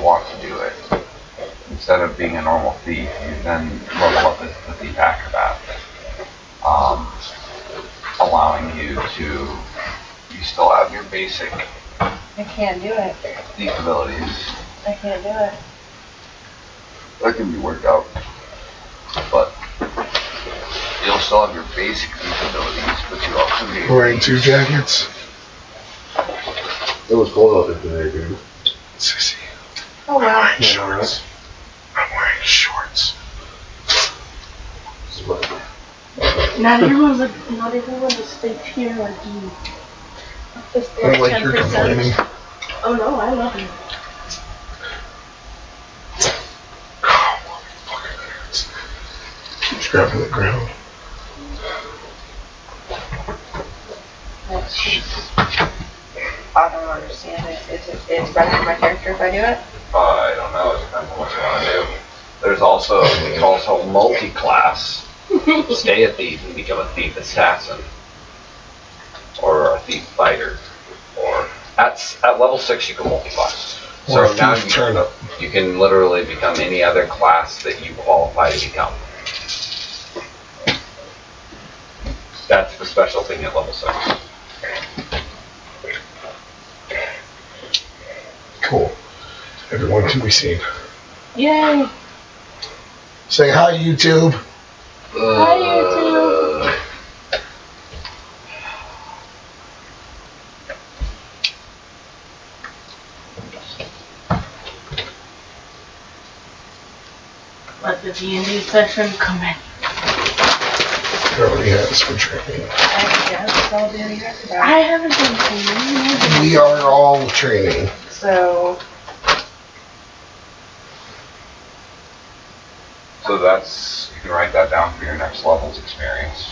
want to do it. Instead of being a normal thief, you then level up as the thief acrobat, allowing you still have your basic. I can't do it. Thief abilities. I can't do it. That can be worked out, but you'll still have your basic thief abilities, but you also need. Wearing 2 jackets. It was cold out there today, dude. Sissy. Oh wow. I'm wearing shorts. I'm wearing shorts. Not everyone is stay pure like you. Just I like your complaining. Oh no, I love you. Oh, fucking hurts. Keeps grabbing the ground. I don't understand it. It's better for my character if I do it? I don't know, it depends on what you want to do. There's also, you can also multi-class. Stay a thief and become a thief assassin. Or a thief fighter. Or at level 6 you can multi-class. Or So now turnip. you can literally become any other class that you qualify to become. That's the special thing at level 6. Cool. Everyone can be seen. Yay! Say hi, YouTube. Hi, YouTube. Let the D&D session come in. It already has for training. I guess I'll do the rest. I haven't been training. We are all training. So that's, you can write that down for your next level's experience.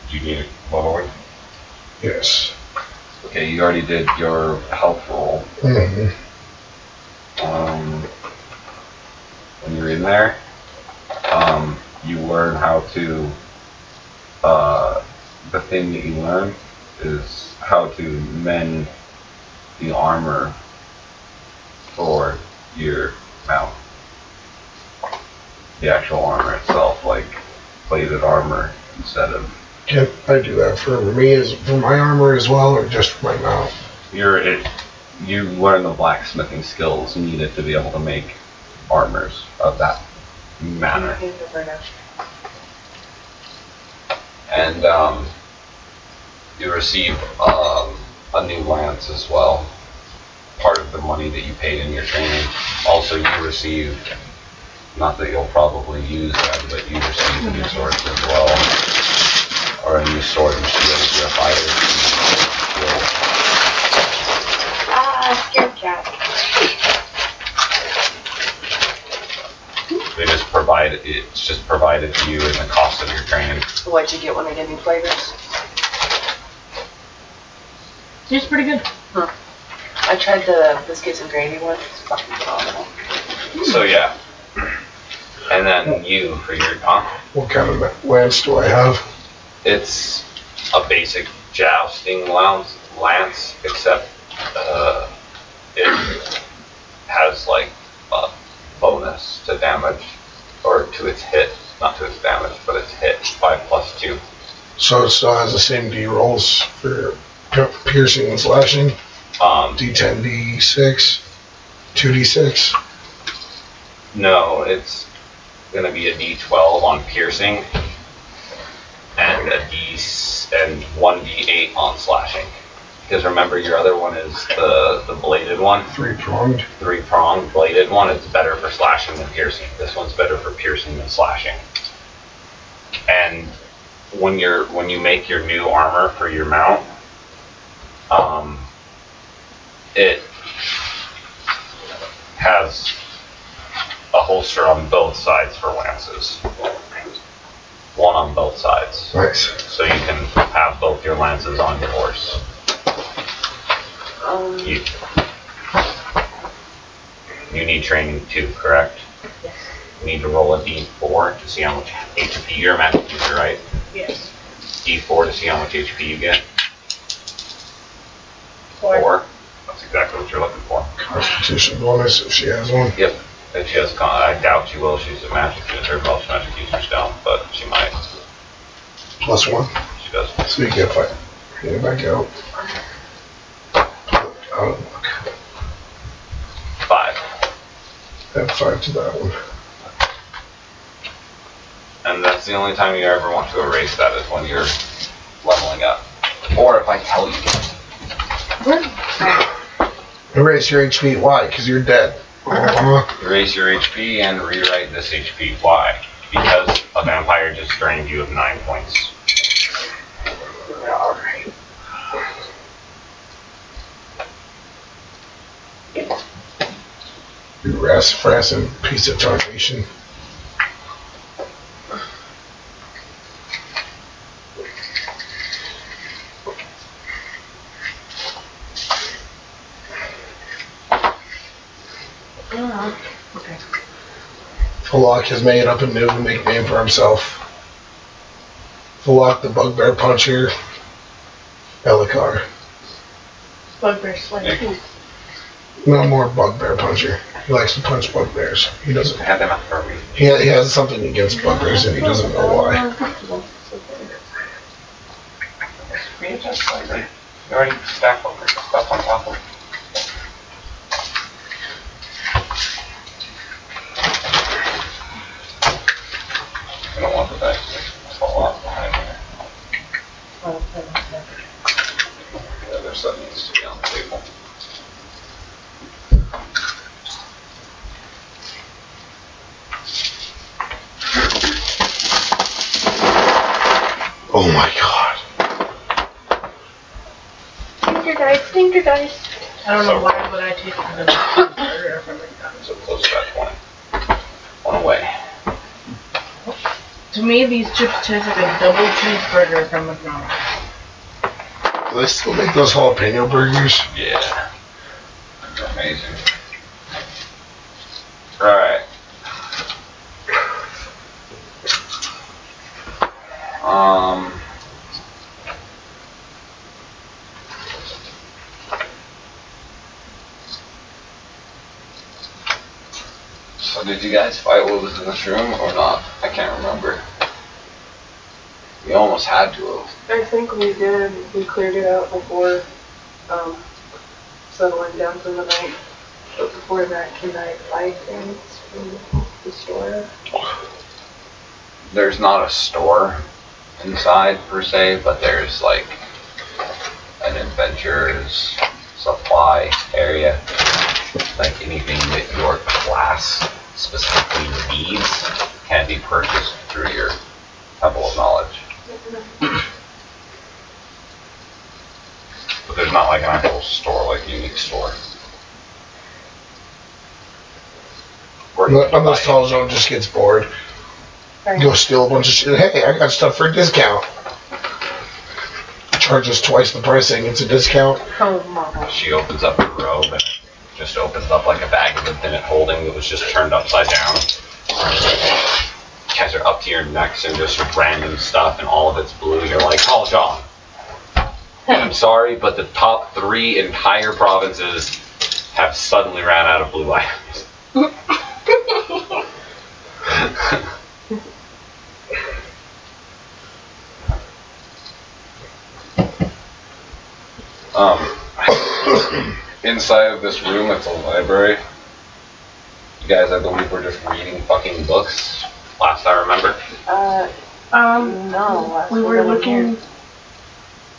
Do you need it leveling? Yes. Okay, you already did your health roll. Mm-hmm. When you're in there, you learn how to, the thing that you learn is how to mend the armor for your mount. The actual armor itself, like plated armor instead of. Can I do that for me, for my armor as well, or just for my mount? You learn the blacksmithing skills needed to be able to make armors of that manner. And you receive a new lance as well. Part of the money that you paid in your training. Also, you receive, not that you'll probably use them, but you receive new swords as well. Or a new sword and shield if you're a fighter. scared cat. It's just provided to you in the cost of your training. What'd you get when they give me flavors? It's pretty good. Huh. I tried the biscuits and gravy one. It's fucking phenomenal. So yeah. And then you, for your, What kind of lance do I have? It's a basic jousting lance, except it has like a bonus to damage, or to its hit, not to its damage, but its hit, 5+2. So it still has the same D rolls for piercing and slashing? D10, D6, 2D6? No, it's going to be a D12 on piercing, and and 1D8 on slashing. Because remember, your other one is the bladed one. Three-pronged. Three-pronged bladed one. It's better for slashing than piercing. This one's better for piercing than slashing. And when you make your new armor for your mount, it has a holster on both sides for lances. One on both sides. Nice. So you can have both your lances on your horse. You need training too, correct? Yes. you need to roll a D4 to see how much HP. You're a magic user, right? Yes. D4 to see how much HP you get. 4. That's exactly what you're looking for. Constitution bonus if she has one. Yep. If she has I doubt she will. She's a magic user. Most magic users don't, but she might. +1. She does. So you get 5. Get it back out. Oh, look. 5. Add 5 to that one. And that's the only time you ever want to erase that is when you're leveling up. Or if I tell you. Erase your HP. Why? Because you're dead. Erase your HP and rewrite this HP. Why? Because a vampire just drained you of 9 points. Alright. You frass and piece of tarnation. Okay. Falak has made up a new nickname for himself. Falak the Bugbear Puncher. Elikar. Bugbear Slayer. No more Bugbear Puncher. He likes to punch bugbears. He doesn't. Have them up for me. He has something against bugbears and he doesn't know why. Readjust slightly. You already stacked all the stuff on top of it. I don't want the bag to fall off behind here. The other stuff needs to be on the table. Oh my god. Stinker dice. I don't know why, but I take the burger from McDonald's. So close to that 20. 1 away. To me, these chips taste like a double cheeseburger from McDonald's. Do they still make those jalapeno burgers? Yeah. They're amazing. Alright. So did you guys fight what was in this room or not? I can't remember. We almost had to have. I think we did. We cleared it out before settling down for the night. But before that, can I buy things from the store? There's not a store inside per se, but there's like an adventurer's supply area. Like anything that your class specifically needs can be purchased through your Temple of Knowledge. But there's not like an actual store, like a unique store. Unless Tall Zone just gets bored. Go steal a bunch of shit. Hey, I got stuff for a discount. Charges twice the price saying it's a discount. Oh, mama. She opens up her robe and it just opens up like a bag of infinite holding that was just turned upside down. You guys are up to your necks and just random stuff and all of it's blue. You're like, oh, John. I'm sorry, but the top 3 entire provinces have suddenly ran out of blue items. Inside of this room, it's a library. You guys, I believe, were just reading fucking books. Last I remember. No. We were looking.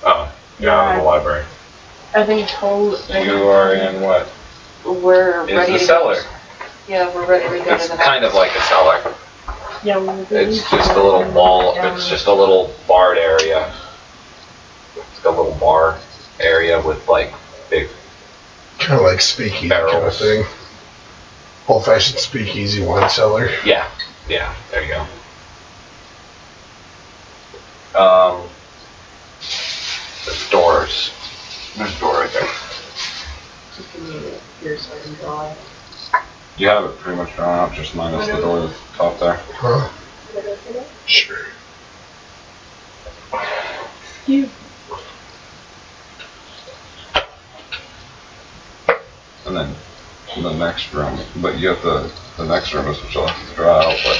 Oh, yeah, in the library. I think told. You are in what? We're ready Is to the cellar. Yeah, we're ready to go It's to the kind of like a cellar. Yeah, It's just a little wall. It's just a little barred area. It's like a little bar area with like big. Kind of like speakeasy kind of Barrels. thing. Old-fashioned speakeasy wine cellar. Yeah, there you go. There's doors. There's a door right there. Just give me yours so I can draw it. You have it pretty much drawn out, just minus the door that's top there. Huh? Sure. Excuse. And then the next room, but you have the next room is what you'll have to draw out, but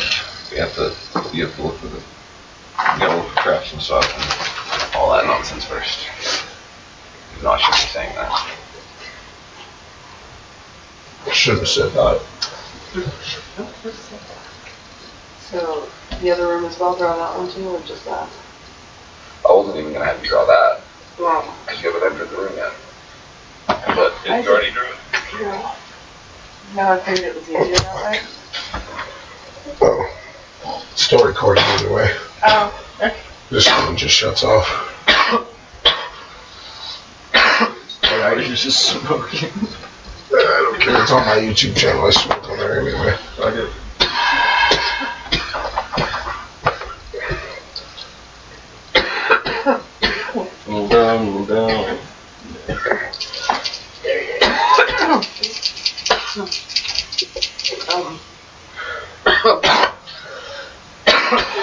you have to look for the, you gotta look for traps and stuff and all that nonsense first. No, I shouldn't be saying that. Should have said that. So, the other room as well, draw that one too, or just that? I wasn't even gonna have you draw that, Wow. because you haven't entered the room yet. But you already drew it. Yeah. No, I figured it was easier that way. Oh. Still recording either way. Oh, okay. This one just shuts off. You're just smoking. I don't care. It's on my YouTube channel. I smoke on there anyway. Okay. Move down, move down.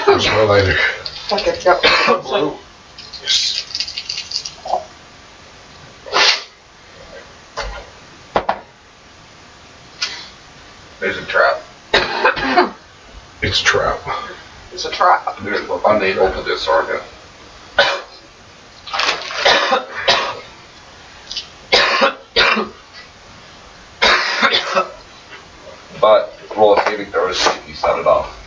Where's my lighter? Okay, yep. Blue. Yes. There's a trap. It's a trap. It's a trap. We're unable to disarm it. But roll a saving throw to see if you set it off.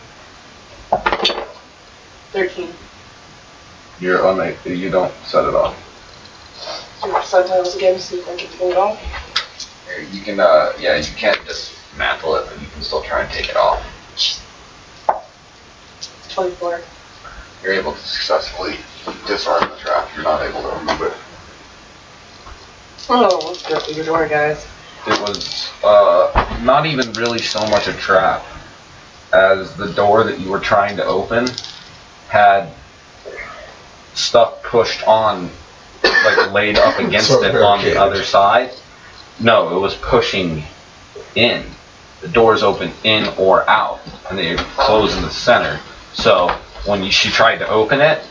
13. You're unable. You don't set it off. So sometimes again, see if I can pull it off. You can. Yeah, you can't dismantle it, but you can still try and take it off. 24. You're able to successfully disarm the trap. You're not able to remove it. Oh, let's go through the door, guys. It was not even really so much a trap as the door that you were trying to open had stuff pushed on, like laid up against So it on the barricaded. other side. No, it was pushing in. The doors open in or out, and they close in the center. So when she tried to open it,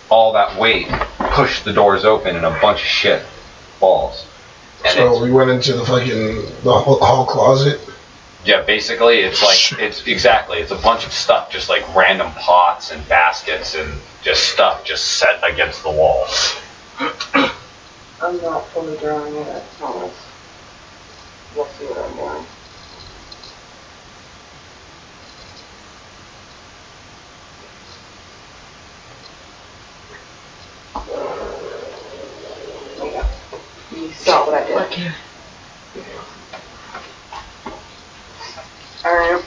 all that weight pushed the doors open and a bunch of shit falls. And So we went into the hall closet. yeah, basically it's like, it's a bunch of stuff, just like random pots and baskets and just stuff just set against the wall. I'm not fully drawing it, I promise. We'll see what I'm doing. Yeah. You saw what I did. Okay. Alright.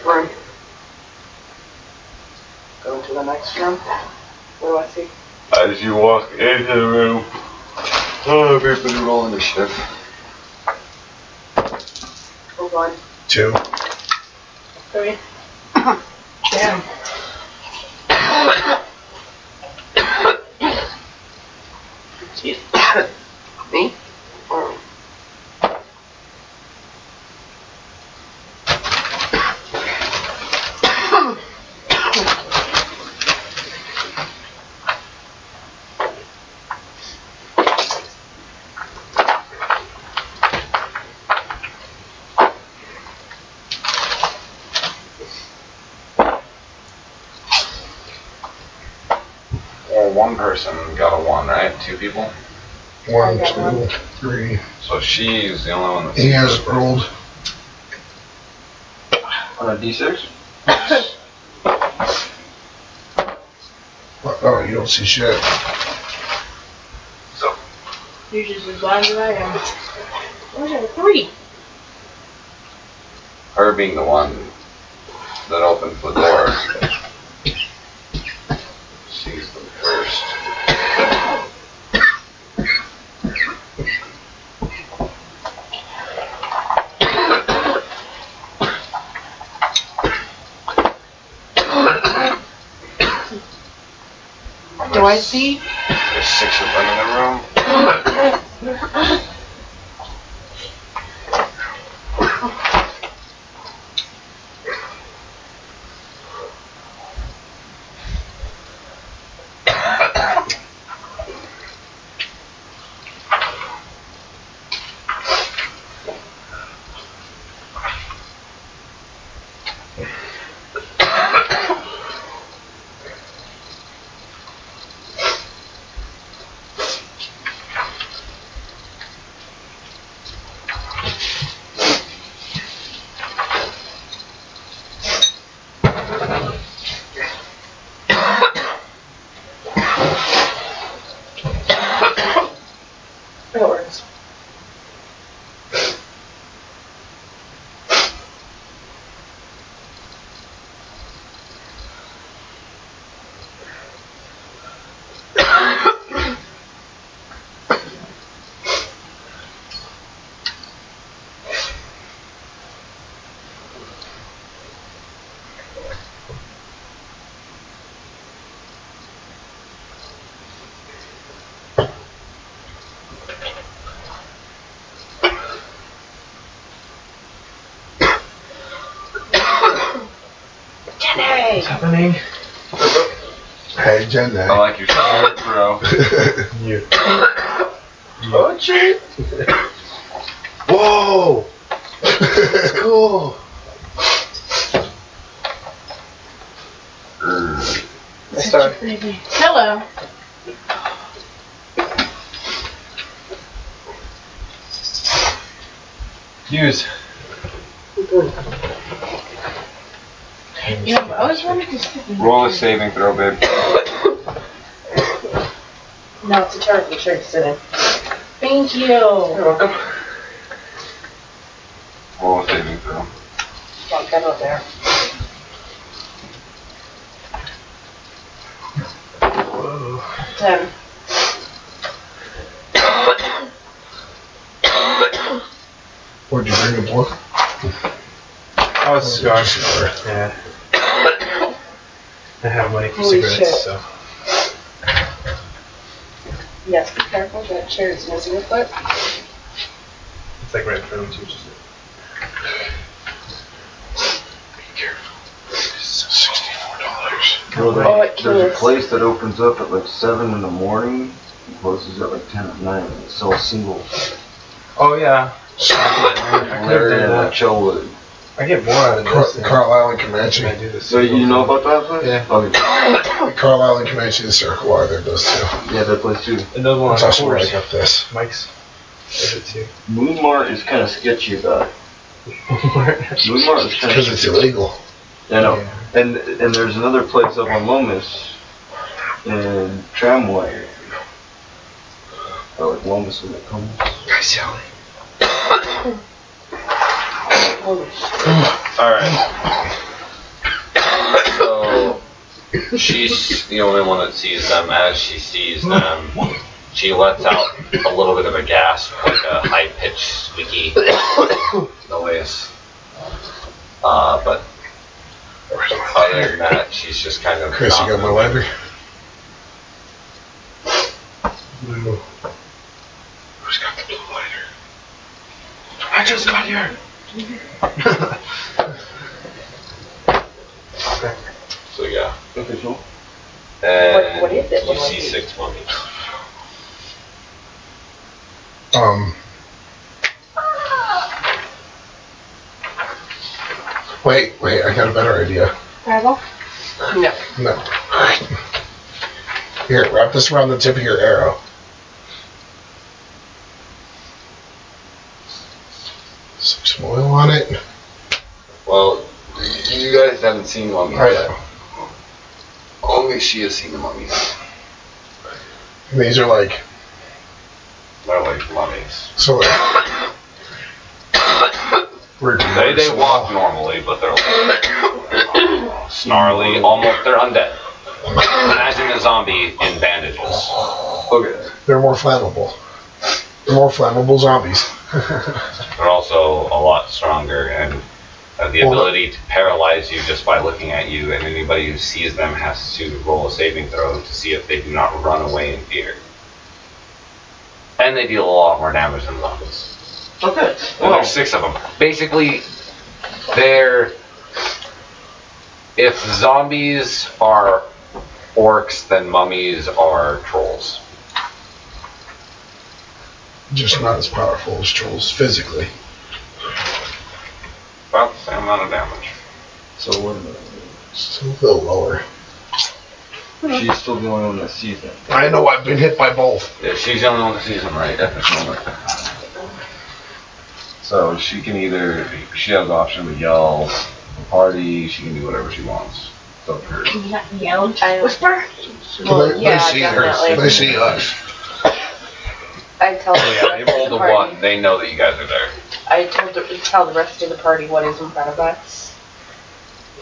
Room. Go into the next room. What do I see? As you walk into the room, everybody roll initiative. Hold on. 2. 3. Damn. Excuse me. Or Well, one person got a 1, right? 2 people? 1, I got 2, 3. So she's the only one that's... He has rolled. On a D6? What? Oh, you don't see shit. So, You're just as blind as I am. Where's that? 3? her being the one that opens the door. She's the first. do I see? There's 6 of them in the room. Hey! What's happening? Hey, Jenna. I like your shirt, bro. You. Oh, shit. Whoa! That's cool. Such a crazy. Hello. Use. You know, I always wanted to sit in Roll a saving throw, babe. No, it's a terrible chair to sit in. Thank you. You're welcome. Roll a saving throw. Well, get up there. Whoa. 10. What'd you bring a book? Oh, it's a cigar. Yeah. I have money for Holy cigarettes, shit. so. Yes, be careful. That chair is missing a foot. It's like right in front of me, too. Just $64. Bro, Oh, it there's a kills. place that opens up at like 7 in the morning and closes at like 10 at night. It sells singles. oh, yeah. I could Larry have and done that. Chelwood. I get more out of this than Carlisle and when Comanche. I do this. So you know about that place? Yeah. Okay. Carlisle and Comanche, the Circle are there, those two. Yeah, that place too. Another one That's on also where I course. got this. Mike's. Does it too. Moon Mart is kind of sketchy about it. Moon Mart is kind Because of it's illegal. I know. Yeah. And there's another place up on Lomas in Tramway. Or like Lomas when it comes. Hi, Sally. Holy shit. Alright. So, she's the only one that sees them. As she sees them, she lets out a little bit of a gasp, like a high-pitched, squeaky noise. But other than that, she's just kind of... Chris, you got my lighter? Blue. Who's got the blue lighter? I just got here. Okay. So yeah. Okay, cool. And What is it? you What do I see see? 6 mummies. Wait, I got a better idea. Fireball? No. No. Here, wrap this around the tip of your arrow. Some oil on it. Well, you guys haven't seen mummies I yet. know. Only she has seen the mummies. And these are like, They're like mummies. so like, They walk normally, but they're like snarly, almost, they're undead. Imagine a zombie in bandages. Okay. They're more flammable. They're more flammable zombies. They're also a lot stronger and have the ability to paralyze you just by looking at you, and anybody who sees them has to roll a saving throw to see if they do not run away in fear. And they deal a lot more damage than zombies. Okay. And there's 6 of them. Basically, if zombies are orcs, then mummies are trolls. Just not as powerful as trolls physically. About the same amount of damage. So what? Still a little lower. She's still the only one that sees them. I know I've been hit by both. Yeah, she's the only one that sees them right at this moment. So she can she has the option to yell, party, she can do whatever she wants. It's up to her. Can you not yell? Whisper? Well, Well, yeah, they see her. definitely. They see us. I tell Oh yeah, they rolled a 1. They know that you guys are there. I tell the rest of the party what is in front of us.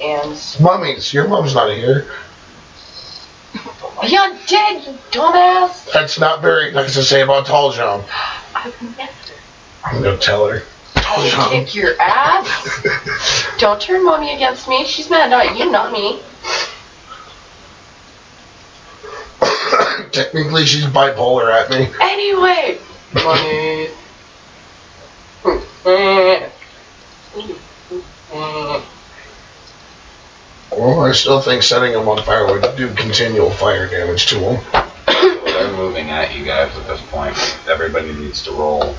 And Mummies, your mom's not here. you're dead, you dumbass! That's not very nice to say about Tall John. I would never. I'm gonna tell her. I'll kick your ass. Don't turn mommy against me. She's mad at you, not me. Technically, she's bipolar at me. Anyway, mommy. Well, Well, I still think setting them on fire would do continual fire damage to them. They're moving at you guys at this point. Everybody needs to roll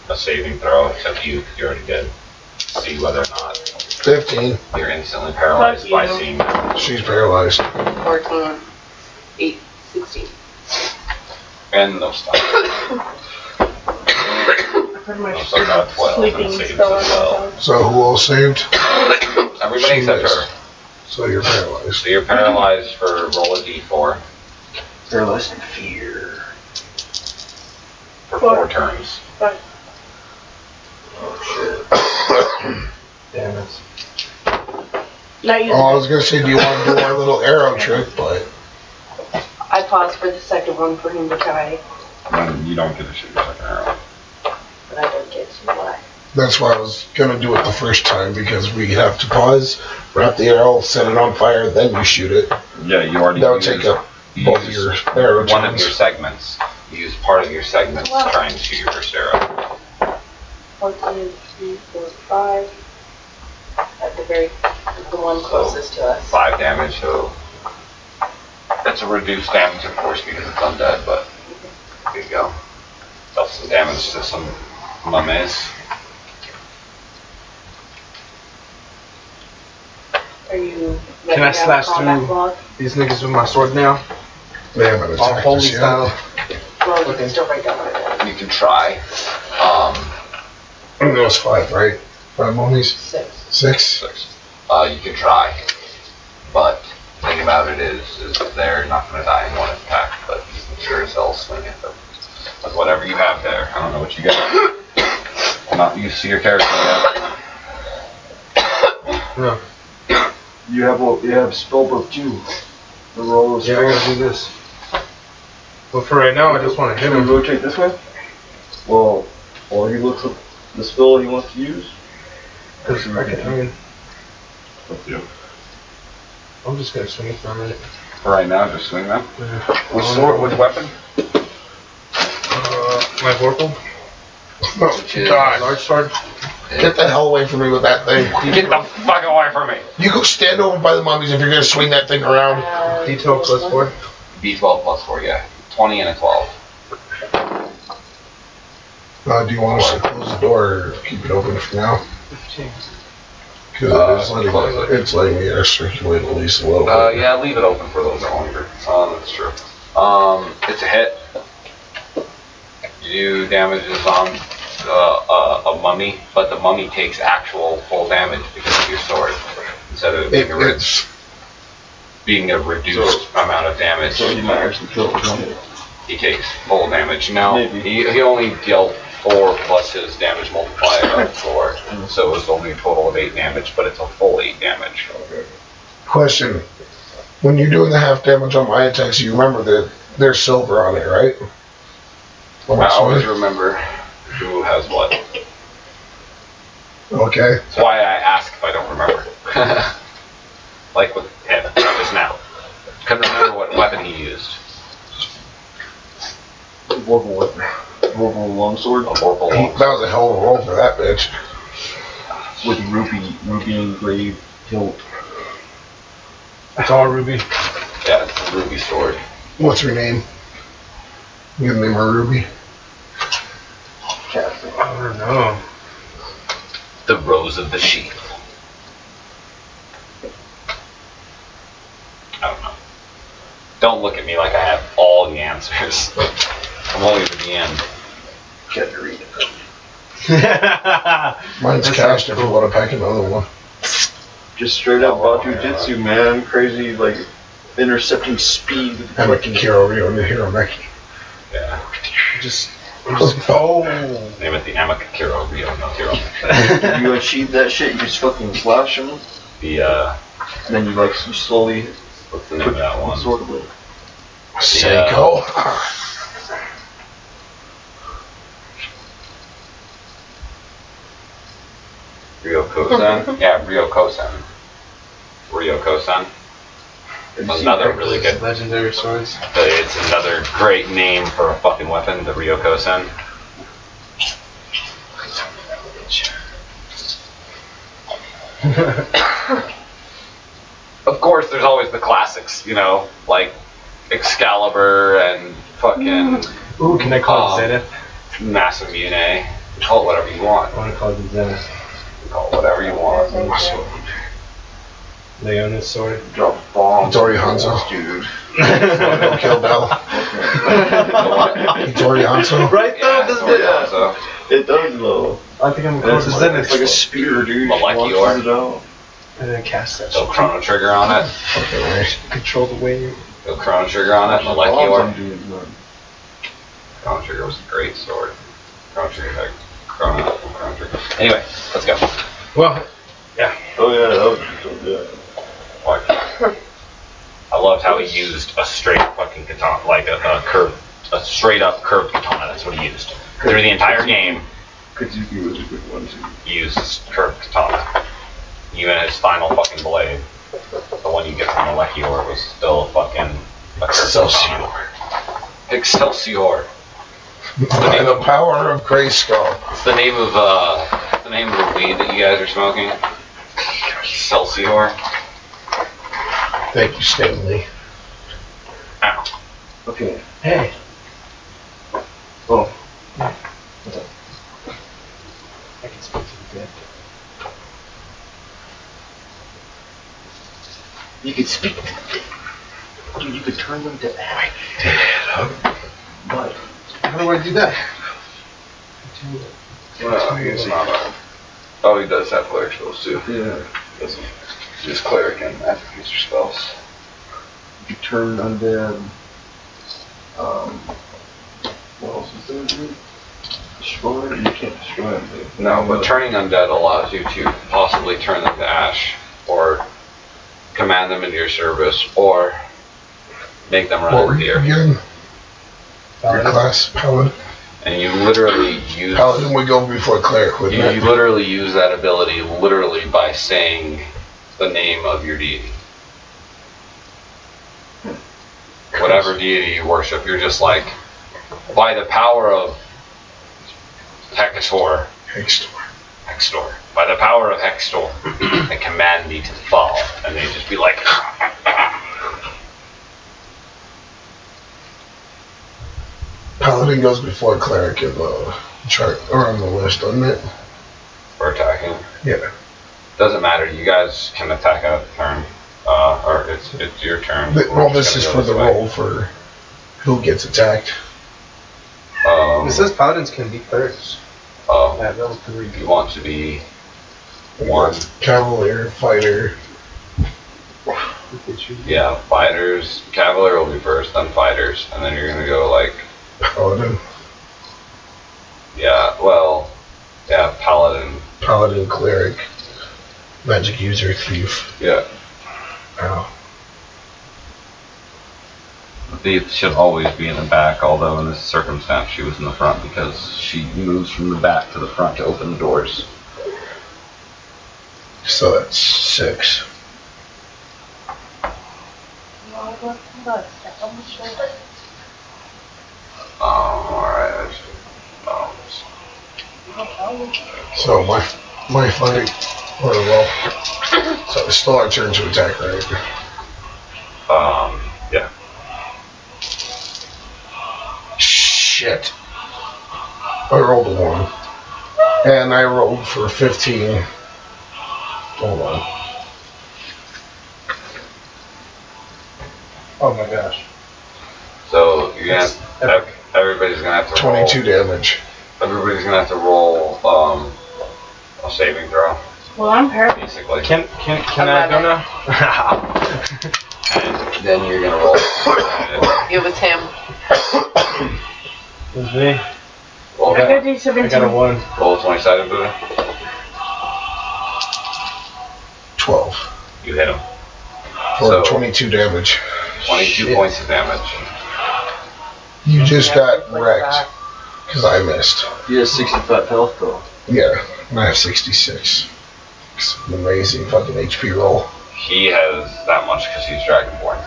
a saving throw, except you already did. See whether or not 15. you're instantly paralyzed by you. seeing them. She's paralyzed. 14, 8, 16. And no stop. Pretty much Also got 12 sleeping and saves as spell on well. myself. So who all saved? Everybody except her. So you're paralyzed. So you're paralyzed for roll a d4 Paralyzed in fear. for 4 turns. But Oh shit. Damn it. not using Oh, I was gonna say, do you want to do our little arrow trick? But I paused for the second one for him to try, Then you don't get to shoot your second arrow. but I don't get to why. that's why I was gonna do it the first time, because we have to pause, wrap the arrow, set it on fire, then you shoot it. Yeah, you already That would take up both of your arrow one of turns. your segments. You use part of your segment to try and shoot your first arrow. 14, 3, 4, 5. At the one closest to us. 5 damage, so it's a reduced damage, of course, because it's undead, but there you go. Dealt some damage to some mummies. Are you Can I ready to have a slash combat through log? these niggas with my sword now? They haven't All attacked holy us yet. style. Well, you Okay. can still write down my roll. You can try. I think that was 5, right? 5 mummies? 6. 6? 6. You can try, but the thing about it is they're not going to die in one attack, but I'm sure as hell swing at them with whatever you have there. I don't know what you got. Not used to your character yet. No. You have spellbook too. The roll is Yeah, I gotta do this. But for right now, I just want to hit Should we him. rotate this way? Well, while he looks up the spell he wants to use. Cause I mean, Up to you. I'm just gonna swing it for a minute. For right now, just swing them. Yeah. Which sword? Which weapon? My vorpal. Oh, God. Large sword. Get the hell away from me with that thing. Get the fuck away from me! You go stand over by the mummies if you're gonna swing that thing around. D12 plus 4. B12 plus 4, yeah. 20 and a 12. Do you want us to close the door or keep it open for now? 15. Because close it. it's letting the air circulate at least a little bit. Yeah, leave it open for a little bit longer. That's true. It's a hit. You do damages on a mummy, but the mummy takes actual full damage because of your sword instead of being a reduced amount of damage. So he might actually kill him. He takes full damage. No, Maybe. he only dealt 4 plus his damage multiplier of 4, so it was only a total of 8 damage, but it's a full 8 damage. Question. When you're doing the half damage on my attacks, you remember that there's silver on it, right? I always remember who has what. Okay. That's why I ask if I don't remember. Like with him just now. Couldn't remember what weapon he used. Vorpal weapon. Vorpal longsword. A vorpal That was a hell of a roll for that bitch. With rupee engraved hilt. It's all ruby. Yeah, it's a ruby sword. What's her name? You gonna name her Ruby? Casting. I don't know. The Rose of the Sheath. I don't know. Don't look at me like I have all the answers. I'm only at the end. Katarina. Mine's That cast sounds if you want to pack another one. Just straight up Oh, Batu yeah. Jitsu, man. Crazy, like, intercepting speed with the I'm a fucking Kiro Rio Hero Mech. Yeah. just oh. Name it the Amakakiro Rio no Hero. You achieve that shit, you just fucking slash him, The, and then you slowly what's the name of that put the one? sword away. Seiko. Ryokosen? Yeah, Ryokosen. Ryokosen. Another really good. Legendary swords. It's another great name for a fucking weapon, the Ryokosen. Of course, there's always the classics, you know, like Excalibur and fucking Ooh, can I call it Zenith? Masamune. Call it whatever you want. I want to call it the Zenith. Call it whatever you want. Leona's sword. Drop bombs. Hitori Hanzo. Dude. No Kill Bell. Hitori Hanzo. Right though, Yeah, doesn't Tori it? Hanzo. It does though. I think I'm And going it's to like, Zenith. it's like a spear, dude. Molecular. Launches it out. And then cast that Go shit. Chrono Trigger on it. Okay, right. Control the wave. Go Chrono Trigger on it. Bombs Molecular. on dudes, man. Chrono Trigger was a great sword. Chrono Trigger had Chrono Trigger. Anyway, let's go. Well, Oh yeah, that was so good. Like, I loved how he used a straight fucking katana, like a straight up curved katana. That's what he used through the entire game. Kazuki was a good one too. He used curved katana. Even his final fucking blade, the one you get from Molecular, was still fucking a curved katana. Excelsior. By the power of Grayskull. It's the name of the weed that you guys are smoking. Excelsior. Thank you, Stanley. Ow. Okay. hey. Oh. I can speak to the dead. You could speak to them. Dude, you could turn them to ash. But How do I do that? Well, he's not a... Oh, he does have cleric spells too. yeah, Doesn't just cleric and magic user spells. you could turn undead. What else is there, dude? Destroy? You can't destroy them, dude. No, but turning undead allows you to possibly turn them to ash, or command them into your service, or make them What run were into you your... again? Your class, Paladin. And you literally use... Paladin would go before Cleric, wouldn't You it? literally use that ability literally by saying the name of your deity. Whatever deity you worship, you're just like, by the power of Hextor, by the power of Hextor, I command thee to fall. And they just be like, Paladin goes before Cleric in the chart, or on the list, doesn't it? for attacking. Yeah. Doesn't matter, you guys can attack out of turn. Or it's your turn. Well, this is for the roll for who gets attacked. It says paladins can be clerics. Oh, At level 3. you want to be one. Cavalier, fighter. Yeah, fighters. Cavalier will be first, then fighters, and then you're gonna go like, Paladin. yeah, well, yeah, paladin. Paladin, Cleric. Magic user, thief. Yeah. Ow. The thief should always be in the back, although in this circumstance she was in the front because she moves from the back to the front to open the doors. So that's 6. Alright. So my fight, or well, so it's still our turn to attack, right? Yeah. Shit. I rolled a 1. And I rolled for 15. Hold on. Oh my gosh. So you're gonna everybody's gonna have to 22 roll. damage. Everybody's gonna have to roll a saving throw, Well, I'm paralyzed. basically. Can I go now? And then you're gonna roll. It was him. It was me. Roll, I got I D17. got a 1. roll a 20-sided Buddha. 12. You hit him. For So- 22 damage. 22 Shit. points of damage. You just got wrecked. Because I missed. He has 65 health though. Yeah, and I have 66. It's an amazing fucking HP roll. He has that much because he's Dragonborn.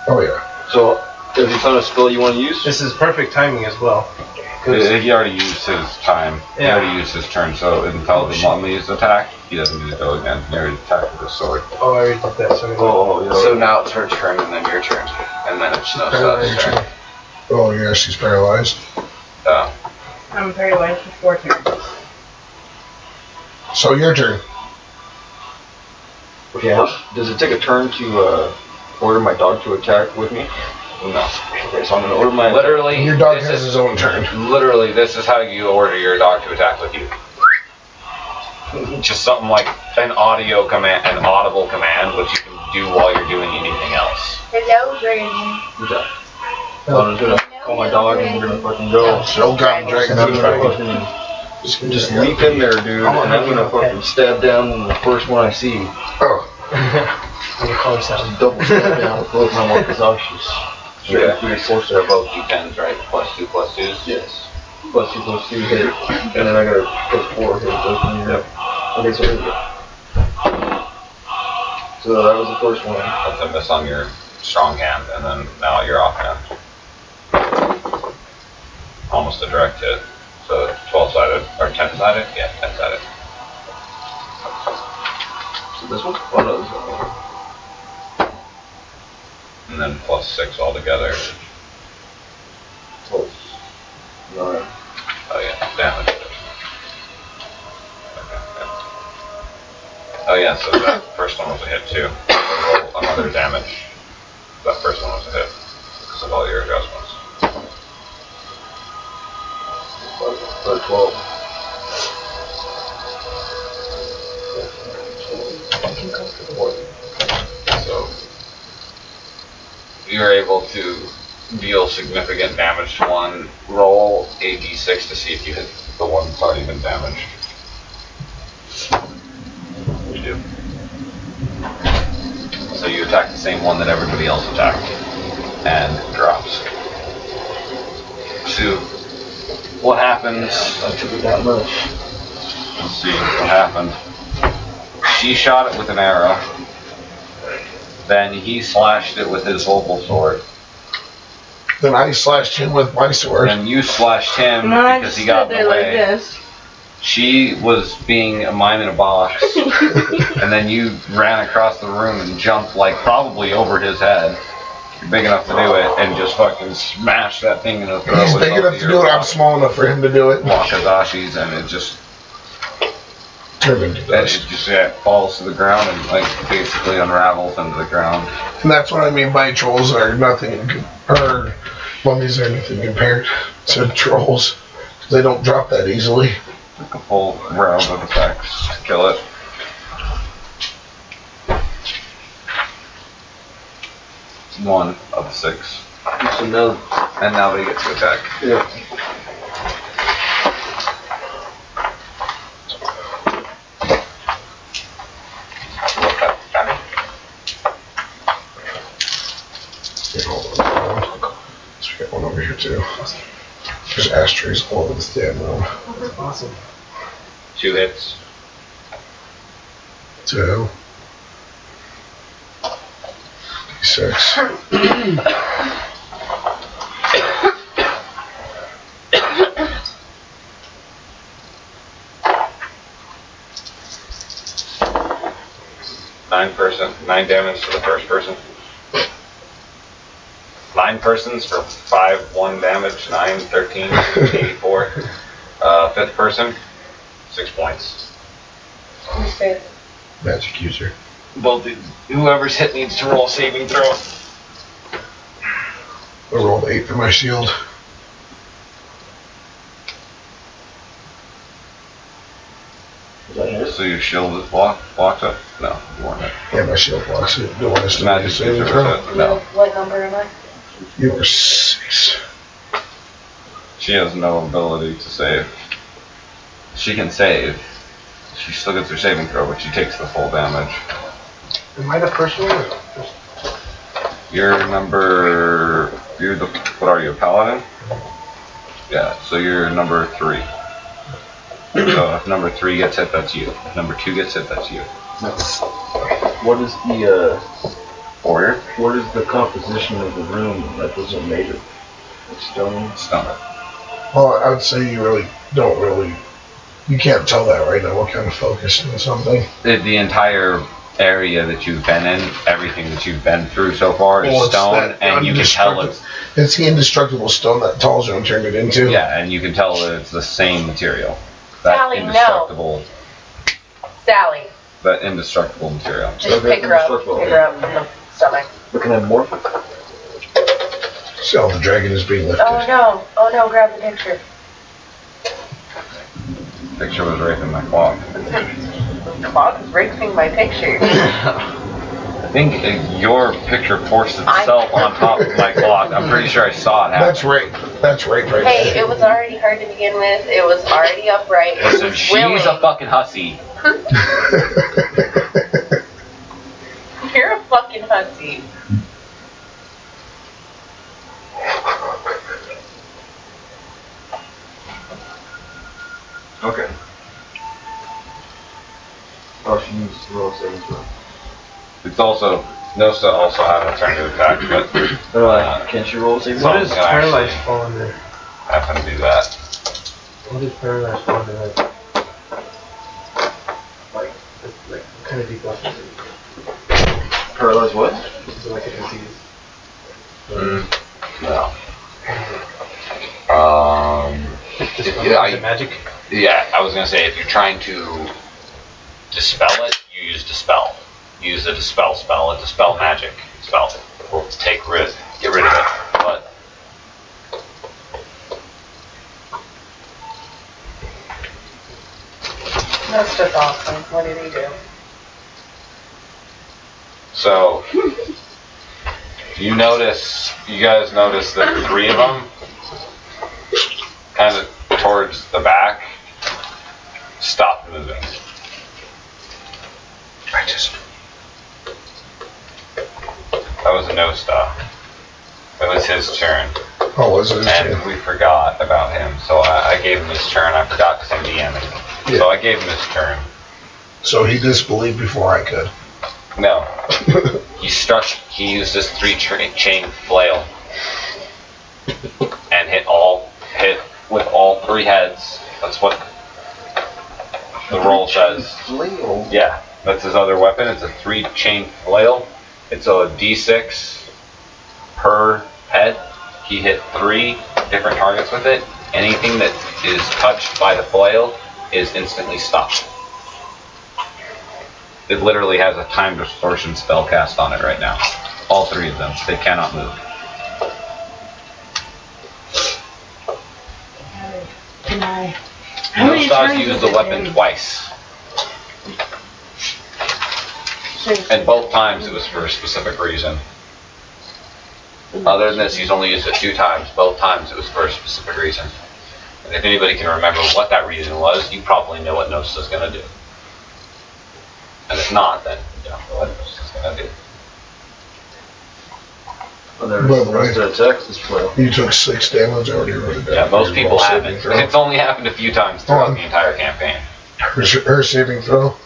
Oh yeah. So Have you found a spell you want to use? This is perfect timing as well. He already used his time. He already used his turn, so until the mummy is attacked, he doesn't need to go again. He already attacked with his sword. Oh, I already did that. Sorry. So now it's her turn, and then your turn, and then it's no Seth's turn. Oh yeah, she's paralyzed. I'm paralyzed for 4 turns. So your turn. Okay, does it take a turn to order my dog to attack with me? No. Okay, so I'm gonna order my. Literally, Your dog has his own turn. Literally, this is how you order your dog to attack with you. Just something like an audio command, an audible command, which you can do while you're doing anything else. Hello, Dragon. Okay. I'm just gonna call my dog and we're gonna fucking go. So got dragon. Just leap in there, dude, and I'm gonna fucking stab down the first one I see. Oh. I'm gonna call yourself. Double stab down with both my Wakazashis. Yeah, they're both D10s, right? +2/+2s? Yes. +2/+2 hit, and then I got a +4 hit. Yep. Okay, so here we go. So that was the first one. That's a miss on your strong hand, and then now your offhand. Almost a direct hit. So 12-sided, or 10-sided? Yeah, 10-sided. So this one? Oh no, this one. And then +6 altogether. Close. 9. Oh yeah, damage. Okay, yeah. Oh yeah, so that first one was a hit too. Roll another damage. That first one was a hit. Because of all your adjustments. 12. So you're able to deal significant damage to one. Roll a d6 to see if you hit the one that's already been damaged. You do. So you attack the same one that everybody else attacked, and it drops. So what happens? I took it that much. Let's see what happened. She shot it with an arrow. Then he slashed it with his opal sword. Then I slashed him with my sword. And you slashed him No, I because just he got stood in the there like way. this. She was being a mine in a box. And then you ran across the room and jumped like probably over his head. You're big enough to do it, and just fucking smash that thing in the throat. He's big enough to do it. I'm small enough for him to do it. Wakazashis, and it just Turned into dust. falls to the ground and like basically unravels into the ground. And that's what I mean by trolls are nothing, or mummies are nothing compared to trolls. They don't drop that easily. Like a full round of attacks to kill it. One of the 6. So now, And now they get to attack. yeah. Here, hold on. So we got one over here too. There's ashtrays all over this damn room. Awesome. 2 hits. 2. D6. Nine damage to the first person. 9 persons for 5, 1 damage, 9, 13, 84. Fifth person, 6 points. Who's fifth? Magic user. Both whoever's hit needs to roll a saving throw. I rolled 8 for my shield. So your shield is blocked up? No, you weren't it. Yeah, my shield blocks it. Do you want us to Magic saving user throw? was it? No. What number am I? You were 6. She has no ability to save. She can save. She still gets her saving throw, but she takes the full damage. Am I the first one? Or You're the, what are you, a paladin? Yeah, so you're number 3. So if number 3 gets hit, that's you. If number 2 gets hit, that's you. What is the Order? What is the composition of the room that those are made of? Stone? Stone. Well, I would say you really don't really. You can't tell that right now. What kind of focus or something? The entire area that you've been in, everything that you've been through so far is Well, it's stone, that and you can tell it's... It's the indestructible stone that Talzone turned it into. Yeah, and you can tell that it's the same material. That Sally, no. indestructible... Sally, That indestructible material. just pick her up. Pick her up in the stomach. Looking at more? So the dragon is being lifted. Oh no, grab the picture. Picture was raping my clock. The clock is raping my picture. I think your picture forced itself on top of my clock. I'm pretty sure I saw it happen. That's rape. That's rape right Hey, there. it was already hard to begin with. It was already upright. It Listen, was she's willing. a fucking hussy. You're a fucking hussy. Okay. Oh, she needs to roll saving throw. It's also... Nosta also had a turn to attack, but... Can't she roll saving What throw? does gonna paralyzed actually- fall under? I happen to do that. What does paralyzed fall under? Like, what kind of debuff is it? Paralyzed what? Is it like a disease? No. Just Yeah, magic? Yeah, I was gonna say, if you're trying to dispel it, you use dispel. Use a dispel spell, a dispel magic spell. Will get rid of it. But That's just awesome. What did he do? so you guys notice that 3 of them, kind of towards the back, stopped moving. That was a no stop. It was his turn. Oh, was it? And we forgot about him, so I gave him his turn. I forgot because I'm DMing. Yeah. So I gave him his turn. So he disbelieved before I could. No. He used his 3-chain flail and hit with all 3 heads. That's what the roll says. Flail? Yeah, that's his other weapon. It's a 3-chain flail. It's a D6 per head. He hit 3 different targets with it. Anything that is touched by the flail is instantly stopped. It literally has a time distortion spell cast on it right now. All 3 of them. They cannot move. Can I? How many Nostaz turns used is the it weapon in? twice. And both times it was for a specific reason. Other than this, he's only used it 2 times. Both times it was for a specific reason. And if anybody can remember what that reason was, you probably know what Nosta's going to do. And if not, then you don't know what Nosta's going to do. Oh, there By the way, to attack this flail. You took 6 damage. I already wrote it down. Yeah, most people Roll saving haven't. throw. It's only happened a few times throughout the entire campaign. Her saving throw,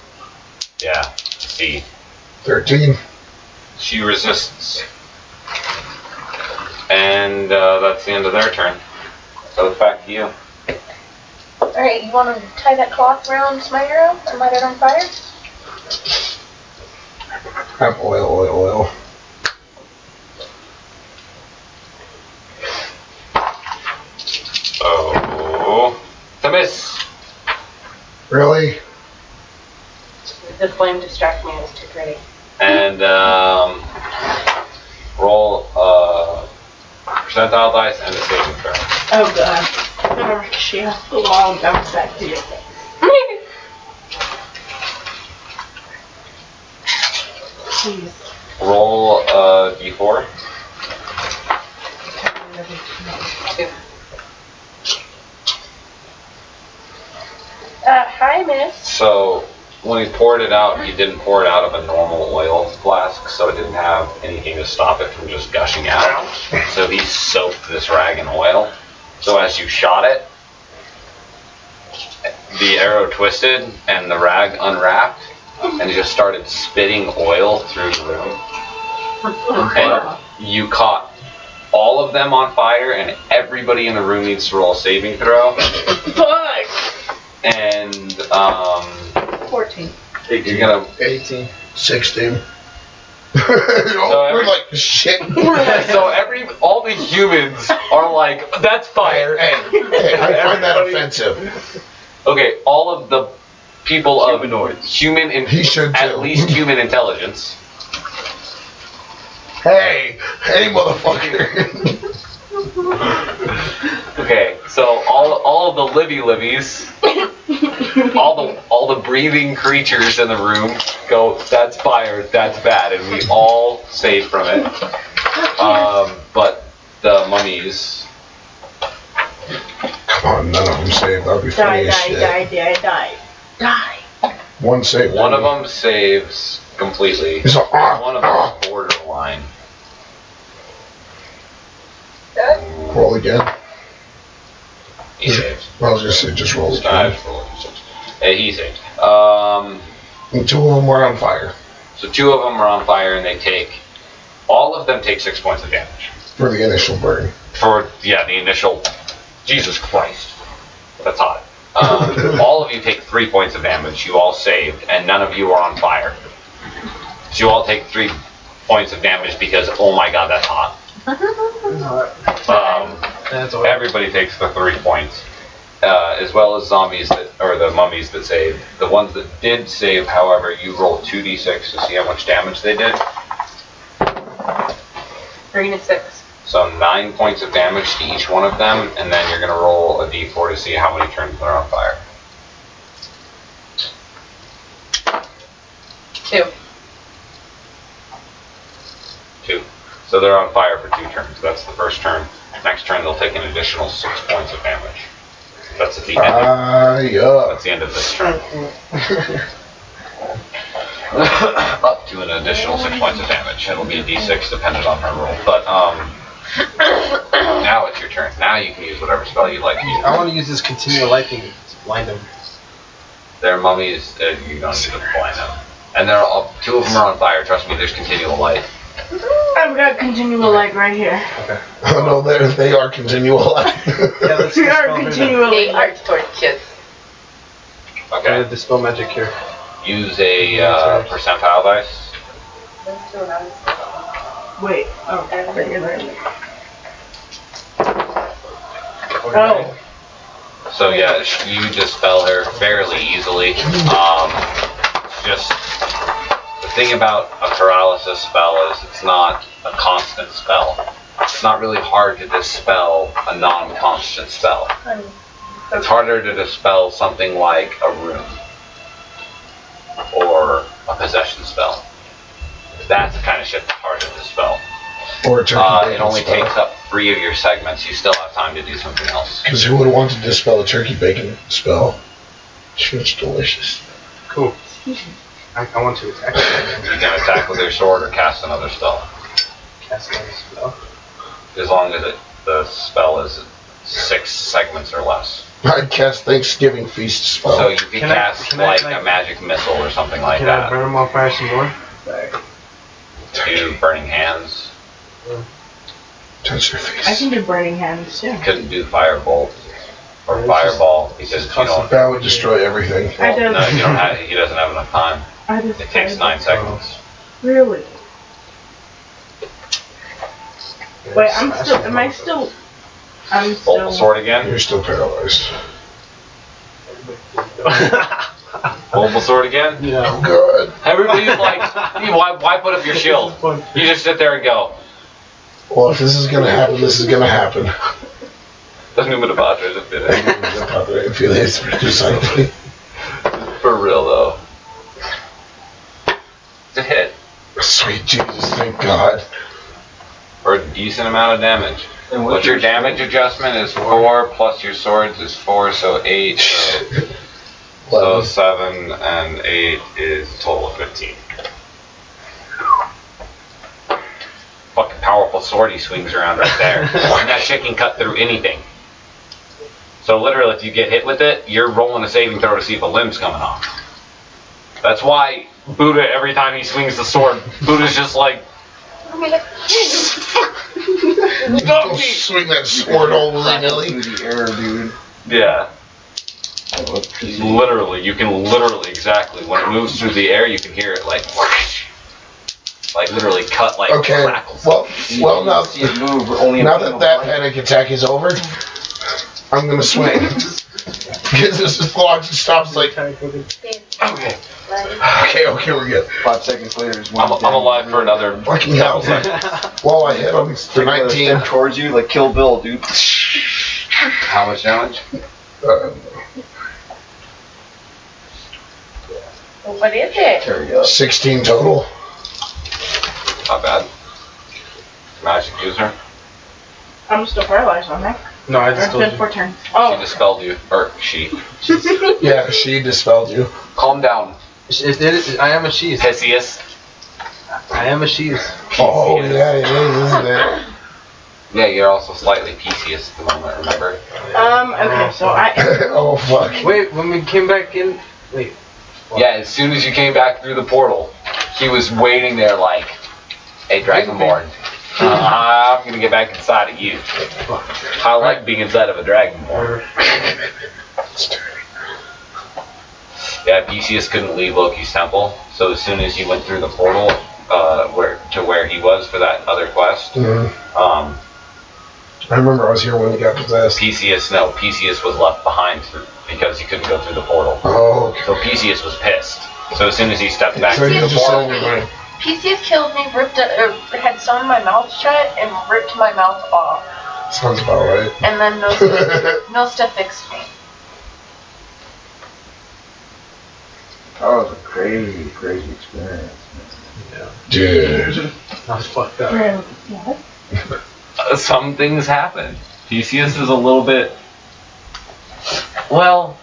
Yeah. See, 13. she resists. And that's the end of their turn. So it's back to you. Alright, you want to tie that cloth around Smyro and light it on fire? Have oil. Oh, the miss. Really? The flame distract me. It was too pretty. And roll percentile dice and a saving throw. Oh god. She has the wall bounce back to you. Please. Roll d4. Hi, miss. So when he poured it out, he didn't pour it out of a normal oil flask, so it didn't have anything to stop it from just gushing out. So he soaked this rag in oil. So as you shot it, the arrow twisted and the rag unwrapped and it just started spitting oil through the room. And you caught all of them on fire, and everybody in the room needs to roll a saving throw. Fuck! And 14. you're gonna 18. 16. We're like shit. so all the humans are like, that's fire. Hey, I find that offensive. Okay, all of the people of human He should at too. least human intelligence. Hey, motherfucker. Okay, so all of the livvies, all the breathing creatures in the room go, that's fire, that's bad, and we all save from it. But the mummies. Come on, none of them saved. That'd be funny as shit. Die. One saved. One of them saves completely. He's like, One of them is borderline. roll again. He saves. I was gonna say just roll again. He saved. And 2 of them were on fire So 2 of them are on fire, and all of them take 6 points of damage. for the initial burn. For, the initial, Jesus Christ, that's hot. All of you take 3 points of damage. You all saved, and none of you are on fire. So you all take 3 points of damage because, oh my god, that's hot. Everybody takes the 3 points, as well as the mummies that saved. The ones that did save, however, you roll 2d6 to see how much damage they did. 3 to 6. So 9 points of damage to each one of them, and then you're going to roll a d4 to see how many turns they're on fire. 2. 2. So they're on fire for 2 turns. That's the first turn. Next turn, they'll take an additional 6 points of damage. That's at the end. That's the end of this turn. Up to an additional 6 points of damage. It'll be a d6 dependent on her roll. But now it's your turn. Now you can use whatever spell you'd like to use. I want to use this continual light thing to blind them. They're mummies. You don't need to blind them. And they're all 2 of them are on fire. Trust me, there's continual light. I've got continual light right here. Okay. Oh no, they are continual light. Yeah, let's We are dispel continually. They are torches. Okay. Dispel magic here. Use a percentile dice. Let's do another. Wait. Oh, right here. Okay. Oh. So yeah, you dispel her fairly easily. Just the thing about a paralysis spell is it's not a constant spell. It's not really hard to dispel a non-constant spell. It's harder to dispel something like a rune or a possession spell. That's the kind of shit that's hard to dispel. Or a turkey It only takes up 3 of your segments. You still have time to do something else. Because who would want to dispel a turkey bacon spell? Shit's delicious. Cool. I want to attack. You can attack with your sword or cast another spell. Cast another spell. As long as the spell is 6 segments or less. I'd cast Thanksgiving feast spell. So you can cast can I, like like- a magic missile or something like Can I that. burn them on fire some more? Do burning hands. Touch their I face. can do burning hands too. You couldn't do firebolt or fireball because you don't. That would destroy everything. I don't- No, you don't have. He doesn't have enough time. I just It takes 9 seconds. Really? Wait, I'm Smash still. them Am I both. still? I'm Bolt the still. sword again. You're still paralyzed. Bolt the sword again. Yeah. Oh god. Everybody's like, why put up your shield? You just sit there and go. Well, if this is gonna happen, this is gonna happen. Doesn't even bother to fit in. I feel it's precisely. For real though. It's a hit. Sweet Jesus, thank God. For a decent amount of damage. What's your damage adjustment is 4 plus your swords is 4, so 8. So 7 and 8 is a total of 15. Fucking powerful sword he swings around right there. And that shit can cut through anything. So literally, if you get hit with it, you're rolling a saving throw to see if a limb's coming off. That's why Buddha, every time he swings the sword, Buddha's just like, I mean, like, Don't swing that sword all willy-nilly. Through the air, dude. Yeah. Electricity. Literally, you can literally, exactly, when it moves through the air, you can hear it like literally cut like Okay, crackles. well now, See it move only now that panic attack is over, I'm gonna swing. Because this vlog just stops like, okay, we're good. 5 seconds later is when I'm alive for another. Fucking hell. Well, I hit him for 19. towards you, like Kill Bill, dude. How much damage? what is it? There we go. 16 total. Not bad. Magic user. I'm still paralyzed, aren't I? No, I Or just it's told been you. 4 turns. She Oh, dispelled you. Or she. Yeah, she dispelled you. Calm down. I am a she's. Theseus. I am a she's. Oh, yeah, it is, isn't it? Yeah, you're also slightly Theseus at the moment, remember? okay, so I, Oh, fuck. Wait, when we came back in. Wait. Yeah, as soon as you came back through the portal, he was waiting there like, hey, Dragonborn, I'm gonna get back inside of you. I like being inside of a Dragonborn. Yeah, Theseus couldn't leave Loki's temple, so as soon as he went through the portal where he was for that other quest, I remember I was here when he got possessed. Theseus was left behind because he couldn't go through the portal. Oh, okay. So Theseus was pissed. So as soon as he stepped back So through he the just portal, said anyway. PCS killed me, had sewn my mouth shut, and ripped my mouth off. Sounds about right. And then Nosta fixed me. That was a crazy, crazy experience. Dude. I was fucked up. some things happen. Theseus is a little bit, well,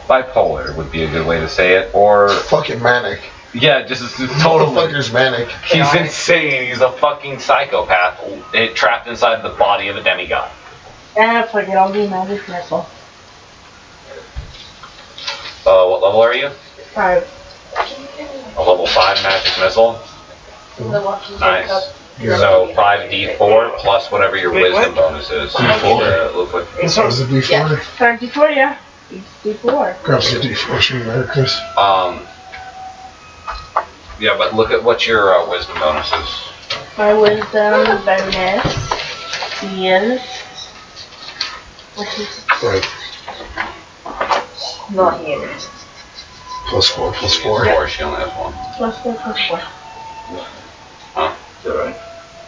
bipolar would be a good way to say it, or Fucking manic. yeah, just totally. Motherfucker's manic. He's insane. He's a fucking psychopath, trapped inside the body of a demigod. fuck it, I'll do magic missile. What level are you? 5. A level 5 magic missile. The Walking Dead Nice. Cup. So 5d4 plus whatever your Wait, wisdom what? bonus is. D4? Look what- So is it D4? Yeah. 5d4, yeah. It's d4. Grab some D4 from there, Chris. Yeah, but look at what your wisdom bonus is. My wisdom bonus is... Which is Right. not here. +4, +4. 4, she only has 1. +4, +4. Is that right?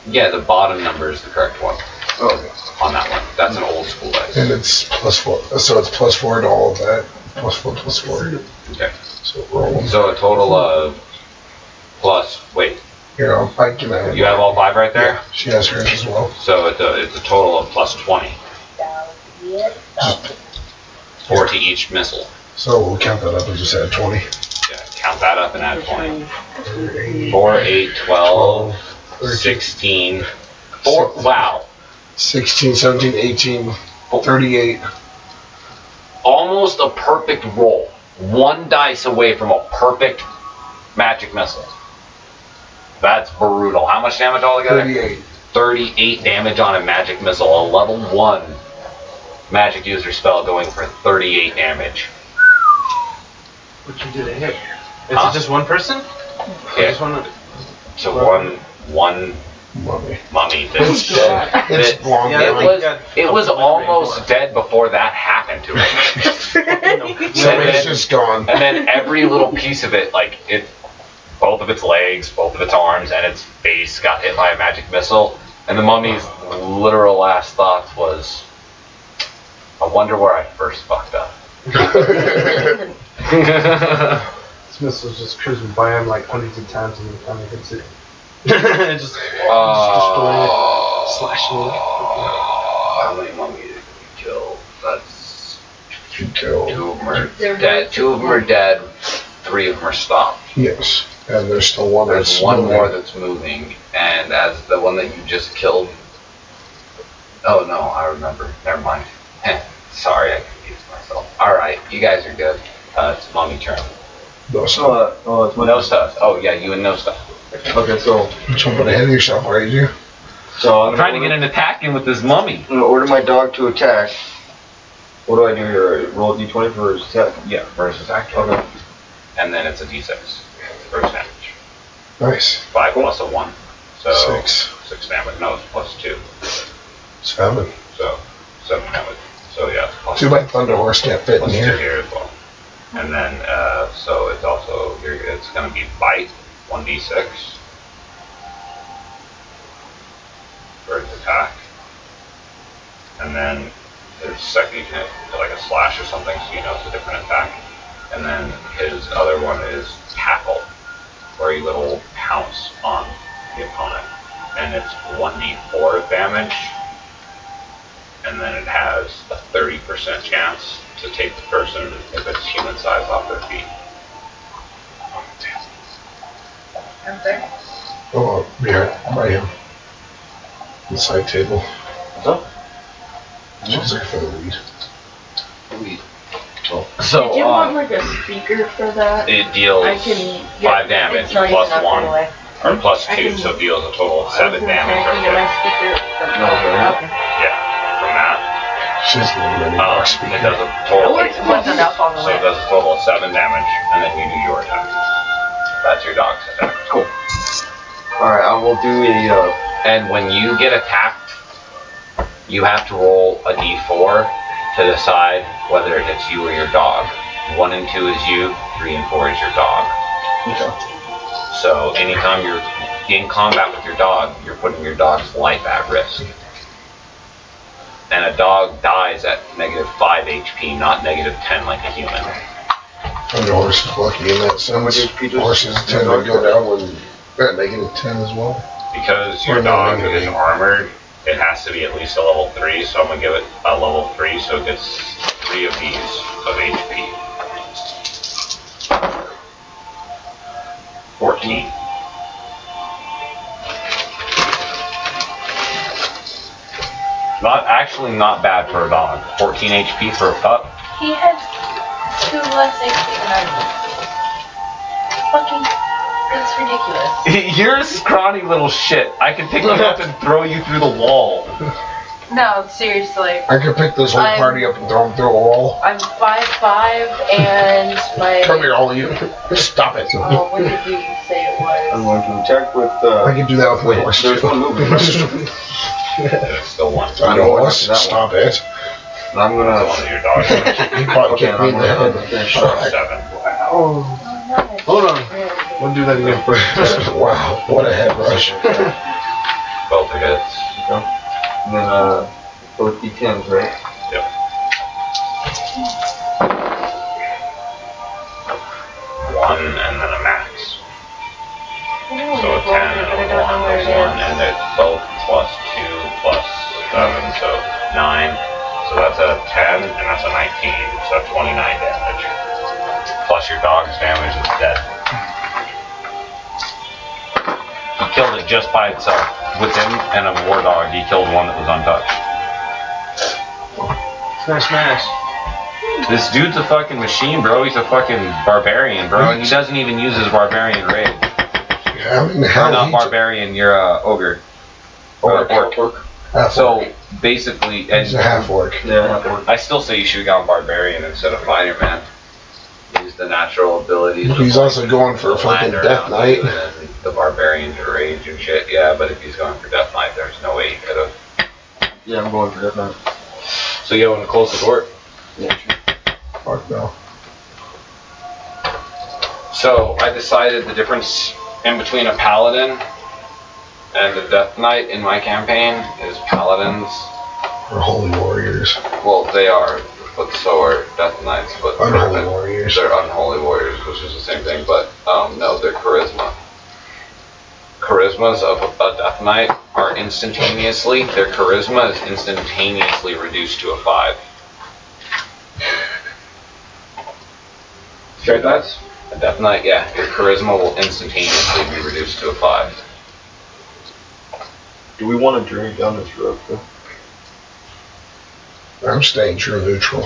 Yeah, the bottom number is the correct one Oh, okay. on that one. That's an old school dice. And it's +4. So it's +4 to all of that. +4, +4. Okay. So roll. So a total of plus, wait, Here, I can have it. you have all 5 right there? Yeah, she has hers as well. So it's a total of plus 20. 4 to each missile. So we'll count that up and just add 20. Yeah, count that up and add 20. 4, 8, 12, 16. 4, wow. 16, 17, 18, 38. Almost a perfect roll. 1 dice away from a perfect magic missile. That's brutal. How much damage altogether? 38. 38 damage on a magic missile. A level 1 magic user spell going for 38 damage. What you did it hit? Is Huh? it just one person? Yeah. Just one. So one Mummy. mummy It's that's dead. dead. It's That- long Yeah, dead. it was almost dead before that happened to it. So it's just gone. And then every little piece of it, like both of its legs, both of its arms, and its face got hit by a magic missile. And the mummy's literal last thoughts was, I wonder where I first fucked up. This missile's just cruising by him like hundreds of times and then finally hits it. just destroying it, slashing it. How many mummies did we kill? That's Kill. 2 of them are dead. 2 of them are dead. 3 of them are stopped. Yes. And there's still one There's that's one moving. more that's moving, and as the one that you just killed. Oh no, I remember. Never mind. Sorry, I confused myself. Alright, you guys are good. It's mummy turn. No, so Oh, it's my No stuff. Oh yeah, you and no stuff. Okay, so Jumping ahead of yourself, why did you? so I'm trying to get an attack in with this mummy. I'm gonna order my dog to attack. What do I do here? Roll a d20 for his attack? Yeah, first attack. Okay. And then it's a d6. First damage. Nice. 5 plus a 1. So 6. 6 damage. No, it's plus 2. 7. So 7 damage. So yeah, it's plus Too bad Thunder Horse can't fit in plus 2 here. here as well. And then, so it's also, it's going to be bite, 1d6. For its attack. And then his second, you can hit like a slash or something, so you know it's a different attack. And then his other one is tackle, where you little pounce on the opponent. And it's 1d4 damage. And then it has a 30% chance to take the person, if it's human size, off their feet. I'm there. Oh, behind, by him. The side table. What's up? She's there for the lead. So, Did you want like a speaker for that? it deals I can 5 damage it's not plus even up 1, anyway. or plus I 2, can- so it deals a total of 7 damage I can right get my there. speaker from Okay. Yeah, from that. She's the running box It speaker. does a total, It wasn't up all the so it way. does a total of 7 damage, and then you do your attack. That's your dog's attack. Cool. Alright, I will do a, And when you get attacked, you have to roll a d4 to decide whether it hits you or your dog. 1 and 2 is you, 3 and 4 is your dog. So anytime you're in combat with your dog, you're putting your dog's life at risk. And a dog dies at -5 HP, not -10 like a human. Thunder Horse is lucky in that sense. Horses tend to go down when at -10 as well. Because your Or no, dog negative is 8. armored, it has to be at least a level 3, so I'm going to give it a level 3, so it gets 3 of these of HP. 14. Not bad for a dog. 14 HP for a pup. He has 2 less HP than I do. Fucking, that's ridiculous. You're a scrawny little shit. I can pick you up and throw you through the wall. No, seriously. I could pick this whole I'm- party up and throw them through a wall. I'm 5'5", and my... Come here, all of you. Stop it. Oh, what did you say it I'm was? going to attack with, I can do that with my horse. there's one movement. There's still one. Thunder Horse, stop it. And I'm gonna, One of your dogs. He probably okay, kicked I'm me in the gonna head. finish Or off. 7. Oh, Nice. hold on. Really. We'll do that again first. Wow, what a head rush. Both of hits. And then, both D10s, right? Yep. One and then a max. I know So a it's 10 longer, but I and don't know where a 1 it is 1, is. and it's both plus 2 plus 7, so 9. So that's a 10, and that's a 19, so 29 damage. Plus your dog's damage is dead. He killed it just by itself. With him and a war dog, he killed one that was untouched. Smash, smash. This dude's a fucking machine, bro. He's a fucking barbarian, bro, and he doesn't even use his barbarian raid. How in the Or hell not he barbarian, you're a ogre. Or orc. half So orc. basically, He's a half orc. Yeah, I still say you should have gone barbarian instead of fighter, man. Use the natural abilities. He's also going for a fucking Lander Death out Knight. and the barbarian to rage and shit. Yeah, but if he's going for Death Knight, there's no way he could have. yeah, I'm going for Death Knight. So you want to close the door? Yeah, sure. Fuck no. So I decided the difference in between a paladin and a Death Knight in my campaign is paladins. We're holy warriors. Well, they are, but so are Death Knights. But Unholy warriors. They're unholy warriors, which is the same thing. But no, they're charisma. Charismas of a Death Knight are instantaneously. Their charisma is instantaneously reduced to a 5. Straight dice? A Death Knight, yeah, your charisma will instantaneously be reduced to a 5. Do we want to journey down this road, though? I'm staying true neutral.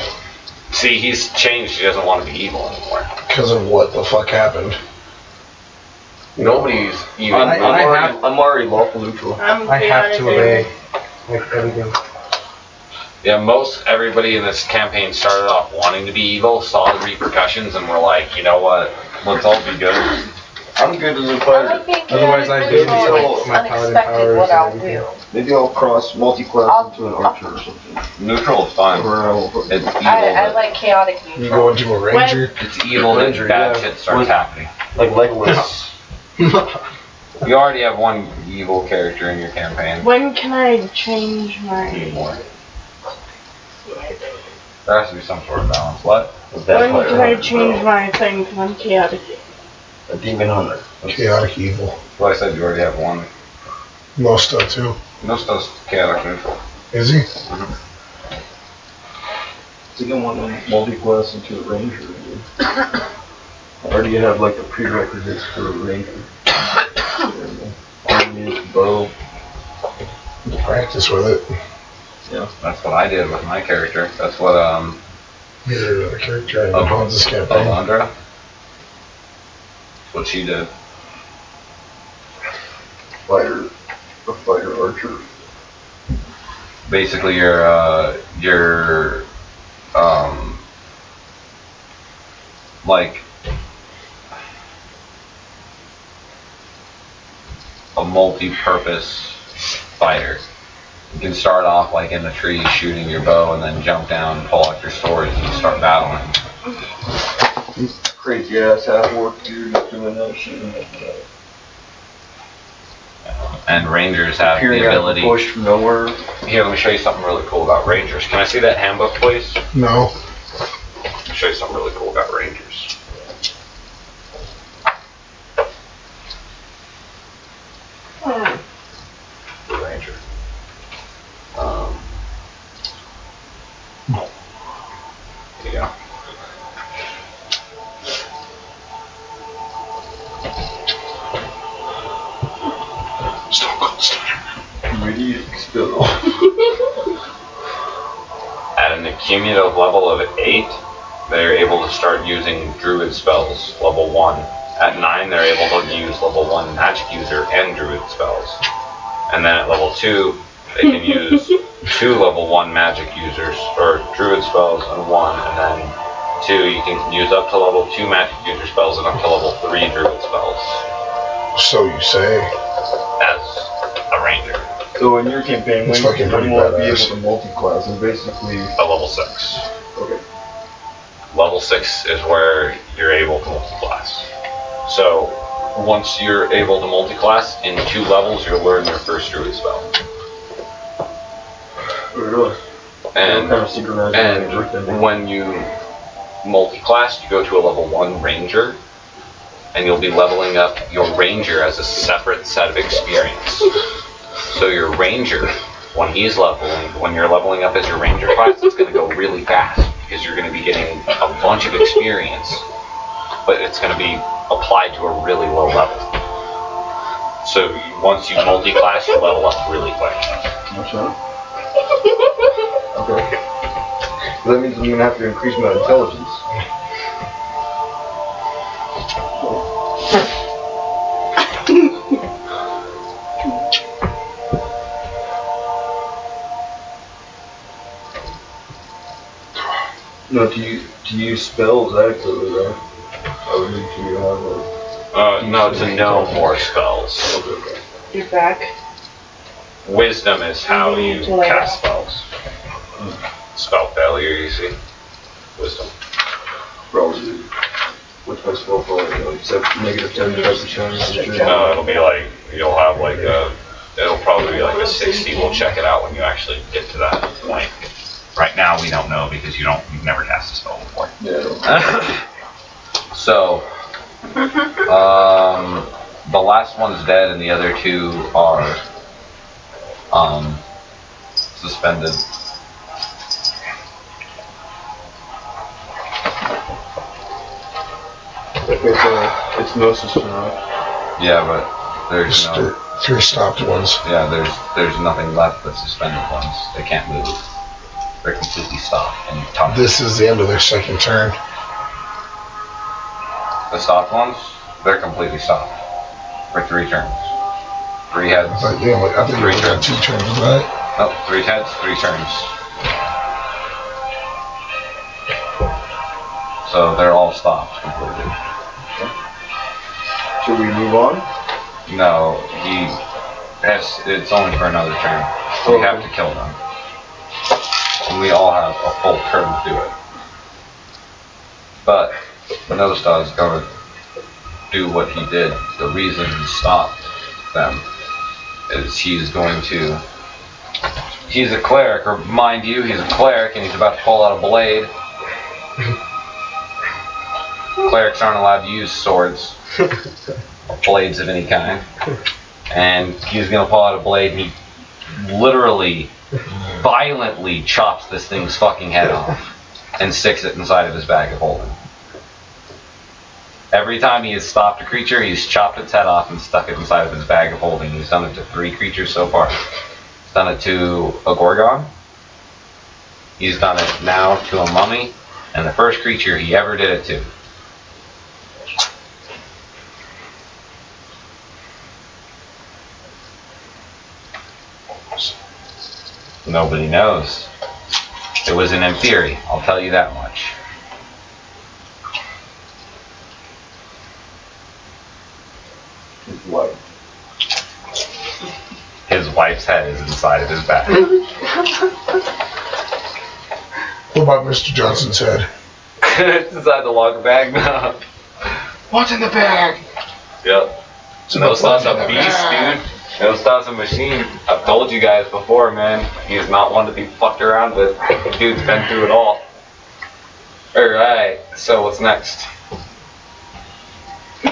See, he's changed. He doesn't want to be evil anymore. Because of what the fuck happened. Nobody's even. I'm already lawful neutral. I have to obey. Like everything. Yeah, most everybody in this campaign started off wanting to be evil, saw the repercussions, and were like, you know what, let's all be good. I'm good as a I fighter. like being Otherwise, I do it's my paladin unexpected powers what and I'll everything. do. Maybe I'll cross multi-class into an archer or something. Neutral is fine. Or It's evil. I like chaotic You neutral. go into a ranger. It's evil that Ranger, bad yeah. shit starts happening. like Legolas. You already have one evil character in your campaign. When can I change my... Need more. There has to be some sort of balance. What? When can I change my thing because I'm chaotic? A demon hunter. Chaotic evil. Well, I said you already have one. Most stuff too. No stuff's chaotic neutral. Is he? I think I want to multi-class into a ranger. Dude. I already have like the prerequisites for a ranger. Army, bow. Practice with it. Yeah. That's what I did with my character. That's what, You're a character in Hans's campaign. Alondra. That's what she did. A fighter archer. Basically, you're like a multi-purpose fighter. You can start off like in the trees shooting your bow and then jump down and pull out your sword and you start battling. These crazy ass half-orc dude doing that shit. And rangers have Appearing the out of the ability. bush from nowhere. Here, let me show you something really cool about rangers. Can I see that handbook, please? No. Let me show you something really cool about rangers. The ranger. Here you go. Stone Cold Stunner. Ready to spill. At an accumulative level of 8, they're able to start using druid spells, level 1. At 9, they're able to use level 1 magic user and druid spells. And then at level 2, they can use 2 level 1 magic users, or druid spells and 1, and then 2, you can use up to level 2 magic user spells and up to level 3 druid spells So you say. as a ranger. So in your campaign, It's fucking when pretty will I be badass. able to multi-class and basically... A level 6. Okay. Level 6 is where you're able to multi-class. So, once you're able to multi-class, in 2 levels, you'll learn your first druid spell. Really? And, Kind of synchronized and when you multi-class, you go to a level 1 ranger, and you'll be leveling up your ranger as a separate set of experience. So your ranger, when you're leveling up as your ranger class, it's going to go really fast, because you're going to be getting a bunch of experience, but it's going to be applied to a really low level. So once you multi-class, you level up really quick. What's that? Okay. So that means I'm going to have to increase my intelligence. No, to use spells actively, right? I would need to have No, to know more spells. Okay. You're back. Wisdom is how you cast spells. Spell failure, you see. Wisdom. Probably. What's my spell for? Except -75%. No, it'll be like, you'll have like it'll probably be like a 60. We'll check it out when you actually get to that point. Right now we don't know because you've never cast a spell before. Yeah. So, the last one's dead and the other 2 are suspended. It's Gnosis tonight. Yeah, but there's no. 3 stopped ones. Yeah, there's nothing left but suspended ones. They can't move. They're completely stopped and tunnel. This is the end of their second turn. The stopped ones, they're completely stopped. For 3 turns. 3 heads. I thought you only got 2 turns, right? Oh, 3 heads, 3 turns. So they're all stopped completely. Should we move on? No, it's only for another turn. So we have to kill them. And we all have a full turn to do it. But Nostar is going to do what he did. The reason he stopped them is he's a cleric, or mind you, he's a cleric and he's about to pull out a blade. Clerics aren't allowed to use swords, blades of any kind. And he's going to pull out a blade and he literally, violently chops this thing's fucking head off and sticks it inside of his bag of holding. Every time he has stopped a creature, he's chopped its head off and stuck it inside of his bag of holding. He's done it to 3 creatures so far. He's done it to a Gorgon. He's done it now to a mummy. And the first creature he ever did it to. Nobody knows. It was an Inferi, I'll tell you that much. His wife. His wife's head is inside of his bag. What about Mr. Johnson's head? It's inside the log bag now. What's in the bag? Yep. Nostar's a beast, dude. Nostar's a machine. I've told you guys before, man. He is not one to be fucked around with. The dude's been through it all. Alright, so what's next? So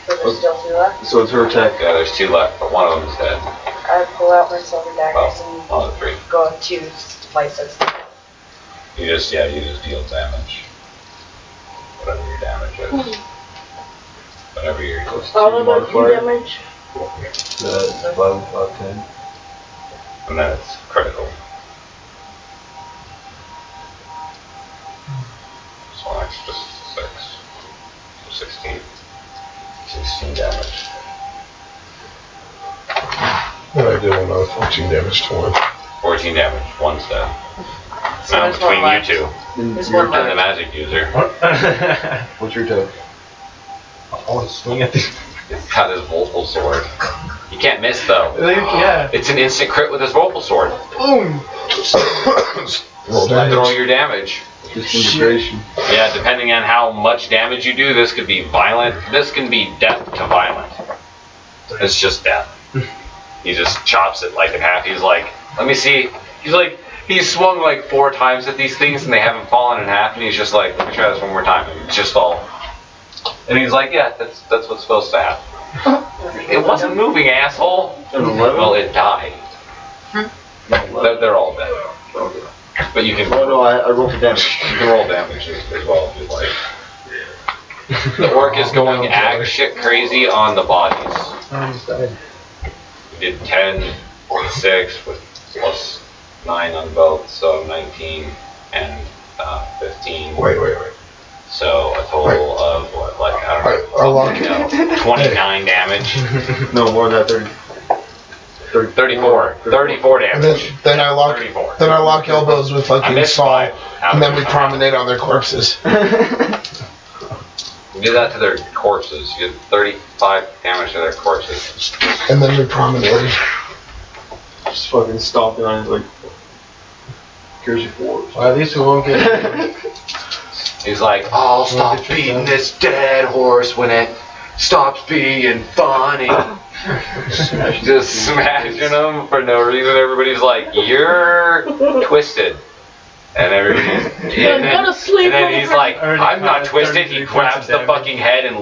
there's still 2 left. So it's her attack. Yeah, there's 2 left, but one of them's dead. I pull out my silver daggers Well, 3. and go to slices. You just deal damage. Whatever your damage is. Whatever your All about 2 damage. 5, 10. and then it's critical. So that's just 6. So 16. 16 damage. What I did another 14 damage to one. 14 damage. One's dead. So Now there's between one you left. 2 There's Your one and the left. magic user. What's your attack? I want to swing at these. It's got his vocal sword. You can't miss though. Yeah. It's an instant crit with his vocal sword. Boom. Roll Throw damage. your damage. Disintegration. Yeah, depending on how much damage you do, this could be violent. This can be death to violent. It's just death. He just chops it like in half. He's like, let me see. He's swung like 4 times at these things and they haven't fallen in half. And he's just like, let me try this one more time. And it's just all. And he's like, yeah, that's what's supposed to happen. It wasn't moving, asshole. Well, it died. They're all dead. But you can. Oh no, I rolled for damage. You can roll damage as well if you'd like. The orc is going ag shit crazy on the bodies. We did 10, 6 with plus 9 on both, so 19 and 15. Wait. So a total of what, like, I don't know, 29 damage. No, more than that, 34 And damage. then I lock 34. Then I lock elbows with I fucking missed Saul, 5. and then we promenade on their corpses. We do that to their corpses. You did 35 damage to their corpses. And then we promenade. Just fucking stomping on it like. Here's your 4. Well, at least we won't get. He's like, oh, stop beating this dead horse when it stops being funny. Just smashing them for no reason. Everybody's like, you're twisted. And everybody's. And then he's like, I'm not twisted. He grabs the fucking head and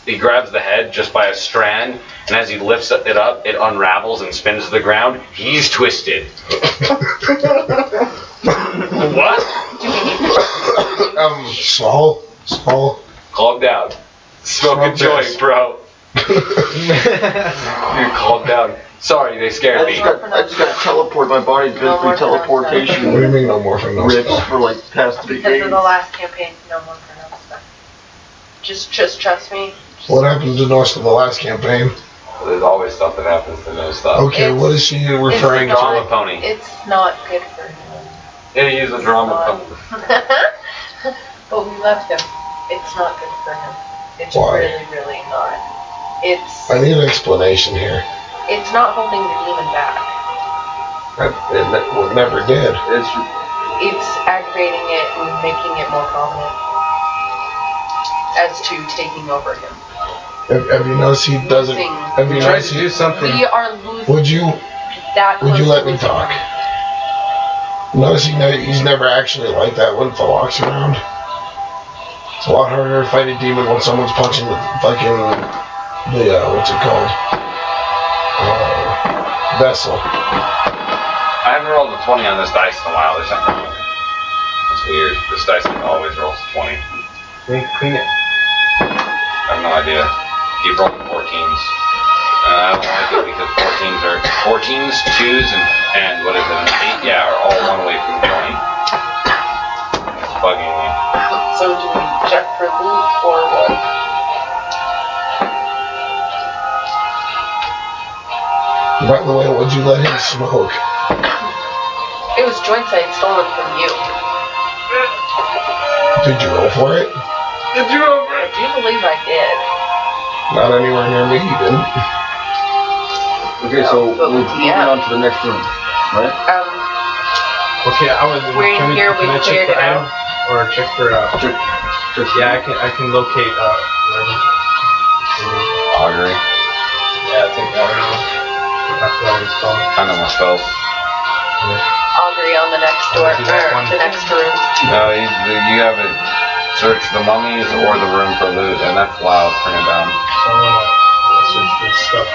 he grabs the head just by a strand. And as he lifts it up, it unravels and spins to the ground. He's twisted. What? Saul. Calm down. Smoke a joint, bro. You're calm down. Sorry, they scared me. I just got teleport. My body's been through teleportation What do you mean no more from those? rips for like past 3 Because days. of the last campaign, no more for no stuff. Just trust me. What happened to Norse in the last campaign? There's always stuff that happens to know stuff. Okay, It's- what is she referring it's to? Drama pony. It's not good for him. Yeah, he's a drama pony. But we left him. It's not good for him. It's Why? really, really not. I need an explanation here. It's not holding the demon back. It never did. It's aggravating it and making it more prominent as to taking over him. Have you noticed he doesn't? Losing. Have you He tries noticed to do something. We are losing Would you that would you close let to me losing talk? him. Notice he's never actually like that when the lock's around. It's a lot harder to fight a demon when someone's punching the fucking what's it called? Vessel. I haven't rolled a 20 on this dice in a while. There's something wrong. That's weird. This dice always rolls 20. Clean it. I have no idea. Keep rolling 14s. I don't like it because 14s, 2s, and what is it, an 8? Yeah, are all one away from 20. It's bugging me. So do we check for loot or what? By the way, would you let him smoke? It was joints I had stolen from you. Did you roll for it? I do believe I did. Not anywhere near me, he didn't. Okay, so But we're moving yeah. on to the next room, right? Okay, We're in here, we can I check cleared for it item? Or check for, Just yeah, I can locate, wherever. Augury. Yeah, I think that that's what it's called. I know my spells. Augury on the next door, Do that one. or the next room. No, you haven't searched the mummies or the room for loot, and that's loud. Turn it down. So I wanna search for stuff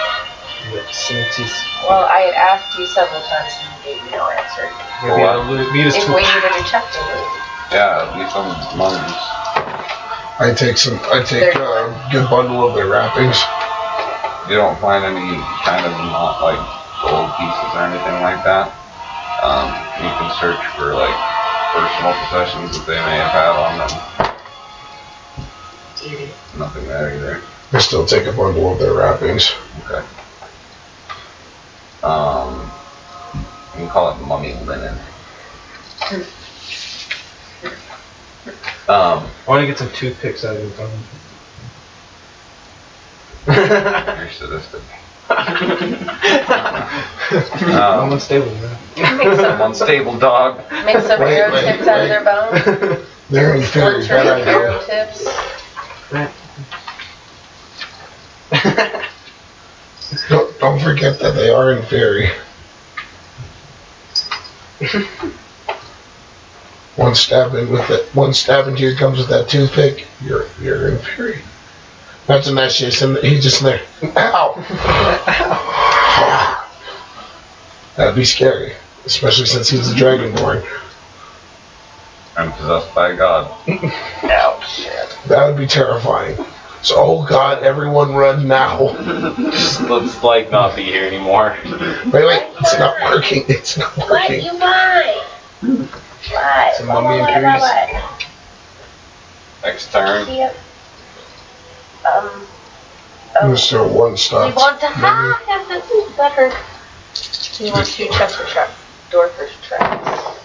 in the vicinities. Well, I had asked you several times and you gave me no answer. Maybe what? the loot meat is If too we needed to check the loot. Yeah, leave some mummies. I take a good bundle of their wrappings. You don't find any kind of not like gold pieces or anything like that. You can search for like personal possessions that they may have had on them. Nothing there either. I still take a bundle of their wrappings. Okay. You can call it mummy linen. I want to get some toothpicks out of your bone. You're sadistic. I'm unstable, man. Make some, Unstable dog. make some Wait, arrow wait, tips out of wait. their bone. They're in theory, Splinter bad arrow idea. tips. Don't forget that they are in fairy. One stab into you comes with that toothpick, you're in fairy. Imagine that shit, he's just in there. Ow! That'd be scary. Especially since he's a dragonborn. I'm possessed by God. Oh, shit. That would be terrifying. So, oh god, everyone run now. Let's like not be here anymore. Wait, it's not working. It's not What working. you buy? What? Some mummy impurities. Next turn. Yep. Mr. One We Stop. want to have this is better. You want to check the trap. Door first traps.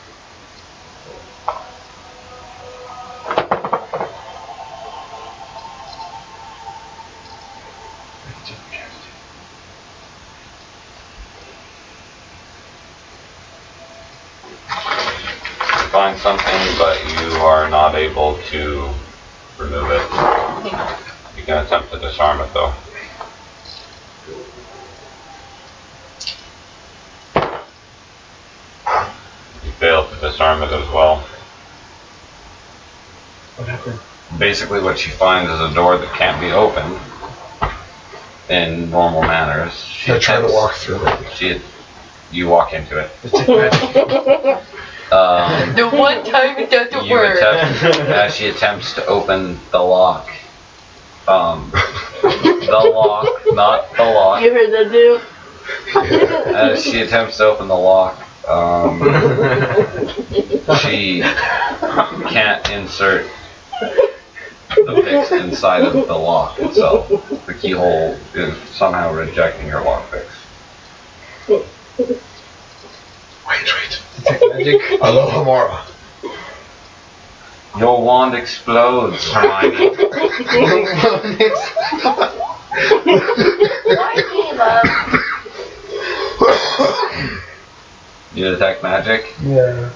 You find something, but you are not able to remove it. You can attempt to disarm it, though. You fail to disarm it as well. What happened? Basically, what you find is a door that can't be opened in normal manners. I try to walk through it. You walk into it. It's like magic. The one time it doesn't You work. attempt, as she attempts to open the lock. The lock, not the lock. You heard that, dude? As she attempts to open the lock, she can't insert the the picks inside of the lock itself. The keyhole is somehow rejecting your lock picks. Wait. Detect magic. Aloha Mora. Your wand explodes, Hermione. Why me, love? You detect magic? Yeah.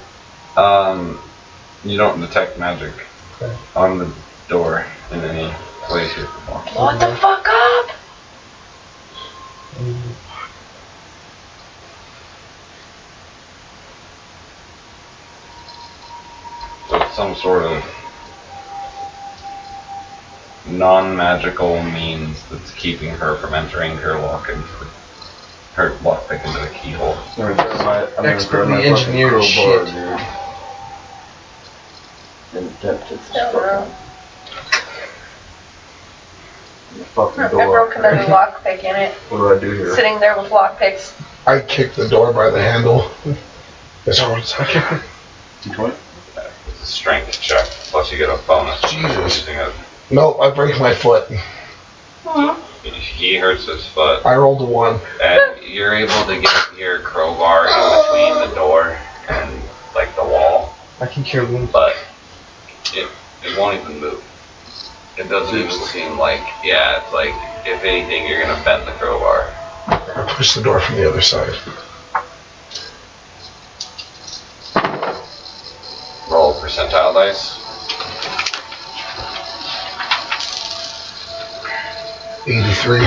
You don't detect magic Okay. on the door in any way, shape, or form. What the fuck up? So it's some sort of non-magical means that's keeping her from entering her lockpick into the keyhole. Expertly engineered shit. Fucking I door. broke another lockpick in it. What do I do here? Sitting there with lockpicks. I kicked the door by the handle. That's all it's like. D20? It's a strength check, plus you get a bonus. Jesus. Using it. No, I break my foot. He hurts his foot, I rolled a 1. and you're able to get your crowbar in between the door and like the wall, I can cure wounds. but it won't even move. It doesn't even seem like, yeah, it's like, if anything, you're gonna bend the crowbar. I push the door from the other side. Roll percentile dice. 83.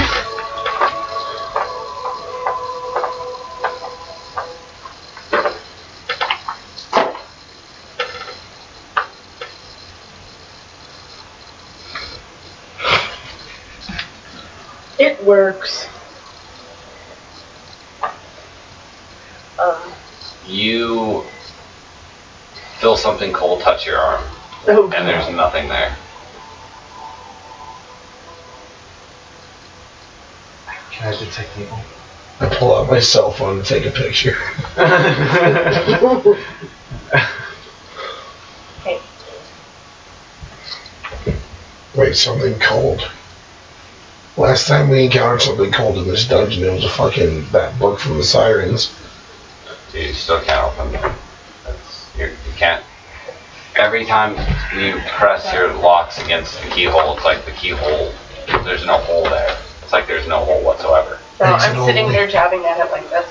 It works. You feel something cold touch your arm, Oh, and there's nothing there. Can I detect evil? I pull out my cell phone and take a picture. Hey. Wait, something cold. Last time we encountered something cold in this dungeon, it was that book from the Sirens. You still can't open them. You can't. Every time you press your locks against the keyhole, it's like the keyhole, there's no hole there. It's like there's no hole whatsoever. So I'm sitting there jabbing at it like this.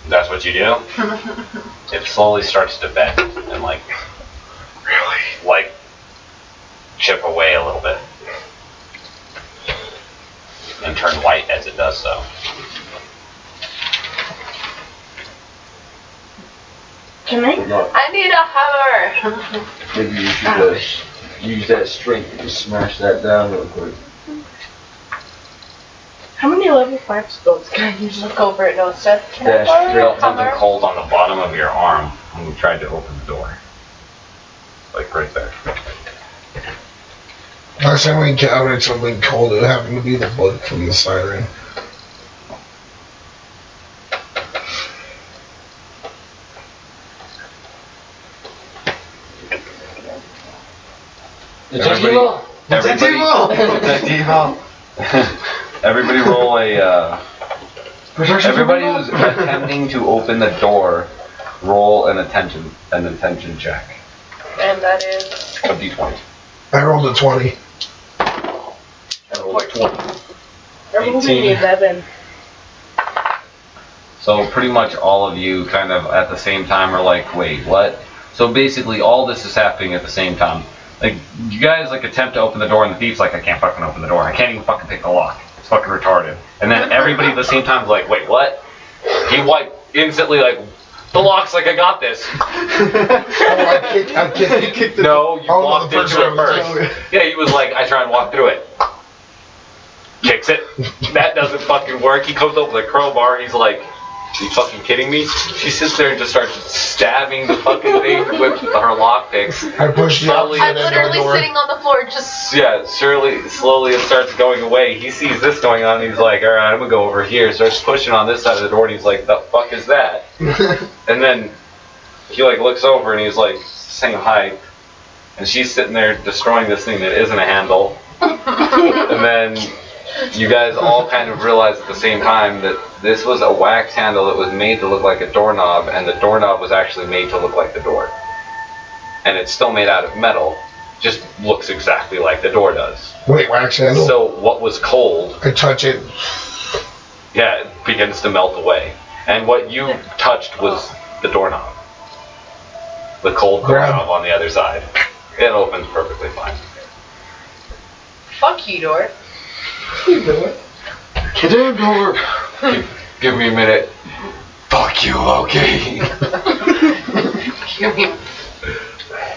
That's what you do? It slowly starts to bend and like chip away a little bit. And turn white as it does so. can I? I need a hammer! Maybe you should use that strength to just smash that down real quick. How many level 5 spells can I use? Look over at Nosta. Can I Dash borrow You your felt something hammer? cold on the bottom of your arm when you tried to open the door. Like right there. Last time we encountered something cold, it happened to be the book from the Siren. Everybody roll a, everybody who's attempting to open the door, roll an attention check. And that is A d20. I rolled a 20. I rolled a 20. I rolled an 18. 11. So pretty much all of you kind of at the same time are like, wait, what? So basically all this is happening at the same time. Like, you guys like attempt to open the door and the thief's like, I can't fucking open the door. I can't even fucking pick the lock. It's fucking retarded. And then everybody at the same time is like, wait, what? He instantly like, the lock's like, I got this. I kicked it. No, you Oh, walked the into person it first. Yeah, he was like, I try and walk through it. Kicks it. That doesn't fucking work. He comes up with a crowbar. He's like, are you fucking kidding me? She sits there and just starts stabbing the fucking thing with her lockpicks. I pushed the opposite I'm end of the literally door. sitting on the floor just... Yeah, slowly it starts going away. He sees this going on and he's like, alright, I'm gonna go over here. Starts pushing on this side of the door and he's like, the fuck is that? And then he like looks over and he's like, same height. and she's sitting there destroying this thing that isn't a handle. And then you guys all kind of realize at the same time that this was a wax handle that was made to look like a doorknob, and the doorknob was actually made to look like the door. And it's still made out of metal, just looks exactly like the door does. Wait, wax handle? So what was cold, I touch it. yeah, it begins to melt away. And what you touched was the doorknob. The cold doorknob on the other side. It opens perfectly fine. Fuck you, door. Get in, door. Give me a minute. Fuck you, Loki. Give me.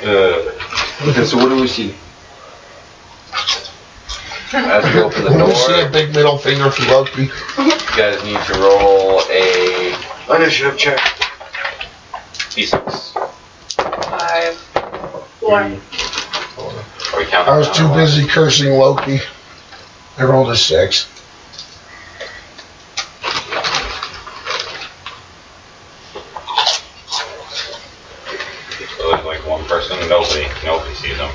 Okay, so what do we see? As we open the When we see a door, big middle finger from Loki. you guys need to roll a Initiative check. d6. 5. 4. Are we counting? I was too busy cursing Loki. I rolled a 6. So there's like one person, nobody sees him.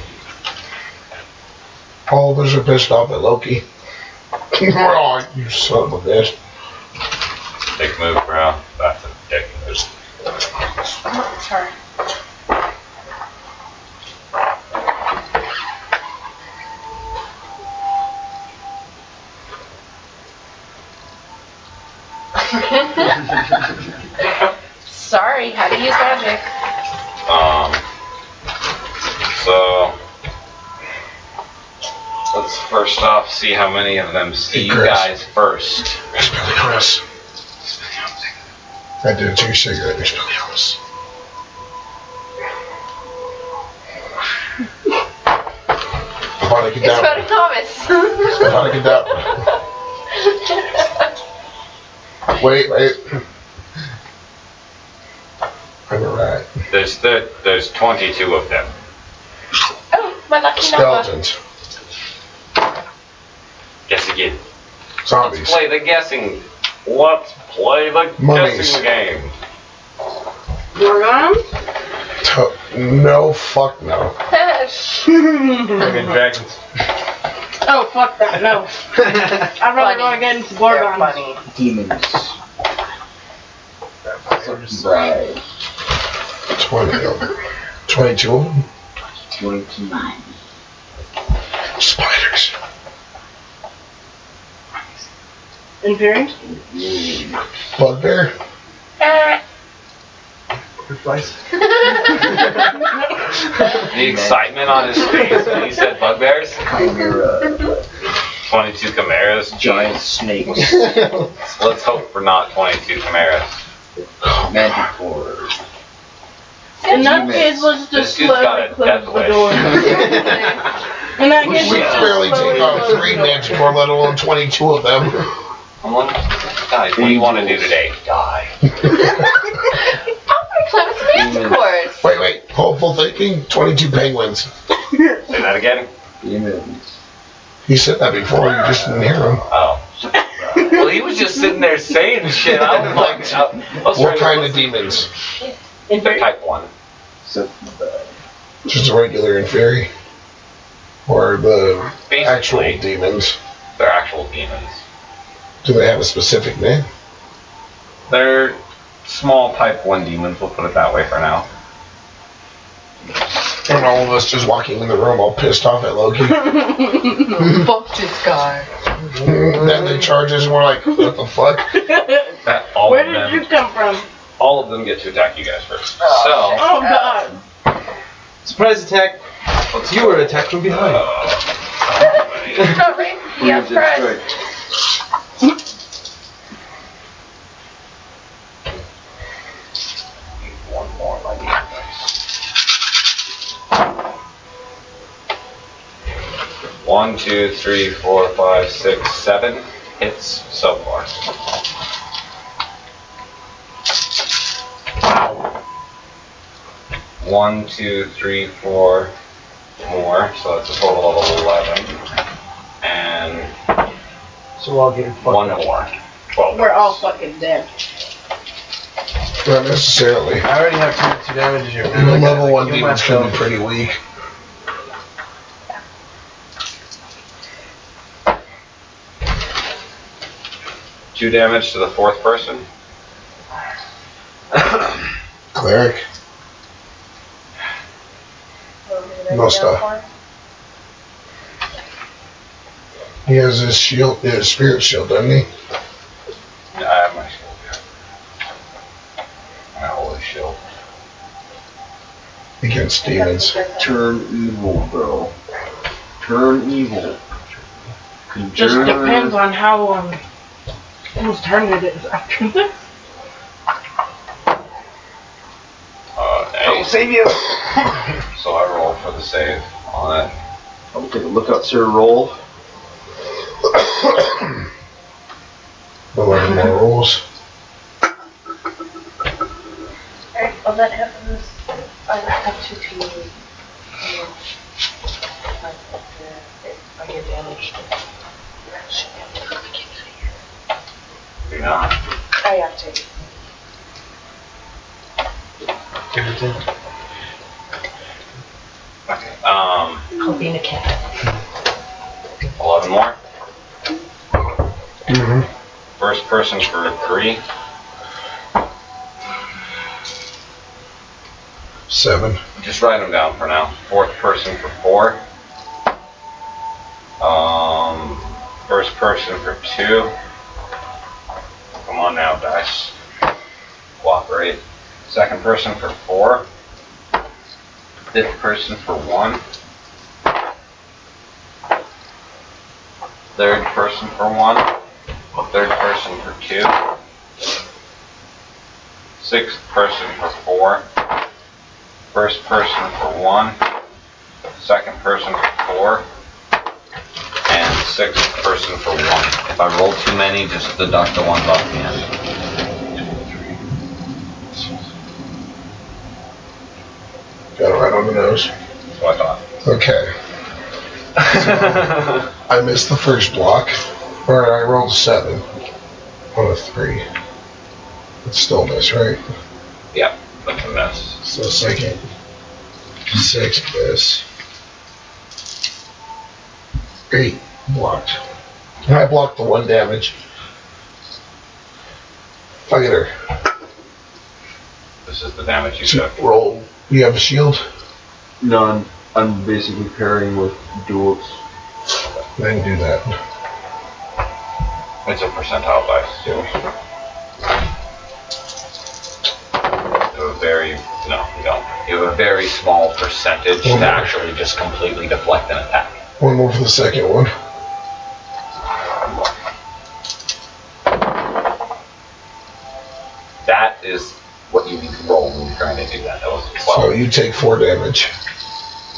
All of us are pissed off at Loki. Oh, you son of a bitch. Dick move, bro. That's a dick move. Sorry. Sorry, how to use magic. So let's first off see how many of them see you Chris. guys first. Expelliarmus. I did a 2 cigarette Expelliarmus. It's about Thomas. Wait. I'm alright. There's 22 of them. Oh, my lucky number. Skeletons. Guess again. Zombies. Let's play the guessing. Let's play the Mummies. guessing game. Gorgon? No, fuck no. Fucking dragons. Oh, fuck that, no. I'd rather go against They're Gorgon. funny. Demons. Right. 20 of them. 22 of them? 22. Spiders. Inferiors? Bugbear? Twice. The excitement on his face when he said bugbears. Chimera. 22 chimeras. Giant snakes. Let's hope for not 22 chimeras. Manticore. In that Demons. case, let's This just dude's got a close death the wish. door. In that case, We let's barely just take slowly on close 3 the door. Manticore, let alone 22 of them. Guys, what do you want to do today? Die. Clevis Manticores. Wait. Hopeful thinking? 22 penguins. Say that again? Demons. He said that before, you just didn't hear him. Oh. Well, he was just sitting there saying shit. I was like, What kind of demons? Type 1. Set the bag. Just a regular inferi? Or the actual Basically, demons? they're actual demons. Do they have a specific name? They're small type 1 demons, we'll put it that way for now. And all of us just walking in the room all pissed off at Loki. Fuck this guy. Then they charge us and we're like, what the fuck? Where did you come from? All of them get to attack you guys first. Oh, God. Surprise attack. You were attacked from behind. Not right. Yeah, surprise. One more, my dear. 1, 2, 3, 4, 5, 6, 7 hits so far. Wow. 1, 2, 3, 4 more, so that's a total of 11. And So we're all getting fucked one up. more. 12. We're all fucking dead. Not necessarily. I already have 2 damage here. Level 1 demons can be pretty weak. 2 damage to the 4th person. Cleric. No stuff. He has his shield, his spirit shield, doesn't he? Yeah, I have my shield here. My holy shield. Against demons. Turn evil, bro. Turn evil. Just depends on how whose turn it is after this. Save you! So I roll for the save on it. I'll take a look out, sir. Roll. 11 more rolls. Alright, well that happens. I have to I get damaged. You're not. I have to. Give it to Okay. Being a cat. 11 more. Mm-hmm. First person for 3. 7. Just write them down for now. 4th person for 4. First person for 2. Come on now, dice. Cooperate. 2nd person for 4. 5th person for 1. 3rd person for 1. 3rd person for 2. 6th person for 4. 1st person for 1. 2nd person for 4. And 6th person for 1. If I roll too many, just deduct the ones off the end. Got it right on the nose. That's what I thought. Okay. I missed the first block. Or I rolled a 7 on a 3. It's still a miss, right? Yep, that's a miss. So second. 6 miss. 8 blocked. And I blocked the 1 damage. Look at her. This is the damage you So took. roll. You have a shield? None. I'm basically pairing with duels. I can do that. It's a percentile dice, too. You have a very, no, you don't. You have a very small percentage to actually just completely deflect an attack. One more for the second one. That is what you need to roll when you're trying to do that. That was a 12. So you take 4 damage.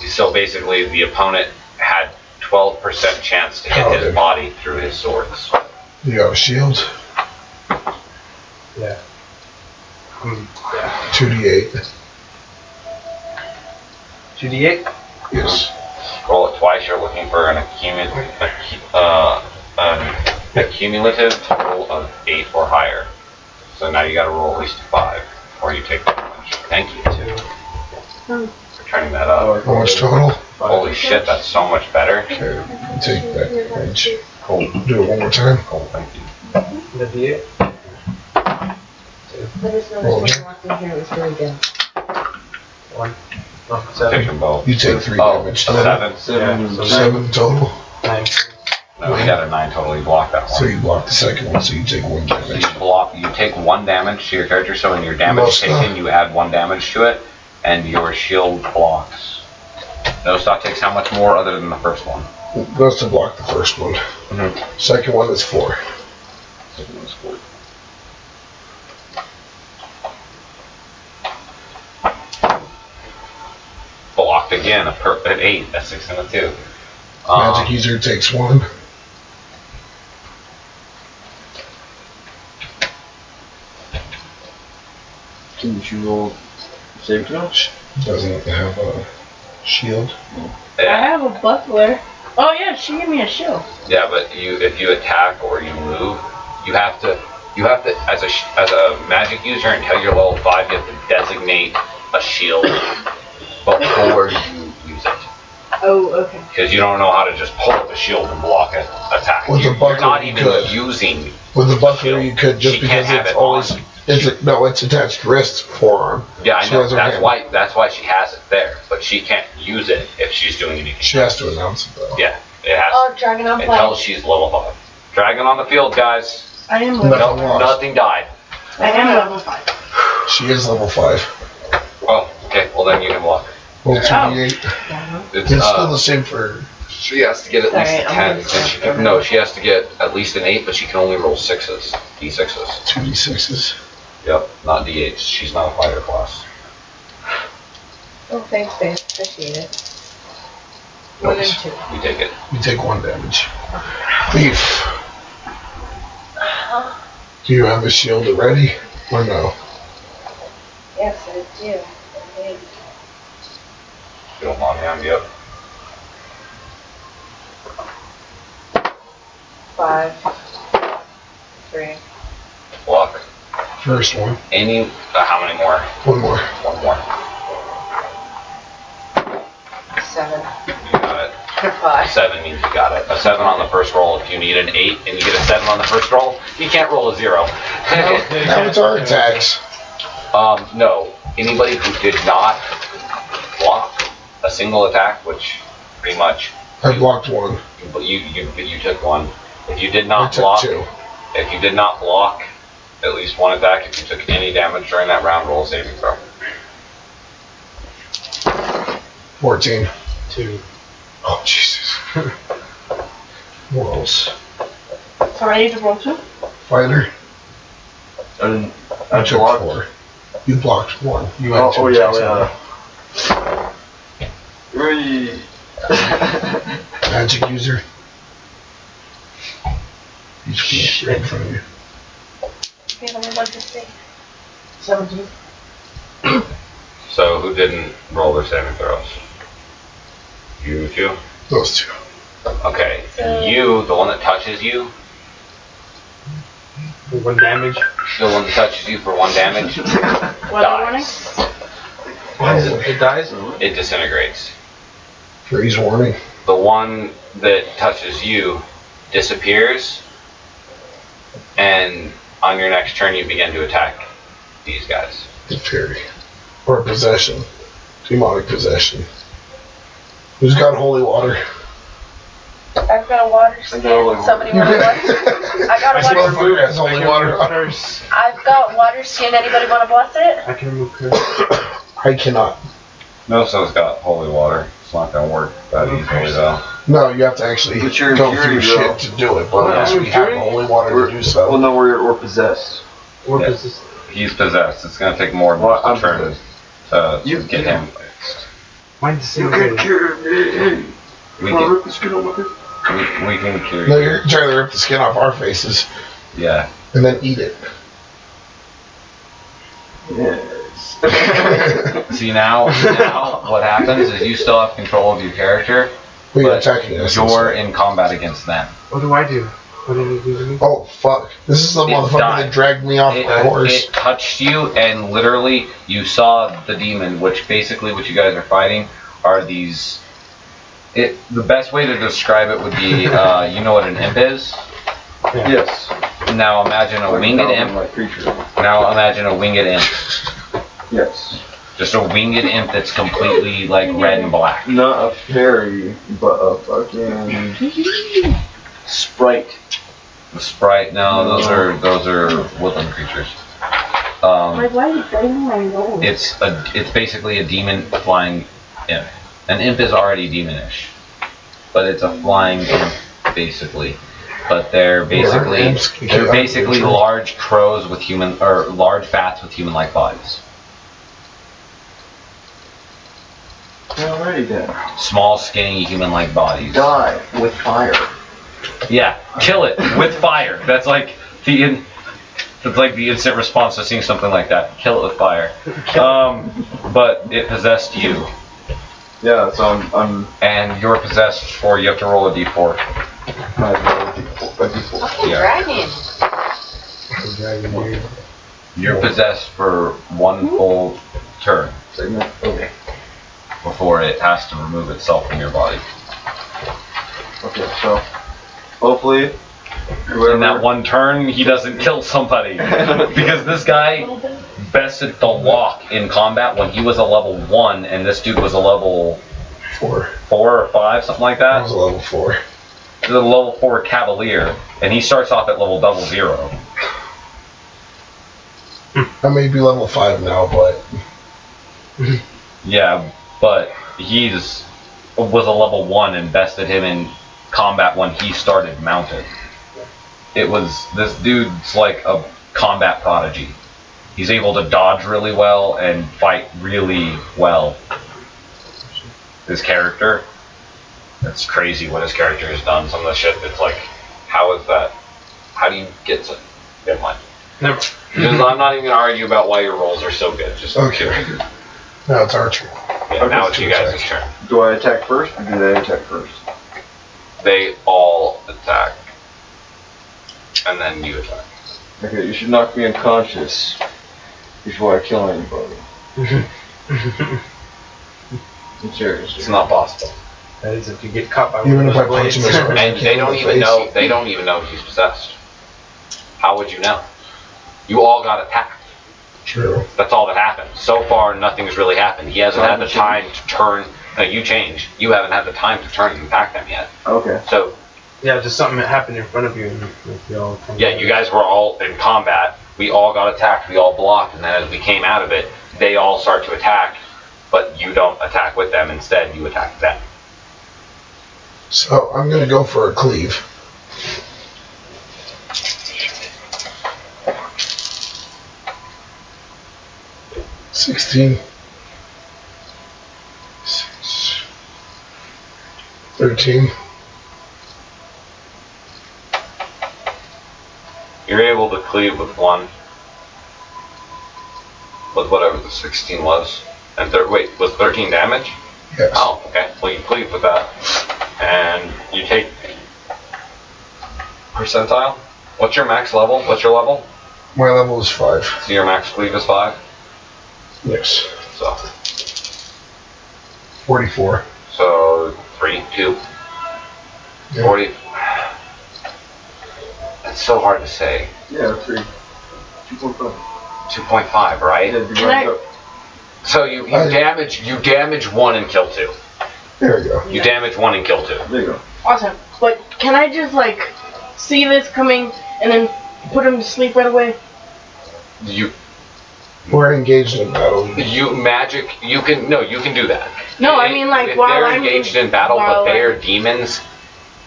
So basically, the opponent had 12% chance to hit his body through his swords. You have a shield? Yeah. 2d8. 2d8? Yes. Roll it twice. You're looking for an accumulative total of 8 or higher. So now you got to roll at least 5 before you take damage. Thank you for turning that up. How much total? Holy shit, that's so much better. Okay, take that damage. Cool. Do it one more time. Cool, thank you. The d8? Let us know Roll when you walked in here, it was very good. 1. Oh, Take 7. them both. You take 3 Oh, damage. 7. 7 total. 9. No, we got a 9 total. You blocked that So one. you block the second one, so you take 1 So damage. you take 1 damage to your character, so when your damage Most taken, stuff. you add 1 damage to it, and your shield blocks. No stock takes how much more other than the first one? Goes to block the first one. Mm-hmm. Second one is 4. Second one's 4. Blocked again, an 8, a 6, and a 2. Magic user takes 1. Can you roll save throw? Doesn't have a shield. I have a buckler. Oh yeah, she gave me a shield. Yeah, but if you attack or you move, you have to as a magic user until you're level 5, you have to designate a shield before you use it. Oh, okay. Because you don't know how to just pull up a shield and block an attack. With the You're buckler, not you even could. using. With the buckler, you could just She can't because have it's it always. on. It's attached wrist, forearm. Yeah, I She know. has her That's hand. why she has it there, but she can't use it if she's doing anything. She has to announce it though. Yeah, it has Oh, dragon on until play. she's level 5. Dragon on the field, guys. I am Nothing level. lost. Nothing died. I am level 5. She is level 5. Oh, okay. Well, then you can block. Roll Oh. 2d8. It's It's still the same for. she has to get at least Sorry, a I'm 10. gonna And stop. no, she has to get at least an 8, but she can only roll 6s, d6s. 2d6s. Yep, not d8s. She's not a fighter class. Oh, thanks, babe. Appreciate it. 1 and Nice. 2. You take it. You take 1 damage. Thief. Do you have the shield ready or no? Yes, I do. You don't mind me, I'm yep. 5, 3. Block. First one. Any, how many more? One more. One more. 7. You got it. 5. 7 means you got it. A 7 on the first roll. If you need an 8 and you get a 7 on the first roll, you can't roll a 0. Now it's our attacks. No. Anybody who did not block a single attack, which pretty much I blocked 1. you took 1. If you did I not took block, 2. if you did not block at least 1 attack, if you took any damage during that round, roll a saving throw. 14. 2. Oh, Jesus. Rolls. So I need to roll 2? Fighter. I didn't. I I took blocked. 4. You blocked 1. You had 2 Oh yeah, attacks. yeah. Three. Magic user. HP right in front of you. Okay, only 1 to 6. 17. So who didn't roll their saving throws? You two? Those 2. Okay. So- You, the one that touches you, 1 damage. the one that touches you for 1 damage, Weather warning? dies. Why is it dies? It disintegrates. Freeze warning. The one that touches you disappears, and on your next turn you begin to attack these guys. The fury. Or possession. Demonic possession. Who's got holy water? I've got a water skin. Somebody want to bless it? I got a water. Motherfucker has holy water on. curse. I've got water skin. Anybody want to bless it? I can remove curse. I cannot. No, so it's got holy water. It's not gonna work that easily though. No, you have to actually But you're go fury, through bro. shit to do it. But Well, unless we you're have fury? holy water to do so. Well, no, we're possessed. What Yeah. is this? He's possessed. It's gonna take more than Well, I'm just a turn to You- get him. Mine disintegrated. cure me. We Wanna can, rip the skin off my face? we can cure No, you. you're trying to rip the skin off our faces Yeah. and then eat it. Yes. See now what happens is you still have control of your character, Wait, but attacking us. you're in combat against them. What do I do? What did it do to me? Oh, fuck. This is the It motherfucker died. that dragged me off It, the horse. it touched you, and literally you saw the demon, which basically what you guys are fighting are these. The best way to describe it would be, you know what an imp is? Yes. Now imagine a winged imp. Like creature. Now imagine a winged imp. Yes. Just a winged imp that's completely like red and black. Not a fairy, but a fucking sprite. The sprite, no, those are woodland creatures. Like, why are you biting my nose? It's basically a demon flying imp. An imp is already demonish, but it's a flying imp basically. But they're basically large crows with human or large bats with human-like bodies. Alrighty then. Small, skinny, human-like bodies. Die with fire. Yeah, kill it with fire. That's like the instant response to seeing something like that. Kill it with fire. But it possessed you, Yeah, so I'm and you're possessed for. You have to roll a d4. a D4. Fucking Yeah. dragon. The dragon weird. You're possessed for 1 full turn. Segment. Okay. before it has to remove itself from your body. Okay, so hopefully In that one turn, he doesn't kill somebody. Because this guy bested the lock in combat when he was a level 1 and this dude was a level 4 or 5, something like I that. was a level 4. He's a level 4 Cavalier, and he starts off at level 00. I may be level 5 now, but Yeah, but was a level 1 and bested him in combat when he started mounted. This dude's like a combat prodigy. He's able to dodge really well and fight really well. His character, that's crazy what his character has done. Some of the shit that's like, how is that? How do you get to... Never mind. Never. Because I'm not even going to argue about why your rolls are so good. Just okay. Now it's our turn. Yeah, now it's you guys' turn. do I attack first or do they attack first? They all attack. And then you attack. Okay, you should knock me unconscious before I kill anybody. I'm serious. It's not possible. That is if you get caught by Even one of if I those punch him blades. as hard And they don't even know. They don't even know he's possessed. How would you know? You all got attacked. True. That's all that happened. So far, nothing's really happened. He hasn't had the time to turn. No, you change. You haven't had the time to turn and attack them yet. Okay. So Yeah, just something that happened in front of you, and you all. yeah, you guys were all in combat. We all got attacked. We all blocked, and then as we came out of it, they all start to attack, but you don't attack with them. Instead, you attack them. So I'm gonna go for a cleave. $16. 13. You're able to cleave with one. With whatever the 16 was. And wait, was 13 damage? Yes. Oh, okay. Well, you cleave with that. And you take percentile. What's your max level? What's your level? My level is 5. So your max cleave is 5? Yes. So 44. So 3, 2, Yeah. 40. That's so hard to say. Yeah, 3. 2.5. 2.5, right? Yeah, Can I- So you damage 1 and kill 2. There we go. You damage 1 and kill 2. There you go. Awesome. But can I just like see this coming and then put him to sleep right away? We're engaged in battle. You can do that. No, I mean like if while they're I'm engaged in battle, while but they are I'm- demons,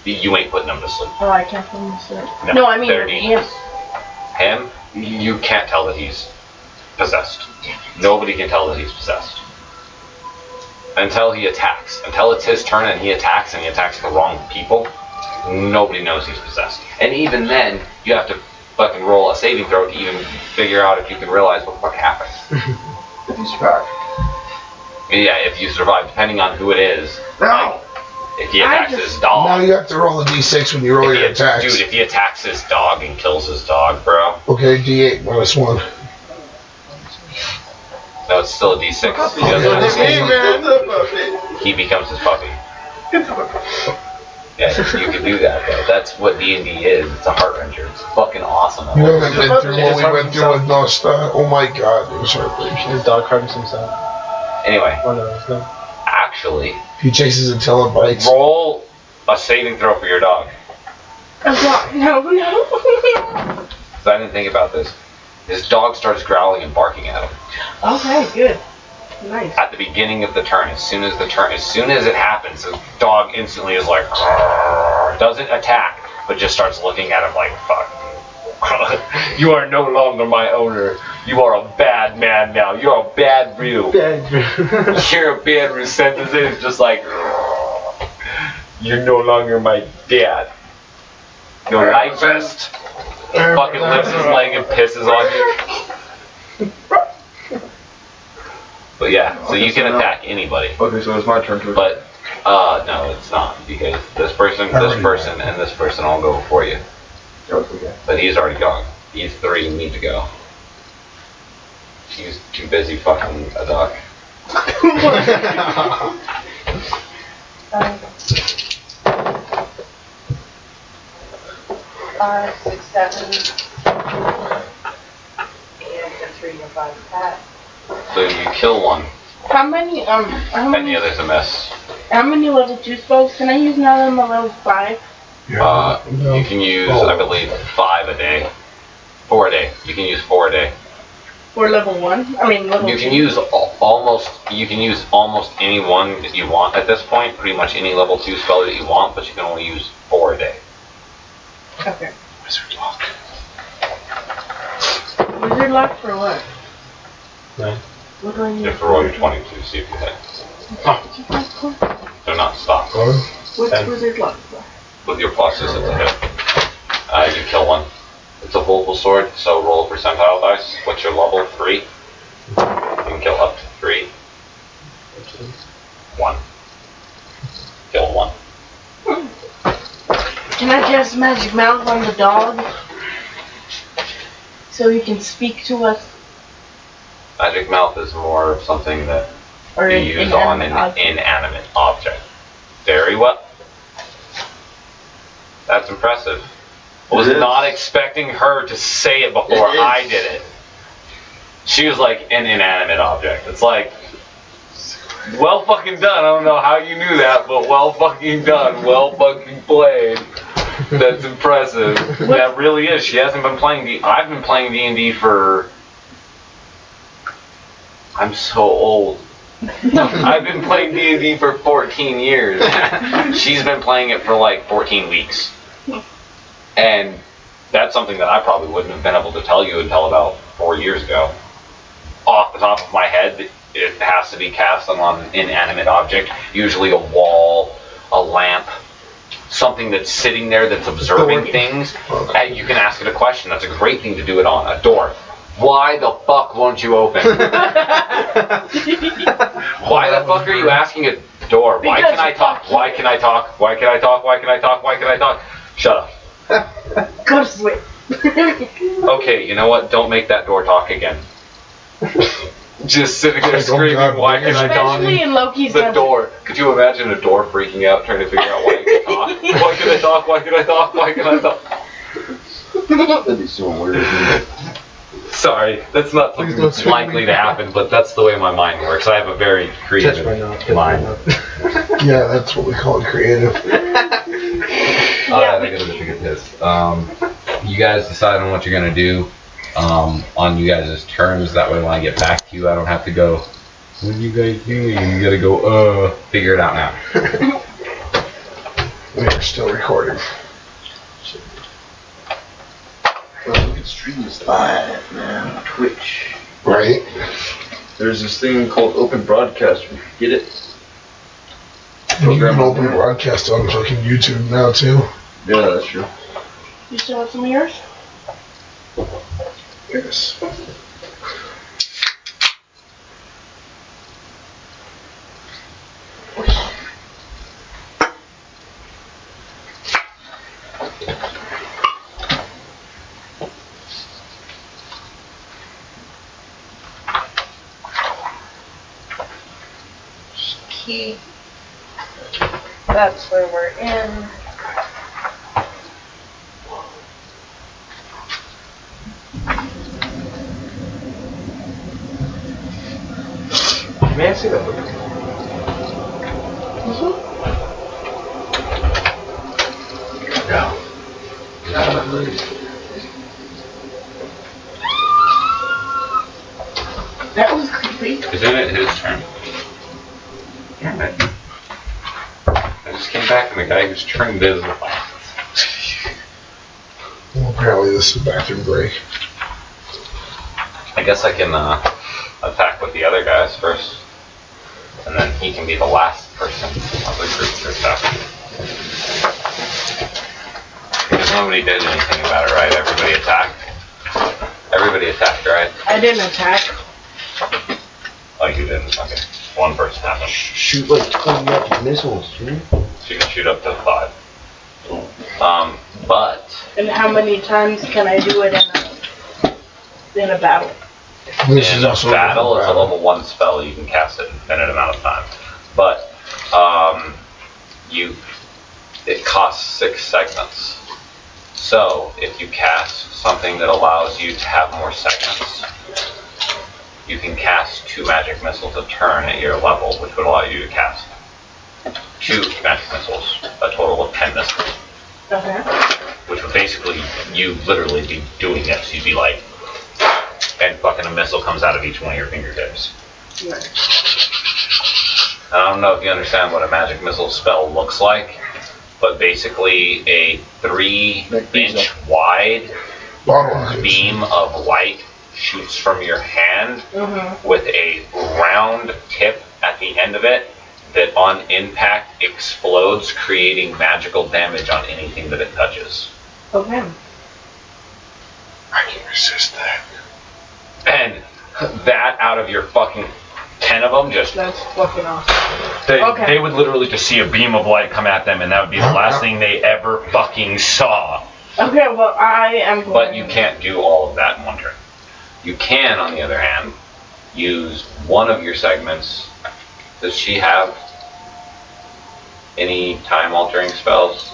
you ain't putting them to sleep. Oh, I can't put him to sleep. No, I mean they're him. demons. Him, you can't tell that he's possessed. Nobody can tell that he's possessed. Until he attacks. Until it's his turn and he attacks the wrong people, nobody knows he's possessed. And even then, you have to fucking roll a saving throw to even figure out if you can realize what the fuck happened. If he's back. Yeah, if you survive, depending on who it is. No! If he attacks his dog. Now you have to roll a d6 when you roll your attacks. Dude, if he attacks his dog and kills his dog, bro. Okay, d8 minus 1. No, it's still a d6. He, he becomes his puppy. Yeah, you can do that, though. That's what D&D is. It's a heart wrencher. It's fucking awesome. You haven't been through what we went through with Nostra. Oh my god, it was heartbreaking. His dog harms himself. Anyway, Oh no, it's not. actually, He chases until it bites. roll a saving throw for your dog. No. Because I didn't think about this. His dog starts growling and barking at him. Okay, good. Nice. At the beginning of the turn, as soon as it happens, the dog instantly is like, "Grrr." Doesn't attack, but just starts looking at him like, fuck. You are no longer my owner. You are a bad man now. You're a bad brew. You're a bad brew. Sentence is just like, "Grrr. You're no longer my dad. Your life vest." He fucking lifts his leg and pisses on you. But yeah, so you can attack anybody. Okay, so it's my turn to attack. But no, it's not, because this person, and this person all go before you. Okay. But he's already gone. These 3 need to go. He's too busy fucking a duck. Five, 6, 7, and a 3 and a 5 attack. So you kill one, How many and the other's a miss. how many level 2 spells can I use now that I'm a level 5? Yeah, You can use, I believe, 5 a day. 4 a day. You can use 4 a day. Or level 1? I mean level You 2. can use almost any one that you want at this point. Pretty much any level 2 spell that you want, but you can only use 4 a day. Okay. Wizard lock. Wizard lock for what? Right. What do I need? You have to roll your 22, see if you hit. They're not stopped. What's And- wizard luck for? With your pluses, it's a hit. You kill one. It's a Volval sword, so roll a percentile dice. What's your level? 3? You can kill up to 3. 1. Kill 1. Can I cast magic mouth on the dog? So he can speak to us? Magic mouth is more of something that Or you an use on an inanimate object? inanimate object. Very well. That's impressive. I was not expecting her to say it before I did it. She was like, an inanimate object. It's like, well fucking done. I don't know how you knew that, but well fucking done. Well fucking played. That's impressive. That really is. She hasn't been playing I've been playing D&D for... I'm so old. I've been playing D&D for 14 years. She's been playing it for like 14 weeks. And that's something that I probably wouldn't have been able to tell you until about 4 years ago. Off the top of my head, it has to be cast on an inanimate object, usually a wall, a lamp, something that's sitting there that's observing things. And you can ask it a question. That's a great thing to do it on. A door. Why the fuck won't you open? Why the fuck are you asking a door? Why can I talk? Why can I talk? Why can I talk? Why can I talk? Why can I talk? Shut up. Go to sleep. Okay, you know what? Don't make that door talk again. Just sitting there screaming, why can I talk? Especially in Loki's The dungeon. door. Could you imagine a door freaking out, trying to figure out why it can talk? Why can I talk? Why can I talk? Why can I talk? That'd be so weird. Sorry, that's not something Please don't that's scream. likely to happen, but that's the way my mind works. I have a very Catch creative my knot. mind. Yeah, that's what we call it, creative. Alright, I gotta forget this. You guys decide on what you're gonna do on you guys' terms. That way when I get back to you, I don't have to go, what are you guys doing? You gotta go, figure it out now. We are still recording. Well, we could stream this live, man. Twitch. Right? There's this thing called Open Broadcast. We could get it. You can open broadcast on fucking YouTube now, too. Yeah, that's true. You still want some of yours? Yes. Key. That's where we're in. May I see that book? No. Not enough movies. That was creepy. Isn't it his turn? Damn it. I just came back and the guy who's turned is Well, apparently this is a bathroom break. I guess I can attack with the other guys first. And then he can be the last person of the group to attack. Because nobody did anything about it, right? Everybody attacked? Everybody attacked, right? I didn't attack. Oh, you didn't? Okay. One person happened. Shoot like 20 active missiles, dude. So you can shoot up to 5. But And how many times can I do it in a battle? This in is a also battle, it's a level 1 spell. You can cast it an infinite amount of 6 segments. So, if you cast something that allows you to have more segments, you can cast 2 magic missiles a turn at your level, which would allow you to cast 2 magic missiles, a total of 10 missiles. Okay. Which would basically, you literally be doing this. You'd be like, and fucking a missile comes out of each one of your fingertips. Right. I don't know if you understand what a magic missile spell looks like, but basically a 3-inch wide beam of light shoots from your hand with a round tip at the end of it that on impact explodes, creating magical damage on anything that it touches. Okay. I can resist that. And that out of your fucking 10 of them, just That's fucking awesome. they would literally just see a beam of light come at them, and that would be the last thing they ever fucking saw. Okay, well, I am going. But you can't do all of that in one turn. You can, on the other hand, use one of your segments. Does she have any time-altering spells?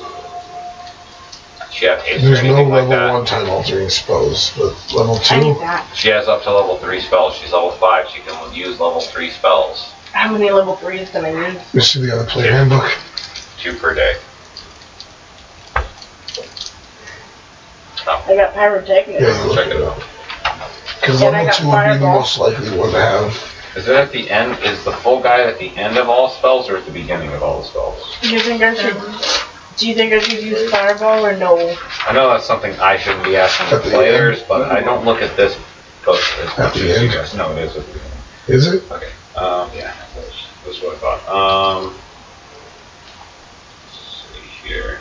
Does she have haste or There's no anything like level that? 1 time altering spells, but level I need 2. that. She has up to level 3 spells. She's level 5. She can use level 3 spells. How many level 3s can I use? This is the other player handbook. 2 per day. I got pyrotechnics. Yeah, you Check it out. Because And I level got 2 would be the fireball. most likely one to have. Is it at the end? Is the full guide at the end of all spells or at the beginning of all the spells? Do you think I should? Do you think I should use fireball or no? I know that's something I shouldn't be asking At the the players, end? but I don't look at this book as At much the as you end? guys. No, it is at the end. Is it? Okay. Yeah, that's what I thought. Let's see here.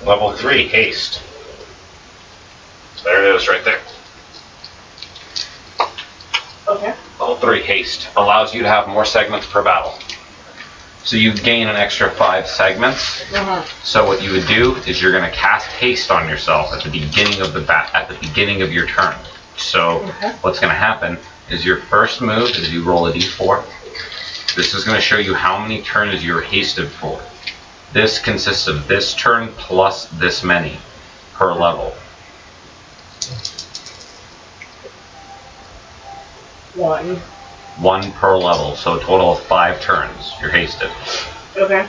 Level 3, haste. There it is, right there. Okay. Level 3, haste. Allows you to have more segments per battle. So you gain an extra 5 segments. So what you would do is you're going to cast haste on yourself at the beginning of beginning of your turn. So what's going to happen is your first move is you roll a d4. This is going to show you how many turns you're hasted for. This consists of this turn plus this many per level. 1. 1 per level, so a total of 5 turns you're hasted. Okay.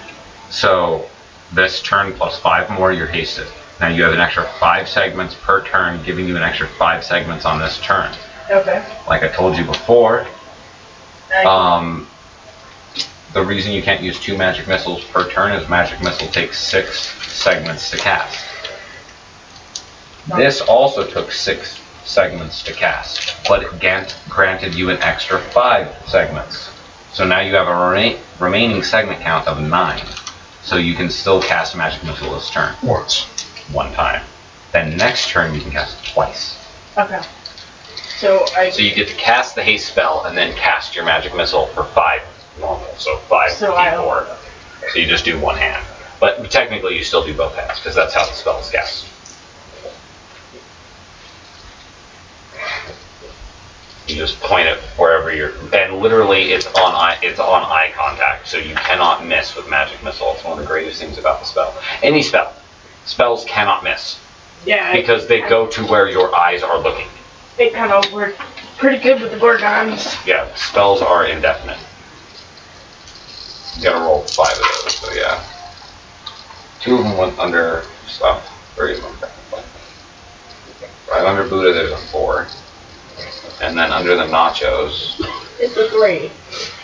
So this turn plus 5 more, you're hasted. Now you have an extra 5 segments per turn, giving you an extra 5 segments on this turn. Okay. Like I told you before, the reason you can't use 2 magic missiles per turn is magic missile takes 6 segments to cast. This also took 6 segments to cast, but it granted you an extra 5 segments. So now you have a remaining segment count of 9. So you can still cast a magic missile this turn. Once. 1 time. Then next turn you can cast it twice. Okay. So you get to cast the haste spell and then cast your magic missile for 5 normal. So 5 d4. So you just do one hand. But technically you still do both hands because that's how the spell is cast. You just point it wherever you're, and literally it's on eye contact, so you cannot miss with magic missile. It's one of the greatest things about the spell. Any spells cannot miss. Yeah. Because they go to where your eyes are looking. It kind of worked pretty good with the Gorgons. Yeah, spells are indefinite. You gotta roll 5 of those, so yeah. 2 of them went under stuff. 3 of them. Right under Buddha, there's a 4. And then under the nachos, It's a 3.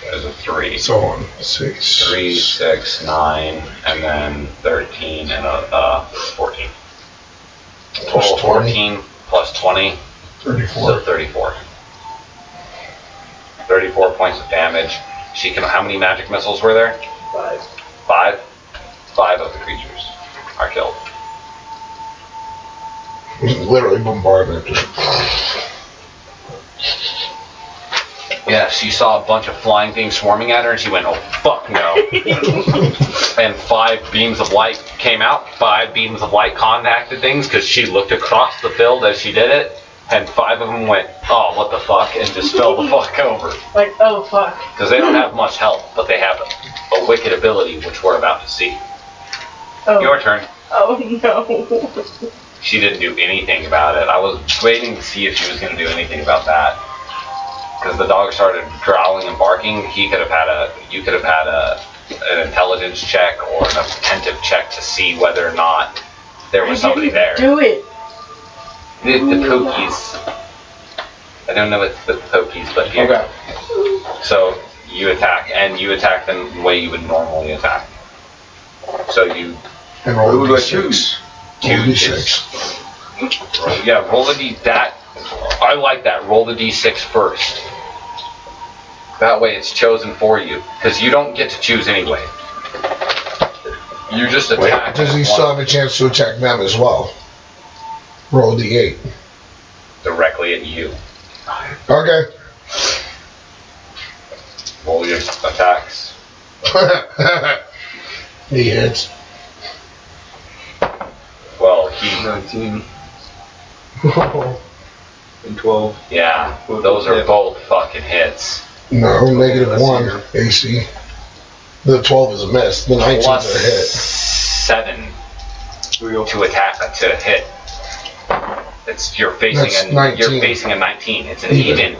there's a 3. So on. 6. 3, 6, 9, and then 13, and a 14. Plus Total 20. 14 plus 20, 34. so 34. 34 points of damage. She can. How many magic missiles were there? 5. 5? 5 of the creatures are killed. Literally bombardment. Yeah, she saw a bunch of flying things swarming at her, and she went, "Oh fuck no!" And 5 beams of light came out. 5 beams of light contacted things because she looked across the field as she did it, and 5 of them went, "Oh, what the fuck," and just fell the fuck over. Like, oh fuck. Because they don't have much health, but they have a wicked ability, which we're about to see. Oh. Your turn. Oh no. She didn't do anything about it. I was waiting to see if she was going to do anything about that. Because the dog started growling and barking. You could have had an intelligence check or an attentive check to see whether or not there was somebody there. Do it. The pokies. I don't know what's the pokies, but here. Okay. So you attack, and you attack them the way you would normally attack. So you And roll Roll a a d6. two Roll a is- d6. yeah, roll the d. I like that. Roll the d6 first. That way it's chosen for you, because you don't get to choose anyway. You just Wait, attack. does he at still one- have a chance to attack them as well? Roll a d8. directly at you? Okay. Roll your attacks. He hits. Well, he. 19 and 12. Yeah, those are both fucking hits. No, negative let's 1 hear. AC. The 12 is a miss. The 19 Plus is a hit. 7 Here we go. to attack to hit. It's you're facing That's a 19. you're facing a 19. It's an Even. even.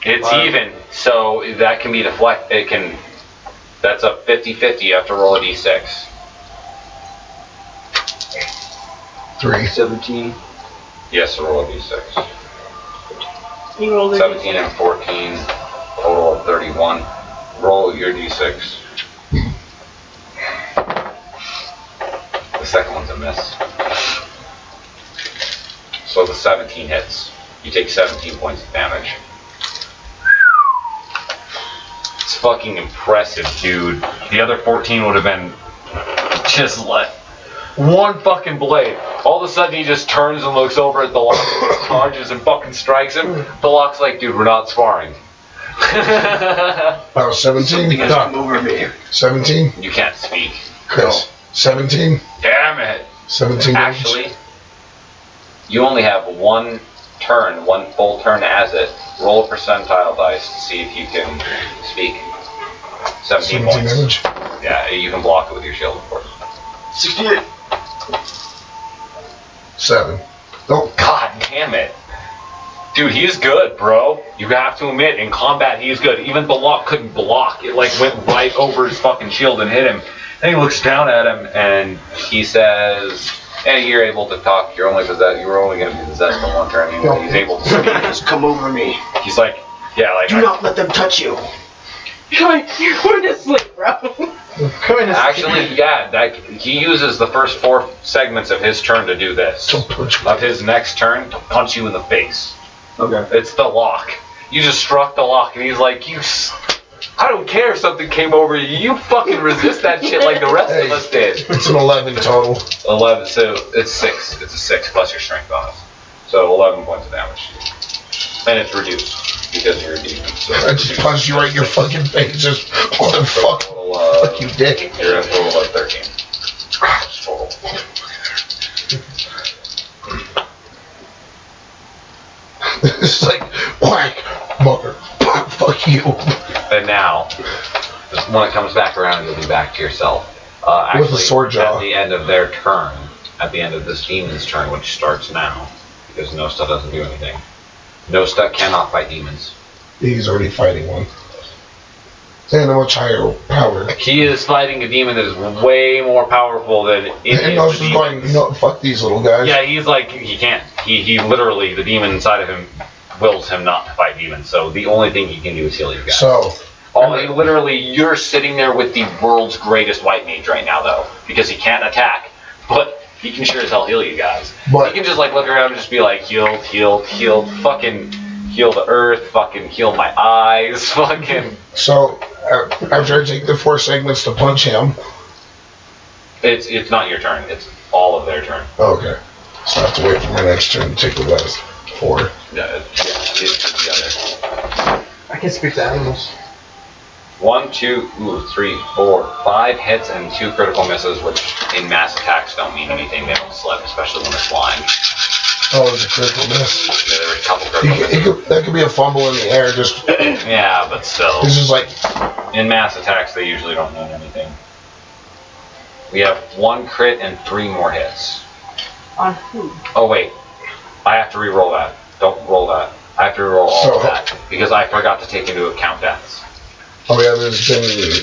It's Wow. even. So that can be deflect. It can. That's a 50-50. You have to roll a d6. 3. 17. Yes, roll a d6. You rolled a 17 and 14, total of 31. Roll your d6. The second one's a miss. So the 17 hits. You take 17 points of damage. It's fucking impressive, dude. The other 14 would have been just like one fucking blade. All of a sudden he just turns and looks over at the lock, charges and fucking strikes him. The lock's like, dude, we're not sparring. Oh, 17? Has come over me. 17? You can't speak. Yes. 17? Damn it. 17 damage? Actually, you only have one turn, one full turn as it. Roll a percentile dice to see if you can speak. 17 points. damage? Yeah, you can block it with your shield, of course. 68. 7. Oh, God damn it. Dude, he's good, bro. You have to admit, in combat, he's good. Even the lock couldn't block. It, like, went right over his fucking shield and hit him. Then he looks down at him, and he says, hey, you're able to talk. You're only possessed. You were only going to be possessed on one turn. He's able to speak. Just come over me. He's like, yeah, like... Do not let them touch you. You're going to sleep, bro. Actually, yeah, he uses the first 4 segments of his turn to do this. don't punch me. Of his next turn, to punch you in the face. Okay. It's the lock. You just struck the lock, and he's like, I don't care if something came over you. You fucking resist that shit like the rest of us did. It's an 11 total. 11, so it's 6. It's a 6 plus your strength bonus. So 11 points of damage. And it's reduced because you're a demon. So I just punched you right in your fucking face. Just, what the fuck? Total, Fuck you, dick. You're at a total of 13. Total. It's like, whack, mother, fuck you. And now, when it comes back around, you'll be back to yourself. With Actually, a sword jaw. at the end of their turn, at the end of this demon's turn, which starts now, because Nosta doesn't do anything. Nosta cannot fight demons. He's already fighting one. And a much higher power. He is fighting a demon that is way more powerful than any And of Nosta's the going, demons. no, fuck these little guys. Yeah, he's like, he can't. He literally, the demon inside of him wills him not to fight demons. So the only thing he can do is heal you guys. So, Literally, you're sitting there with the world's greatest white mage right now, though, because he can't attack, but he can sure as hell heal you guys. But- he can just like look around and just be like, healed, healed, healed, fucking heal the earth, fucking heal my eyes, fucking. so after I take the 4 segments to punch him, It's not your turn. It's all of their turn. Oh, okay. So I have to wait for my next turn to take the last 4. Yeah, it's the other. I can speak to animals. 1, 2, 3, 4, 5 hits and 2 critical misses, which in mass attacks don't mean anything. They don't slip, especially when they're flying. Oh, it's a critical miss. Yeah, there were a couple critical misses. That could be a fumble in the air. Just Yeah, but still. it's just like In mass attacks, they usually don't mean anything. We have 1 crit and 3 more hits. On who? Oh wait, I have to re-roll that. Don't roll that. I have to re-roll all of that because I forgot to take into account deaths. oh yeah, there's been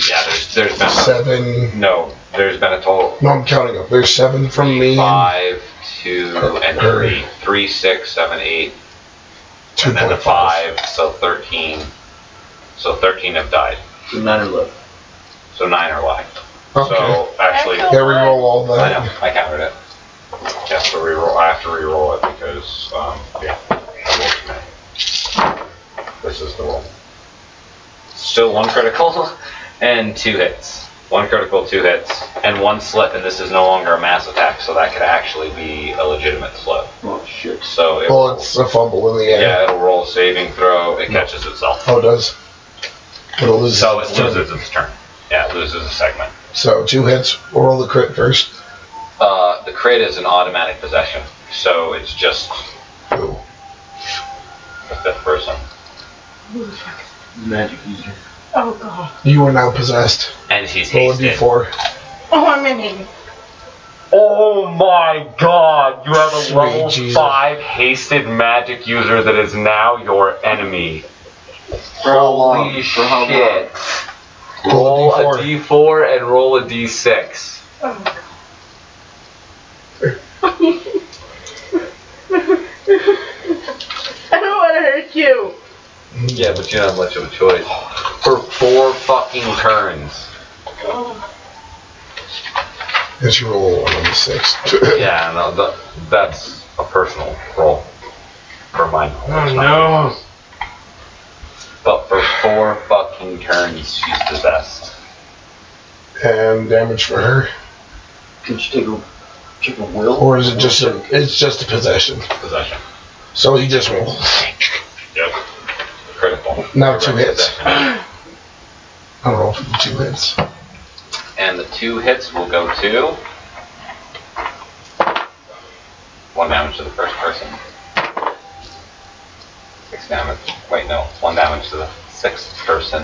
Yeah, there's been 7. no, there's been a total No, I'm counting up. There's 7 from me. 5, 2, and 3. 3, 6, 7, 8, and then the 2.5. 5, so 13. So 13 have died. So 9 are left. So 9 are left. Okay. So actually, Yeah, re-roll all I that. know, I counted it. Yes, so re-roll. I have to re-roll it because yeah, I rolled too many. This is the roll. Still 1 critical and 2 hits. 1 critical, 2 hits, and 1 slip, and this is no longer a mass attack, so that could actually be a legitimate slip. Oh shit. So it Well, it's a fumble in the air. yeah, it'll roll a saving throw. It catches itself. Oh, it does. But it loses. So it loses its turn. Yeah, it loses a segment. So 2 hits. We'll roll the crit first. The crit is an automatic possession, so it's just Ooh. the 5th person. Magic user. Oh god. You are now possessed. And he's Roll a hasted. d4. Oh, I'm in here. Oh my god, you have a Sweet level Jesus. 5 hasted magic user that is now your enemy. For how long? Holy For how long? shit. Roll Roll a a d4 and roll a d6. Oh god. I don't want to hurt you. Yeah, but you don't have much of a choice. For 4 fucking turns. As you roll on the 6. Yeah, no, that's a personal roll. For mine. Oh no. But for 4 fucking turns, she's possessed. And damage for her. Can she take a will? Or is it just it's just a possession? Possession. So he just rolls. Yep. Critical. Now 2 hits. Possession. I roll for the 2 hits. And the 2 hits will go to 1 damage to the first person. 6 damage. Wait, no. 1 damage to the 6th person.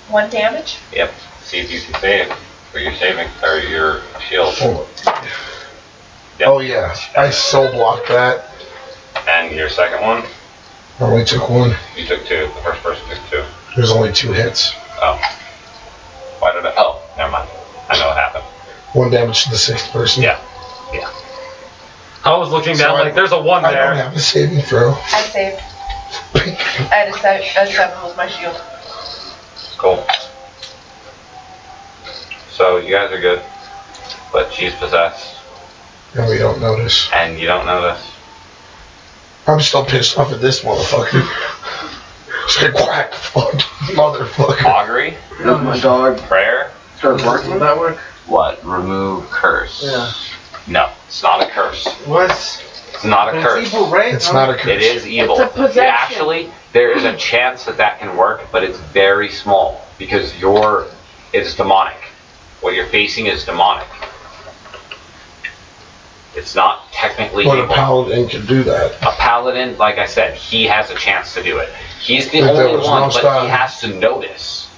1 damage? Yep. See if you can save for your saving or your shield. Hold on. Yep. Oh yeah, I soul blocked that. And your second one, I only took 1. you took 2. The first person took 2. There's only 2 hits. Oh. Why did I? Oh, never mind. I know what happened. 1 damage to the 6th person. Yeah. Yeah. I was looking down So like there's a 1 I don't there. have a saving throw. I saved. I had a 7 was my shield. Cool. So you guys are good, but she's possessed, And we don't notice. and you don't notice. I'm still pissed off at this motherfucker. It's like quack, fuck, motherfucker. Augury, Does my dog prayer, start working? Will that work? what? Remove curse. Yeah. No, it's not a curse. What? It's not a But curse. it's evil, right? It's not a curse. It is evil. It's a possession. Actually, there is a chance that can work, but it's very small because it's demonic. What you're facing is demonic. It's not technically But a evil. paladin can do that. A paladin, like I said, he has a chance to do it. He's the If there only was one, no but style. he has to notice.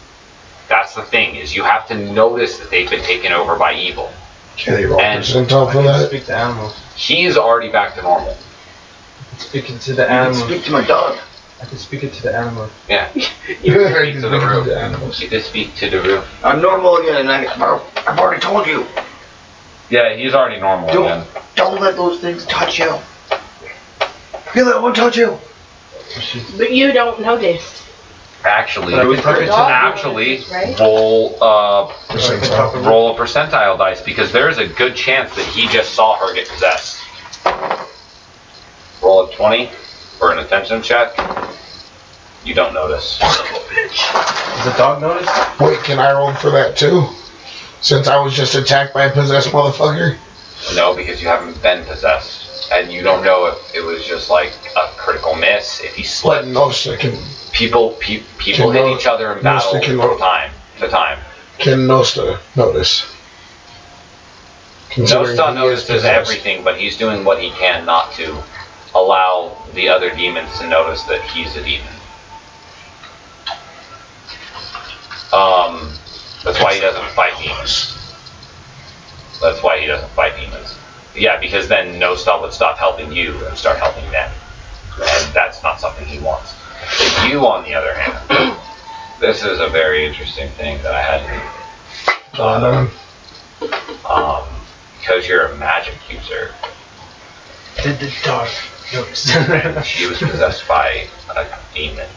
That's the thing, is you have to notice that they've been taken over by evil. Can he roll And percentile I for can that? speak to animals. He's already back to normal. Speaking to the I can animals. speak to my dog. I can speak it to the animals. Yeah. You can speak to the roof. animals. You can speak to the roof. I'm normal again, and I've already told you. Yeah, he's already normal again. Don't let those things touch you. Feel that one touch you. But you don't notice. Actually, But I can talk it to the actually, right? roll Percentile. roll a percentile dice because there's a good chance that he just saw her get possessed. Roll a 20 for an attention check. You don't notice. Does the dog notice? Wait, can I roll for that too? Since I was just attacked by a possessed motherfucker? No, because you haven't been possessed. And you don't know if it was just like a critical miss, if he But slipped. Nosta can... People hit each other in battle from time to time. Can Nosta notice? Considering Nosta he is notices possessed. everything, but he's doing what he can not to allow the other demons to notice that he's a demon. That's why he doesn't fight demons. That's why he doesn't fight demons. Yeah, because then Nosta would stop helping you and start helping them. And that's not something he wants. But you, on the other hand, this is a very interesting thing that I hadn't because you're a magic user. Did the dog notice? And she was possessed by a demon.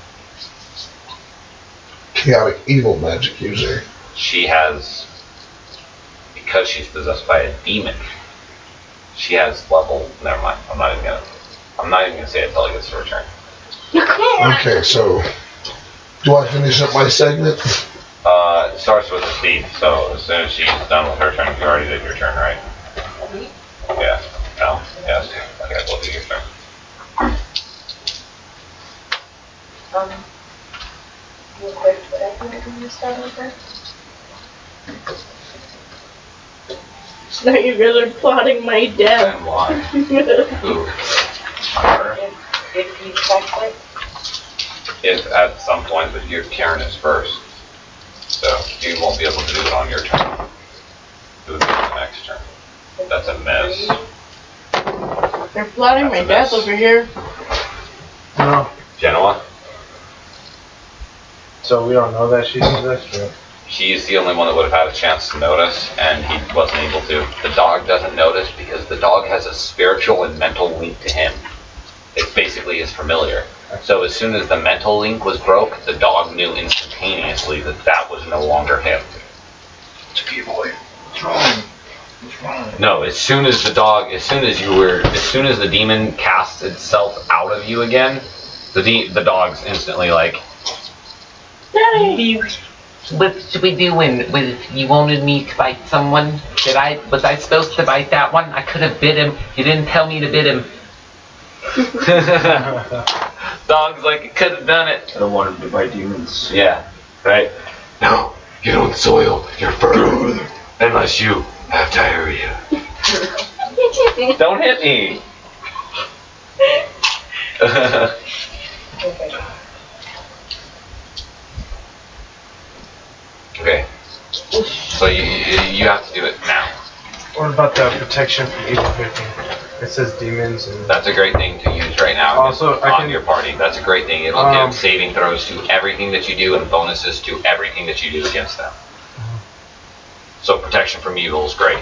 Chaotic evil magic user. She has, because she's possessed by a demon, she has level, never mind, I'm not even gonna say it until it gets to her turn. Okay, so do I finish up my segment? It starts with a Steve, so as soon as she's done with her turn, you already did your turn, right? Yeah. No? Yes. Okay, we'll do your turn. Real quick, what I can do to start over? So you guys are plotting my death. And why? Who? Her? If you check it, If at some point, but your turn is first. So you won't be able to do it on your turn. It would be the next turn. That's a miss. They're plotting my That's a death miss. over here. No. Genoa? So we don't know that she's possessed, right? He's the only one that would have had a chance to notice, and he wasn't able to. The dog doesn't notice because the dog has a spiritual and mental link to him. It basically is familiar. So as soon as the mental link was broke, the dog knew instantaneously that that was no longer him. It's a boy. What's wrong? What's wrong? No, as soon as the demon casts itself out of you again, the dog's instantly like, Daddy! What should we do when you wanted me to bite someone? Was I supposed to bite that one? I could have bit him. You didn't tell me to bit him. dog's like, could have done it. I don't want him to bite demons. Yeah, right? No, you don't soil your fur unless you have diarrhea. Don't hit me. okay. Okay. So you have to do it now. What about the protection from evil thing? It says demons and... That's a great thing to use right now Also, I on can- your party. That's a great thing. It'll give saving throws to everything that you do and bonuses to everything that you do against them. So protection from evil is great.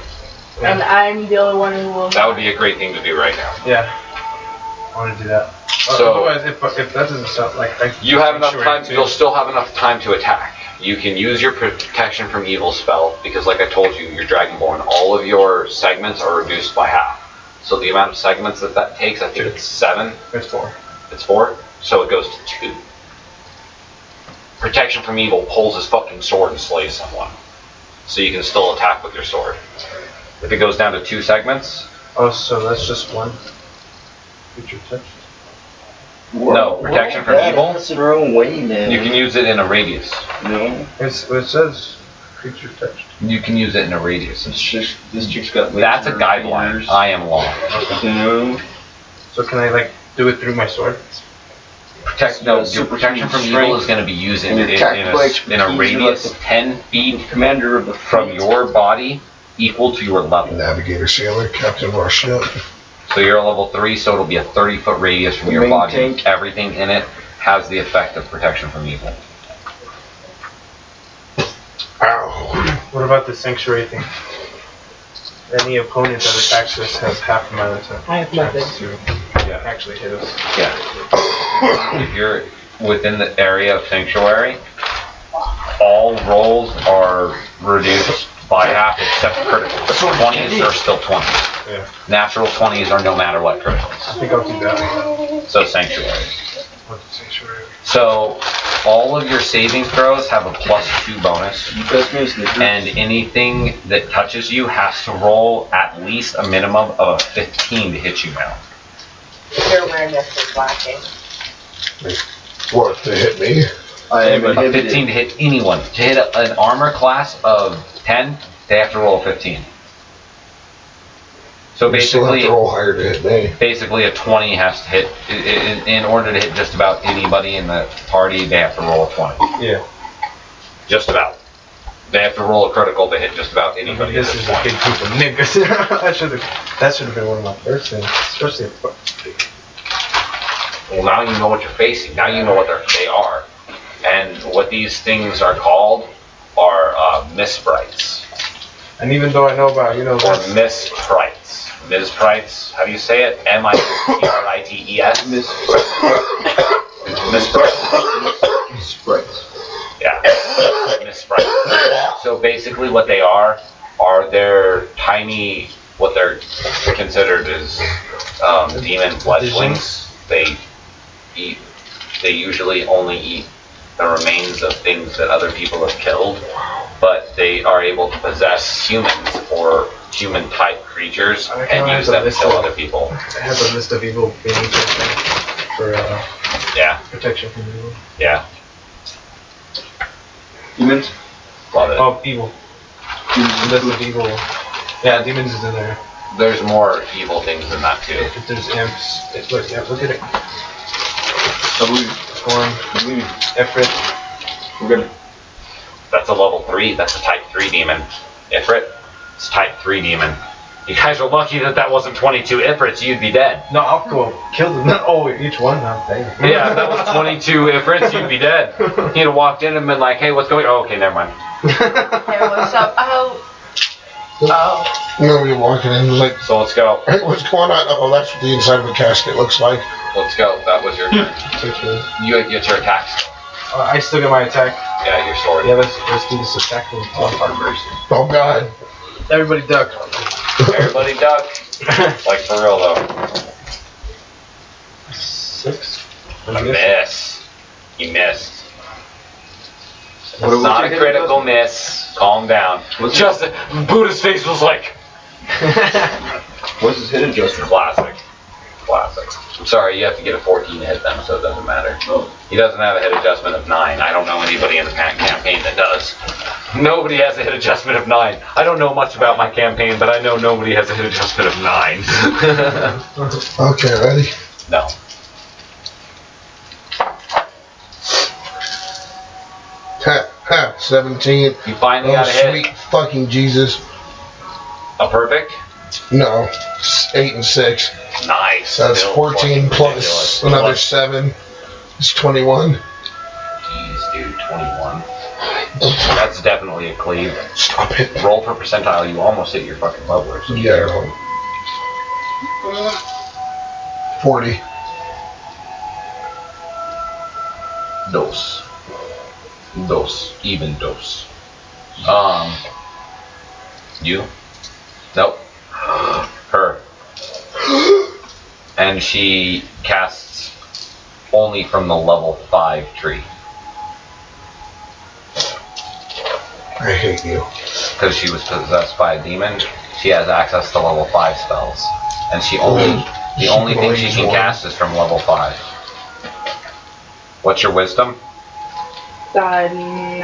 And I'm the only one who will. That would be a great thing to do right now. Yeah. I want to do that. So- Otherwise, if that doesn't sound like... You have enough Sure, time. too. You'll still have enough time to attack. You can use your protection from evil spell because, like I told you, you're Dragonborn. All of your segments are reduced by half. So the amount of segments that takes, I think it's 7. It's 4. It's 4, so it goes to 2. Protection from evil pulls his fucking sword and slays someone. So you can still attack with your sword. If it goes down to 2 segments, Oh, so that's just one creature touch? no, protection from evil, That's their own way, man. you can use it in a radius. No. It says creature touched. You can use it in a radius. This chick's got That's a laser guideline. fingers. I am law. You know? So can I, do it through my sword? Your protection from evil is going to be used in And your tactical a expertise, radius you're like 10 feet Commander of the from your body equal to your level. Navigator, sailor, captain of our ship. So you're a level 3, so it'll be a 30-foot radius from The your main body. tank. Everything in it has the effect of protection from evil. Ow. What about the sanctuary thing? Any opponent that attacks us has half my attack. I have nothing. To actually hit us. Yeah. If you're within the area of Sanctuary, all rolls are reduced by half except criticals. 20s are still 20s. Yeah. Natural 20s are no matter what criticals. I think I'll do that. So Sanctuary. What's the sanctuary? So, all of your saving throws have a +2 bonus. And anything that touches you has to roll at least a minimum of a 15 to hit you now. Their awareness is lacking. What, to hit me? I am A inhibited. 15 to hit anyone. To hit an armor class of 10, they have to roll a 15. So You still have basically, to roll higher to hit me. basically a 20 has to hit. In order to hit just about anybody in the party, they have to roll a 20. Yeah. Just about. They have to roll a critical to hit just about anybody. This is a big group of niggas. that should have been one of my first things, especially if. Well, now you know what you're facing. Now you know what they are. And what these things are called are misprites. And even though I know about, you know, Or that's, misprites. Misprites, how do you say it? M-I-S-P-R-I-T-E-S? Misprites. Sprites. Yeah. Misprites. So basically what they are they're tiny, what they're considered as demon fledglings. They usually only eat the remains of things that other people have killed, but they are able to possess humans or human-type creatures and use them to kill other people. I have a list of evil beings for Yeah, protection from evil. yeah, Demons? love it. Oh, evil. List of evil. Yeah, demons is in there. There's more evil things than that too. If there's imps, look at it. I believe. Storm, I believe. Ifrit. We're good. That's a level 3. That's a type 3 demon. Ifrit, it's type 3 demon. You guys are lucky that wasn't 22 Ifrits. You'd be dead. No, I'll go kill them. Oh, each one now. Dang. Yeah, if that was 22 Ifrits, you'd be dead. He'd have walked in and been like, "Hey, what's going on?" Oh, okay, never mind. Hey, what's up? Oh. You know, you're walking in like, So let's go. hey, what's going on? Oh, that's what the inside of a casket looks like. Let's go. That was your turn. You get your attacks. I still get my attack. Yeah, your sword. Yeah, let's do this attack thing. Oh, God. Everybody duck. Everybody duck. Like for real though. 6. A miss. You missed. What It's not a was your critical hit miss. Calm down. Just Buddha's face was like What's his hit adjustment? classic. Classic. I'm sorry, you have to get a 14 to hit them, so it doesn't matter. Oh. He doesn't have a hit adjustment of 9. I don't know anybody in the campaign that does. Nobody has a hit adjustment of 9. I don't know much about my campaign, but I know nobody has a hit adjustment of 9. Okay, ready? No. Ha, ha, 17. You finally Oh, got a hit. sweet fucking Jesus. A perfect? No, 8 and 6. Nice. So that's Still 14 fucking plus ridiculous. another Plus- 7. It's 21. Jeez, dude, 21. That's definitely a cleave. Stop it. Roll per percentile, you almost hit your fucking leveler. So be careful. Yeah. 40. Dose. Even dose. You? Nope. Her. And she casts only from the level 5 tree. I hate you. Because she was possessed by a demon, she has access to level 5 spells. And the only thing she can cast is from level 5. What's your wisdom? 9.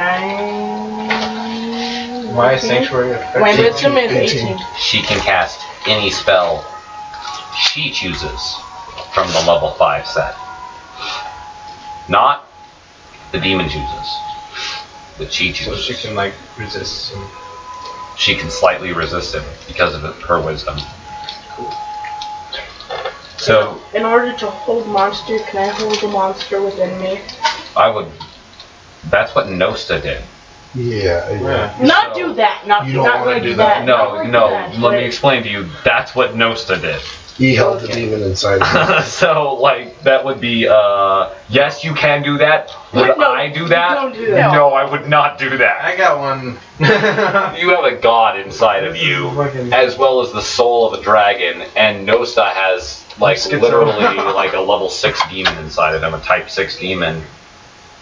My sanctuary effect. My wisdom is 18. 18. She can cast any spell she chooses from the level 5 set. Not the demon chooses, but she So chooses. she can like resist. And She can slightly resist it because of her wisdom. So In order to hold monster, can I hold the monster within me? I would. That's what Nosta did. Yeah. Not do that. Not You don't not wanna really do do that. that. Not No, like no. that, Let but- me explain to you. That's what Nosta did. He held the Okay. demon inside of him. So, like, that would be, yes, you can do that. Would No, I do that? don't do that. No, I would not do that. I got one. You have a god inside of This is you, fucking- as well as the soul of a dragon, and Nosta has like literally like a level 6 demon inside of him, a type 6 demon.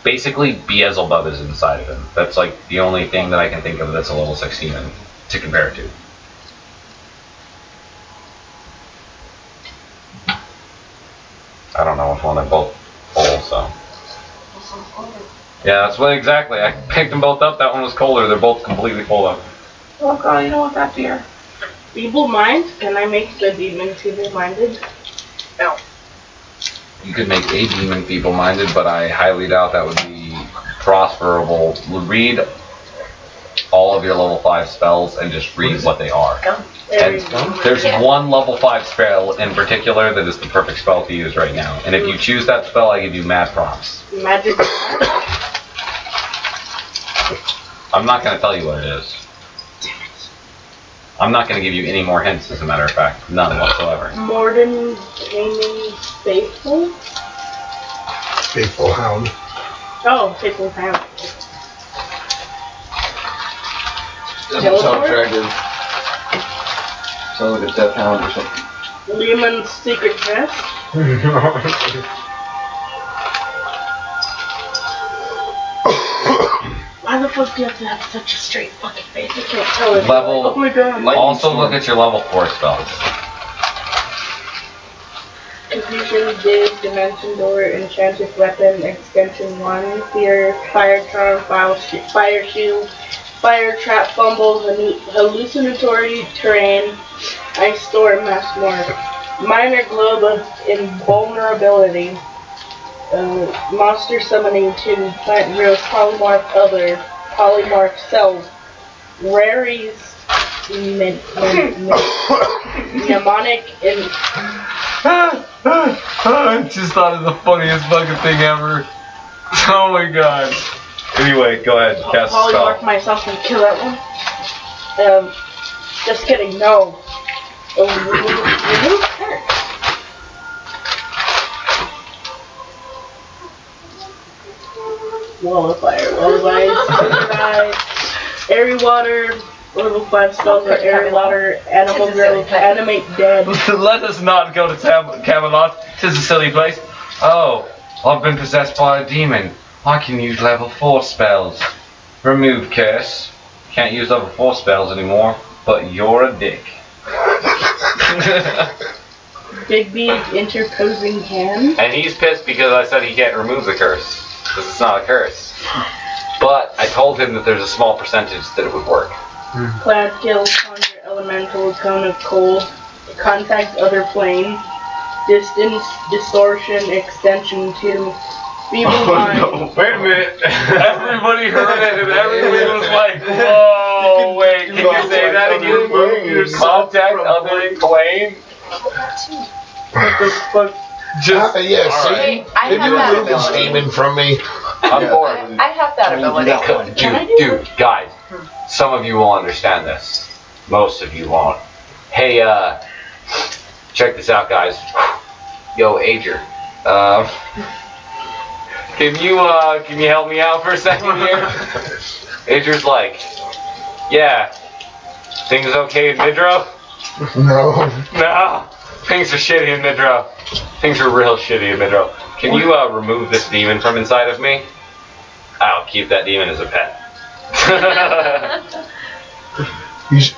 Basically, Beelzebub is inside of him. That's like the only thing that I can think of that's a level 6 demon to compare it to. I don't know which one they're both full, so. Yeah, that's what exactly. I picked them both up. That one was colder. They're both completely full up. Oh god, you don't want that beer. Feeble mind? Can I make the demon feeble-minded? No. You could make a demon feeble-minded, but I highly doubt that would be transferable. Read all of your level 5 spells and just read what they are. And there's one level 5 spell in particular that is the perfect spell to use right now. And if you choose that spell, I give you mad props. Magic. I'm not going to tell you what it is. I'm not going to give you any more hints, as a matter of fact. None whatsoever. Morden Gaming Faithful? Faithful Hound. Oh, Faithful Hound. Soundtrack sounds like a Death Hound or something. Lemon's Secret Chest? Why the fuck do you have to have such a straight fucking face? I can't tell it. Level. Oh my god. Also look at your level 4 spells. Confusion, Dig, Dimension Door, Enchanted Weapon, Extension 1, Fear, Fire Charm, Fire Shield, Fire Trap, Fumble, Hallucinatory Terrain, Ice Storm, Mass Morph, Minor Globe of Invulnerability, Monster Summoning 2, Plant Growth, Polymorph Other, Polymorph Cells, Raries, Mnemonic, and... I just thought of the funniest fucking thing ever. Oh my god. Anyway, go ahead. Cast a spell. Polymorph myself and kill that one. Just kidding, no. Remove her. Wall of Fire, Wall of Ice, Airy Water, level 5 spells are Airy Water, Animal Growth, Animate Dead. Let us not go to Camelot. 'Tis a silly place. Oh, I've been possessed by a demon. I can use level 4 spells. Remove curse. Can't use level 4 spells anymore, but you're a dick. Bigby's interposing hand. And he's pissed because I said he can't remove the curse. Because it's not a curse. But I told him that there's a small percentage that it would work. Cloud Kill, Conjure Elemental, Cone of Cold, Contact Other Plane, Distance, Distortion, Extension 2, Feeble Mind. No. Wait a minute. Everybody heard it and everybody was like, whoa, wait, can you say that again? Contact Other Plane? What the fuck? Just, yeah, see? Hey, I If have you that remove this ability. demon from me, I'm bored. I have that ability. Dude, guys, some of you will understand this. Most of you won't. Hey, check this out, guys. Yo, Ager. Can you help me out for a second here? Ager's like, yeah. Things okay in Midrow? no. No. Things are shitty in Midrow. Things are real shitty in Midrow. Can you remove this demon from inside of me? I'll keep that demon as a pet.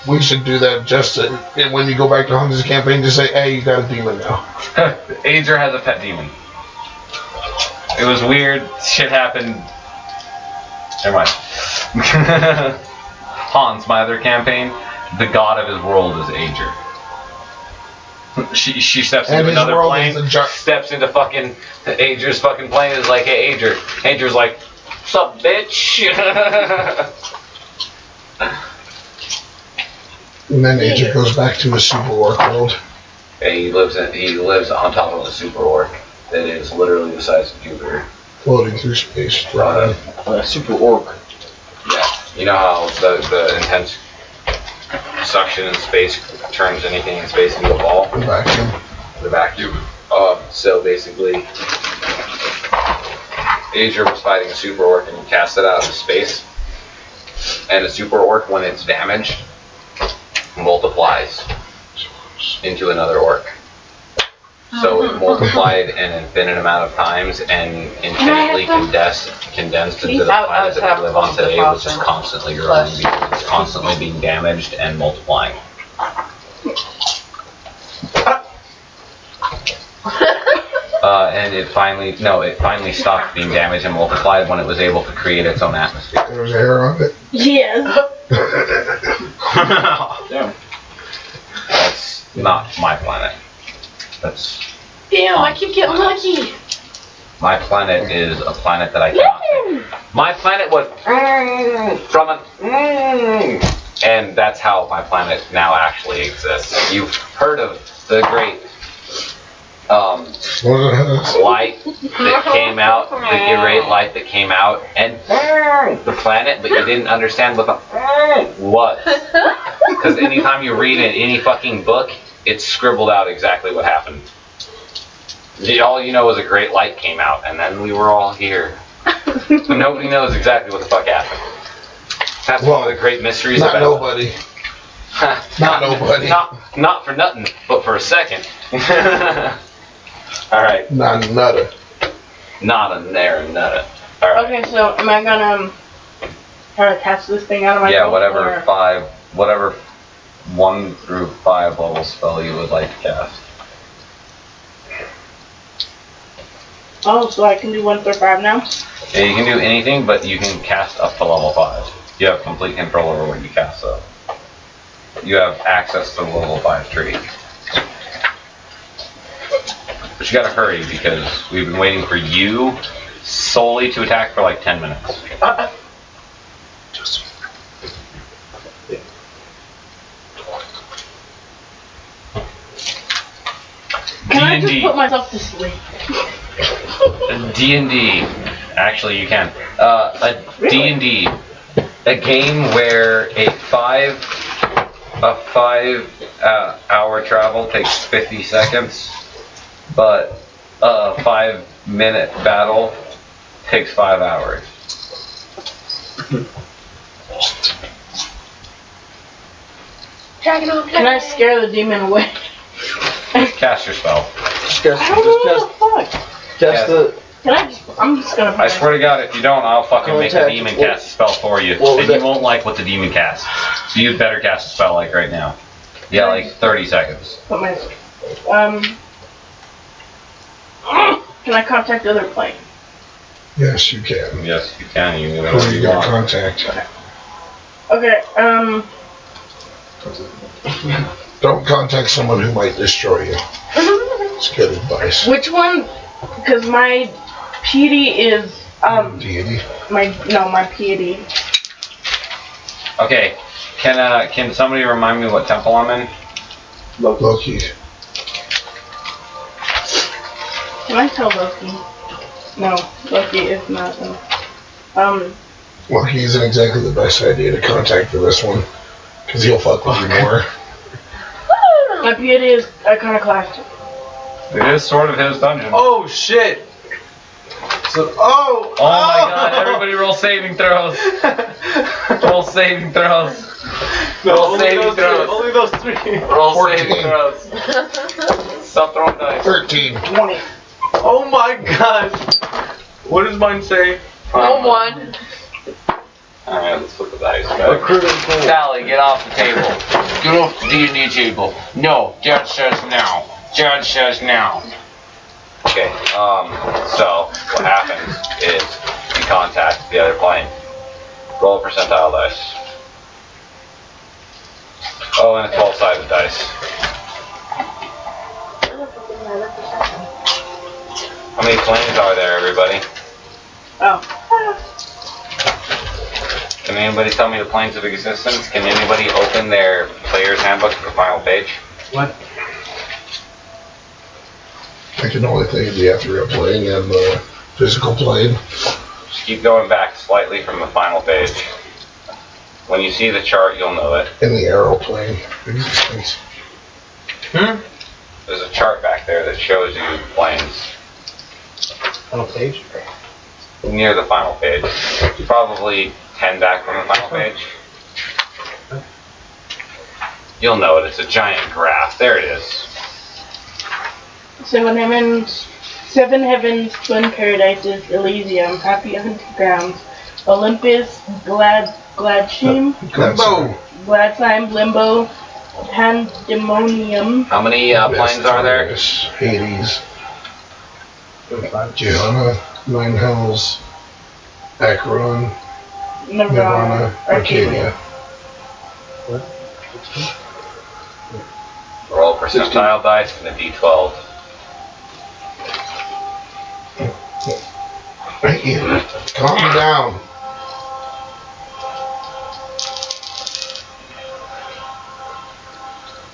We should do that just when you go back to Hunter's campaign, just say, hey, you got a demon now. Ager has a pet demon. It was weird. Shit happened. Never mind. Hans, my other campaign, the god of his world is Ager. She steps into another plane, steps into fucking Ager's fucking plane, and is like, hey, Ager. Ager's like, what's up, bitch? And then Ager goes back to his super orc world. And he lives on top of a super orc that is literally the size of Jupiter. Floating through space. Super orc. Yeah. You know how the intense suction in space turns anything in space into a ball? The vacuum. The vacuum. So basically, Ager was fighting a super orc and he cast it out into space. And a super orc, when it's damaged, multiplies into another orc. So it multiplied an infinite amount of times and infinitely condensed into the planet that we live on today, which is constantly growing because it's constantly being damaged and multiplying. And it finally stopped being damaged and multiplied when it was able to create its own atmosphere. There was air on it. Yes. Damn. That's not my planet. That's Damn, I keep getting lucky. my planet is a planet that I cannot. My planet was from an and that's how my planet now actually exists. You've heard of the great light that came out, the great light that came out, and the planet, but you didn't understand what the was. Because anytime you read in any fucking book, it's scribbled out exactly what happened. All you know is a great light came out, and then we were all here. So nobody knows exactly what the fuck happened. That's one of the great mysteries Not about nobody. Not nobody. Not for nothing, but for a second. Alright. Not nutter. Not a there, nutter. Alright. Okay, so am I gonna try to cast this thing out of my Yeah, phone, whatever 1 through 5 level spell you would like to cast. Oh, so I can do 1 through 5 now? Yeah, you can do anything, but you can cast up to level 5. You have complete control over what you cast, so you have access to the level 5 tree. But you gotta hurry because we've been waiting for you solely to attack for like 10 minutes. Can I just D&D. put myself to sleep? D&D. Actually, you can. A D&D. A game where a 5 hour travel takes 50 seconds, but a 5-minute battle takes 5 hours. Can I scare the demon away? Cast your spell. I don't know what the fuck. Cast the. Can I just, I'm just gonna. I swear to God, if you don't, I'll fucking make the Contact. demon cast a spell for you. What was And you that? won't like what the demon casts. So you'd better cast a spell like right now. Yeah, like 30 seconds. Put my. Can I contact the other plane? Yes, you can. Yes, you can. You can do Who whatever you you got want. contact? Okay, Don't contact someone who might destroy you. It's good advice. which one? Because my piety is, Deity. my piety. Okay, can somebody remind me what temple I'm in? Loki. Can I tell Loki? No, Loki is not. Loki isn't exactly the best idea to contact for this one, because he'll fuck with you more. My piety is iconoclastic. It is sort of his dungeon. Oh shit! So, Oh my God! Everybody roll saving throws. Roll saving throws. No, Roll only saving those throws. three. Only those 3. Roll 14. saving throws. Stop throwing dice. 13. 20. Oh my god! What does mine say? Roll 1. Alright, let's put the dice A back. crit and pull. Sally, get off the table. Get off the D&D table. No, Dad says now. Dad says now. Okay, so what happens is you contact the other plane. Roll a percentile dice. Oh, and a 12-sided dice. How many planes are there, everybody? Oh. Can anybody tell me the planes of existence? Can anybody open their player's handbook to the final page? What? I can only think of the ethereal plane and the physical plane. Just keep going back slightly from the final page. When you see the chart, you'll know it. And the aeroplane existence. There's a chart back there that shows you planes On a page? near the final page. Probably 10 back from the final page. You'll know it. It's a giant graph. There it is. Seven heavens, twin paradises, Elysium, happy hunting grounds, Olympus, Gladshame, Gladsheim, Limbo, Pandemonium. How many planes are there? Hades, Gehenna, Nine Hells, Acheron, Nirvana, Arcadia. Roll percentile dice and a d12. Thank you. Calm down.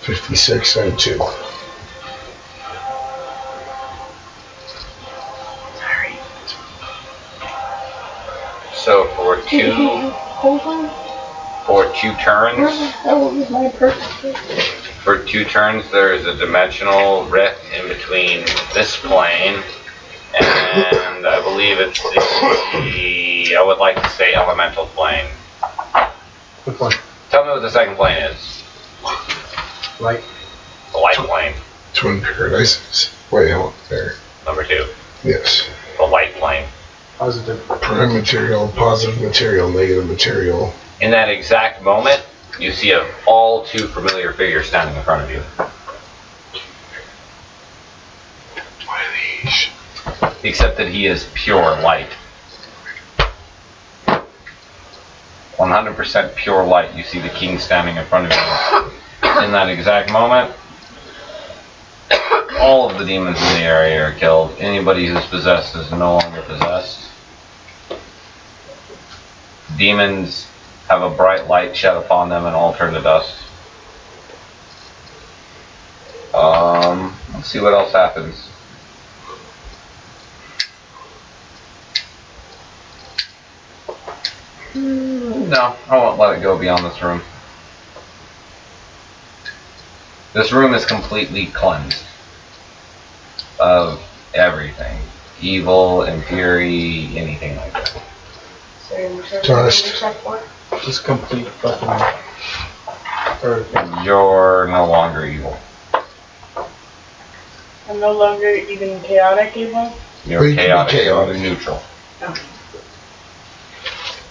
$56 and 2. So for two turns, for 2 turns, there is a dimensional rift in between this plane and I believe it's the, I would like to say, elemental plane. Which one? Tell me what the second plane is. Light. The light plane. Twin Paradises. Wait, hold on. There. Number 2. Yes. The light plane. Positive. Prime material, positive material, negative material. In that exact moment, you see a all too familiar figure standing in front of you. What are these? Except that he is pure light. 100% pure light. You see the king standing in front of you. In that exact moment, all of the demons in the area are killed. Anybody who's possessed is no longer possessed. Demons have a bright light shed upon them and all turn to dust. Let's see what else happens. No, I won't let it go beyond this room. This room is completely cleansed of everything. Evil, impurity, anything like that. Dust. Just complete fucking. You're no longer evil. I'm no longer even chaotic evil. You're You can be chaotic. chaotic. You're neutral.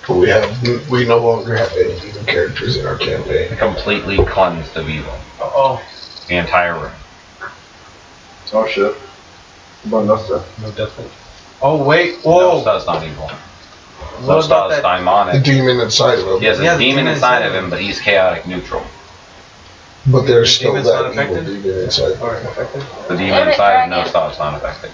But we no longer have any evil characters in our campaign. Completely cleansed of evil. Oh. The entire room. Oh shit. What about Nusta? No definitely. Oh wait. No, Whoa. Sta's not evil. What about Sta's that? The daimonic. demon inside of him. He has a Yeah, the demon demon inside inside of him, but he's chaotic neutral. But there's The still demon's that not evil affected? demon inside. Alright, affected. The demon inside of no Sta is not affected.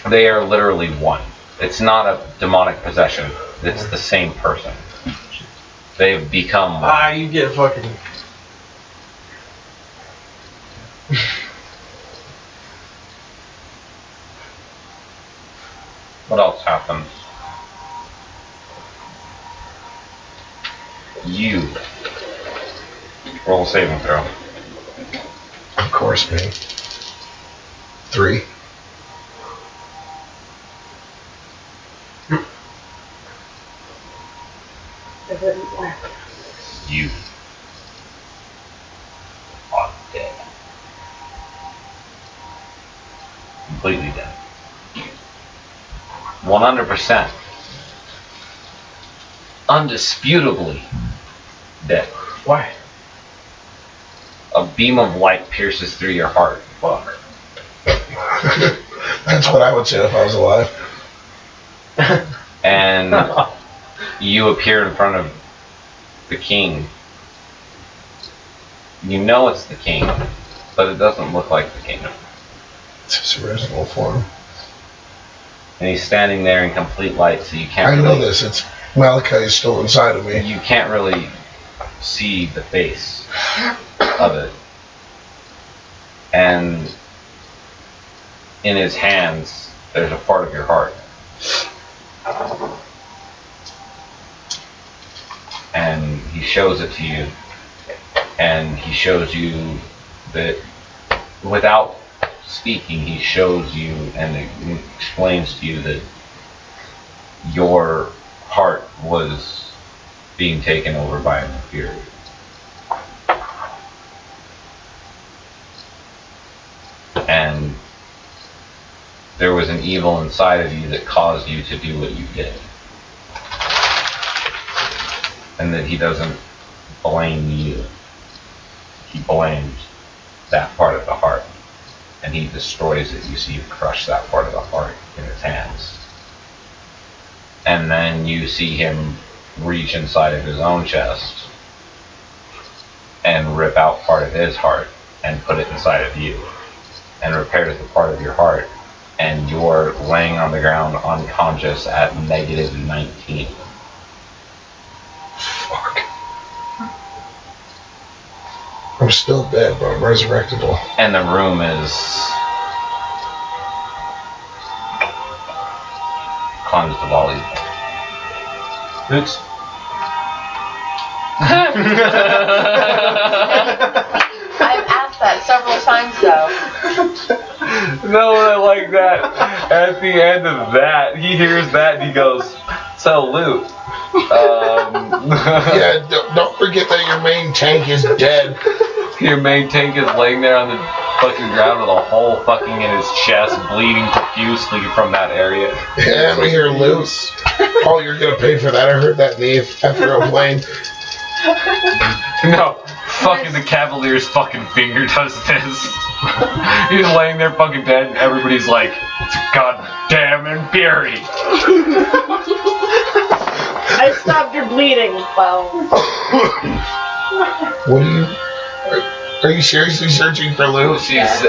They are literally one. It's not a demonic possession. It's the same person. They've become one. Ah, you get fucking. What else happens? You roll a saving throw. Of course, man. 3. You are dead. Completely dead. 100%. Undisputably dead. Why? A beam of light pierces through your heart. Fuck. That's what I would say if I was alive. And you appear in front of the king. You know it's the king, but it doesn't look like the king. It's his original form. And he's standing there in complete light, so you can't I really, know this. It's Malachi is still inside of me. you can't really see the face of it. And in his hands, there's a part of your heart. And he shows it to you, and he shows you that without speaking, he shows you and explains to you that your heart was being taken over by an inferior. there was an evil inside of you that caused you to do what you did. And that he doesn't blame you. He blames that part of the heart. And he destroys it. You see him crush that part of the heart in his hands. And then you see him reach inside of his own chest and rip out part of his heart and put it inside of you and repair the part of your heart. And you're laying on the ground unconscious at -19. Fuck. I'm still dead, but I'm resurrectable. And the room is cleansed of all evil. Oops. I've asked that several times though. No, I like that. At the end of that, he hears that and he goes, "So, loot." Yeah, don't forget that your main tank is dead. Your main tank is laying there on the fucking ground with a hole fucking in his chest, bleeding profusely from that area. Yeah, we hear loose. Oh, you're gonna pay for that? I heard that in the F-Zero plane. No, fucking the Cavalier's fucking finger does this. He's laying there fucking dead and everybody's like, "It's a goddamn infuri." I stopped your bleeding. Well, What are you? Are you seriously searching for loot?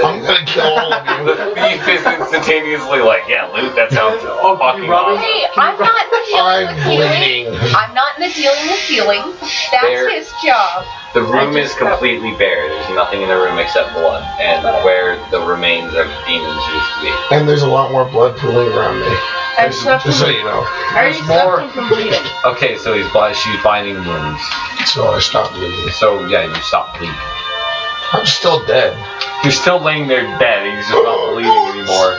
I'm gonna kill all of you. The thief is instantaneously like, "Yeah, loot, that sounds fucking awesome." hey, I'm not in the I'm dealing with bleeding. healing. I'm not in the dealing with healing. That's There- his job. The room is completely bare. There's nothing in the room except blood, and where the remains of demons used to be. And there's a lot more blood pooling around me. I stopped Just so him. you know. I already stopped him from bleeding. Okay, so she's finding wounds. So I stopped bleeding. So yeah, you stop bleeding. I'm still dead. You're still laying there dead. He's just not bleeding anymore.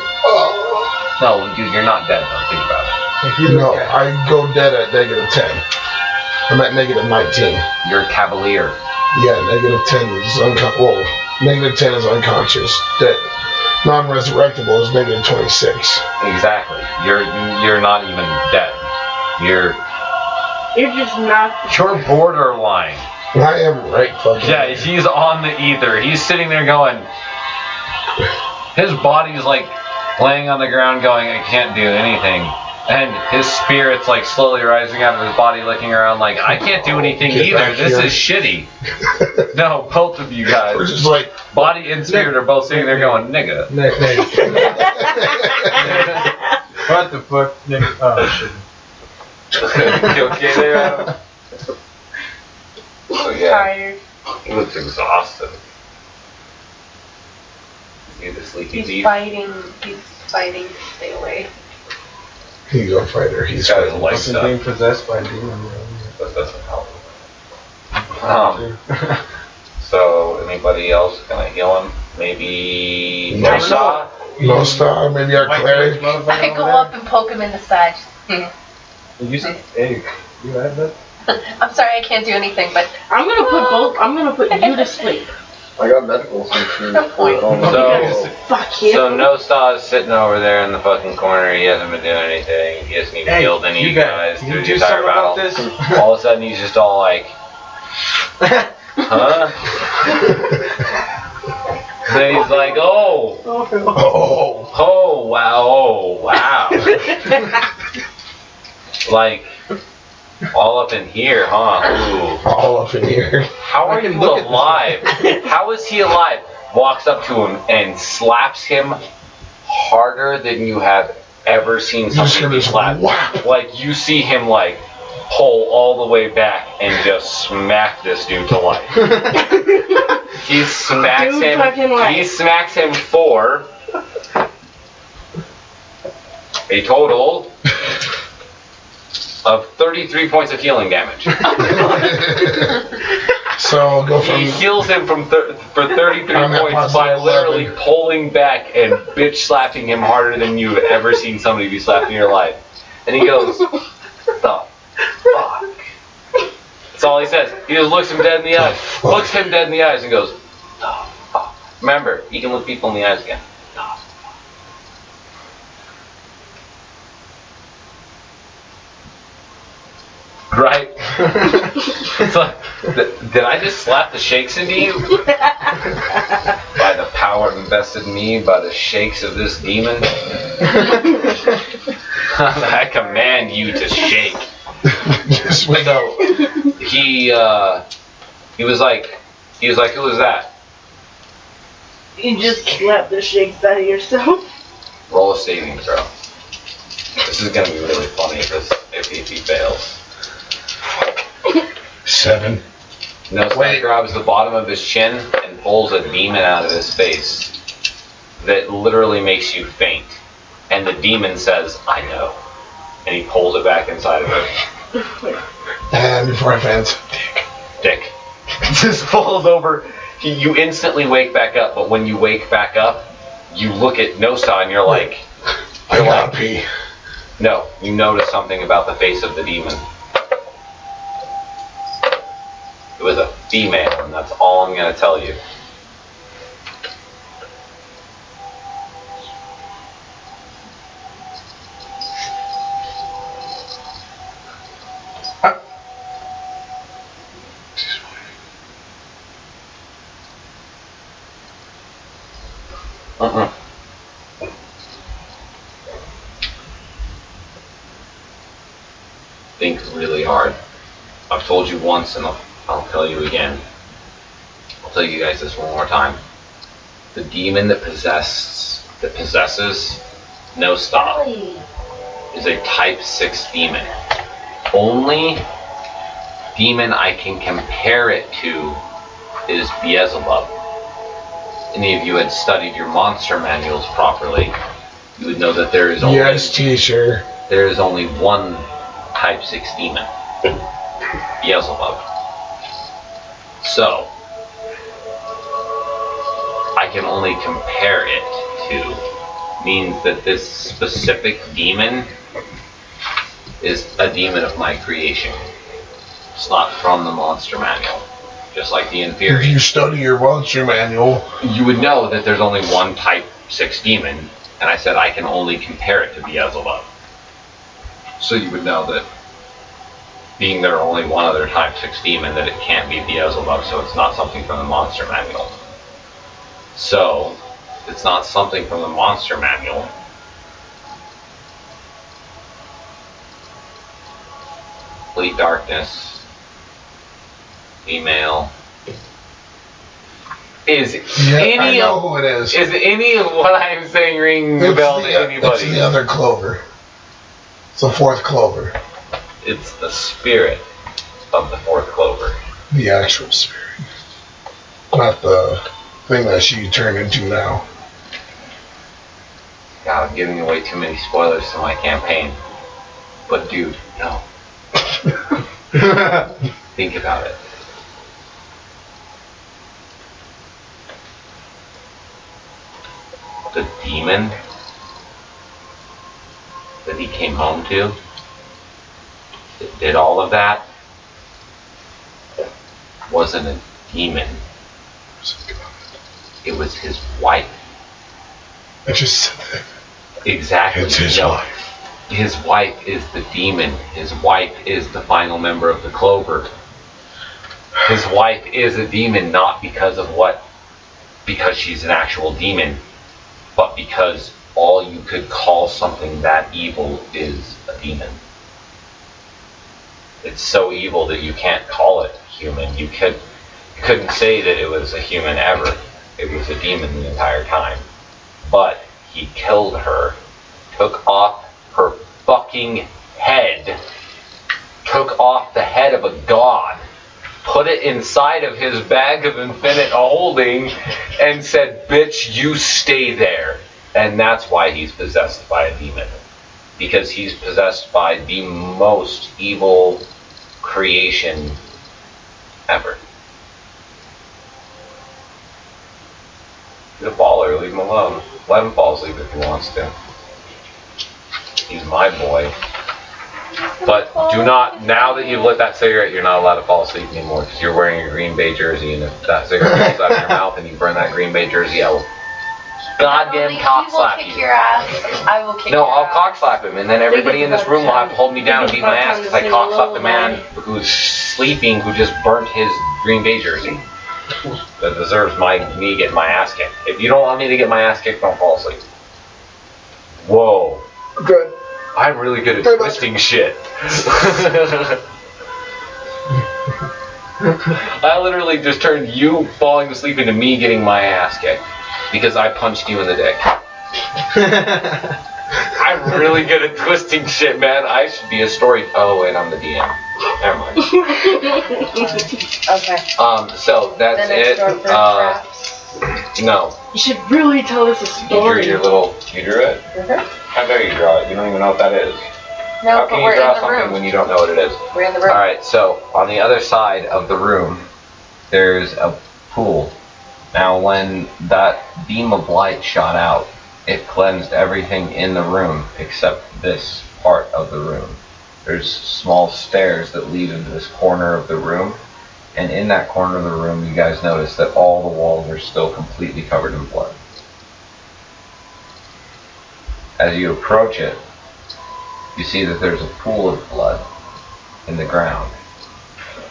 No, dude, you're not dead. Don't think about it. No, I go dead at -10. I'm at -19. You're a Cavalier. Yeah, -10 is unconscious. Well, -10 is unconscious. Dead. Non-resurrectable is -26. Exactly. You're not even dead. You're just not. You're borderline. I am right fucking. Yeah, he's on the ether. He's sitting there going. His body's like laying on the ground going, "I can't do anything." And his spirit's like slowly rising out of his body, looking around like, "I can't do anything Get either. back This here." is shitty." No, both of you We're guys. just like. Body and spirit are both sitting there going, "Nigga." Nick. What the fuck, Nick? Oh shit. You okay there, Adam? So yeah, Tired. he looks exhausted. He's a sleepy He's beast. fighting. He's fighting to stay away. He's a fighter. He's Got his fighting. legs Wasn't up. being possessed by a demon. That doesn't help. So anybody else gonna heal him? Maybe No. Nosa? No star, maybe our cleric. I go up and poke him in the side. You said, hey, you had that? I'm sorry, I can't do anything, but I'm gonna put you to sleep. I got medical solutions. So, Fuck you. so Nosa is sitting over there in the fucking corner. He hasn't been doing anything. He hasn't even healed any of you guys Can through you the do entire something battle. about this? All of a sudden, he's just all like, "Huh?" Then he's like, "Oh, Oh, wow, oh, wow." Like, all up in here, huh? Ooh. all up in here. How are you alive? How is he alive? Walks up to him and slaps him harder than you have ever seen Just somebody gonna be just slapped. whap. Like, you see him, like, pull all the way back and just smack this dude to life. He smacks Dude him. fucking life. He smacks him for a total of 33 points of healing damage. So go from. He heals him for 33 I'm at points by possible literally 11. pulling back and bitch slapping him harder than you've ever seen somebody be slapped in your life. And he goes, "The fuck?" That's all he says. He just looks him dead in the eyes. Looks him dead in the eyes and goes, "The fuck?" Remember, you can look people in the eyes again. Right? It's like, did I just slap the shakes into you? By the power invested in me by the shakes of this demon? I command you to shake. So he was like, who was that? You just slap the shakes out of yourself. Roll a saving throw. This is gonna be really funny if he fails. 7. No, so he grabs the bottom of his chin and pulls a demon out of his face that literally makes you faint. And the demon says, I know. And he pulls it back inside of it. And before I faint, Dick. Just falls over. You instantly wake back up, but when you wake back up, you look at Nosa and you're like... I gotta pee. No, you notice something about the face of the demon. It was a female, and that's all I'm going to tell you. Think really hard. I've told you once, and I'll tell you again. I'll tell you guys this one more time. The demon that possesses No Stop is a type 6 demon. Only demon I can compare it to is Beelzebub. Any of you had studied your monster manuals properly, you would know that there is only teacher. There is only one type 6 demon. Beelzebub. So, I can only compare it to means that this specific demon is a demon of my creation. It's not from the monster manual. Just like the inferior. If you study your monster manual, you would know that there's only one type 6 demon, and I said I can only compare it to Beelzebub. So you would know that being there only one other type 6 demon, that it can't be Beelzebub, so it's not something from the monster manual. So, it's not something from the monster manual. Complete darkness. Female. Is I know who it is. Is any of what I'm saying ring the bell to anybody? It's the other clover. It's the 4th clover. It's the spirit of the 4th clover. The actual spirit. Not the thing that she turned into now. God, I'm giving away too many spoilers to my campaign. But dude, no. Think about it. The demon that he came home to, that did all of that, wasn't a demon. It was his wife. I just said that. Exactly. It's his wife. His wife is the demon. His wife is the final member of the Clover. His wife is a demon not because she's an actual demon, but because all you could call something that evil is a demon. It's so evil that you can't call it human. You couldn't say that it was a human ever. It was a demon the entire time. But he killed her, took off her fucking head, took off the head of a god, put it inside of his bag of infinite holding, and said, bitch, you stay there. And that's why he's possessed by a demon. Because he's possessed by the most evil creation ever. He's a baller, leave him alone. Let him fall asleep if he wants to. He's my boy. But do not, now that you've lit that cigarette, you're not allowed to fall asleep anymore because you're wearing a Green Bay jersey, and if that cigarette falls out of your mouth and you burn that Green Bay jersey, I will goddamn cock slap He will kick you. your ass. I will kick No, your I'll ass. cock slap him, and then everybody in this room will have to hold me down and beat my ass because I cock slapped the man who's sleeping who just burnt his Green Bay jersey. That deserves me getting my ass kicked. If you don't want me to get my ass kicked, don't fall asleep. Whoa. Good. I'm really good at Very much. twisting shit. I literally just turned you falling asleep into me getting my ass kicked because I punched you in the dick. I'm really good at twisting shit, man. I should be a story. Oh, and I'm the DM. Never mind. Okay. So that's Then it's it. door for traps. No. You should really tell us a You drew story. your little. You drew it? Mhm. How dare you draw it? You don't even know what that is. No, How but can we're you draw in the something room. when you don't know what it is? We're in the room. Alright, so on the other side of the room, there's a pool. Now, when that beam of light shot out, it cleansed everything in the room except this part of the room. There's small stairs that lead into this corner of the room, and in that corner of the room, you guys notice that all the walls are still completely covered in blood. As you approach it, you see that there's a pool of blood in the ground,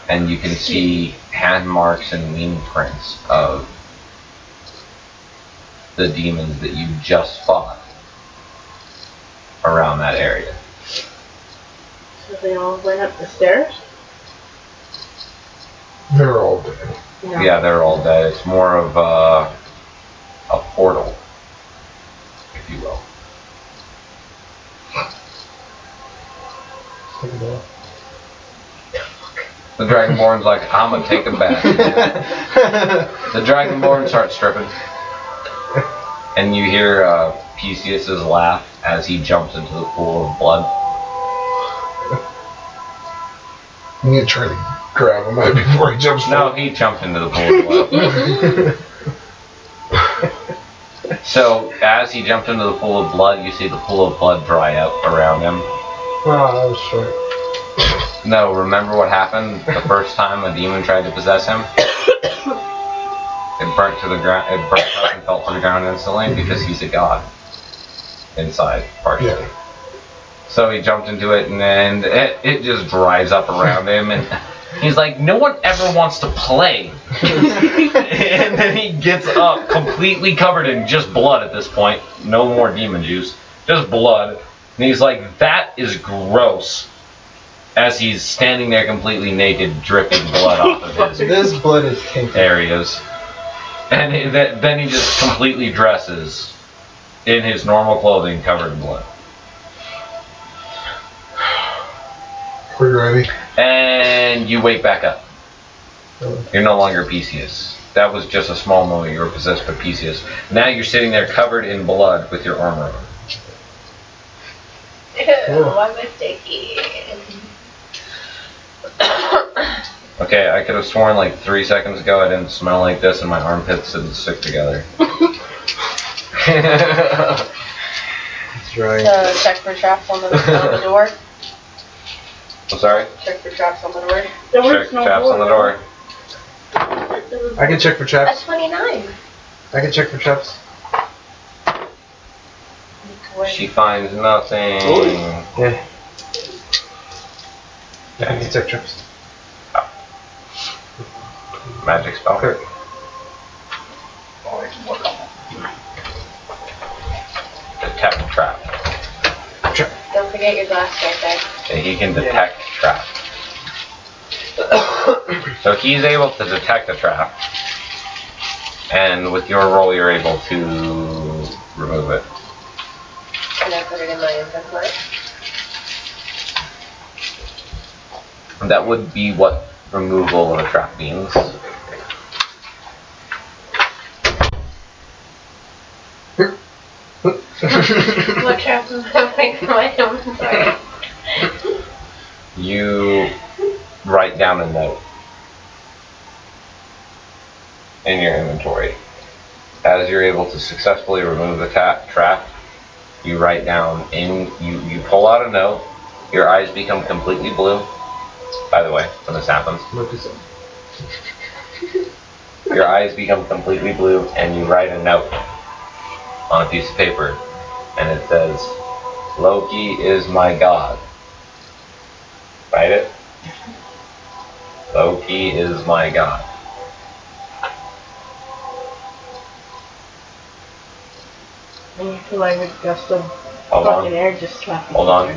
and you can see hand marks and wing prints of the demons that you just fought around that area. So they all went up the stairs? They're all dead. Yeah, they're all dead. It's more of a portal, if you will. The Dragonborn's like, I'm gonna take a bath. The Dragonborn starts stripping. And you hear Perseus's laugh as he jumps into the pool of blood. You need to try to grab him right before he jumps No, down. he jumped into the pool of blood. So, as he jumped into the pool of blood, you see the pool of blood dry up around him. Oh, that was short. No, remember what happened the first time a demon tried to possess him? It burnt to the ground. It burnt up and fell to the ground instantly because he's a god inside, partially. Yeah. So he jumped into it, and then it just dries up around him, and he's like, "No one ever wants to play." And then he gets up, completely covered in just blood at this point. No more demon juice, just blood. And he's like, "That is gross." As he's standing there completely naked, dripping blood off of his This blood is tainted. areas. And then he just completely dresses in his normal clothing covered in blood. We're ready. And you wake back up. You're no longer Perseus. That was just a small moment you were possessed by Perseus. Now you're sitting there covered in blood with your armor on. I'm mistaken. Okay, I could have sworn like 3 seconds ago I didn't smell like this and my armpits didn't stick together. That's right. So check for traps on the door. I'm sorry? Check for traps on the door. There Check was no traps on the door. I can check for That's traps. 29. I can check for traps. She finds nothing. Yeah. I can check traps. Magic spell. Okay. Detect trap. Don't forget your glass right there. And he can detect trap. So he's able to detect a trap. And with your roll you're able to remove it. And I put it in my inventory. That would be what removal of a trap means. What traps am I putting in my inventory? You write down a note in your inventory. As you're able to successfully remove the trap, you write down you pull out a note, your eyes become completely blue. By the way, when this happens, your eyes become completely blue and you write a note. on a piece of paper, and it says, "Loki is my god." Write it. Loki is my god. I feel like a gust of Hold fucking on. air just slapped me. Hold on.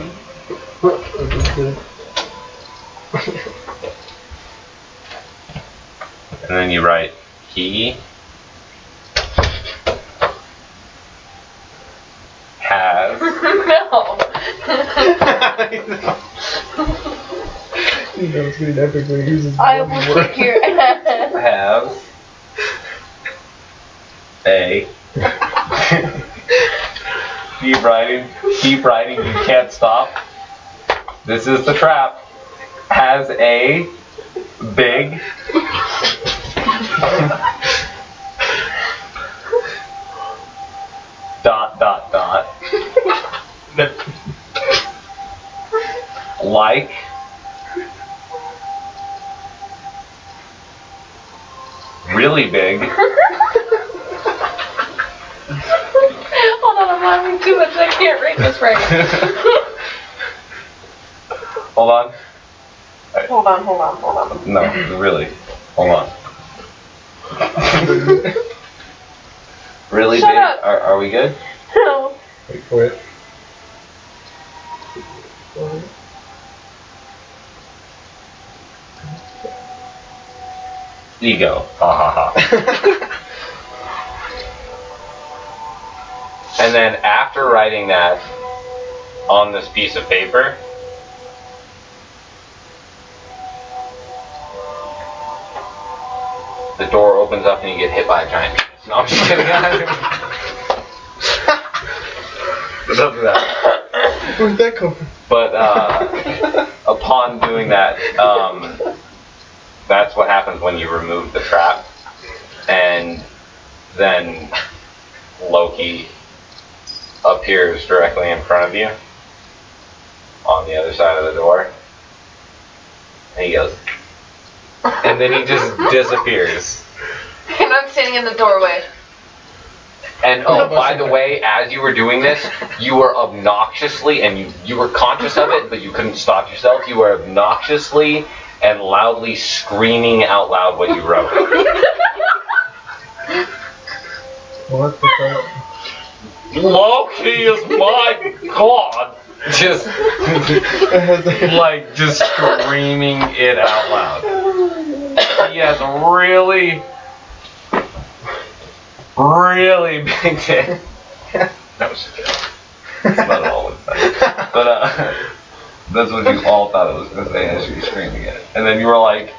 And then you write, he has No. You know it's getting epic when he uses I will kick your ass. has a keep writing, you can't stop. This is the trap. Has a big dot dot dot like really big. Hold on, I'm laughing too much. I can't read this right. Hold on. Hold on. No, really. Hold on. Really Shut big? up. Are we good? No. Wait for it. Ego. Ha ha ha. And then after writing that on this piece of paper, the door opens up and you get hit by a giant. No, I'm just kidding. Don't do that. Where'd that come from? But upon doing that, that's what happens when you remove the trap, and then Loki appears directly in front of you on the other side of the door, and he goes, and then he just disappears. And I'm standing in the doorway. And oh, by the way, as you were doing this, you were obnoxiously, and you were conscious of it, but you couldn't stop yourself. You were obnoxiously and loudly screaming out loud what you wrote. What the fuck? Loki is my god! Just like just screaming it out loud. He has a really big dick. That was just kidding. That's not all it said. But that's what you all thought it was going to say as you were screaming it. And then you were like,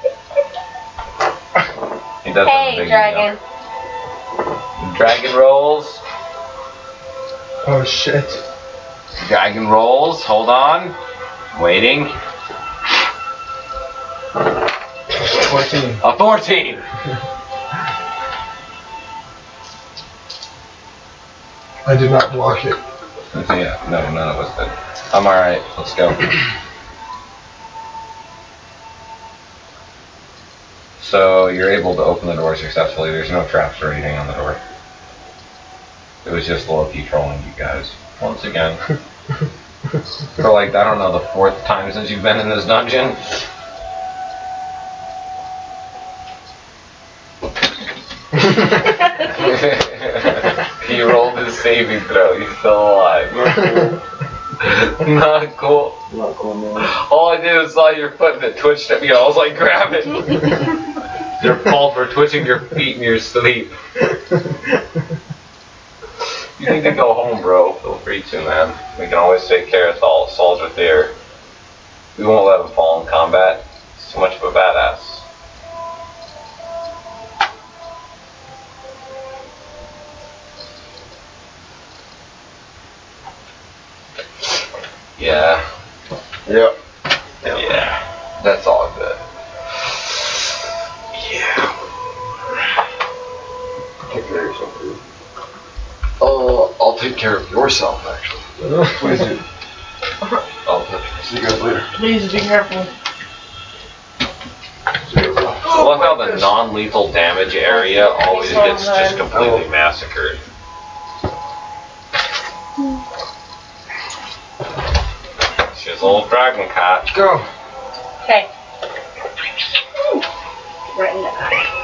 he does have a Hey, big dragon. ego. Dragon rolls. Oh shit. Dragon rolls. Hold on. Waiting. 14. A 14. I did not block it. Yeah, no, none of us did. I'm alright. Let's go. So you're able to open the door successfully. There's no traps or anything on the door. It was just Loki trolling you guys once again. For like, I don't know, the 4th time since you've been in this dungeon. He rolled his saving throw. He's still alive. Not cool. Not cool, man. All I did was saw your foot and it twitched at me. I was like, grab it. Your fault for twitching your feet in your sleep. You need to go home, bro. Feel free to, man. We can always take care of Soldier Theer. We won't let him fall in combat. He's too much of a badass. Yeah. Yep. Yeah. That's all good. Yeah. Take care of yourself, dude. Oh, I'll take care of yourself, actually. Please do. I'll touch See you guys later. Please be careful. See you guys later. I love how the non-lethal damage area always gets just completely massacred. his old dragon cat. Go. Okay. Right in the eye.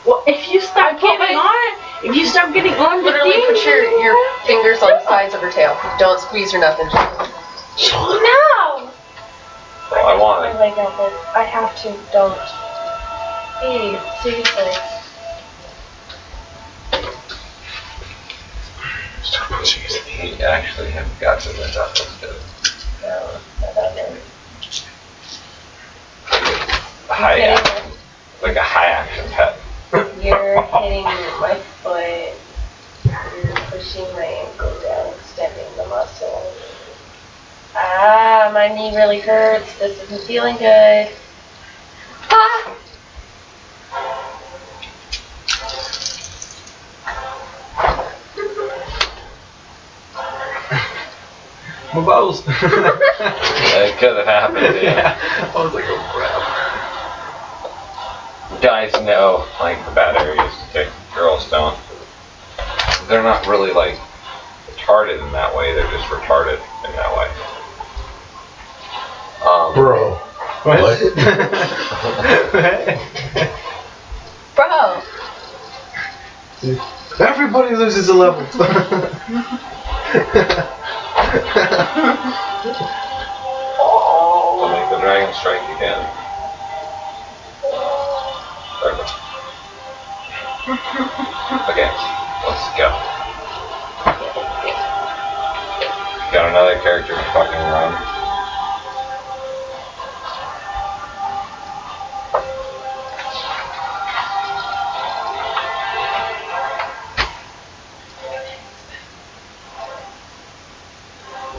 Well, if you stop getting on the Literally thing, put your fingers on the sides of her tail. Don't squeeze or nothing. No! Well, I want My it. leg out this. I have to. Don't. Hey, seriously. Start punching his knee. He actually have got to the top of it. No, I don't know. High action, like a high action pet. You're hitting my foot. You're pushing my ankle down, extending the muscle. Ah, my knee really hurts. This isn't feeling good. Ah! My balls. It could have happened, yeah. I was like, oh crap. Guys know, like, the bad areas to take. Girls don't. They're not really, like, retarded in that way. They're just retarded in that way. Bro. What? Bro. Everybody loses a level. I'll make the dragon strike again. There we go. Okay, let's go. Got another character to fucking run.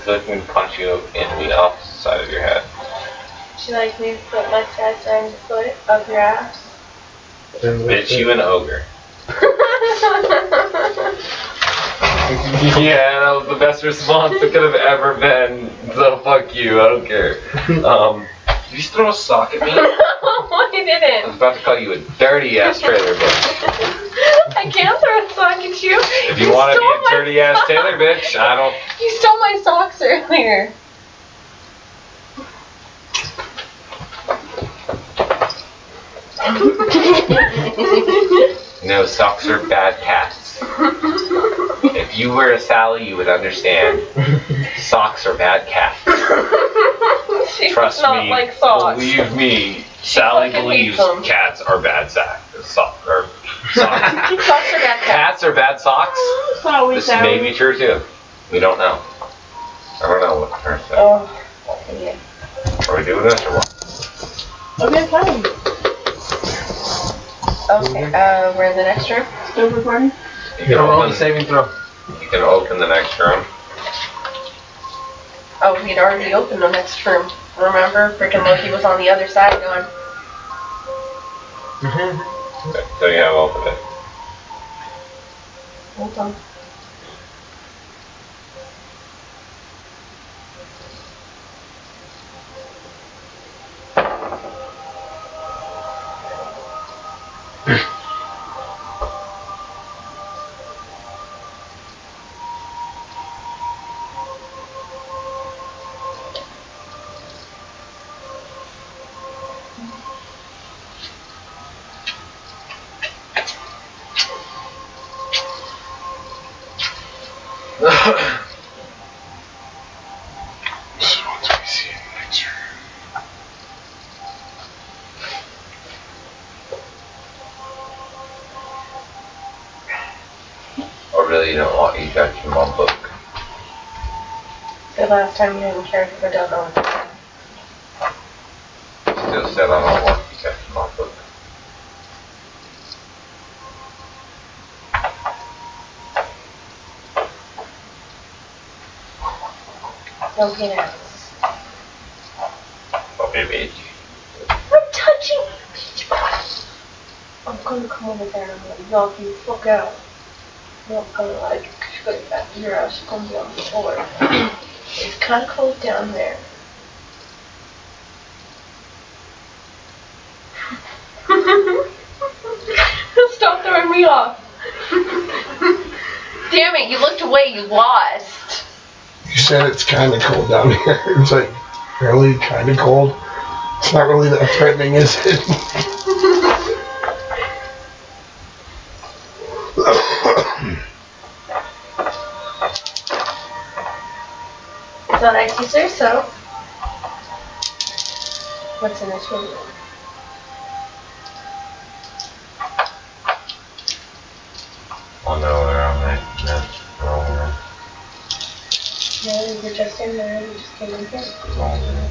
So I can punch you in the opposite side of your head. Would you like me to put my chest on the foot of your ass? Bitch, you an ogre. Yeah, that was the best response that could have ever been. So fuck you, I don't care. Did you just throw a sock at me? No, I I didn't. was about to call you a dirty ass trailer bitch. I can't throw a sock at you. If you want to be a dirty ass trailer bitch, I don't. You stole my socks earlier. No, socks are bad cats. If you were a Sally, you would understand. Socks are bad cats. She Trust does not me. like socks. Believe me. Sally fucking believes hates them. cats are bad socks. Socks. Socks are bad cats. Cats are bad socks. That's always This may be true too. We don't know. I don't know what the parents say. Oh, yeah. Are we doing this or what? Okay, fine. Okay, we're in the next room. Still recording? You Roll can the saving throw. open the next room. Oh, we'd already opened the next room. Remember? Freaking Loki was on the other side going, Okay, so you have opened it. hold on. So what do we see in the next room? Or really, you don't want you got your mom book. The last time you didn't care for don't know. Still said I don't want you got your mom book. No peanuts. Okay, bitch. I'm touching I'm gonna come over there and I'm gonna knock you the fuck out. I'm not gonna like put it back to your ass, you're gonna be on the floor. It's kinda cold down there. Stop throwing me off. Damn it, you looked away, you lost. You said it's kind of cold down here. It's like really kind of cold. It's not really that threatening, is it? So next you say so. What's in this room? Oh no, they're on my wrong room. No, you were just in there. You just came in here. Wrong room.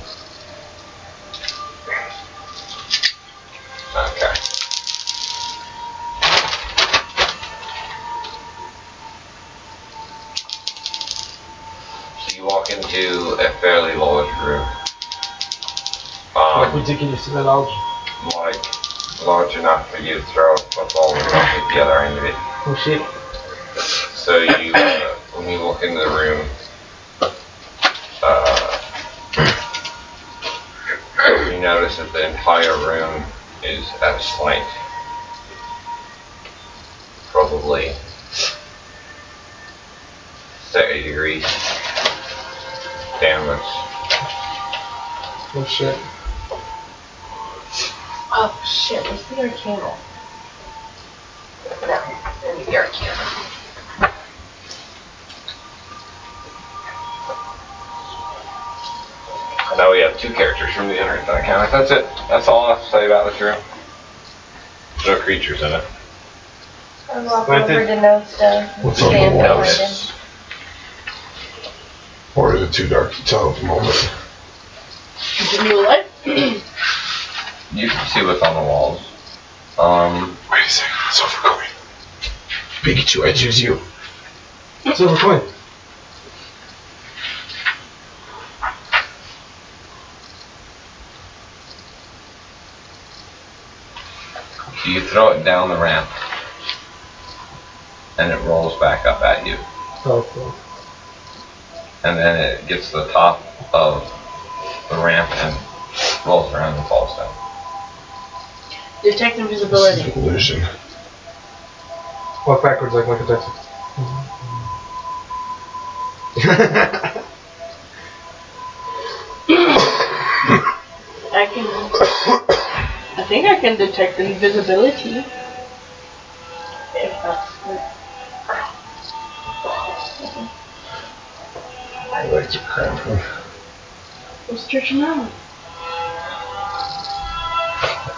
Okay. So you walk into a fairly large room. Like ridiculously large. Like large enough for you to throw a football and not hit the other end of it. Oh shit. So you, when you walk into the room, you notice that the entire room is at a slant. Probably 30 degrees downwards. Oh shit. Oh shit, where's the Arcana? No, I need the Arcana. Now we have two characters from the internet that count. That's it. That's all I have to say about this room. There's no creatures in it. I'm walking over to notes to What's on the stand behind him. walls? Or is it too dark to tell at the moment? Continue light. You can see what's on the walls. Wait a second, silver coin. Pikachu, I choose you. Silver coin. You throw it down the ramp, and it rolls back up at you. Okay. And then it gets to the top of the ramp and rolls around and falls down. Detect This is invisibility. an illusion. Walk backwards like Michael Jackson. I think I can detect invisibility. If that's good. I like to cramping. Let's stretch them out.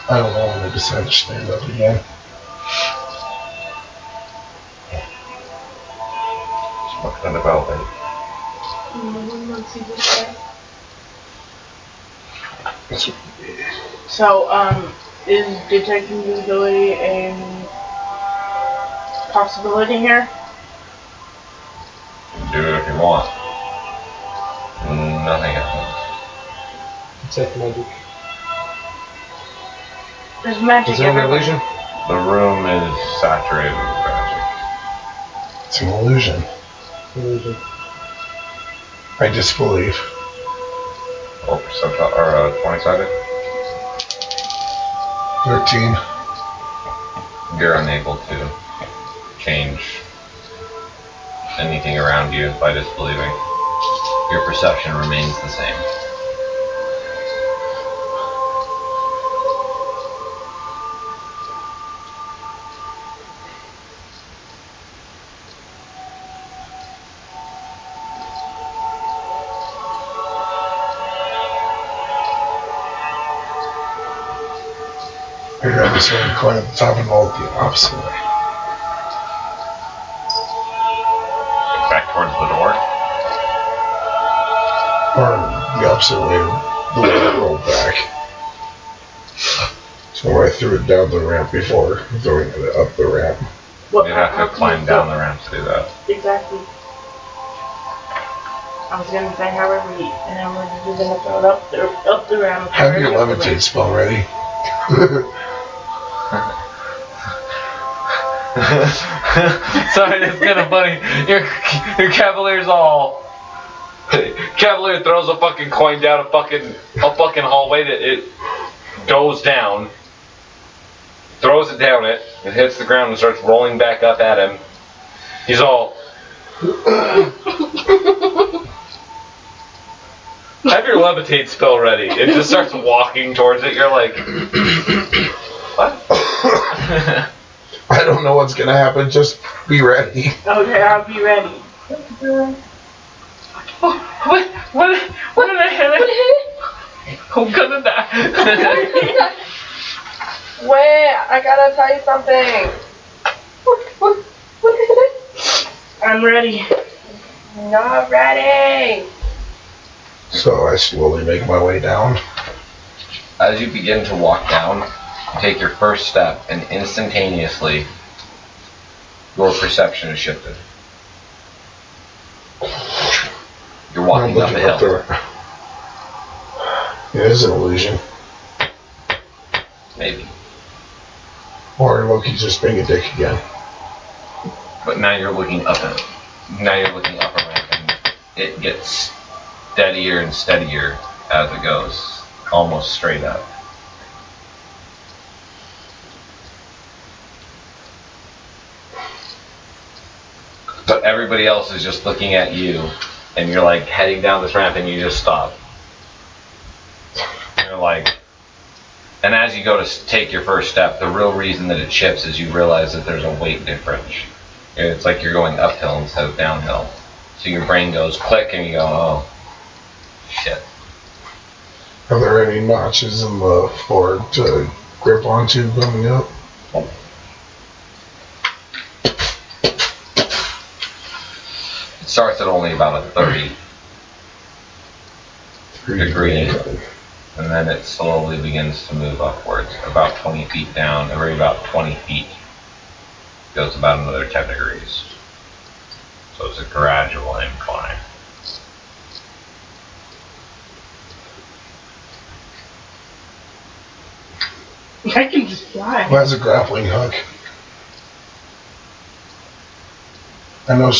I don't know when I decide to stand up again. Just looking at about it. Let's see this guy. That's what So, is detect invisibility a possibility here? Do it if you want. Nothing happens. It's like magic. There's magic Is there an everywhere. illusion? The room is saturated with magic. It's an illusion. Illusion. I disbelieve. Or 20-sided. 13. You're unable to change anything around you by disbelieving. Your perception remains the same. I grab this silver coin at the top and roll it the opposite way. Back towards the door. Or the opposite way, the way it rolled back. So I threw it down the ramp before throwing it up the ramp. What, You'd have to climb down the ramp to do that. Exactly. I was gonna say, however you're gonna throw it up the ramp. Have your levitate spell ready. Sorry, it's kind of funny. Your Cavalier's all. Cavalier throws a fucking coin down a fucking hallway that it goes down. Throws it down it hits the ground and starts rolling back up at him. He's all. Have your levitate spell ready. It just starts walking towards it. You're like, what? I don't know what's gonna happen. Just be ready. Okay, I'll be ready. What did I hit it? I'm gonna die. Wait, I gotta tell you something. What is it? I'm ready. Not ready. So I slowly make my way down. As you begin to walk down, you take your first step, and instantaneously, your perception is shifted. You're walking up a hill. It is an illusion. Maybe. Or Loki's just being a dick again. But now you're looking up and ramp, and it gets steadier and steadier as it goes, almost straight up. But everybody else is just looking at you, and you're like heading down this ramp, and you just stop. You're like, and as you go to take your first step, the real reason that it shifts is you realize that there's a weight difference. It's like you're going uphill instead of downhill. So your brain goes click, and you go, oh, shit. Are there any notches in the floor to grip onto coming up? It starts at only about a 30 degree, and then it slowly begins to move upwards, about 20 feet down, every about 20 feet goes about another 10 degrees. So it's a gradual incline. I can just fly. Who has a grappling hook? I know.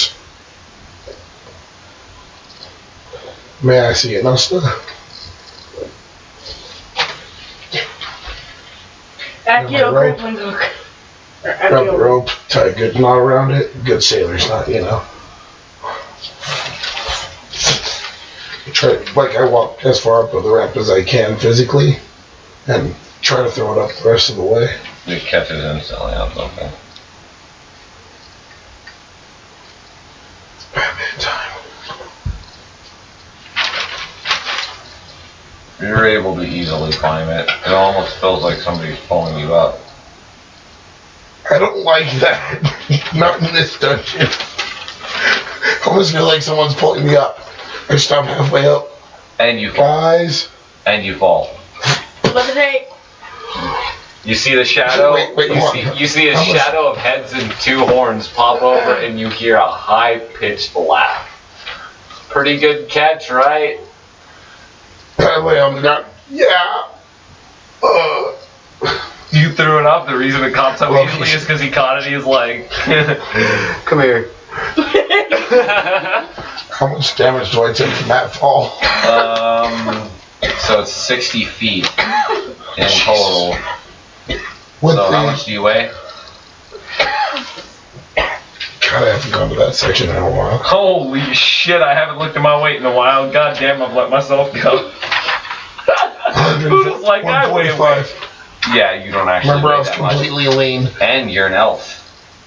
May I see it, Nosta? Accio rope. grappling hook. Or Grab the Accio rope, tie a good knot around it. Good sailor's knot, you know. Try, like I walk as far up the ramp as I can physically, and try to throw it up the rest of the way. It catches instantly on something. It's Batman time. You're able to easily climb it. It almost feels like somebody's pulling you up. I don't like that. Not in this dungeon. I almost feel like someone's pulling me up. I stop halfway up. And you fall. Guys. And you fall. levitate. You see the shadow. Wait, you see a shadow of heads and two horns pop over, and you hear a high-pitched laugh. Pretty good catch, right? I lay on the ground. Yeah. You threw it up. The reason it caught so easily is because he caught it. He was like, Come here. How much damage do I take from that fall? So it's 60 feet in total. With So the, how much do you weigh? God, I haven't gone to that section in a while. Holy shit, I haven't looked at my weight in a while. God damn, I've let myself go. Who's like, I weigh 145. Yeah, you don't actually Remember, I weigh was that much. completely lean. And you're an elf.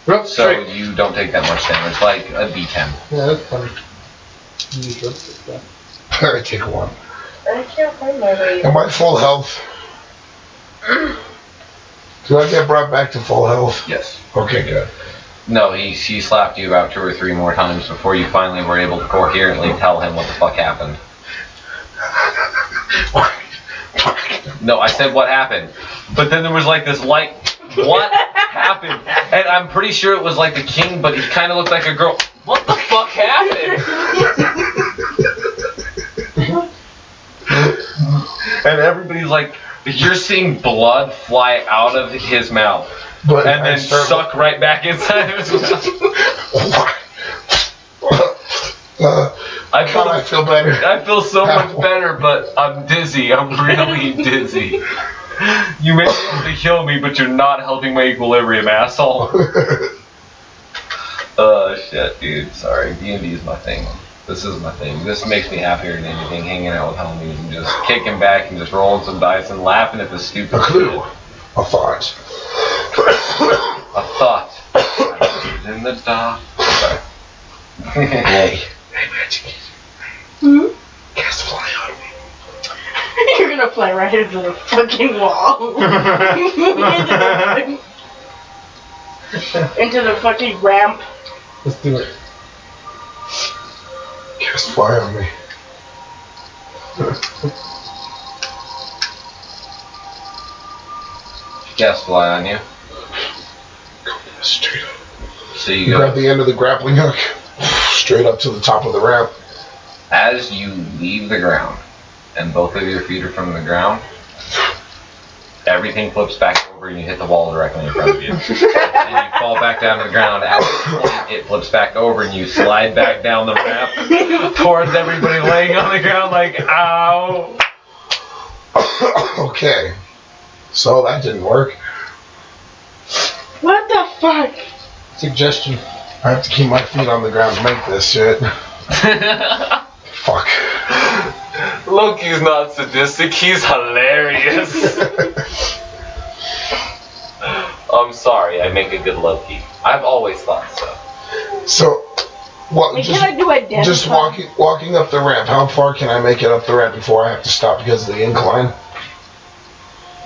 Yep, So straight. you don't take that much damage, like a D10. Yeah, that's funny. You just like that. I take one. I can't find my way. Am I full health? Do I get brought back to full health? Yes. Okay, good. No, he slapped you about 2 or 3 more times before you finally were able to coherently tell him what the fuck happened. No, I said what happened. But then there was like this light, what happened? And I'm pretty sure it was like the king, but he kind of looked like a girl. What the fuck happened? And everybody's like, you're seeing blood fly out of his mouth. But And then suck right back inside of his mouth. I feel better. I feel so much better, but I'm dizzy. I'm really dizzy. You may be able to heal me, but you're not helping my equilibrium, asshole. Oh shit, dude. Sorry, D&D is my thing. This is my thing. This makes me happier than anything, hanging out with homies and just kicking back and just rolling some dice and laughing at the stupid A clue. shit. A thought. A thought. In the dark. Sorry. Hey, Magic. Hmm? Cast fly on me. You're gonna fly right into the fucking wall. into the fucking ramp. Let's do it. Cast fly on me. Cast fly on you. Straight up. So you You go. grab the end of the grappling hook. Straight up to the top of the ramp. As you leave the ground, and both of your feet are from the ground, everything flips back over and you hit the wall directly in front of you. And you fall back down to the ground. At which point, it flips back over and you slide back down the ramp towards everybody laying on the ground like, ow. Okay. So that didn't work. What the fuck? Suggestion. I have to keep my feet on the ground to make this shit. Fuck. Loki's not sadistic, he's hilarious. I'm sorry, I make a good Loki. I've always thought so. So, what? Wait, can I do a dance? Just walking up the ramp. How far can I make it up the ramp before I have to stop because of the incline?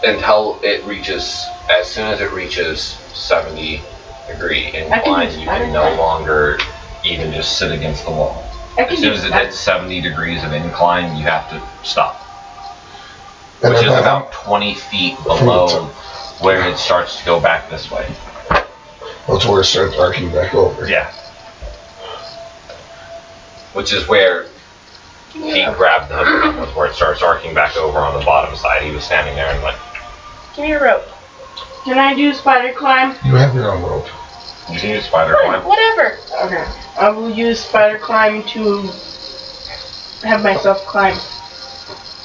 Until it reaches, as soon as it reaches 70-degree incline, you can no longer even just sit against the wall. As soon as it hits 70 degrees of incline, you have to stop. And Which is then about 20 feet below where it starts to go back this way. That's where it starts arcing back over. Yeah. Which is where he grabbed the hook, was where it starts arcing back over on the bottom side. He was standing there and went, Give me a rope. Can I do spider climb? You have your own rope. you can use spider Fine, climb. whatever. Okay. I will use spider climb to have myself climb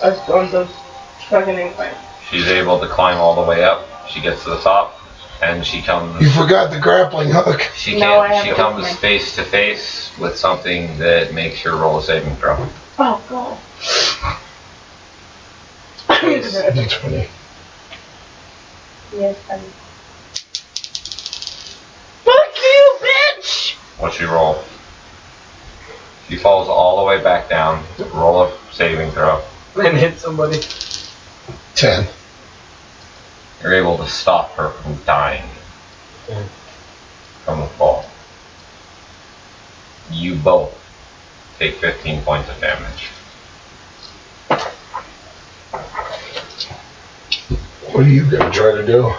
on those fucking incline. She's able to climb all the way up. She gets to the top, and she comes. You forgot the grappling hook. She No, I can't. She have it comes with me. face to face with something that makes her roll a saving throw. Oh god. D20. Yes, I'm. Fuck you, bitch! What's she roll? She falls all the way back down. Roll a saving throw. And hit somebody. 10. You're able to stop her from dying from the fall. You both take 15 points of damage. What are you gonna try to do?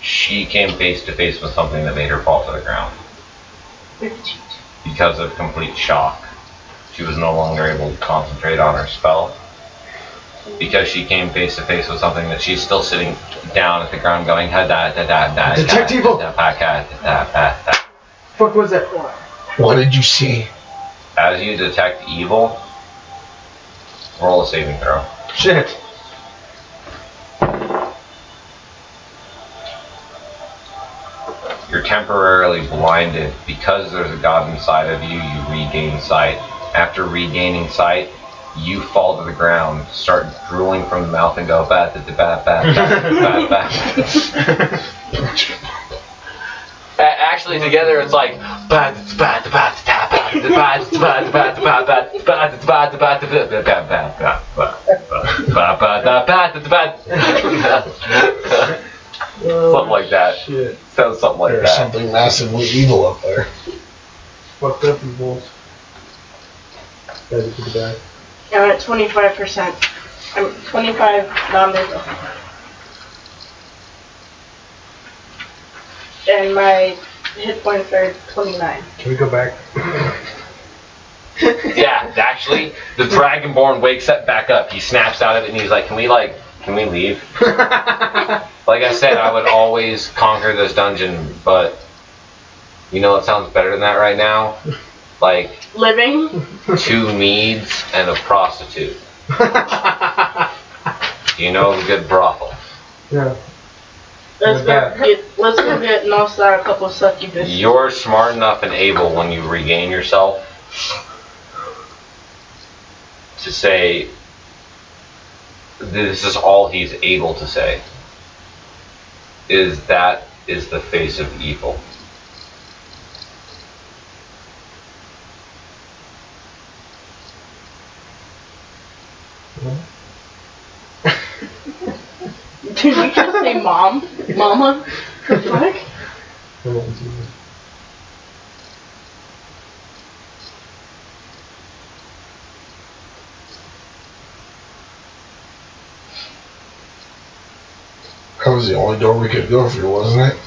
She came face to face with something that made her fall to the ground. Because of complete shock, she was no longer able to concentrate on her spell. Because she came face to face with something that she's still sitting down at the ground going, Detect evil! Fuck was that? What did you see? As you detect evil, roll a saving throw. Shit. You're temporarily blinded. Because there's a god inside of you, you regain sight. After regaining sight, you fall to the ground, start drooling from the mouth and go bat. Actually, together it's like something like that. Shit. Sounds something like There's that. something massively evil up there. Fucked up and balls. Ready for the back. I'm at 25%. I'm 25 non-lethal. And my hit points are 29. Can we go back? Yeah, actually, the Dragonborn wakes up back up. He snaps out of it and he's like, can we leave? Like I said, I would always conquer this dungeon, but you know what sounds better than that right now? Like Living? 2 meads and a prostitute. You know the good brothel. Yeah. Let's go get Nostar a couple of succubus. You're smart enough and able when you regain yourself to say, this is all he's able to say, is that is the face of evil. Did you just say mom? Mama? The fuck? That was the only door we could go through, wasn't it?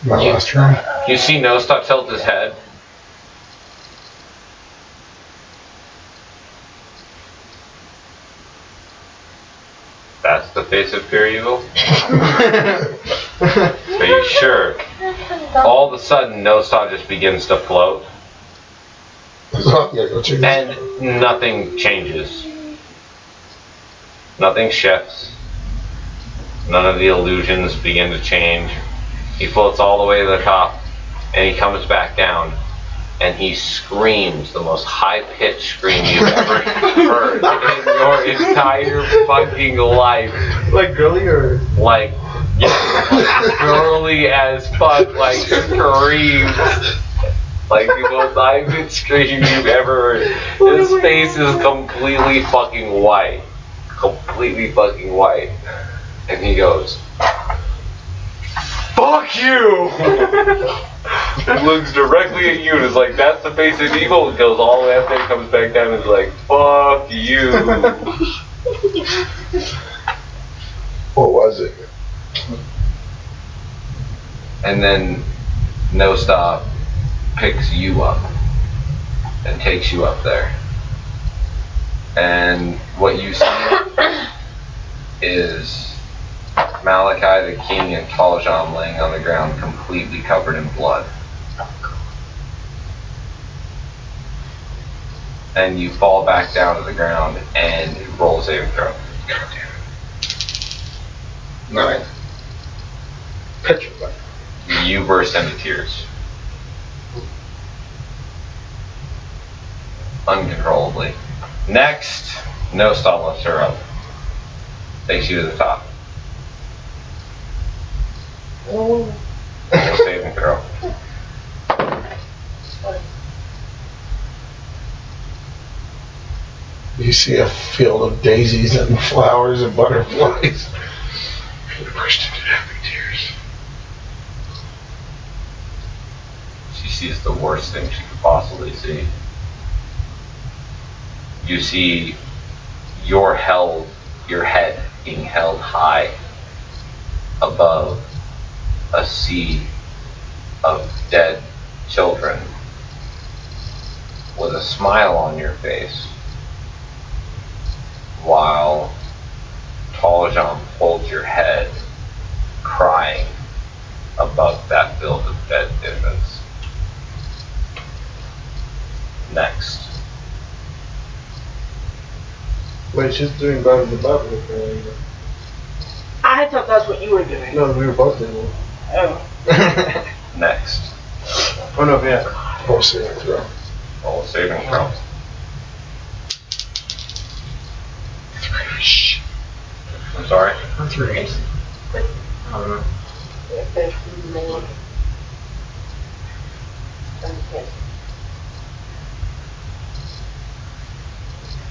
My last room. You see Nostar tilt his head. That's the face of pure evil? Are you sure? All of a sudden, Nostar just begins to float. And nothing changes. Nothing shifts. None of the illusions begin to change. He floats all the way to the top, and he comes back down, and he screams the most high-pitched scream you've ever heard in your entire fucking life. Like girly or? Like, yeah, like girly as fuck, like screams. Like the most high-pitched scream you've ever heard. His face is completely fucking white. Completely fucking white. And he goes, "Fuck you!" Looks directly at you and is like, "That's the face of evil." It goes all the way up there, comes back down and is like, "Fuck you." What was it? And then Nostar picks you up and takes you up there. And what you see is Malachi the king and Taljan laying on the ground completely covered in blood. And you fall back down to the ground and roll a saving throw. God damn it. 9. Petrified. You burst into tears. Uncontrollably. Next, Nostar lifts her up. Takes you to the top. Roll a saving throw. You see a field of daisies and flowers and butterflies. She burst into happy tears. She sees the worst thing she could possibly see. You see your head being held high above a sea of dead children with a smile on your face while Taljan holds your head crying above that field of dead infants. Next. Wait, she's doing better than Bible. I thought that's what you were doing. No, we were both doing it. Oh. Next. Oh no, yeah. Roll saving throw. Roll a saving throw. 3. I'm sorry? 3.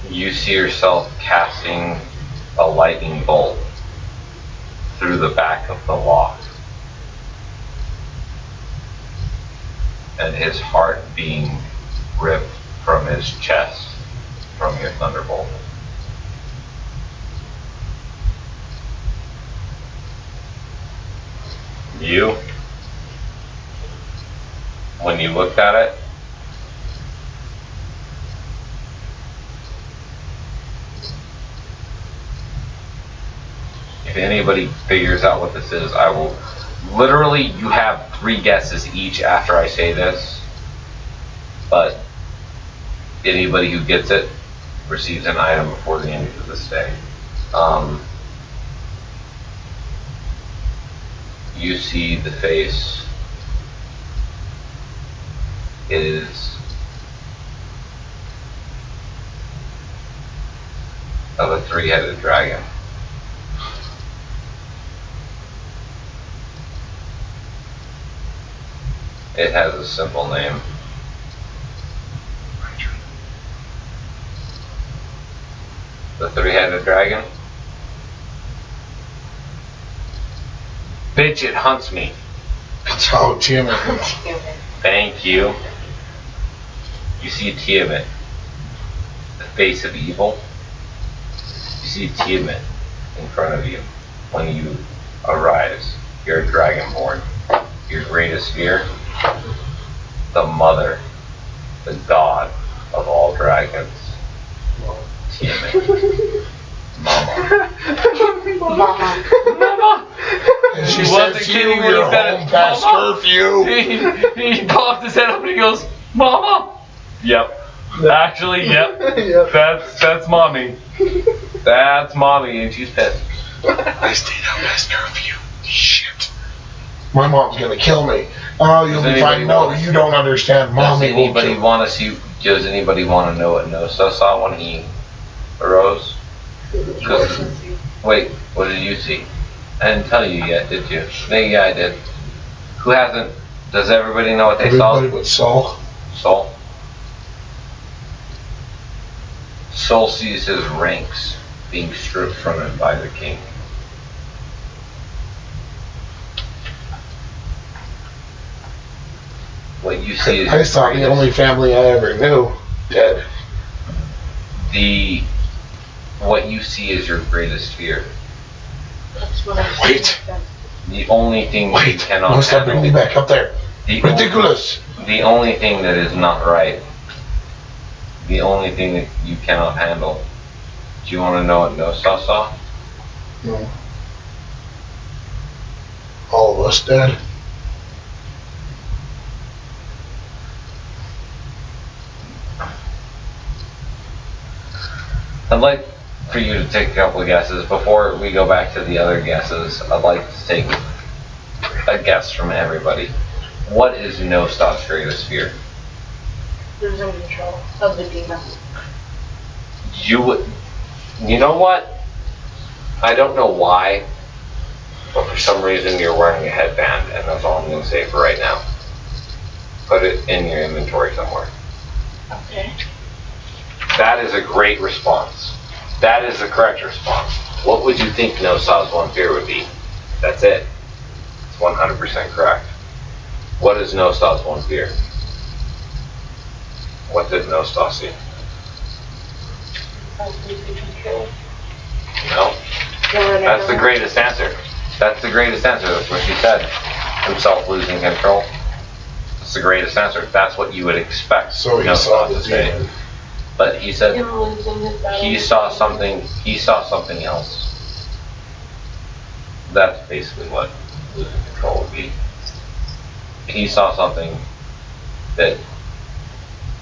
You see yourself casting a lightning bolt through the back of the loft, and his heart being ripped from his chest from your thunderbolt. You, when you looked at it, if anybody figures out what this is, I will literally, you have 3 guesses each after I say this, but anybody who gets it receives an item before the end of this day. you see the face is of a three-headed dragon. It has a simple name. The three-headed dragon? Bitch, it hunts me. Oh, Tiamat. Thank you. You see Tiamat, the face of evil. You see Tiamat in front of you when you arise. You're a dragonborn. Your greatest fear? The mother, the god of all dragons. Tiamat. Mama. Mama. And she wasn't says kidding you, when he you're said home it. past Mama. curfew. He popped his head up and he goes, Mama. Yep. Actually, yep. Yep. That's mommy. That's mommy, and she's pissed. I stayed out past curfew. Shit. My mom's gonna kill me. Oh, you'll Does be fine. anybody No, want- you don't understand. Does Mommy will anybody kill. want to see? Does anybody want to know what Nosa saw when he arose? 'Cause- wait, what did you see? I didn't tell you yet, did you? Maybe I did. Who hasn't? Does everybody know what they Everybody saw? but Saul. Soul. Soul sees his ranks being stripped from him by the king. What you see is I saw the only family I ever knew dead. what you see is your greatest fear. That's what I Wait. The only thing that you Wait, cannot no, stop bringing me back up there. the Ridiculous. the only thing that is not right. The only thing that you cannot handle. Do you want to know what Nosa saw? No. All of us dead. I'd like for you to take a couple of guesses. Before we go back to the other guesses, I'd like to take a guess from everybody. What is Nosta's greatest fear? losing control of the demon. You know what? I don't know why, but for some reason you're wearing a headband, and that's all I'm going to say for right now. Put it in your inventory somewhere. Okay. That is a great response. That is the correct response. What would you think Nosta's one fear would be? That's it. It's 100% correct. What is Nosta's one fear? What did Nosta see? Losing control. No? That's the greatest answer. That's the greatest answer. That's what she said. Himself losing control. That's the greatest answer. That's what you would expect So he saw Nosta the to say. demon. But he said Him losing his battle. he saw something. He saw something else. That's basically what losing control would be. He saw something that,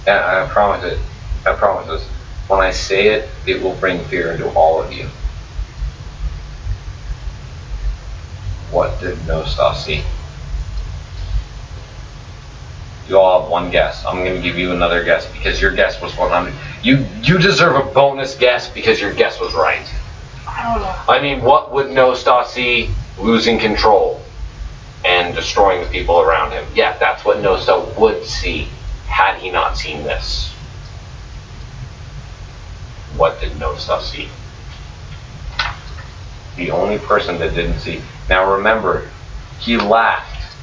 and I promise it. I promise this. When I say it, it will bring fear into all of you. What did Nosta see? You all have one guess. I'm going to give you another guess because your guess was 100. You deserve a bonus guess because your guess was right. I don't know. I mean, what would Nosta see? Losing control and destroying the people around him. Yeah, that's what Nosta would see had he not seen this. What did Nosta see? The only person that didn't see. Now remember, he laughed.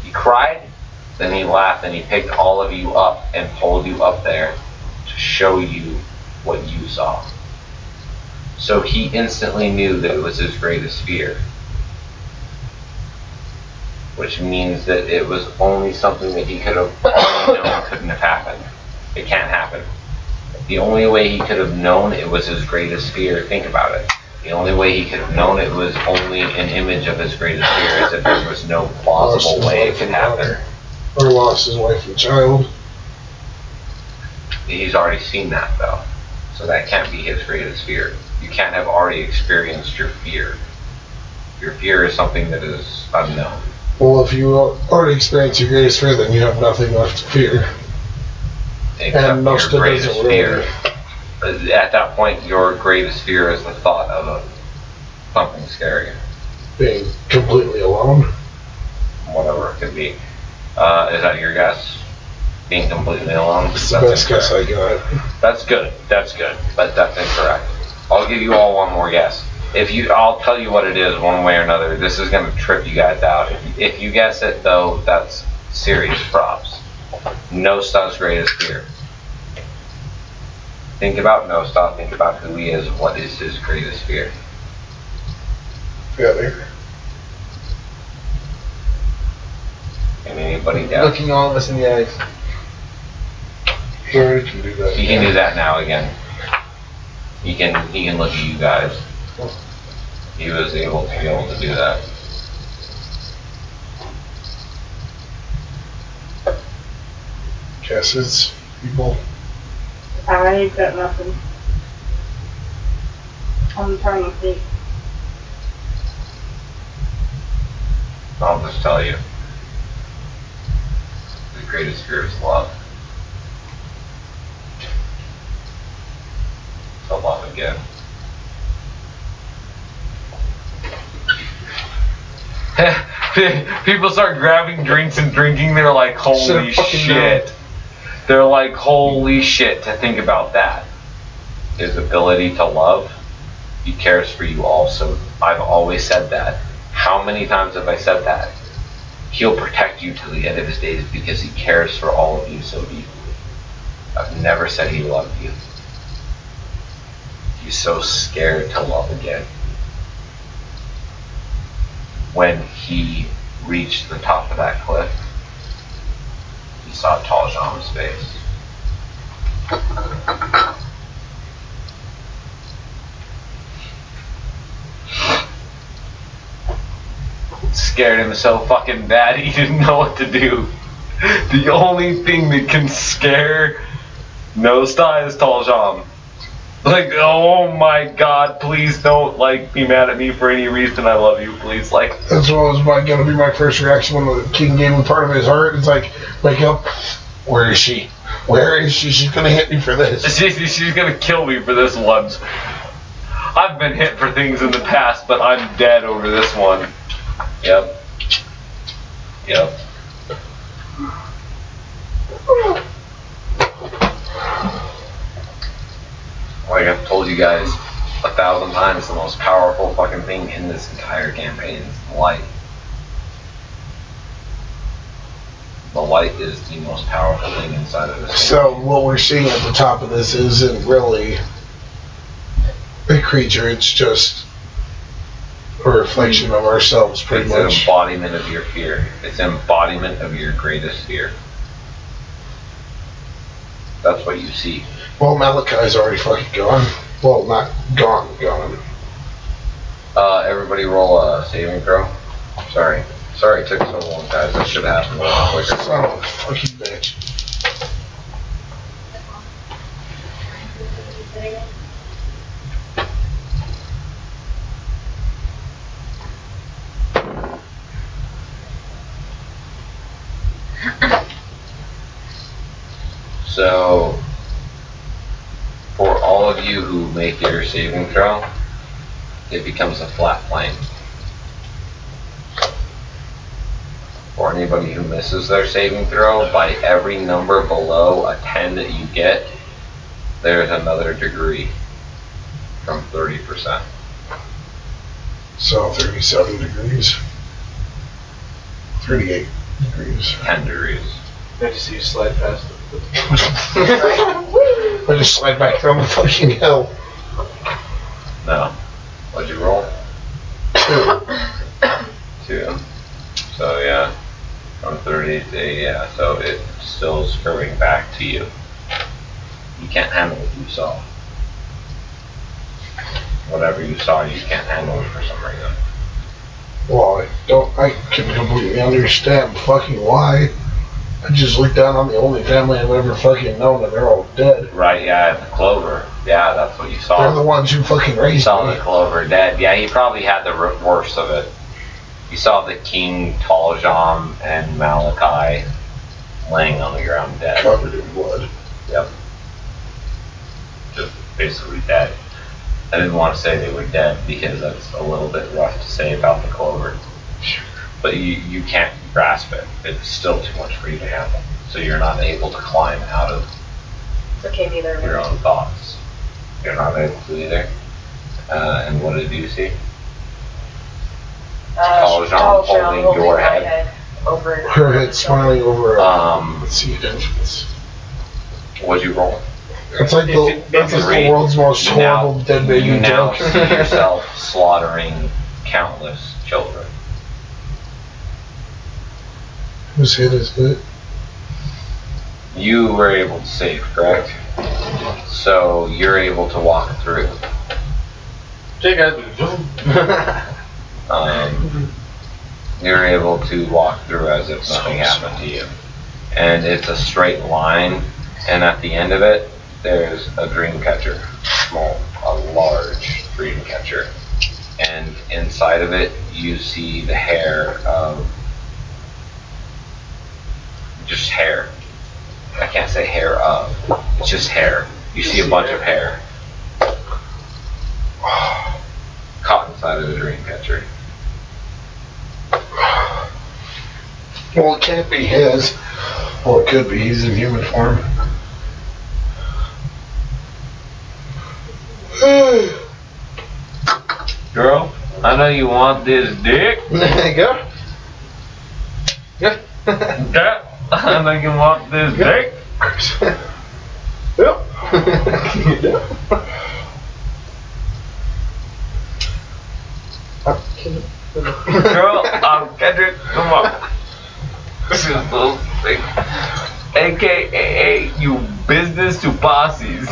He cried, then he laughed, and he picked all of you up and pulled you up there to show you what you saw. So he instantly knew that it was his greatest fear. Which means that it was only something that he could have already known couldn't have happened. It can't happen. The only way he could have known it was his greatest fear, think about it. The only way he could have known it was only an image of his greatest fear, is if there was no plausible way it could happen. Or lost his wife and child. He's already seen that though. So that can't be his greatest fear. You can't have already experienced your fear. Your fear is something that is unknown. Well, if you already experience your greatest fear, then you have nothing left to fear. Except And most your of it greatest isn't fear. At that point, your greatest fear is the thought of something scary. Being completely alone. Whatever it could be. Is that your guess? Being completely alone? It's the best guess I got. That's good. That's good. But that's incorrect. I'll give you all one more guess. I'll tell you what it is one way or another. This is going to trip you guys out. If you guess it, though, that's serious props. Nosta's greatest fear. Think about Nosta. Think about who he is. What is his greatest fear? Failure. Can anybody guess? Looking all of us in the eyes. He already can do that. He can do that now again. He can look at you guys. He was able to do that. Guesses, people. I got nothing. I'm trying to think. I'll just tell you. The greatest fear is love. To love again. People start grabbing drinks and drinking, they're like, holy shit. They're like, holy shit, to think about that. His ability to love, he cares for you also. I've always said that. How many times have I said that? He'll protect you till the end of his days because he cares for all of you so deeply. I've never said he loved you. He's so scared to love again. When he reached the top of that cliff, he saw Taljam's face. It scared him so fucking bad he didn't know what to do. The only thing that can scare Nosta is Taljam. Like, oh my god, please don't, like, be mad at me for any reason. I love you, please, like. That's what was going to be my first reaction when the king gave me part of his heart. It's like, wake up. Where is she? Where is she? She's going to hit me for this. She's gonna kill me for this one. I've been hit for things in the past, but I'm dead over this one. Yep. Yep. Like I've told you guys 1,000 times, the most powerful fucking thing in this entire campaign is the light. The light is the most powerful thing inside of this. So what we're seeing at the top of this isn't really a creature, it's just a reflection of ourselves, pretty much. It's an embodiment of your fear. It's an embodiment of your greatest fear. That's what you see. Well, Malachi's already fucking gone. Well, not gone. Everybody roll a saving throw. Sorry it took so long, guys. That should have happened a lot quicker. Son of a fucking bitch. So, for all of you who make your saving throw, it becomes a flat plane. For anybody who misses their saving throw, by every number below a 10 that you get, there's another degree from 30%. So 37 degrees. 38 degrees. 10 degrees. I just see you slide past it. I just slide back down the fucking hill. No. What'd you roll? 2. So yeah, from 30 to, yeah, so it's still scurrying back to you. You can't handle what you saw. Whatever you saw, you can't handle it for some reason. Well, I can completely understand fucking why. I just looked down on the only family I've ever fucking known, and they're all dead. Right, yeah, the Clover. Yeah, that's what you saw. They're the ones who fucking You raised saw me. the Clover dead. Yeah, he probably had the worst of it. You saw the King, Taljam, and Malachi laying on the ground dead. Covered in blood. Yep. Just basically dead. I didn't want to say they were dead because that's a little bit rough to say about the Clover. But you can't grasp it. It's still too much for you to handle. So you're not able to climb out of It's okay, neither. your own thoughts. You're not able to either. And what did you see? Taljam holding your my head. over. Her head smiling over. Um, Let's see, entrance. What'd you roll? That's like the world's most horrible dead baby You now joke. see yourself slaughtering countless children. Whose head is it? You were able to save, correct? So you're able to walk through. Jay guys. You're able to walk through as if nothing happened to you. And it's a straight line, and at the end of it, there's a dream catcher. A large dream catcher. And inside of it, you see the hair of... just hair. I can't say hair of. It's just hair. You see a bunch of hair. Caught inside of the dream catcher. Well, it can't be his. Well, it could be. He's in human form. Girl, I know you want this dick. Go. Go. Yeah, I know you want this dick. Yep. Girl, I'll catch it. Come on. This is little thing. AKA you business to posses.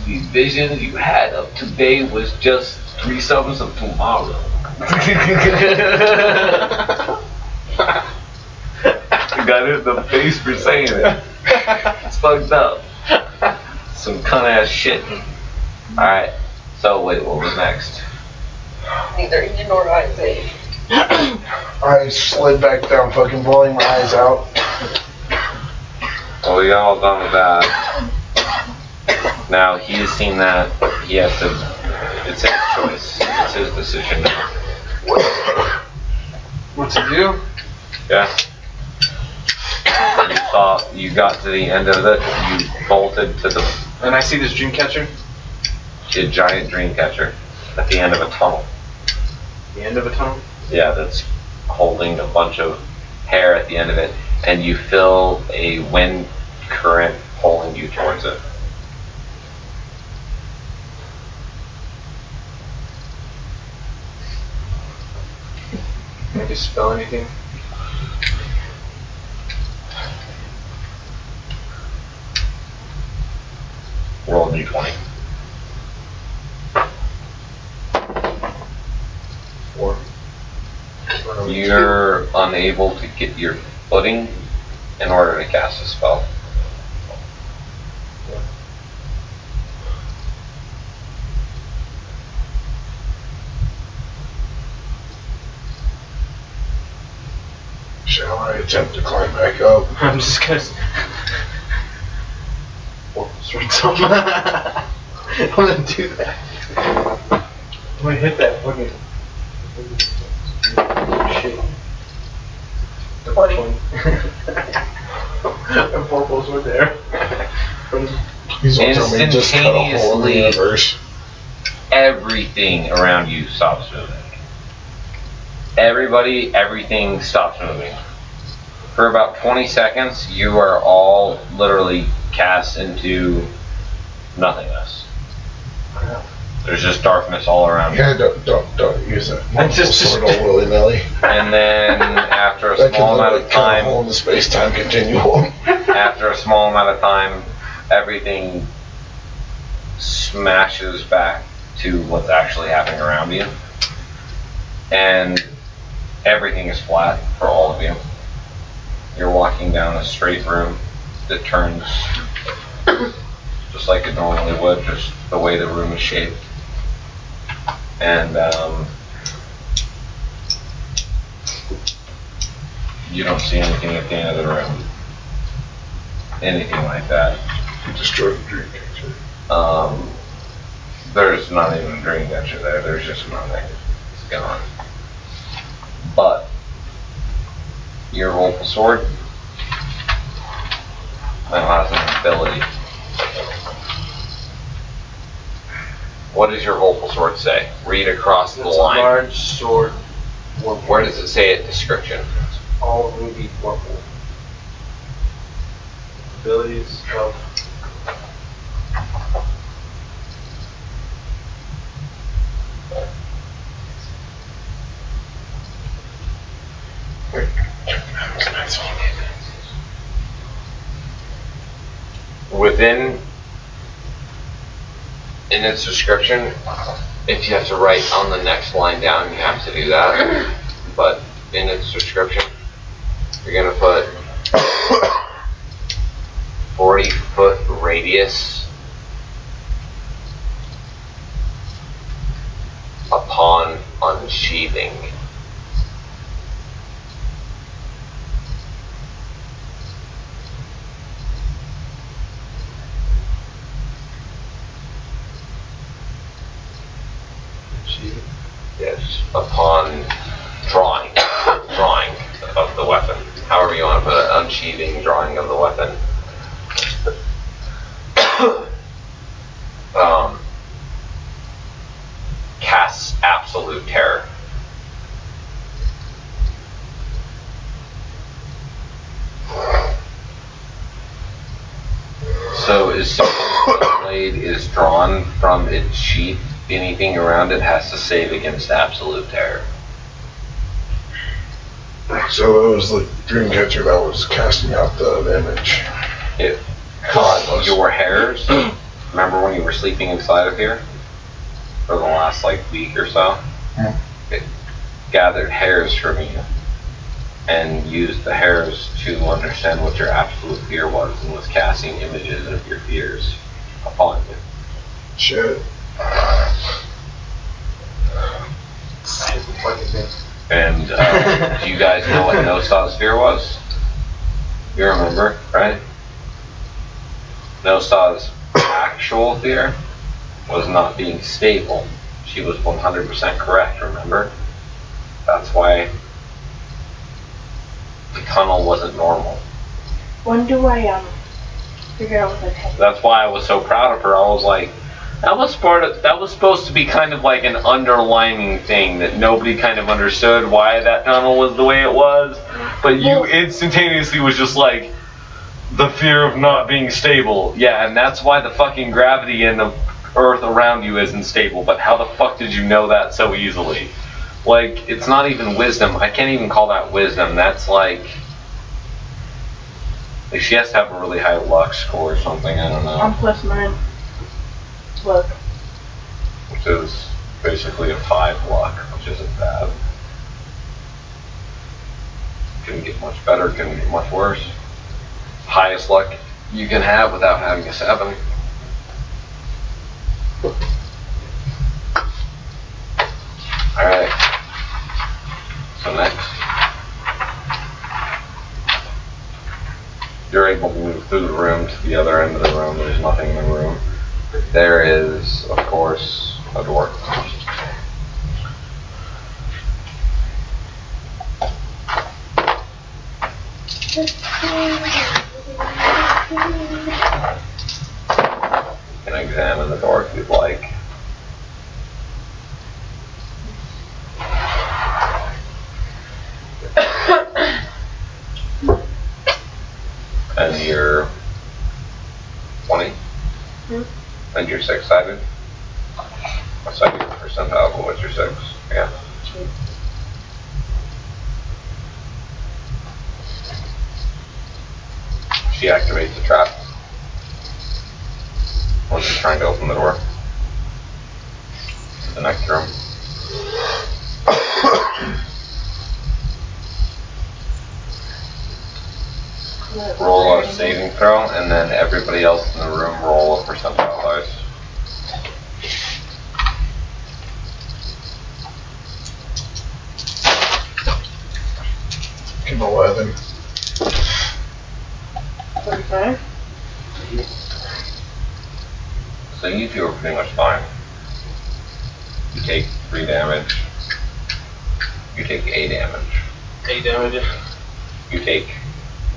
The visions you had of today was just 3 summers of tomorrow. Got it in the face for saying it. It's fucked up. Some cunt ass shit. Alright, so wait, what was next? Neither you nor I say. I slid back down, fucking blowing my eyes out. Well, we all done with that. Now he's seen that. He has to. It's his choice. It's his decision now. What to do? Yeah. You got to the end of it. You bolted to the And I see this dream catcher. a giant dream catcher at the end of a tunnel. The end of a tunnel. Yeah, that's holding a bunch of hair at the end of it, and you feel a wind current pulling you towards it. Can I just spell anything? Roll a d20. 4. You're unable to get your footing in order to cast a spell. Shall I attempt to climb back up? I'm just gonna. Well, straight something. I'm gonna do that. I'm gonna hit that fucking. Shit. 20. And 4 balls were there. Please don't tell me just cut a hole in the universe. Everything around you stops moving. Everything stops moving. For about 20 seconds, you are all literally cast into nothingness. There's just darkness all around you. Yeah, don't use it. I just sort of willy-nilly. And then after a That can small amount literally of cut a time, hole in the space-time continuum. after a small amount of time, everything smashes back to what's actually happening around you. And everything is flat for all of you. You're walking down a straight room that turns just like it normally would, just the way the room is shaped. And you don't see anything at the end of the room. Anything like that. You destroyed the dream catcher. There's not even a dream catcher there. There's just nothing. It's gone. But your Opal sword now has an ability. What does your Opal sword say? Read across the It's line. a large sword. Where does it say it? Description. All ruby purple. Abilities of Within in its description, if you have to write on the next line down, you have to do that. But in its description, you're gonna put 40-foot radius upon unsheathing. Yes, upon drawing of the weapon. However you want to put it, unsheathing, drawing of the weapon. Casts absolute terror. So as soon as the blade is drawn from its sheath, anything around it has to save against absolute terror. So it was the dream catcher that was casting out the image. It caught your hairs. Remember when you were sleeping inside of here? For the last week or so? Yeah. It gathered hairs from you and used the hairs to understand what your absolute fear was and was casting images of your fears upon you. Shit. And do you guys know what Nostad's fear was? You remember, right? Nostad's actual fear was not being stable. She was 100% correct, remember? That's why the tunnel wasn't normal. When do I figure out what that has? That's why I was so proud of her. I was like, that was supposed to be kind of like an underlining thing that nobody kind of understood why that tunnel was the way it was. But you instantaneously was just like, the fear of not being stable. Yeah, and that's why the fucking gravity in the earth around you isn't stable. But how the fuck did you know that so easily? Like, it's not even wisdom. I can't even call that wisdom. That's like she has to have a really high luck score or something. I don't know. I'm +9. Look. Which is basically a 5 luck, which isn't bad. Couldn't get much better, couldn't get much worse. Highest luck you can have without having a 7. Alright. So next. You're able to move through the room to the other end of the room. There's nothing in the room. There is, of course, a door. You can examine the door if you'd like. And you're 20? And you're 6-sided? What's that your percentile, but what's your 6? Yeah. She activates the trap when she's trying to open the door. the next room. Roll a saving throw, and then everybody else in the room roll a percentile dice. Give 11. 45. So you two are pretty much fine. You take 3 damage. You take 8 damage. 8 damage. You take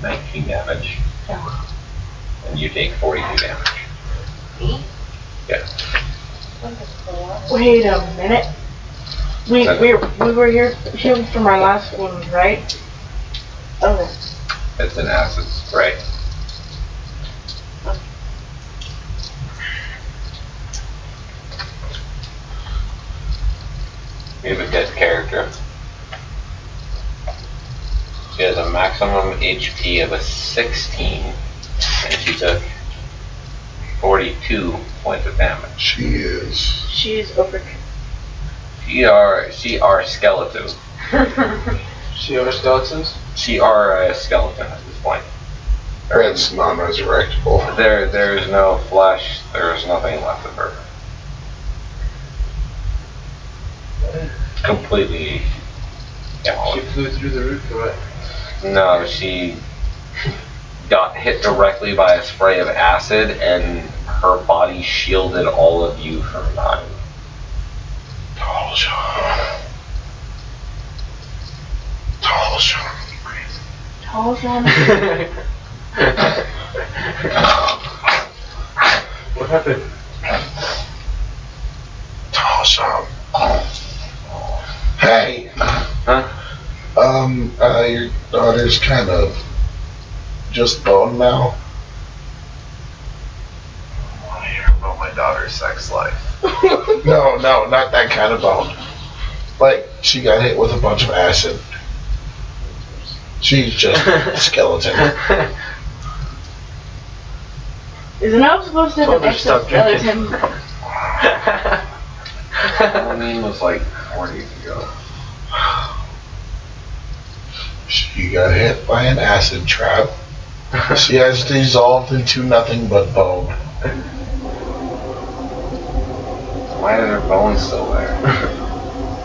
19 damage. And you take 42 damage. Me? Yeah. Wait a minute. We were here from our last one, right? Okay. It's an acid spray. We have a dead character. She has a maximum HP of a 16, and she took 42 points of damage. She's over. She are skeleton. She are skeletons? She are a skeleton at this point. It's non-resurrectable. There is no flesh. There is nothing left of her. Completely. She flew through the roof, or what? No, she got hit directly by a spray of acid, and her body shielded all of you from dying. Tall Sean. Tall Sean. What happened? Tall Sean. Hey. Huh? Your daughter's kind of just bone now. I want to hear about my daughter's sex life. No, not that kind of bone. Like, she got hit with a bunch of acid. She's just a skeleton. Isn't I supposed to have an extra skeleton? Halloween was like 4 days ago. She got hit by an acid trap. She has dissolved into nothing but bone. Why are her bones still there?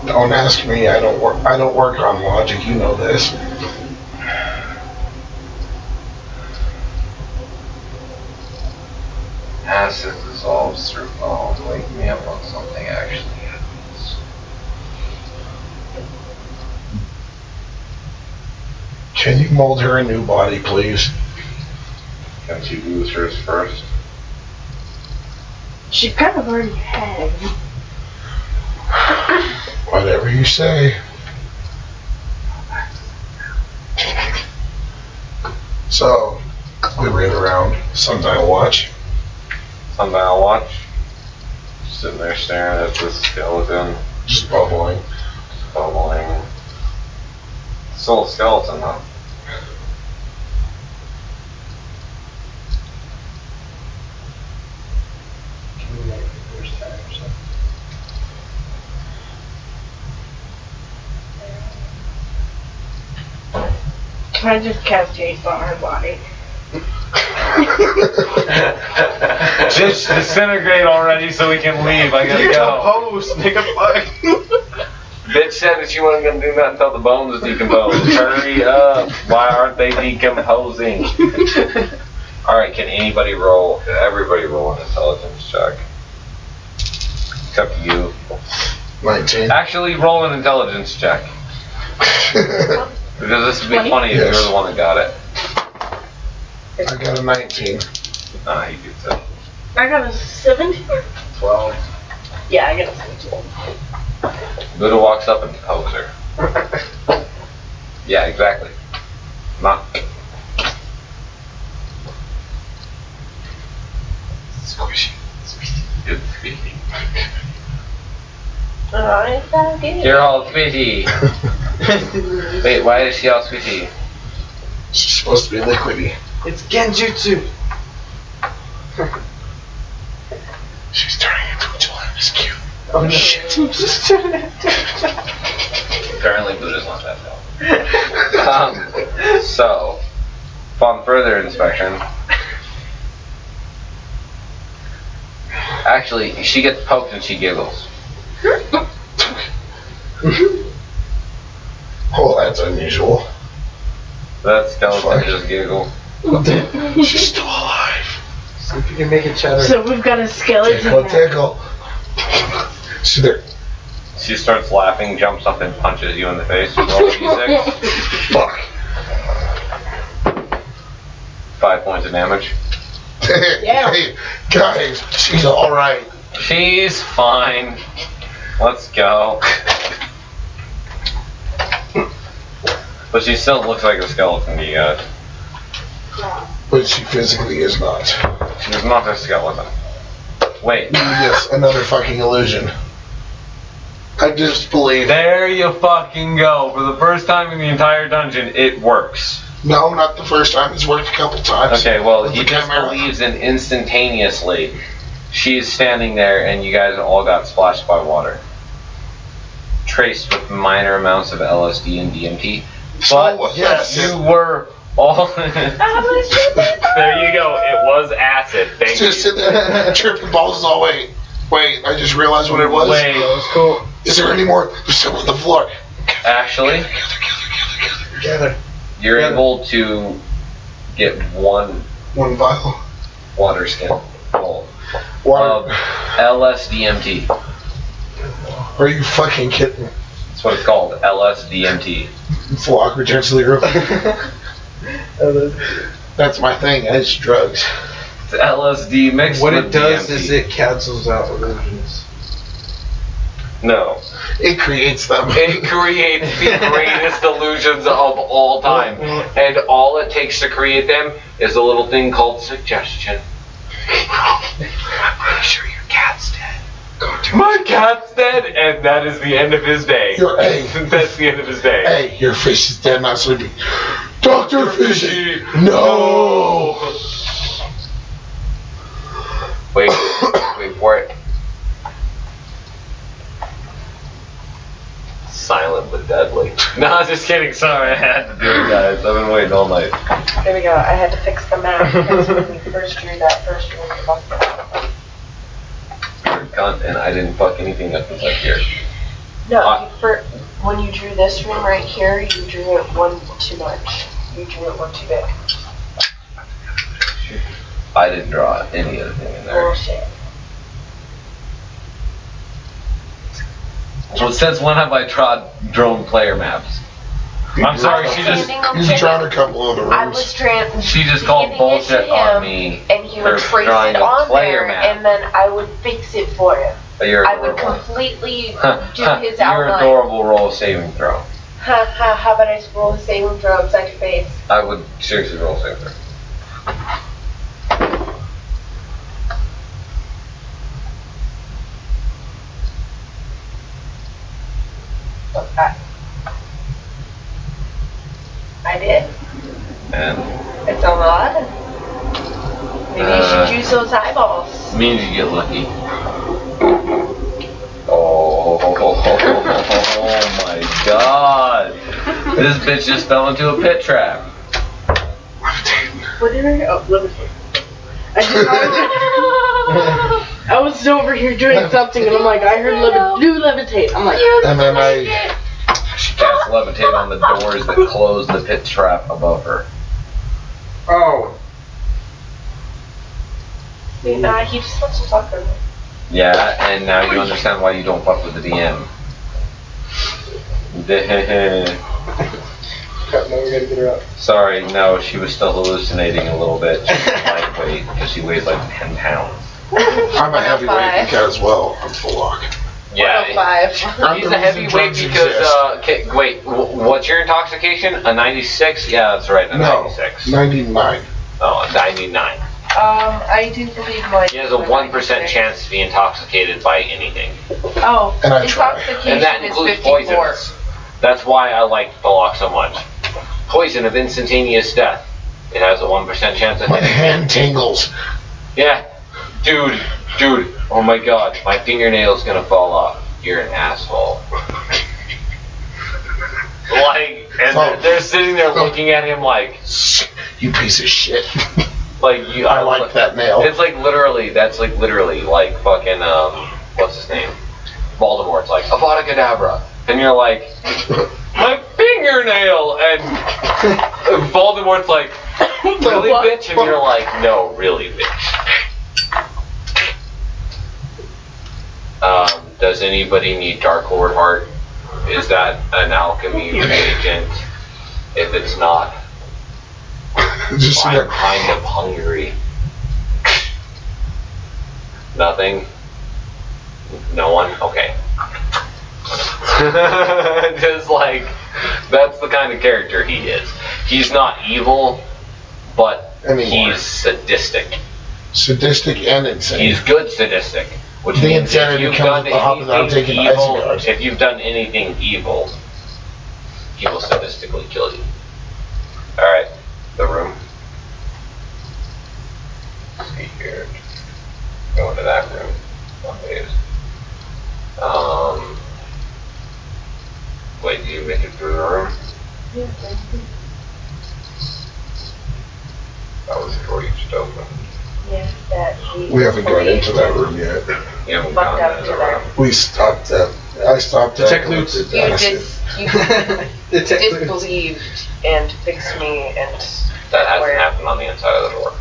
Don't ask me. I don't work on logic. You know this. Acid dissolves through bone. Wake me up on something actually happens. Can you mold her a new body, please? Can't you lose hers first? She kind of already had. Whatever you say. So, we ran around Sundial Watch. Sundial Watch. Sitting there staring at this skeleton. Just bubbling. Bubbling. Still a skeleton, though. Can we make the first time or something? Can I just cast haste on her body? Just disintegrate already so we can leave. I gotta go. Compose, make a fight. Bitch said that she wasn't gonna do that until the bones decompose. Hurry up. Why aren't they decomposing? Alright, can everybody roll an intelligence check? Except you. 19. Actually, roll an intelligence check. Because this would be 20? funny if Yes. you're the one that got it. I got a 19. Nah, you did so. I got a 17. 12. Yeah, I got a 17. Buddha walks up and pokes her. Yeah, exactly. Not. Squishy. Good squishy. It's not good. You're all squishy. Wait, why is she all squishy? She's supposed to be liquidy. It's Genjutsu. She's turning into a gelatinous cube. Oh shit. Apparently Buddha's not that dumb. So, upon further inspection, actually, she gets poked and she giggles. Oh, that's unusual. That skeleton just giggle. She's still alive. See if you can make it chatter. So we've got a skeleton. Tickle, tickle. See there. She starts laughing, jumps up and punches you in the face. Roll a d6. Fuck. 5 points of damage. Hey, guys, she's alright. She's fine. Let's go. But she still looks like a skeleton to you guys. But she physically is not. She's not a skeleton. Wait. Yes, another fucking illusion. I just believe. There you fucking go. For the first time in the entire dungeon, it works. No, not the first time. It's worked a couple times. Okay, well, With he the just camera. believes in instantaneously. She's standing there and you guys all got splashed by water. Traced with minor amounts of LSD and DMT. But yes, you were all... There you go. It was acid. Thank Just you. sit there, tripping balls. All wait, I just realized what it was. Wait. That was cool. Is there any more? There's some on the floor. Actually, Gather. you're able to get one One vial. water skin full Water. of LSDMT. Are you fucking kidding? That's what it's called, LSDMT. Flock returns to the group. That's my thing. It's drugs. It's LSD mixed What with it does DMT. is it cancels out illusions. No. It creates them. It creates the greatest illusions of all time. And all it takes to create them is a little thing called suggestion. I'm sure your cat's dead. My cat's dead, and that is the end of his day. That's the end of his day. Hey, your fish is dead, not sleeping. Dr. Fishy! No! Wait for it. Silent but deadly. No, just kidding. Sorry, I had to do it, guys. I've been waiting all night. There we go. I had to fix the map because when we first drew that first room, we fucked it up. You're a cunt, and I didn't fuck anything that was like here. No, when you drew this room right here, you drew it one too much. You drew it one too big. I didn't draw any other thing in there. Bullshit. Well, since when have I drawn player maps? I'm sorry, she just He's drawn a couple of the I rooms. was trying. she just called handing it bullshit to on him, me. and he for would trace drawing it a on player there, map. and then I would fix it for him. But you're I would adorable. completely do his You're outline. adorable. Roll a saving throw. Ha ha! How about I just roll the saving throw upside your face? I would seriously roll a saving throw. Okay. I did. And It's a lot. Maybe you should use those eyeballs. means you get lucky. Oh my god! This bitch just fell into a pit trap. What did I? Oh, levitate. I was over here doing something, and I'm like, I heard levitate. I'm like, And then She casts levitate on the doors that close the pit trap above her. Oh. See, nah, he just wants to talk to me. Yeah, and now you understand why you don't fuck with the DM. Crap, now we gotta get her up. Sorry, no, she was still hallucinating a little bit. She was lightweight because she weighs like 10 pounds. I'm a heavyweight as well. I'm full lock. Yeah, 105. he's a heavyweight because, wait, what's your intoxication? A 96? Yeah, that's right, a No, 96. 99. Oh, a 99. I do believe my. He has a 1% chance to be intoxicated by anything. Oh, And I try. intoxication And that is includes 54. poisons. That's why I like Balak so much. Poison of instantaneous death. It has a 1% chance of My hitting. hand tingles. Yeah. Dude, Dude, oh my god, my fingernail's gonna fall off. You're an asshole. Like, and they're sitting there looking at him like, you piece of shit. like you. I like that nail. It's like literally, that's like literally like fucking what's his name? Voldemort's like Avada Kedavra, and you're like, my fingernail, and Voldemort's like, really, bitch, and you're like, no, really, bitch. Does anybody need Dark Lord Heart? Is that an alchemy reagent? If it's not, I'm kind of hungry. Nothing? No one? Okay. Just like, that's the kind of character he is. He's not evil, but he's sadistic. Sadistic and insane. He's good sadistic. Which the means insanity comes with the hop without taking evil, Isengard. if you've done anything evil, he will sadistically kill you. Alright, the room. Let's see here. Go into that room. Wait, do you make it through the room? Yeah, thank you. That was forged open. Yeah, that We haven't gone into that room yet. You haven't gone into the room. We stopped at. I stopped at. Detect loot. You disbelieved and fixed me and That hasn't happened on the inside of the door.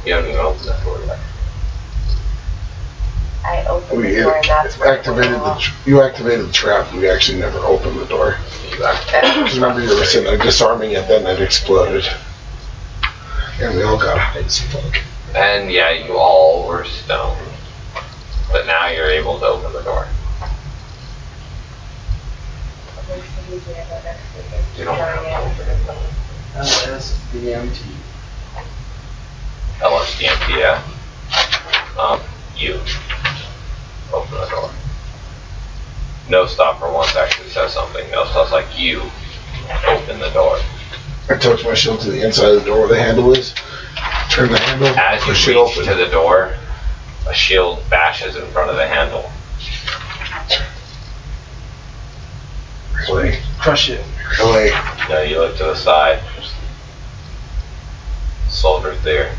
You haven't even opened that door yet. I opened We the door and that's where activated you activated the trap. We actually never opened the door. Because remember you were sitting there disarming it, then it exploded. And we all got high as fuck. And yeah, you all were stoned. But now you're able to open the door. You don't have to open it though. LSDMT. LSDMT, yeah. You open the door. No stop for once actually says something. No stop's like you open the door. I touch my shield to the inside of the door where the handle is. Turn the handle. As you push it reach open. to the door, a shield bashes in front of the handle. Wait. Crush it. Oh, wait. Now you look to the side. Soldiers there.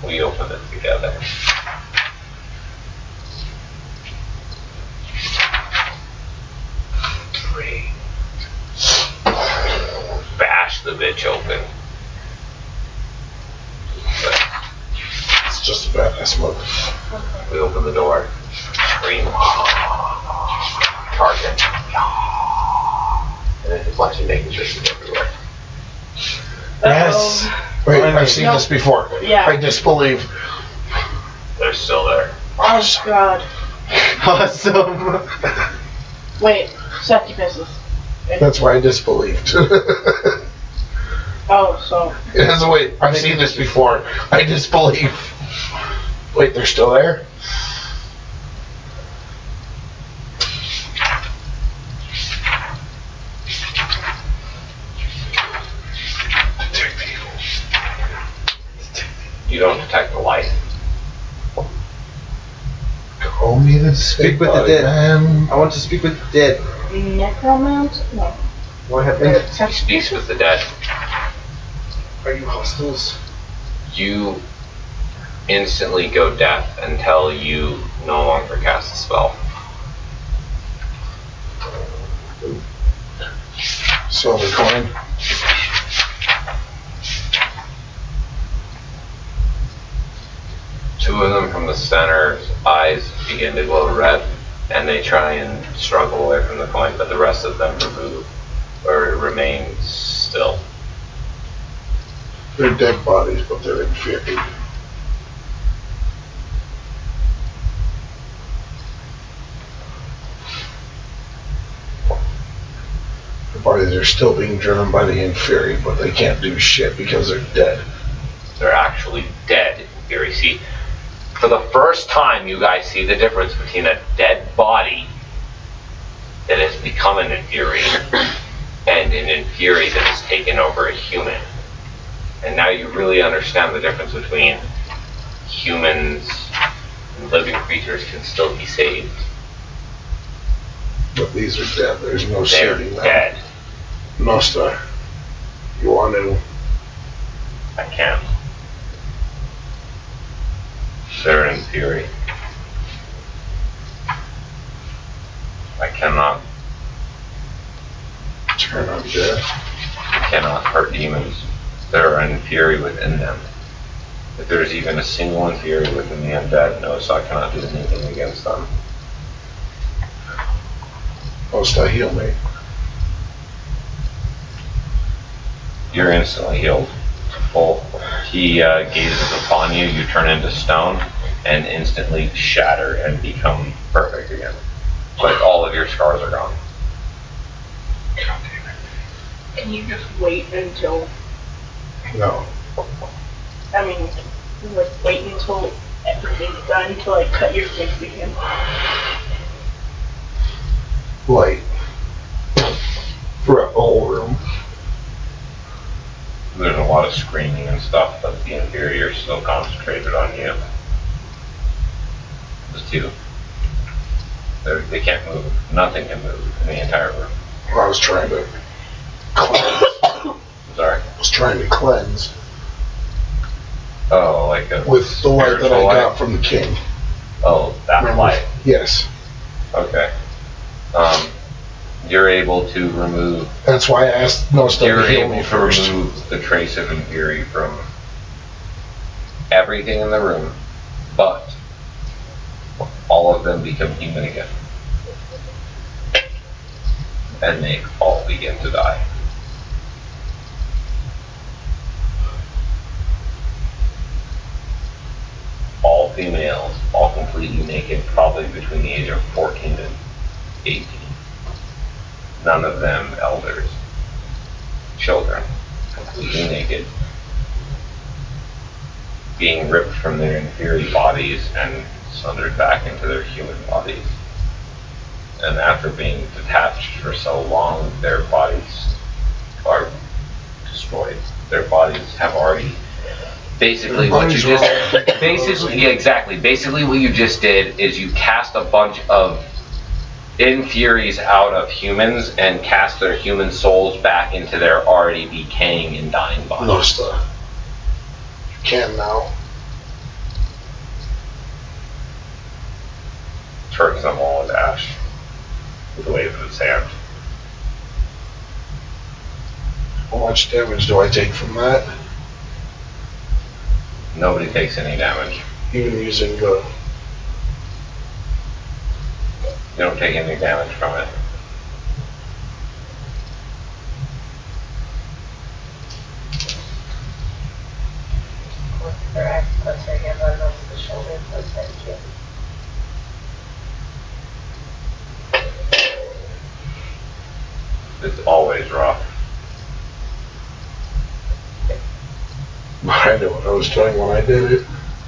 We open it together. Three. Bash the bitch open. It's just a badass move. We open the door. Scream. Target. And then a bunch of naked bitches everywhere. Yes. Wait, I've seen this before. Yeah. I disbelieve. They're still there. Oh god. Awesome. Wait, succubuses. That's why I disbelieved. Oh, so. Yes, wait, I've seen this before. I disbelieve. Wait, they're still there? You don't detect the light. Call me the Speak with the body dead. man. I want to speak with the dead. Necromancer? No. What happened? He speaks with the dead. Are you hostiles? You instantly go deaf until you no longer cast the spell. Silver coin. Two of them from the center's eyes begin to glow red, and they try and struggle away from the coin, but the rest of them remove or remain still. They're dead bodies, but they're inferior. The bodies are still being driven by the inferior, but they can't do shit because they're dead. They're actually dead in theory. See, for the first time you guys see the difference between a dead body that has become an inferi and an inferi that has taken over a human. And now you really understand the difference between humans and living creatures can still be saved. But these are dead. There's no They're saving them. dead. Nosta, you want to? I can't. They're in fury. I cannot. Turn on dead. I cannot hurt demons. There are in fury within them. If there's even a single in fury within the undead, no, so I cannot do anything against them. Nosta, heal me. You're instantly healed. Full. He gazes upon you, you turn into stone, and instantly shatter and become perfect again. Like all of your scars are gone. Can you just wait until, No. I mean, like wait until everything's done to like cut your face again? Light. Throughout the whole room. There's a lot of screaming and stuff, but the inferior is still concentrated on you. There's two. They can't move. Nothing can move in the entire room. I was trying to cleanse. Sorry. I was trying to cleanse. Oh, like a with the light that I spiritual got light? from the king. Oh, that Remember? light. Yes. Okay. You're able to remove. That's why I asked Nosta You're to heal able me to first. remove the trace of Inferi from everything in the room, but all of them become human again. And they all begin to die. All females, all completely naked, probably between the age of 14 and 18. None of them elders. Children, completely naked, being ripped from their inferior bodies and sundered back into their human bodies. And after being detached for so long, their bodies are destroyed. Their bodies have already basically what you just basically what you just did is you cast a bunch of Infuries out of humans and cast their human souls back into their already decaying and dying bodies. Nosta. You can now. Turns them all into ash with a wave of his hand. How much damage do I take from that? Nobody takes any damage. Even using the... You don't take any damage from it. Her axe puts her hand on the shoulder and says, thank you. It's always rough. I know what I was doing when I did it.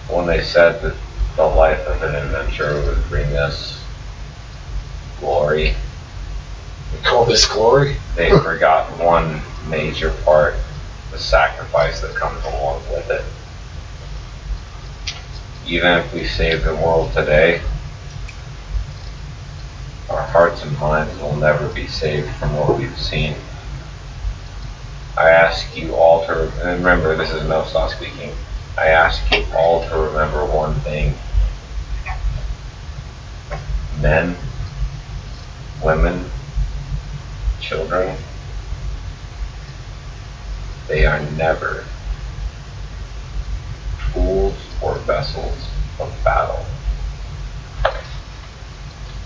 When they said that the life of an adventurer would bring us glory, We call this glory? they forgot one major part, the sacrifice that comes along with it. Even if we save the world today, our hearts and minds will never be saved from what we've seen. I ask you all to, and remember this is Nostos speaking, I ask you all to remember one thing. Men, women, children, they are never tools or vessels of battle.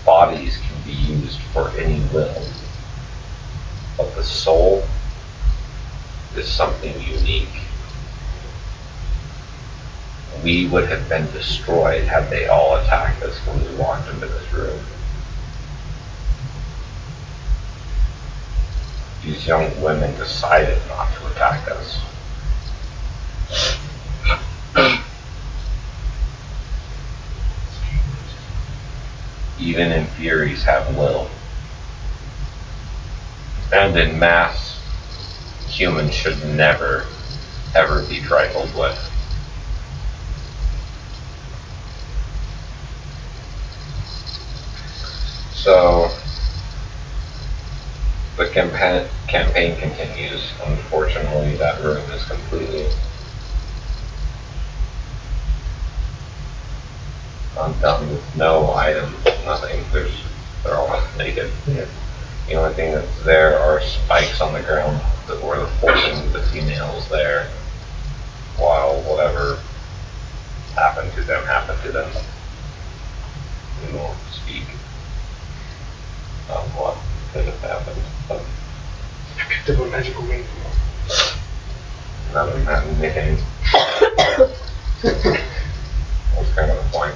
Bodies can be used for any will, but the soul is something unique. We would have been destroyed had they all attacked us when we walked into this room. These young women decided not to attack us. Even Infuries have will. And in mass, humans should never ever be trifled with. So the campaign continues. Unfortunately, that room is completely undone with no items, nothing. They're all naked. Yeah. The only thing that's there are spikes on the ground that were forcing the females there, while whatever happened to them happened to them. We won't speak of what could have happened, but Picked up a magical ring. none of them had anything. That's kind of the point.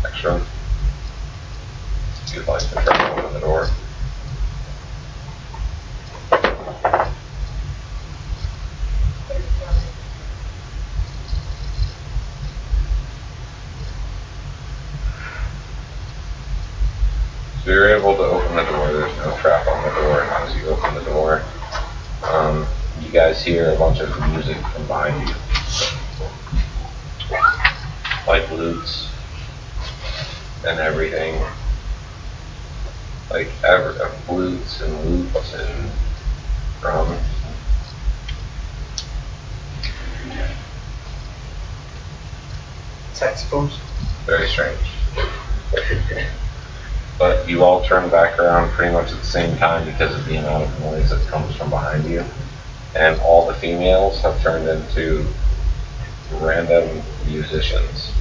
Extra. If you'd like to try to open the door. So you're able to open the door. There's no trap on the door. And as you open the door, you guys hear a bunch of music from behind you. Like lutes and everything. Like flutes and lutes and drums. Saxophones. Very strange. But you all turn back around pretty much at the same time because of the amount of noise that comes from behind you. And all the females have turned into random musicians.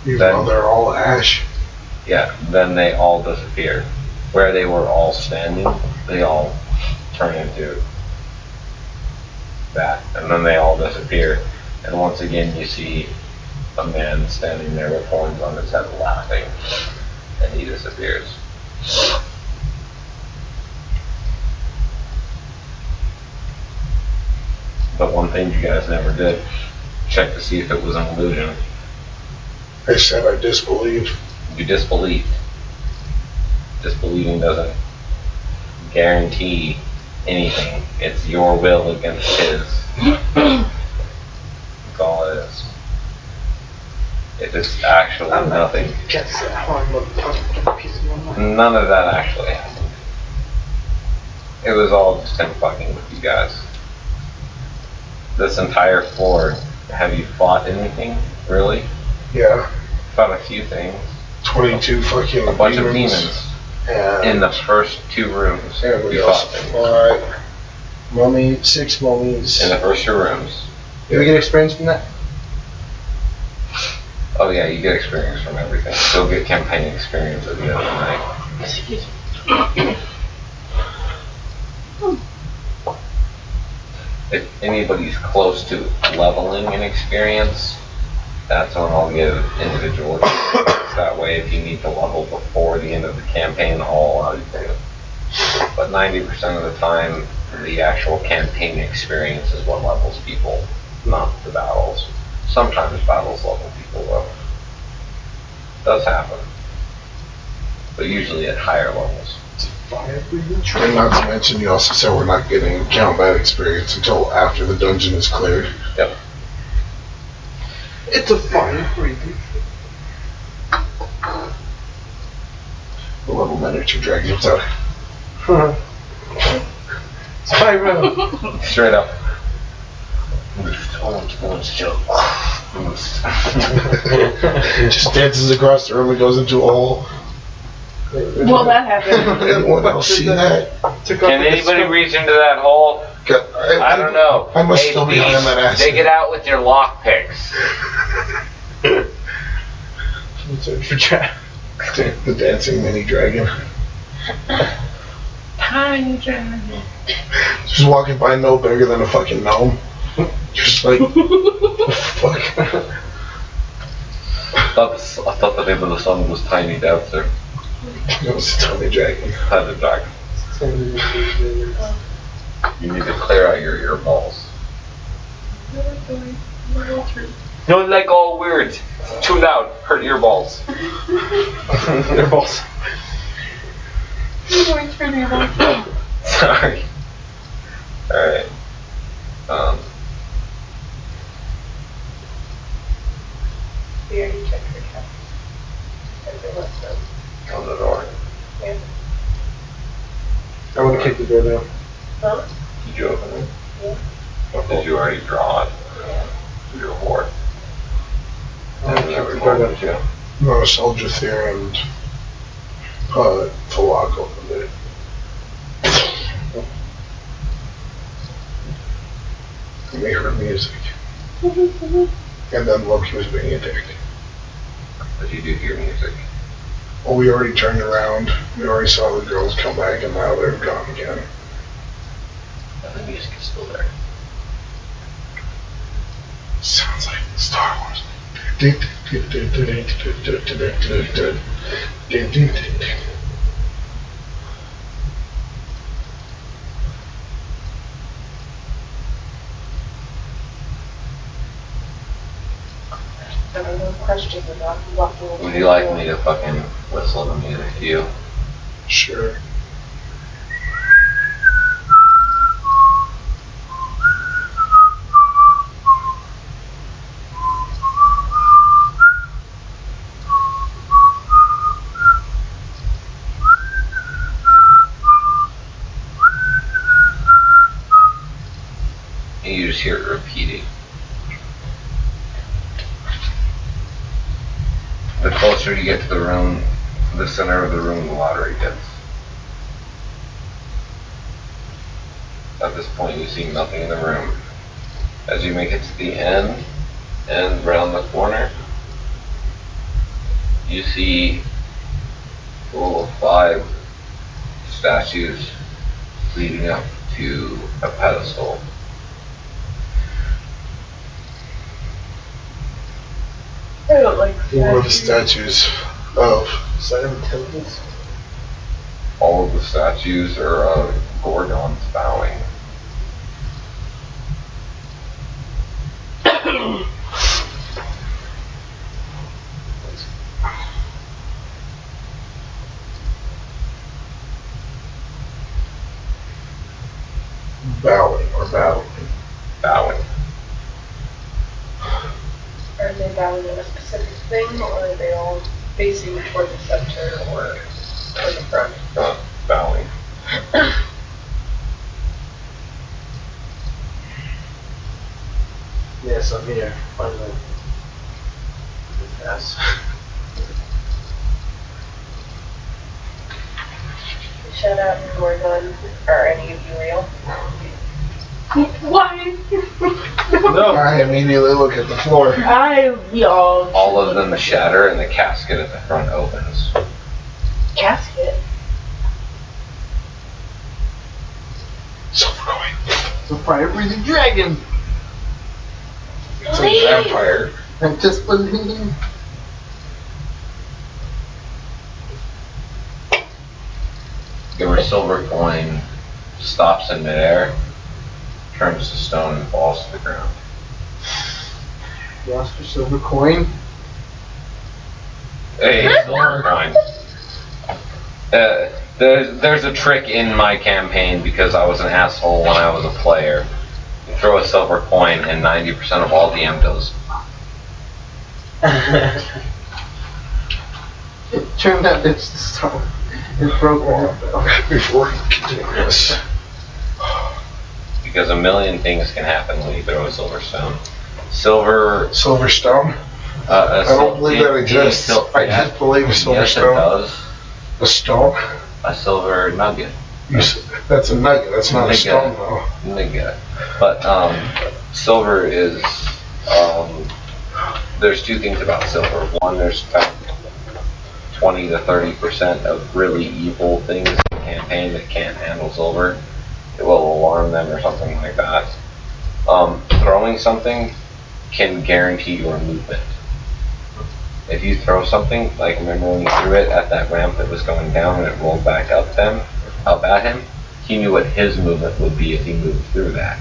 Even though they're all ash. Yeah, then they all disappear. Where they were all standing, they all turn into that. And then they all disappear. And once again you see a man standing there with horns on his head laughing. And he disappears. But one thing you guys never did, check to see if it was an illusion. I said I disbelieve. You disbelieved. Disbelieving doesn't guarantee anything. It's your will against his. That's all it is. If it's actually nothing. Gets that harm of a piece of my mind. None of that actually happened. It was all just him fucking with you guys. This entire floor, have you fought anything? Really? Yeah. Fought a few things. 22 fucking A bunch of demons. And In the first 2 rooms. and we You also fought fought 6 mummies. in the first 2 rooms. Did we get experience from that? Oh yeah, you get experience from everything. You'll get campaign experience at the end of the night. If anybody's close to leveling in experience, that's when I'll give individual experience. That way, if you need to level before the end of the campaign, I'll allow you to. But 90% of the time, the actual campaign experience is what levels people, not the battles. Sometimes battles level people up. Does happen. But usually at higher levels. And not to mention, you also said we're not getting combat experience until after the dungeon is cleared. Yep. It's a fire breathing. The little miniature dragon outside. Spyro. Straight up. Just dances across the room and goes into a hole. Well, that happened. Anyone else see that? Can anybody reach into that hole? I don't know. I must Hey, still be behind that ass. Dig it out with your lock picks. For trap. The dancing mini dragon. Tiny dragon. Just walking by, no bigger than a fucking gnome. Just like, fuck. I thought the name of the song was Tiny Dancer. It was a tiny dragon. Tiny Dragon. You need to clear out your earballs. Don't like all words. Too loud. Hurt earballs. Earballs. Sorry. Alright. We already checked her house. If it was them. On the door. Yeah. I want to kick the door down. Huh? Did you open it? Yeah. Or did you already draw it? Yeah. Your ward. I want to kick the door down. No, soldier there and Falak opened it. And we heard music. And then Loki was being attacked. But you do hear music. Well, we already turned around. We already saw the girls come back, and now they're gone again. And the music is still there. Sounds like Star Wars. I have no question about walking away. Would you like me to fucking whistle the music to you? Sure. And you just hear it repeating. The closer you get to the room, the center of the room, the louder it gets. At this point, you see nothing in the room. As you make it to the end and round the corner, you see 5 statues leading up to a pedestal. I don't like What are the statues of? Silent temples. All of the statues are of Gorgons bowing. Bowing or battling. Bowing. Are they bowing at a specific thing, or are they all facing toward the center or toward the front? Bowing. Yes, I'm here. Finally. Yes. Shout out to Gorgon. Are any of you real? Why? No. I immediately look at the floor. All of them shatter and the casket at the front opens. Casket? Silver coin. The fire-breathing dragon. It's a vampire. I just believe. Your silver coin stops in midair, turns to stone, and falls to the ground. Lost your silver coin. Hey, silver coin. There's a trick in my campaign because I was an asshole when I was a player. You throw a silver coin and 90% of all the DM goes. It turned that bitch to stone. It broke her. Before we continue this. Because a million things can happen when you throw a silver stone. Silver stone? I don't believe that exists. I just believe a silver stone. Yes, it does. A stone? A silver nugget. That's a nugget. That's not a stone, though. Nugget. But silver is. There's 2 things about silver. One, there's about 20 to 30% of really evil things in the campaign that can't handle silver. It will alarm them or something like that. Throwing something can guarantee your movement. If you throw something, like remember when you threw it at that ramp that was going down and it rolled back up at him, he knew what his movement would be if he moved through that.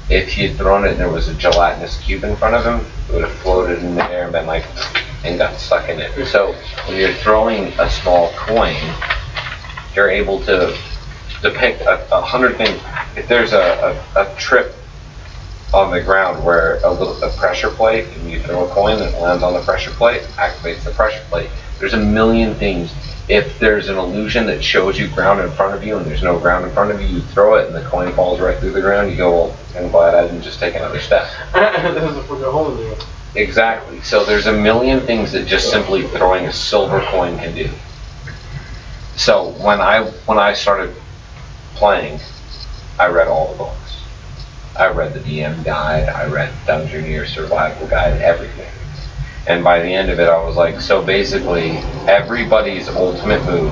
If he had thrown it and there was a gelatinous cube in front of him, it would have floated in the air and been like, and got stuck in it. So when you're throwing a small coin, you're able to depict 100 things. If there's a trip on the ground where a pressure plate, and you throw a coin and it lands on the pressure plate, activates the pressure plate. There's a million things. If there's an illusion that shows you ground in front of you and there's no ground in front of you, you throw it and the coin falls right through the ground. You go, well, I'm glad I didn't just take another step. There's a fucking hole in there. Exactly. So there's a million things that just simply throwing a silver coin can do. So when I started playing, I read all the books. I read the DM guide, I read Dungeoneer Survival Guide, everything. And by the end of it, I was like, so basically, everybody's ultimate move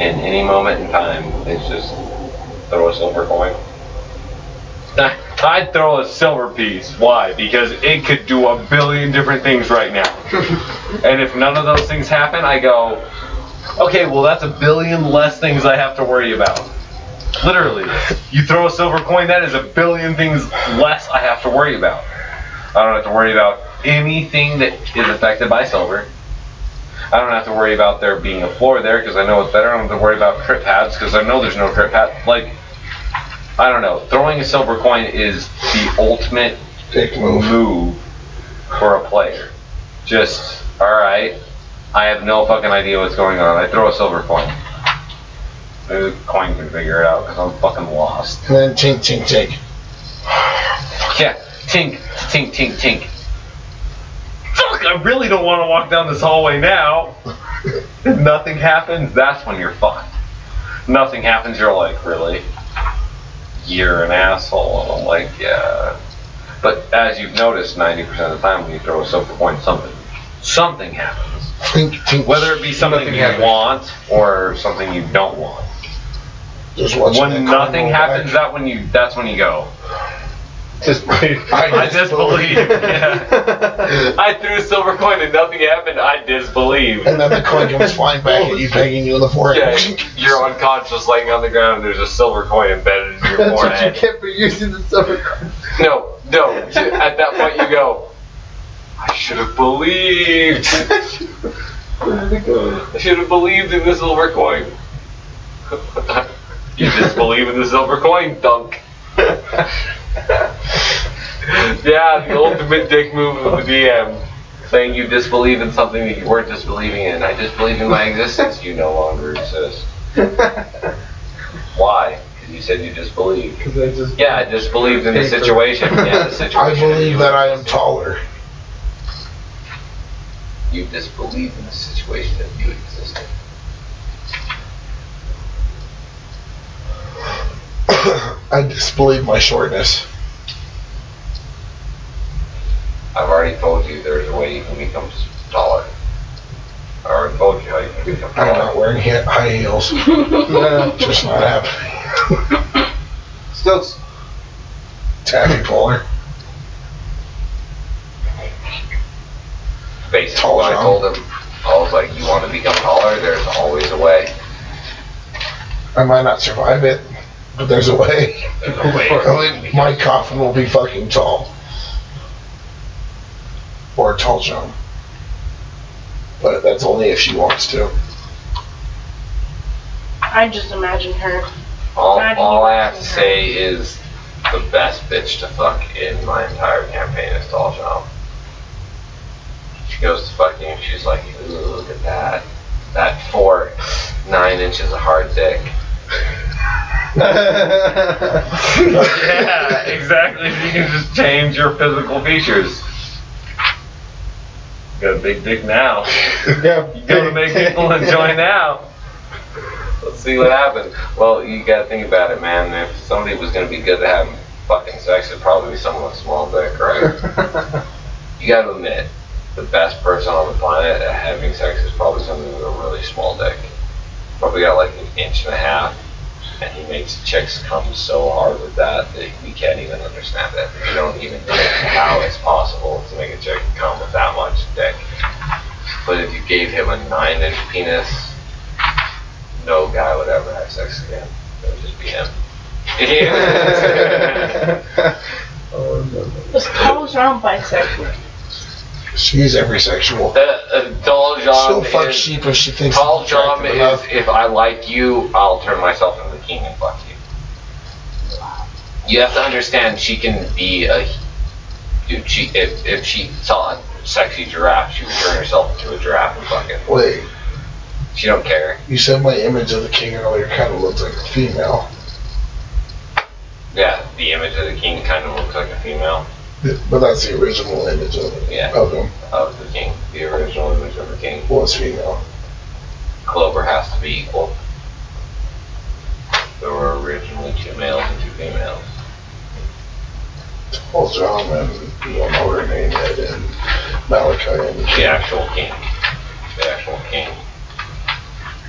in any moment in time is just throw a silver coin. I'd throw a silver piece. Why? Because it could do a billion different things right now. And if none of those things happen, I go, okay, well that's a billion less things I have to worry about. Literally. You throw a silver coin, that is a billion things less I have to worry about. I don't have to worry about anything that is affected by silver. I don't have to worry about there being a floor there because I know it's better. I don't have to worry about crit pads because I know there's no crit pad. Like, I don't know. Throwing a silver coin is the ultimate move for a player. Just, alright, I have no fucking idea what's going on. I throw a silver coin. Maybe the coin can figure it out because I'm fucking lost. And then tink, tink, tink. Yeah, tink, tink, tink, tink. Fuck, I really don't want to walk down this hallway now. If nothing happens, that's when you're fucked. Nothing happens, you're like, really? You're an asshole. And I'm like, yeah. But as you've noticed, 90% of the time when you throw a silver coin, something happens. Tink, tink. Whether it be something you want or something you don't want. When nothing happens, that's when you go. Disbelieve. I disbelieve. Yeah. I threw a silver coin and nothing happened. I disbelieve. And then the coin comes flying back at you, pegging you in the forehead. Yeah, you're unconscious, laying on the ground. And there's a silver coin embedded in your That's what forehead. you get for using the silver coin. No. At that point, you go. I should have believed. I should have believed in the silver coin. You disbelieve in the silver coin, dunk. Yeah, the ultimate dick move of the DM. Saying you disbelieve in something that you weren't disbelieving in. I disbelieve in my existence. You no longer exist. Why? Because you said you disbelieved. I disbelieved in the situation. Yeah, the situation. I believe that I am taller. You disbelieve in the situation that you existed. I disbelieve my shortness. I've already told you there's a way you can become taller. I already told you how you can become taller. I'm not wearing high heels. Just not happening. Stilts. Taffy puller. Basically, when I told him, I was like, you want to become taller? There's always a way. I might not survive it, but there's a way. My coffin will be fucking tall. Or a tall John. But that's only if she wants to. I just imagine her. All I have to say is the best bitch to fuck in my entire campaign is Tall John. She goes to fucking and she's like, ooh, look at that. That 9 inches of hard dick. Yeah, exactly. You can just change your physical features. You got a big dick now. You gotta make people enjoy now. Let's see what happens. Well, you gotta think about it, man. If somebody was gonna be good at having fucking sex, it'd probably be someone with a small dick, right? You gotta admit, the best person on the planet at having sex is probably someone with a really small dick. Probably got like 1.5 inches, and he makes chicks come so hard with that we can't even understand it. We don't even know how it's possible to make a chick come with that much dick. But if you gave him a 9-inch penis, no guy would ever have sex again. It would just be him. This Carl's around bisexual. She's every sexual. Tall She'll John fuck is... sheep if she thinks Tall it's John attractive is, enough. if I like you, I'll turn myself into the king and fuck you. You have to understand, she can be a... Dude, if she saw a sexy giraffe, she would turn herself into a giraffe and fuck it. Wait, She don't care. you said my image of the king earlier kind of looks like a female. Yeah, the image of the king kind of looks like a female. But that's the original image of it. Yeah. Of him. Of the king. The original image of the king. Was female. Clover has to be equal. There were originally 2 males and 2 females. Tall John and you don't know her name yet, and Malachi and The actual king. The actual king.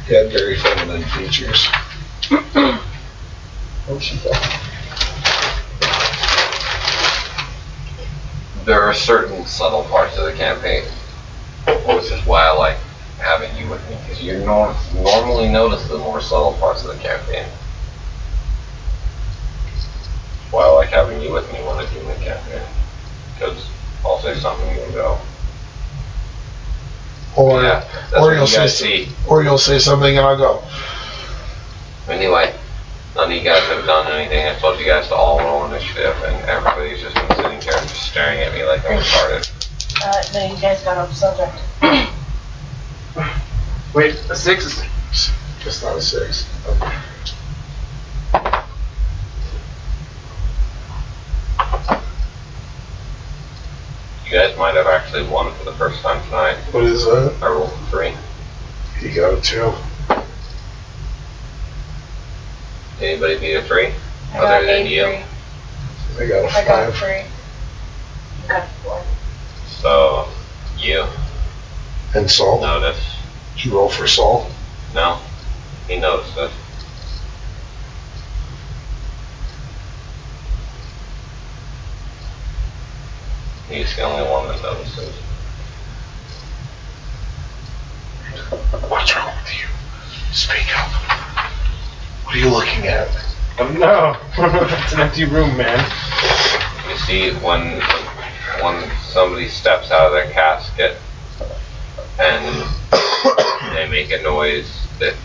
he had very feminine features. Where'd she go? There are certain subtle parts of the campaign, which is why I like having you with me, because you normally notice the more subtle parts of the campaign. Why I like having you with me when I do the campaign, because I'll say something and you'll go. Or, Yeah, that's or what you'll you say, guys see. or you'll say something and I'll go. Anyway, none of you guys have done anything. I told you guys to all roll initiative, and everybody's just been sitting there just staring at me like I'm retarded. No, you guys got off subject. Wait, a 6 is... Just not a 6. You guys might have actually won for the first time tonight. What is that? I rolled a 3. You got a 2. Anybody beat a 3? I got Other than 8 you? 3. I got a 5. I got 3. You got 4. So, you And Saul? notice. Did you roll for Saul? No, he noticed it. He's the only one that notices. What's wrong with you? Speak up. What are you looking at? Oh no! It's an empty room, man. You see, when somebody steps out of their casket and they make a noise that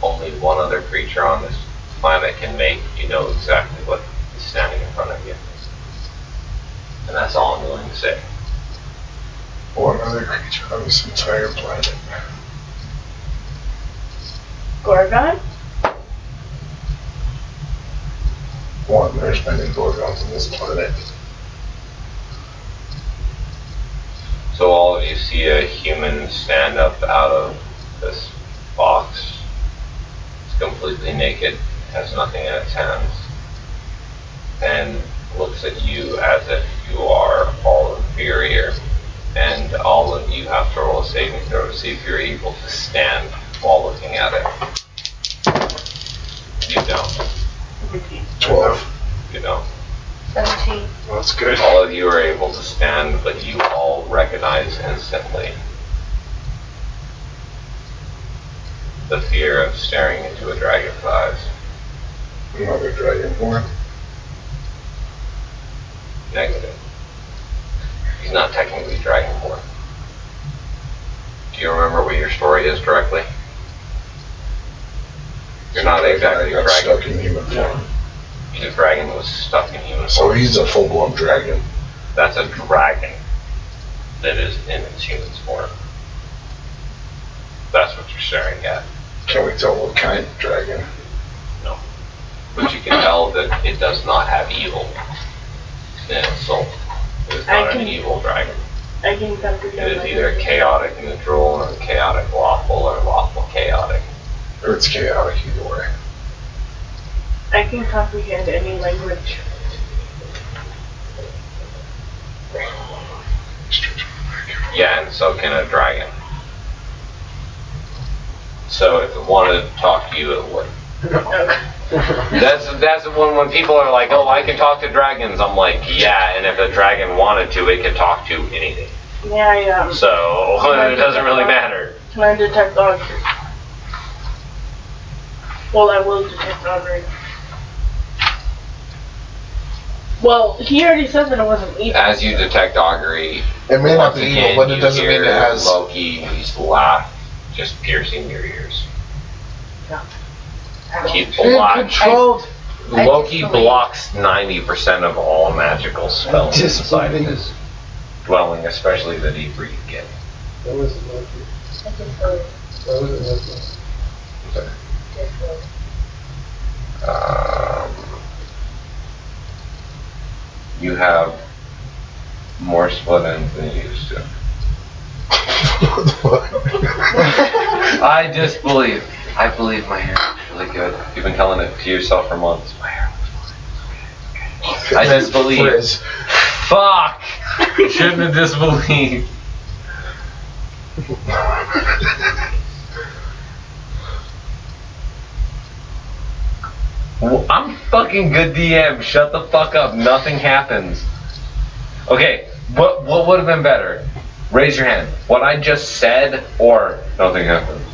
only one other creature on this planet can make, you know exactly what is standing in front of you. And that's all I'm willing to say. One other creature on this entire planet. Gorgon? One, there's many Gorgons on this planet. So all of you see a human stand up out of this box. It's completely naked, has nothing in its hands, and looks at you as if you are all inferior, and all of you have to roll a saving throw to see if you're able to stand while looking at it. You don't. 12. You don't. 17. Well, that's good. All of you are able to stand, but you all recognize instantly the fear of staring into a dragon's eyes. Another dragonborn. Negative. He's not technically dragonborn. Do you remember what your story is directly? You're not exactly a got stuck dragon. in human form. He's a dragon that was stuck in human So form. he's a full-blown dragon. That's a dragon that is in its human form. That's what you're staring at. Can we tell what kind of dragon? No. But you can tell that it does not have evil in its soul. It is not an evil dragon. I can comprehend. It is either chaotic neutral or chaotic lawful or lawful chaotic. Or it's chaotic either way. I can comprehend any language. Yeah, and so can a dragon. So if it wanted to talk to you, it would. That's when people are like, oh, I can talk to dragons. I'm like, yeah, and if a dragon wanted to, it could talk to anything. Yeah, So it doesn't really matter. Can I detect augury? Well, I will detect augury. Well, he already said that it wasn't evil. As you detect augury, It may not once be again, evil, but it you doesn't mean hear it has. Loki's laugh just piercing your ears. He Controlled. Loki blocks 90% of all magical spells inside of his dwelling, especially the deeper you get. That wasn't Loki. That wasn't Loki. Okay. You have more split ends than you used to. I believe my hair looks really good. You've been telling it to yourself for months. My hair looks fine. It's okay. I disbelieve. Frizz. Fuck! I shouldn't have disbelieved. Well, I'm fucking good DM. Shut the fuck up. Nothing happens. Okay, what would have been better? Raise your hand. What I just said, or nothing happens.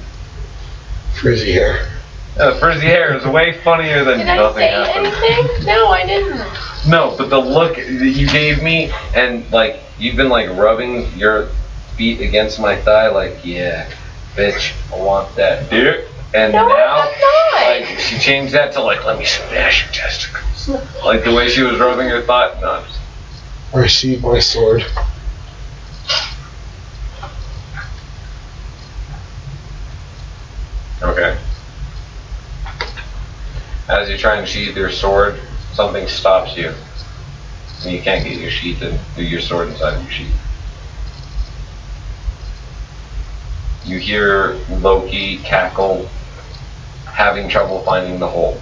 Frizzy hair. Frizzy hair is way funnier than Did I nothing say happens. anything? No, I didn't. No, but the look that you gave me, and like you've been like rubbing your feet against my thigh, like yeah, bitch, I want that dick. And No, now, I'm not. like she changed that to like, let me smash your testicles. Like the way she was rubbing her thigh. No, I'm just, Receive my sword. okay. As you're trying to sheath your sword, something stops you, and you can't get your sword inside of your sheath. You hear Loki cackle, having trouble finding the hole.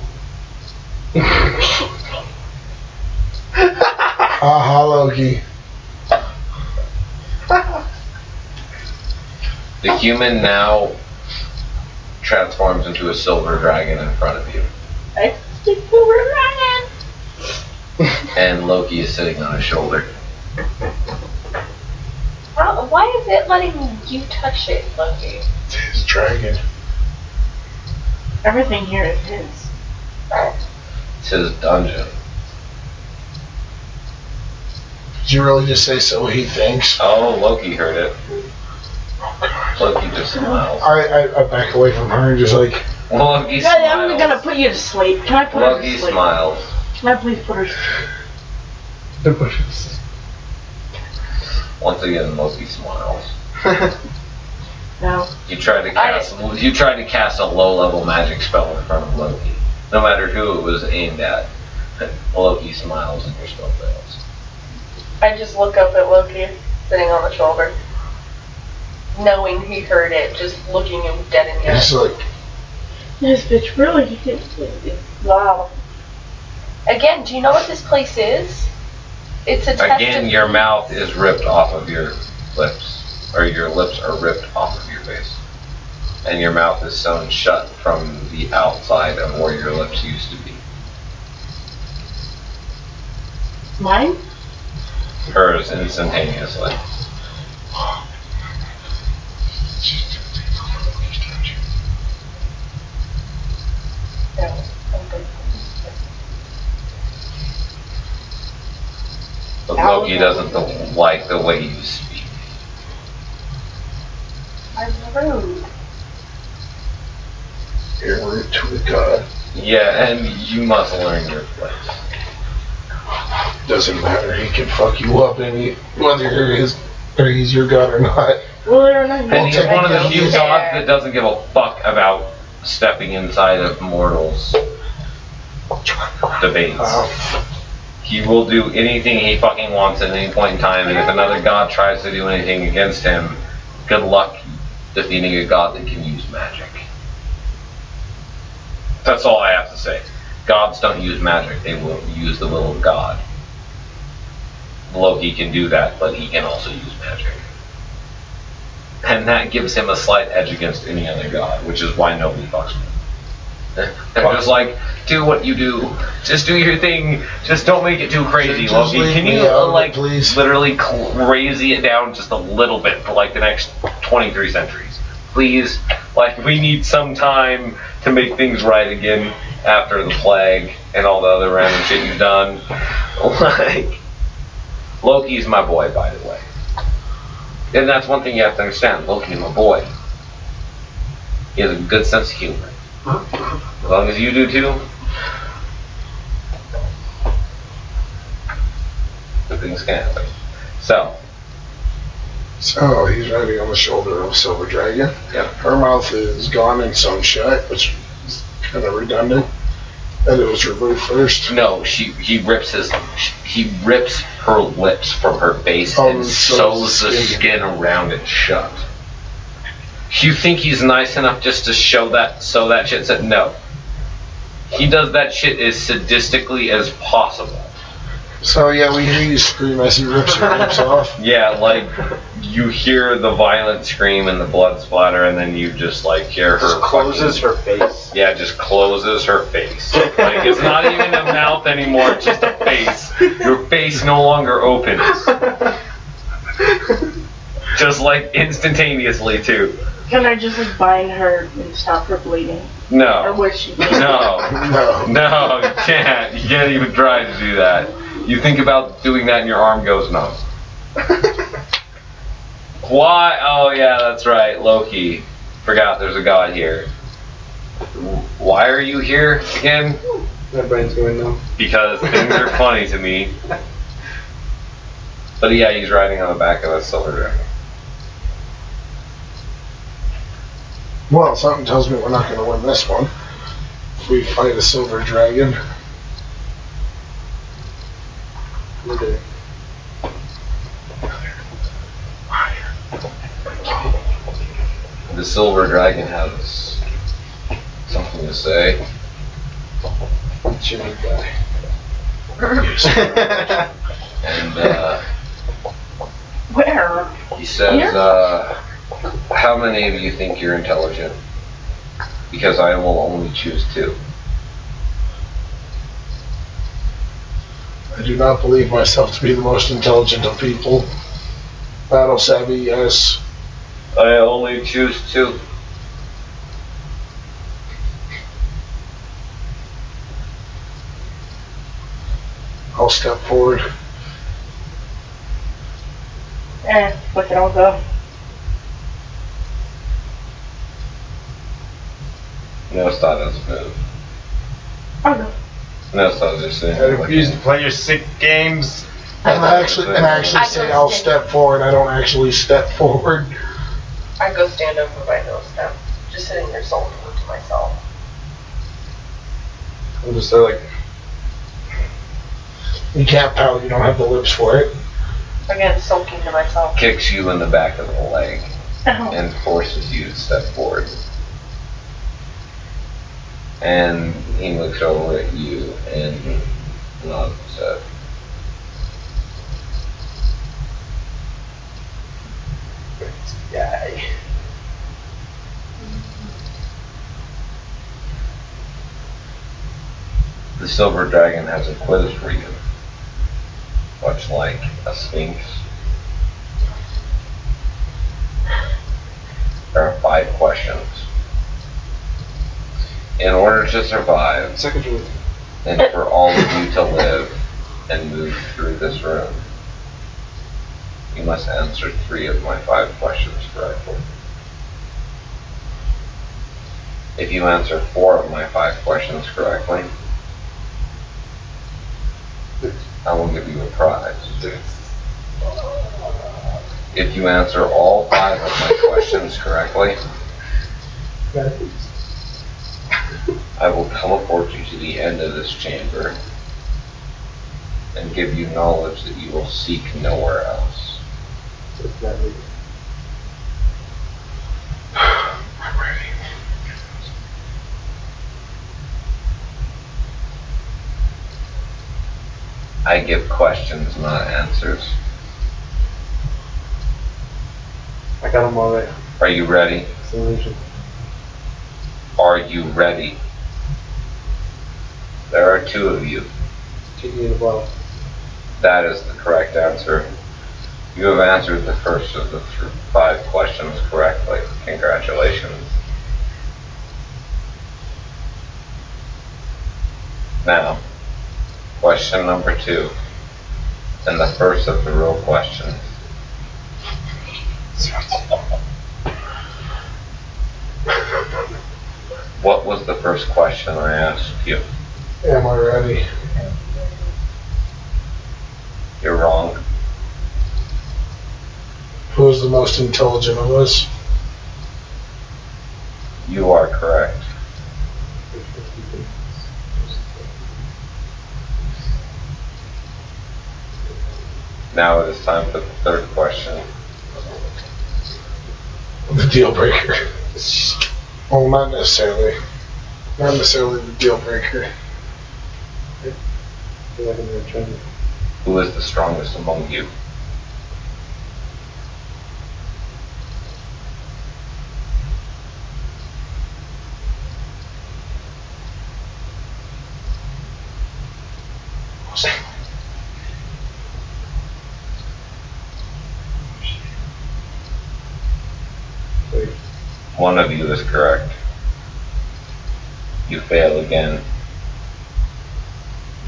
Haha, Loki. The human now transforms into a silver dragon in front of you. I speak silver dragon. And Loki is sitting on his shoulder. Why is it letting you touch it, Loki? It's his dragon. Everything here is his. It's his dungeon. Did you really just say so he thinks? Oh, Loki heard it. Loki just smiles. I back away from her and just like, Loki God, I'm smiles. gonna put you to sleep. Can I put her Loki to sleep? smiles. Can I please put her to sleep? Once again, Loki smiles. No. You tried to cast a low-level magic spell in front of Loki. No matter who it was aimed at, Loki smiles and your spell fails. I just look up at Loki, sitting on the shoulder, knowing he heard it, just looking him dead in the it's eye. like, This bitch really. Wow. Again, do you know what this place is? It's a test Again, of your mouth is ripped off of your lips, or your lips are ripped off of your face, and your mouth is sewn shut from the outside of where your lips used to be. Mine? Hers instantaneously. No, I'm good. But Loki doesn't like the way you speak. I'm rude. you're rude to a god. Yeah, and you must learn your place. Doesn't matter, he can fuck you up whether he's your god or not. Well, they're not And he's one of the few care. gods that doesn't give a fuck about stepping inside of mortals' debates. He will do anything he fucking wants at any point in time, and if another god tries to do anything against him, good luck defeating a god that can use magic. That's all I have to say. Gods don't use magic, they will use the will of God. Loki can do that, but he can also use magic. And that gives him a slight edge against any other god, which is why nobody fucks with him. They're just like, do what you do. Just do your thing. Just don't make it too crazy, Just Loki. leave Can me you, out, like, please? literally crazy it down just a little bit for, like, the next 23 centuries? Please? Like, we need some time to make things right again. after the plague and all the other random shit you've done. Like, Loki's my boy, by the way. And that's one thing you have to understand. Loki's my boy. He has a good sense of humor. As long as you do too, good things can happen. So he's riding on the shoulder of a silver dragon. Yep. Her mouth is gone and sewn shut, which is kind of redundant. And it was removed first. no, he rips her lips from her face Oh, and so sews the skin. skin around it shut. You think he's nice enough just to sew that shit? No. He does that shit as sadistically as possible. So yeah, we hear you scream as he rips her lips off. Yeah, like you hear the violent scream and the blood splatter, and then you just like hear her Closes her face. Yeah, just closes her face. Like it's not even a mouth anymore; it's just a face. Your face no longer opens. Just like instantaneously too. Can I just like bind her and stop her bleeding? Or No, was she bleeding? No. no, you can't. You can't even try to do that. You think about doing that, and your arm goes numb. Why? Oh yeah, that's right, Loki. Forgot there's a god here. Why are you here again? My brain's going numb. Because things are funny to me. But yeah, he's riding on the back of a silver dragon. Well, something tells me we're not going to win this one. If we fight a silver dragon. Okay. The silver dragon has something to say. Jimmy guy. And Where? he says, Here? how many of you think you're intelligent? Because I will only choose 2. I do not believe myself to be the most intelligent of people. Battle savvy, yes. I only choose 2. I'll step forward. Look it, I'll go. No, it's not as move. I'll go. No, it's not as I refuse to play your sick games. And I actually say I'll step forward. I don't actually step forward. I go stand up with my nose down, just sitting there sulking to myself. I'm just like, You can't pout. You don't have the lips for it. Again, sulking to myself. Kicks you in the back of the leg Oh. and forces you to step forward. And he looks over at you and nods his head. guy. The silver dragon has a quiz for you, much like a sphinx. There are 5 questions. In order to survive, Second to and for all of you to live and move through this room, you must answer 3 of my 5 questions correctly. If you answer 4 of my 5 questions correctly, I will give you a prize. If you answer all 5 of my questions correctly, I will teleport you to the end of this chamber and give you knowledge that you will seek nowhere else. I'm ready. I give questions, not answers. I got them all right. Are you ready? Solution. Are you ready? There are 2 of you. Genie in the bottle. That is the correct answer. You have answered the first of the 5 questions correctly. Congratulations. Now, question number 2, and the first of the real questions. What was the first question I asked you? Am I ready? You're wrong. Who is the most intelligent of us? You are correct. Now it is time for the third question. The deal breaker. Well, not necessarily. Not necessarily the deal breaker. Who is the strongest among you? One of you is correct. You fail again.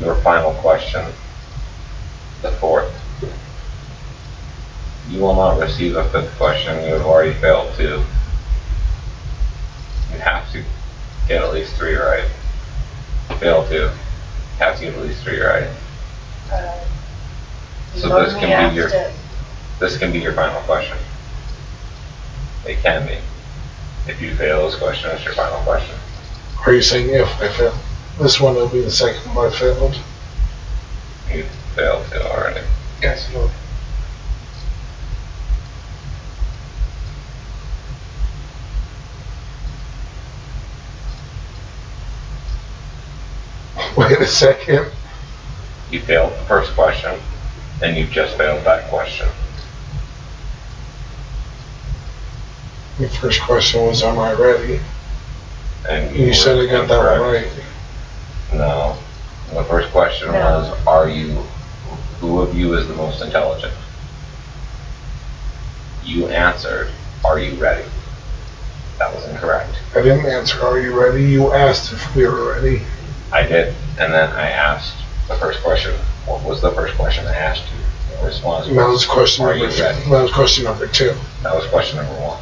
Your final question, the fourth. You will not receive a fifth question. You have already failed 2. You have to get at least 3 right. Fail 2. You have to get at least 3 right. So this can be your final question. It can be. If you fail this question, it's your final question. Are you saying if I fail? This one will be the second one I failed. You failed 2 already. Yes. Wait a second. You failed the first question, and you just failed that question. The first question was, am I ready? And You said I got that one right. No. The first question was, who of you is the most intelligent? You answered, are you ready? That was incorrect. I didn't answer, are you ready? You asked if we were ready. I did, and then I asked the first question. What was the first question I asked you? Your response was, That was question are number you ready? That was question number 2. That was question number 1.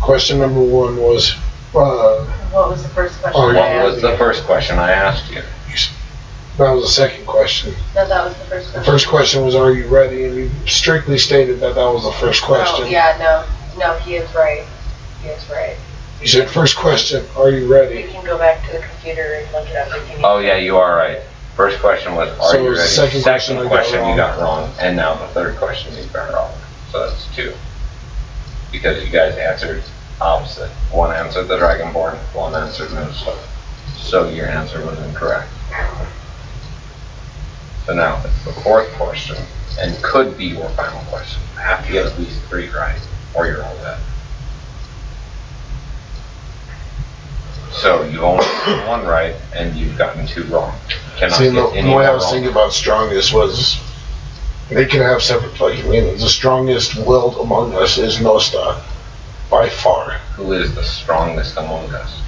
Question number 1 was, What was the first question? What was the first question I asked you? that was the second question. No, that was the first question. The first question was, are you ready? And you strictly stated that that was the first question. No, he is right. He is right. You said, first question, are you ready? You can go back to the computer and look it up if you need. Oh yeah, you are right. First question was, are So it you was the ready? second question I you got got wrong, and now the third question you got wrong. So that's 2. Because you guys answered opposite. One answered the Dragonborn, one answered Minnesota. So your answer was incorrect. So now it's the fourth question, and could be your final question. I have to get at least 3 right, or you're all dead. So you've only gotten 1 right, and you've gotten 2 wrong. Cannot See, get any the way I more was wrong. thinking about strongest was, they can have separate fucking meanings. The strongest willed among us is Nosta, by far. Who is the strongest among us?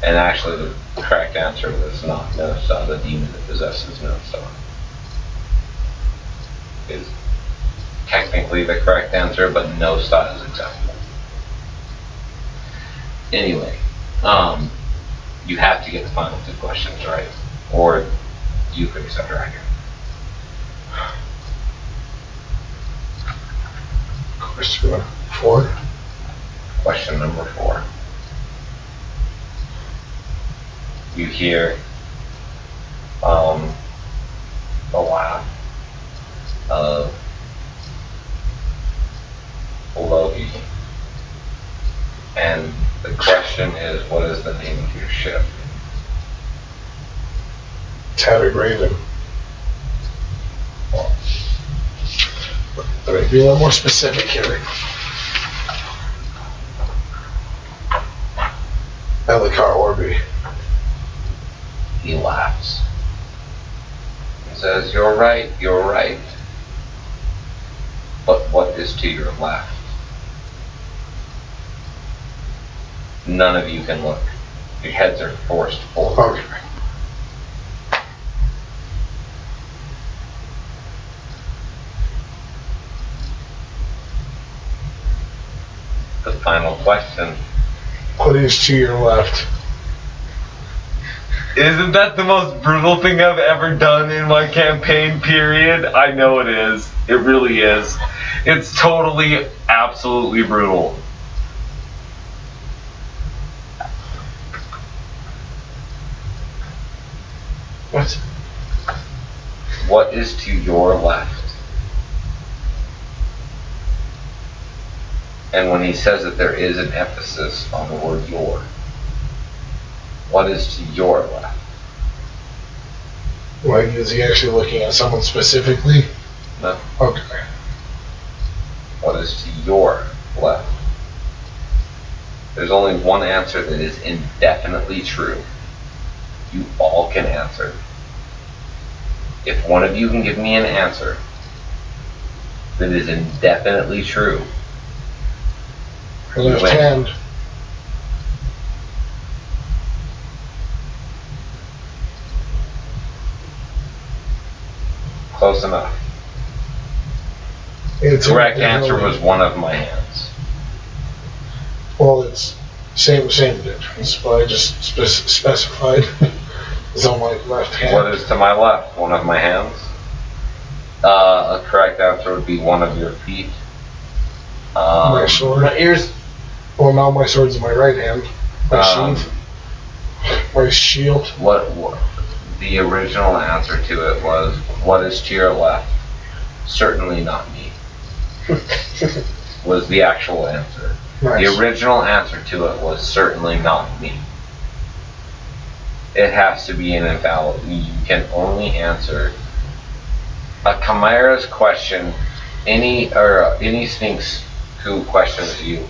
And actually, the correct answer was not Nosta, the demon that possesses Nosta. Is technically the correct answer, but Nosta is acceptable. Anyway, you have to get the final 2 questions right, or you could accept dragon. Question 4. Question number 4. You hear the laugh of Loki. And the question is, what is the name of your ship? Tattered Raven. Let me be a little more specific here. Elikar Orby. He laughs. He says, you're right, you're right. But what is to your left? None of you can look. Your heads are forced forward. Okay. final question. What is to your left? Isn't that the most brutal thing I've ever done in my campaign period? I know it is. It really is. It's totally, absolutely brutal. What? What is to your left? And when he says that there is an emphasis on the word your, what is to your left? Like, is he actually looking at someone specifically? No. Okay. What is to your left? There's only one answer that is indefinitely true. You all can answer. If one of you can give me an answer that is indefinitely true, Her left hand. close enough. It's Correct answer was one of my hands. Well, it's same difference, but I just specified it's on my left hand. What is to my left? One of my hands. A correct answer would be one of your feet. My sword. My ears. Well, now my sword's in my right hand. My sheath. My shield. What the original answer to it was, what is to your left? Certainly not me. Was the actual answer. Nice. The original answer to it was certainly not me. It has to be an infallible. You can only answer a Chimera's question. Any Sphinx who questions you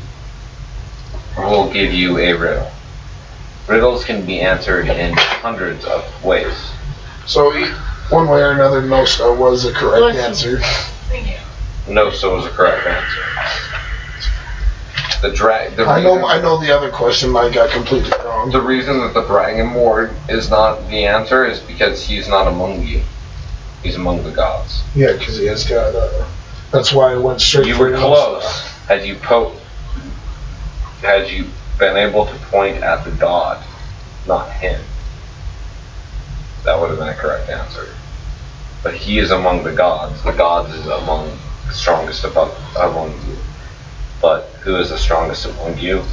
will give you a riddle. Riddles can be answered in hundreds of ways. So, one way or another, Nosta was the correct answer. Nosta was the correct answer. I know the other question I got completely wrong. The reason that the Dragon Lord is not the answer is because he's not among you. He's among the gods. Yeah, because he has got. That's why I went straight. You for were Nosta. close. Had you been able to point at the god, not him, that would have been a correct answer. But he is among the gods. The gods is among the strongest among you. But who is the strongest among you?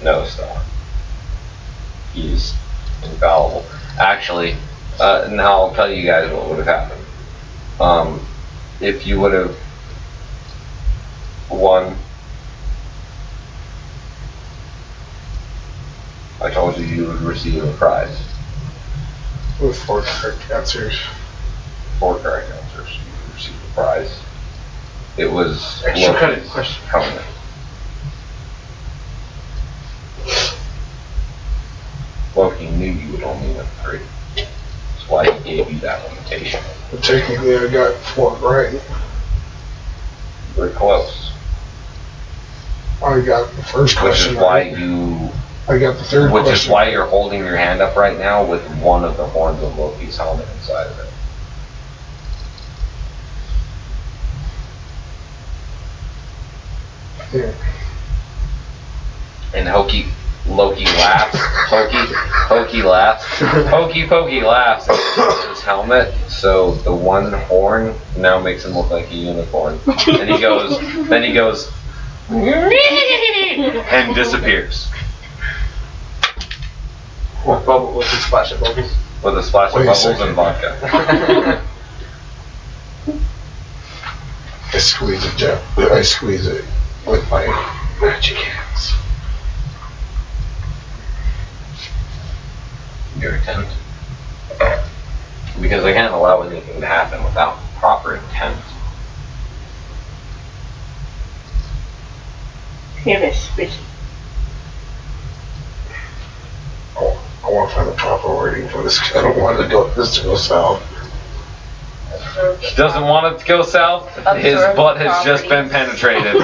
Nosta. He's infallible. Actually, now I'll tell you guys what would have happened. If you would have won, I told you would receive a prize. With 4 correct answers. 4 correct answers, you would receive a prize. It was Loki's helmet. Loki knew you would only win 3. That's why he gave you that limitation. But technically, I got 4 right. You were close. I got the first question. Which is why right. you. I got the third Which question. is why you're holding your hand up right now with one of the horns of Loki's helmet inside of it. Yeah. And Loki laughs. Hokey laughs. Hokey Pokey laughs at his helmet, so the one horn now makes him look like a unicorn. And he goes, and disappears. With a splash of bubbles. With a splash of Wait a bubbles second. and vodka. I squeeze it with my magic hands. Your intent. Because I can't allow anything to happen without proper intent. Give it spitty. I want to find the proper wording for this. I don't want this to go south. He doesn't want it to go south. His butt has just been penetrated.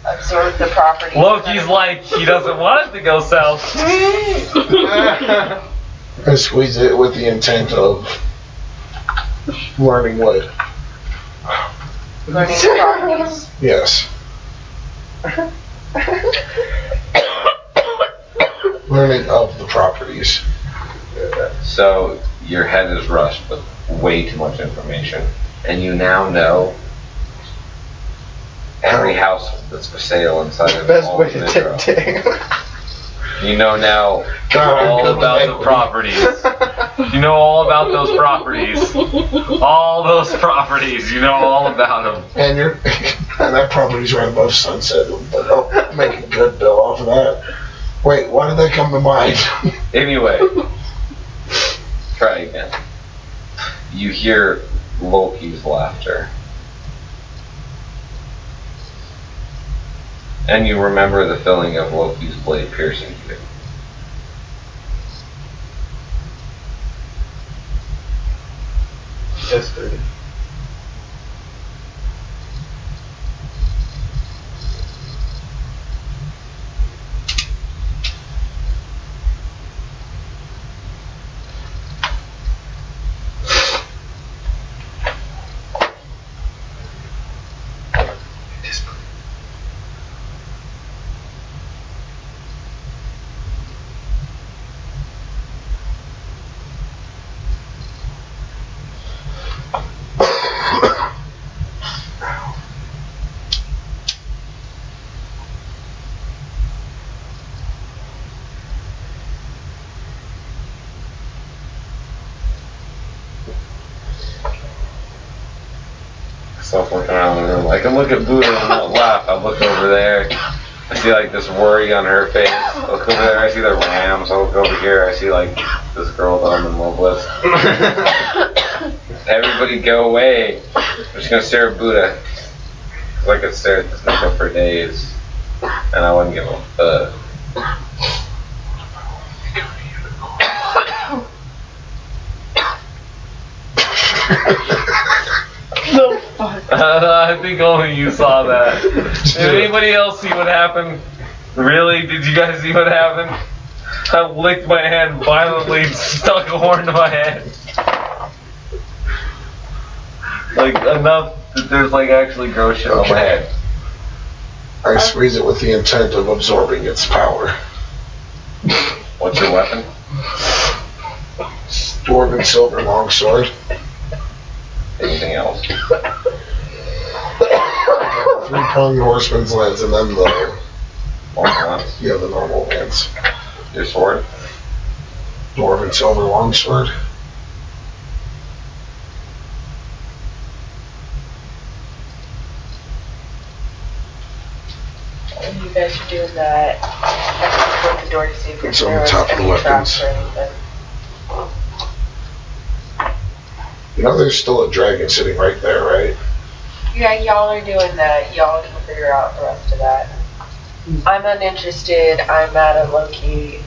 Absorb the property. Loki's like, he doesn't want it to go south. I squeeze it with the intent of learning what. Learning the properties. Yes. Learning of the properties. So your head is rushed with way too much information, and you now know every house that's for sale inside of Best all way of to Midrow. take. You know now God, all about the properties. You know all about those properties. All those properties. You know all about them. And you're and that property's right above Sunset. But I'll make a good bill off of that. Wait, why did that come to mind? Anyway, try again. You hear Loki's laughter. And you remember the feeling of Loki's blade piercing you. Yesterday. Myself looking around the room. I can look at Buddha and not laugh. I look over there. I see like this worry on her face. I look over there. I see the rams. I look over here. I see like this girl that I'm in love with. Everybody go away. I'm just gonna stare at Buddha. Cause I could stare at this nigga for days, and I wouldn't give a fuck. The fuck? I think only you saw that. Did anybody else see what happened? Really? Did you guys see what happened? I licked my hand violently and stuck a horn to my head. Like, enough that there's like actually gross shit on my head. I squeeze it with the intent of absorbing its power. What's your weapon? Dwarven silver longsword. Anything else? 3-pronged horseman's lance, and then the Long lance? yeah, the normal lance. Your sword? Dwarven silver longsword. When you guys are doing that, I can go to the door to see if It's on there the was top of the any traps weapons. or anything. You know, there's still a dragon sitting right there, right? Yeah, y'all are doing that. Y'all can figure out the rest of that. I'm uninterested. I'm mad at Loki.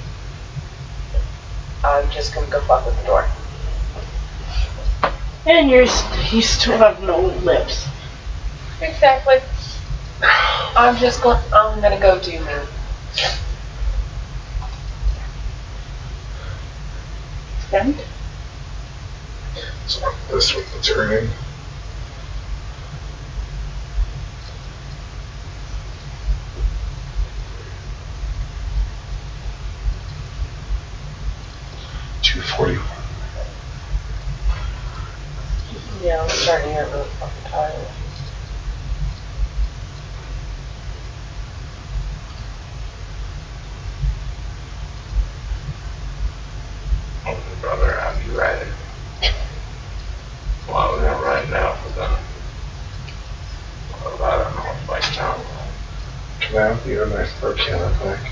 I'm just gonna go fuck with the door. And you still have no lips. Exactly. I'm gonna go do me. Spend? So this with the turning. $241. Yeah, I'm starting to get really fucking tired. Oh, brother, how do you ride it? Well, we're not right now for them. Well, I don't know if I can. Can I have the nice bird cannon back?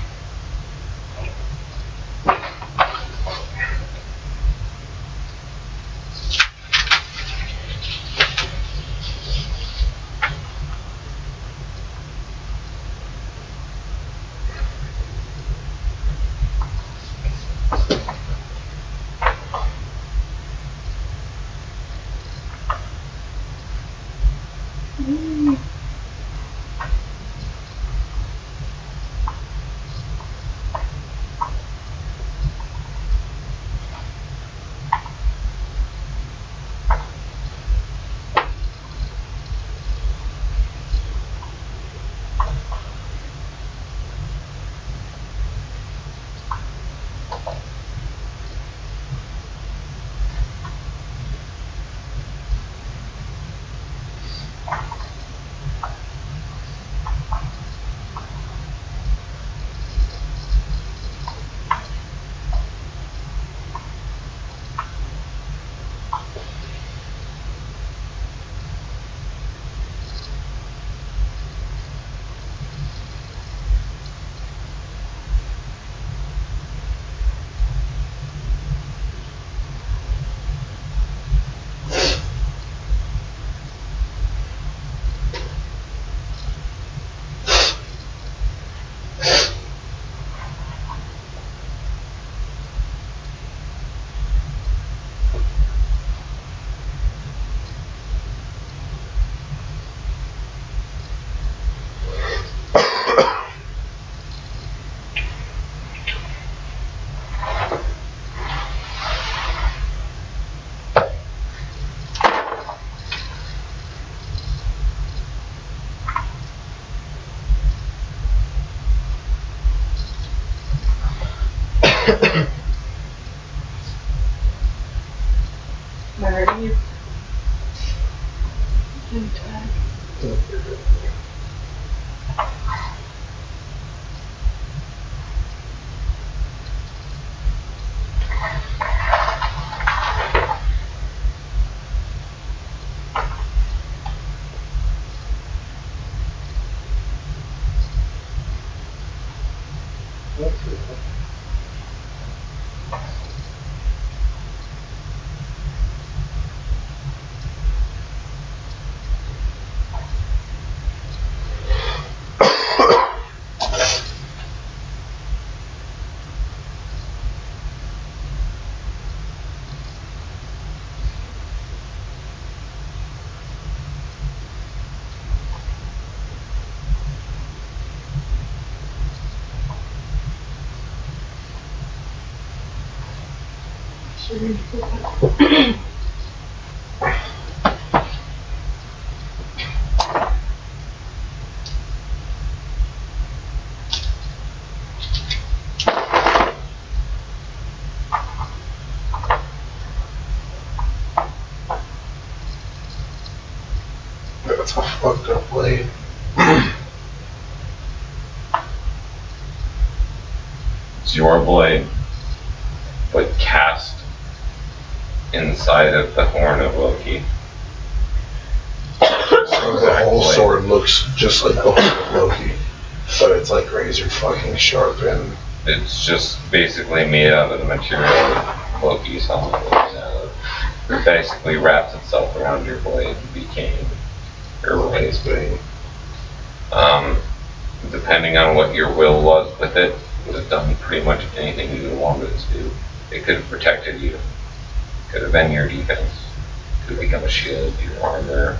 Am I hurting you? That's a fucked up blade. It's your blade, but cast inside of the horn of Loki. So the whole sword looks just like the horn of Loki, but it's like razor fucking sharp and. It's just basically made out of the material that Loki's helmet was out of. It basically wraps itself around your blade and became your blade. Depending on what your will was with it, it would have done pretty much anything you wanted it to do. It could have protected you. It could have been your defense. It could have become a shield, your armor.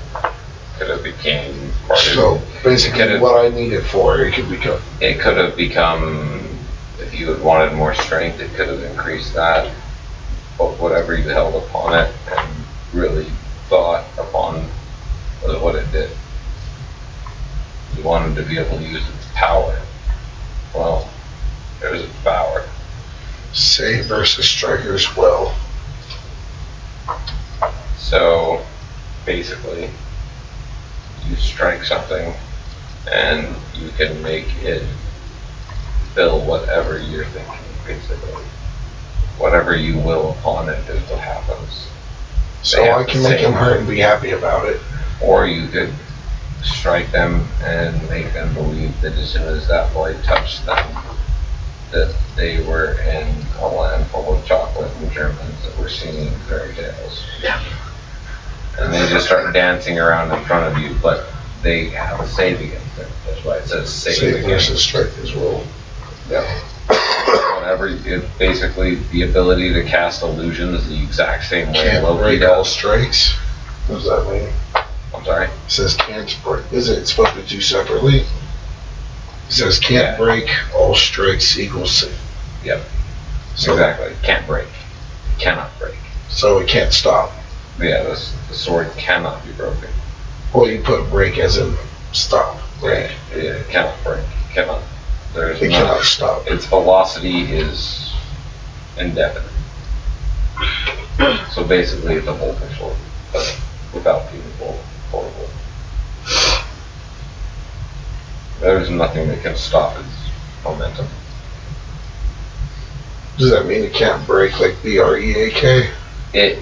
Could have became part of. So basically, what I need it for, it could become. It could have become. If you had wanted more strength, it could have increased that. But whatever you held upon it and really thought upon was what it did. You wanted to be able to use its power. Well, there's its power. Save versus Striker's will. So, basically, you strike something and you can make it fill whatever you're thinking, basically. Whatever you will upon it is what happens. So I can make him hurt and be happy about it. Or you could strike them and make them believe that as soon as that blade touched them, that they were in a land full of chocolate and Germans that were singing fairy tales. Yeah. And they just start dancing around in front of you, but they have a save against it. That's why it says save against. Versus Striker's will. Yeah. Whatever, basically the ability to cast illusions the exact same way Can't Loki break does. all strikes. What does that mean? I'm sorry? It says can't break. Is it supposed to do separately? It says can't break all strikes equals. Yep. So, exactly. Can't break. Cannot break. So it can't stop. Yeah, the sword cannot be broken. Well, you put break as in stop. Break. Yeah, it cannot break. Cannot. It cannot stop. Its velocity is indefinite. So basically, it's a bolting sword, but without being portable. There's nothing that can stop its momentum. Does that mean it can't break like BREAK? It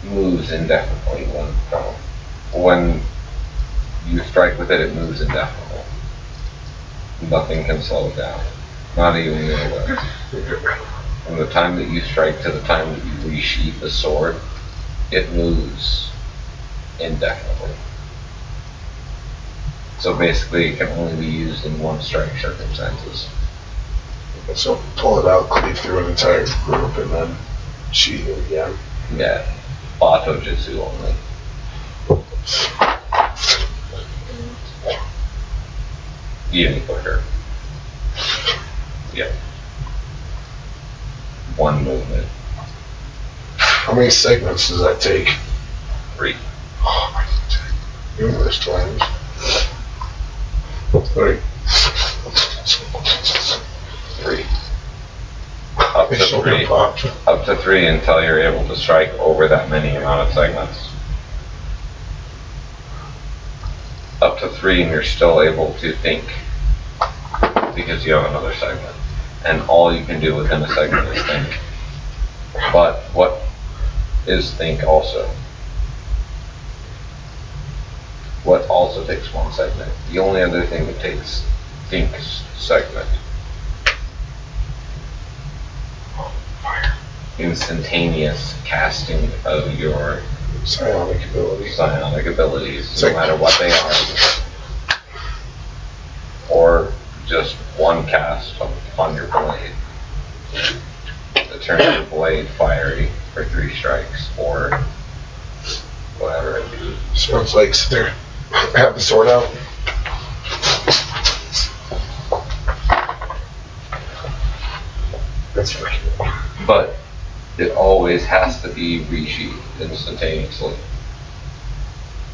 moves indefinitely when you strike with it. It moves indefinitely. Nothing can slow it down. Not even your will. From the time that you strike to the time that you resheath the sword, it moves indefinitely. So basically, it can only be used in one strike circumstances. So pull it out, cleave through an entire group, and then sheath it again. Yeah, Bato Jutsu only. Even quicker. Yep. One movement. How many segments does that take? 3. Oh my God. Numerous times. 3. 3. Popped. Up to 3 until you're able to strike over that many amount of segments. Up to 3 and you're still able to think because you have another segment. And all you can do within a segment is think. But what is think also? What also takes one segment? The only other thing that takes think's segment. Instantaneous casting of your Psionic abilities, no like- matter what they are. Or just one cast on your blade. That turns your blade fiery for 3 strikes, or whatever it be. Smells like sit there. Have the sword out. That's freaking. But it always has to be resheathed instantaneously.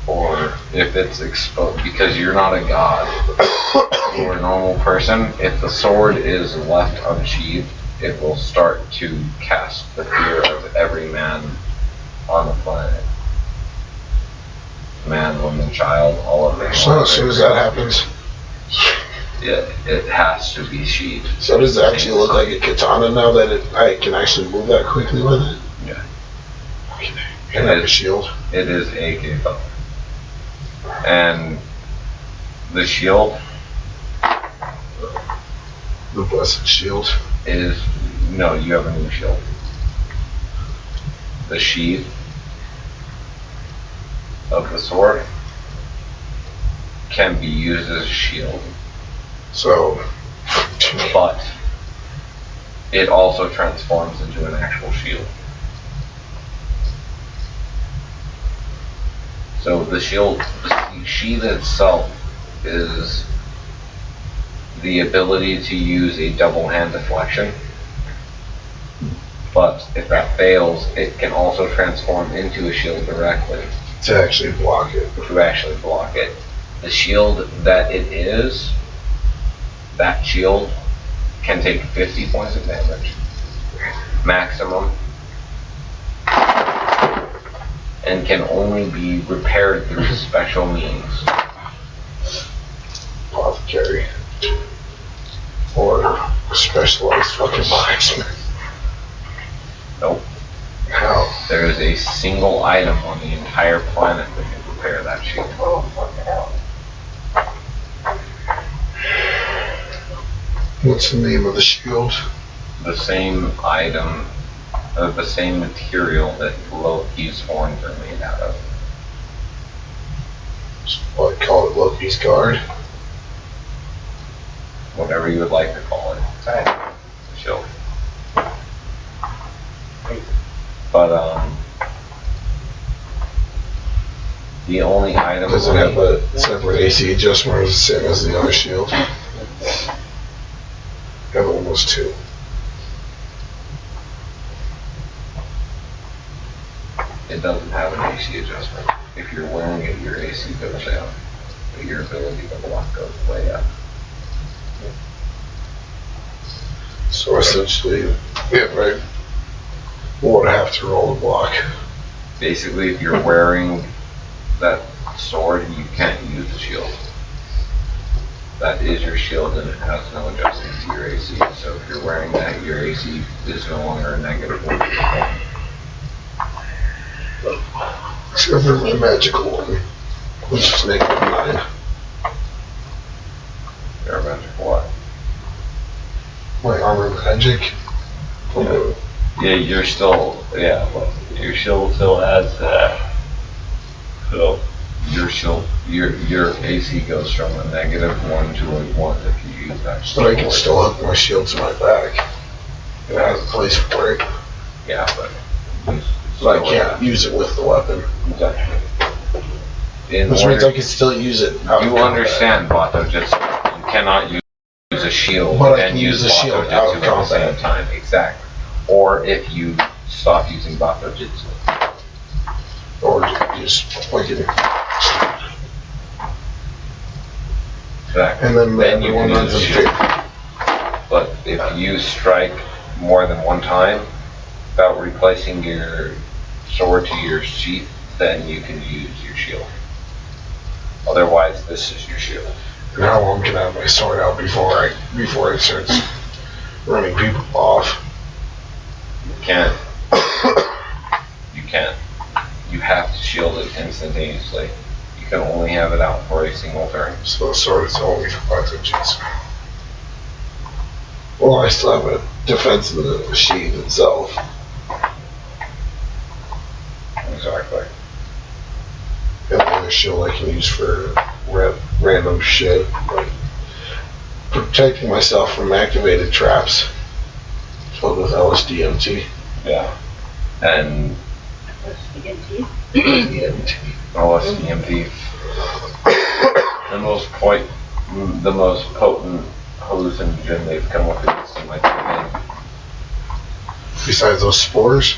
Or if it's exposed, because you're not a god, you're a normal person, if the sword is left unsheathed, it will start to cast the fear of every man on the planet. Man, woman, child, all of them. So as soon as that happens, It has to be sheathed. so does it actually look like a katana now that I can actually move that quickly with it? Yeah. And I have a shield. It is a katana. And the shield The blessed shield. is, no, you have a new shield. The sheath of the sword can be used as a shield, So, but it also transforms into an actual shield. So the shield, the sheath itself is the ability to use a double hand deflection. But if that fails, it can also transform into a shield directly to actually block it. to actually block it. The shield that it is, that shield can take 50 points of damage maximum, and can only be repaired through special means. Apothecary. Or a specialized fucking marksman. Nope. How? There is a single item on the entire planet that can repair that shield. Oh, fucking hell. What's the name of the shield? The same item, the same material that Loki's horns are made out of. What, call it Loki's guard? Whatever you would like to call it. The shield. But, the only item... Does it have a separate AC adjustment or is it the same as the other shield? Have almost 2. It doesn't have an AC adjustment. If you're wearing it, your AC goes down, but your ability to block goes way up. So essentially, yeah, right. What would I have to roll to block? Basically, if you're wearing that sword, you can't use the shield. That is your shield and it has no adjustment to your AC. So if you're wearing that, your AC is no longer a negative 1. Except for my magical one, which is -9. Your magic what? My armor magic. Yeah, you're still, yeah, but your shield still has that. So your shield, your AC goes from a -1 to a 1 if you use that shield. But I can still hook my shield to my back. It has a place for it. Yeah, but But I can't use it with the weapon. Exactly. Which means I can still use it. out of You combat. understand Bato Jitsu. You cannot use a shield But I and can use a Bato shield Jitsu out of at the same combat. time. Exactly. Or if you stop using Bato Jitsu. Or just like it. Exactly. And then you one can runs use a in shield. But if you strike more than one time without replacing your sword to your sheath, then you can use your shield. Otherwise, this is your shield. And how long can I have my sword out before it starts running people off? You can't. You can't. You have to shield it instantaneously. You can only have it out for a single turn. So the sword is only 5 inches. Well, I still have a defense of the sheath itself. Exactly. And then a shield I can use for random shit, like protecting myself from activated traps filled with LSDMT. Yeah. And LSDMT. The most potent hallucinogen they've come up with in my campaign. Besides those spores?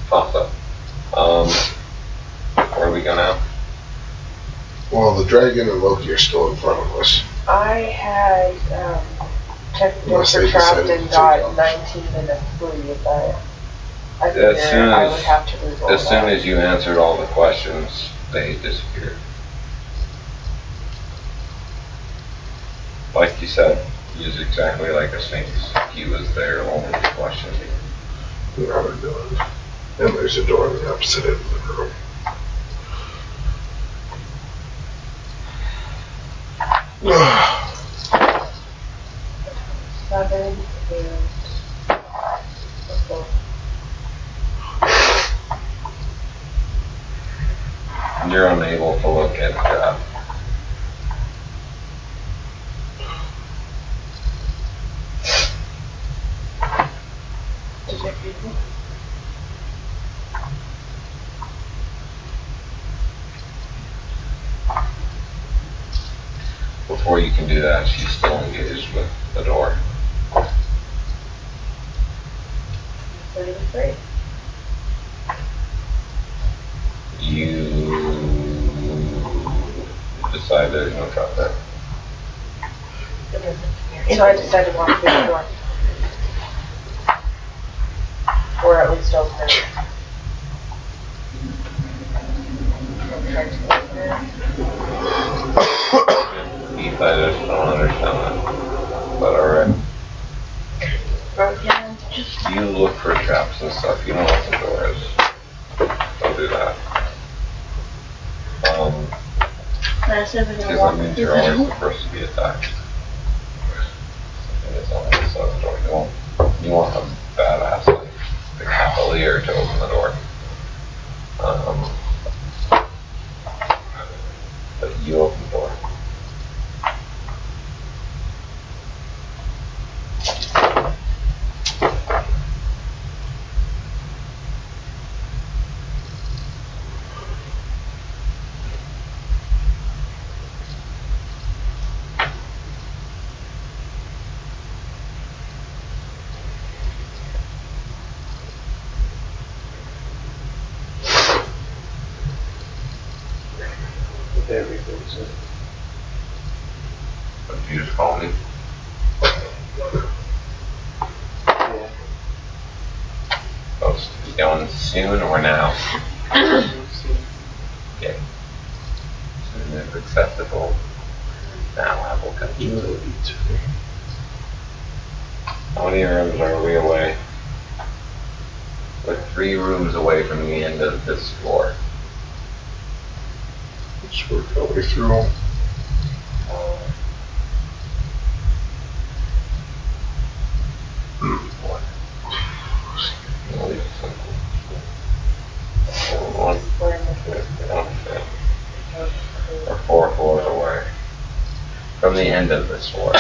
Pasta. Where do we go now? Well, the dragon and Loki are still in front of us. I had checked the door Unless for they trapped decided and to got take off. 19 and a 3, but I figured I would have to reroll As soon that. as you answered all the questions, they disappeared. Like you said, he is exactly like a sphinx. He was there only to question you. Now they're done. And there's a door on the opposite end of the room. Seven and You're unable to look at before you can do that, she's still engaged with the door. 33. You decide there's no trap there. So I decided to walk through the door. Or at least open it. I'll try to open it. Keith, I just don't understand that. But alright. You look for traps and stuff. You know what the door is. Don't do that. Because that means you're always the first to be attacked. And it's only the door. You want a badass, like, the cavalier to open the door. But you open the door. Everything's in. What did you just call me? Yeah. Supposed to be going soon or now? Okay. Soon is acceptable. Now I will continue. How many rooms are we away? We're 3 rooms away from the end of this floor. Let's work our way through. We're 4 floors away from the end of this floor.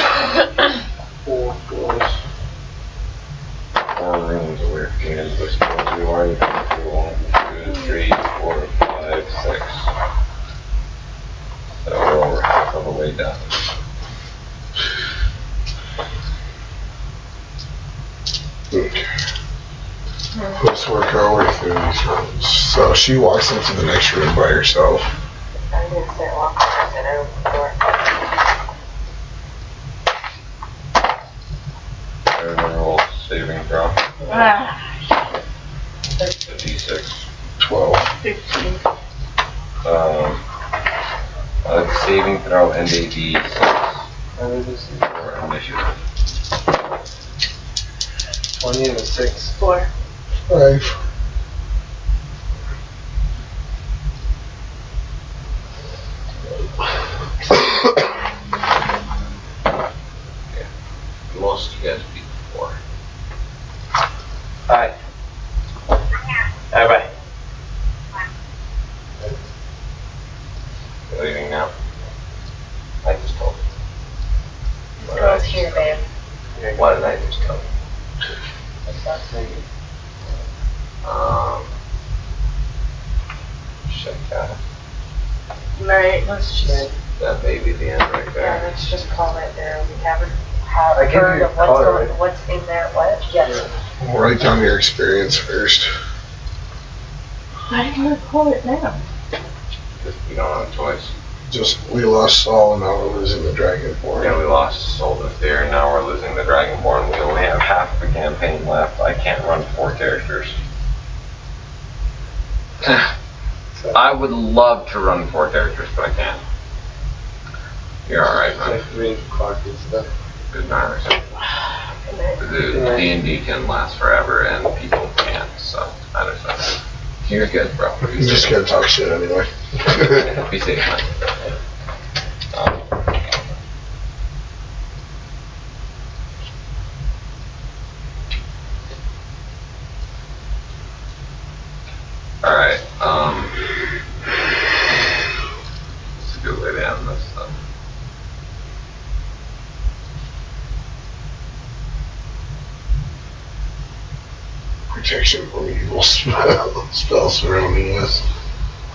4 floors. 4 rooms away from the end of this floor. We've already gone through 1, 2, 3, 4, 5, 6. So we're over half of the way down. Okay. Let's work our way through these rooms. So she walks into the next room by herself. I didn't say walk first and I opened the door. everyone roll saving throw. Ah, A D6. 12. 15. Saving throw and a D6 for initiative. 20 and a 6. 4. 5. Most of you guys beat 4. Hi. Bye-bye. You're leaving now? I just told you. This girl's here, babe. What did I just tell you? Check that. Night. Let's just, That may be the end right yeah, there. let's just call it there. We haven't I gave heard you a of what's color, going, right? what's in there, what? Yes. We'll write down your experience first. Why do you call it now? Because we don't have a choice. Just, we lost Saul and now we're losing the Dragonborn. Yeah, we lost Soul to Fear, and now we're losing the Dragonborn. We only have half the campaign left. I can't run 4 characters. I would love to run 4 characters, but I can't. You're alright, man. Like 3 o'clock and stuff. Good night. The D&D can last forever, and people can't, so I understand. You're good, bro. You just gotta talk shit anyway. Be safe, man. Alright, it's a good way to end this then. Protection from evil spells surrounding us.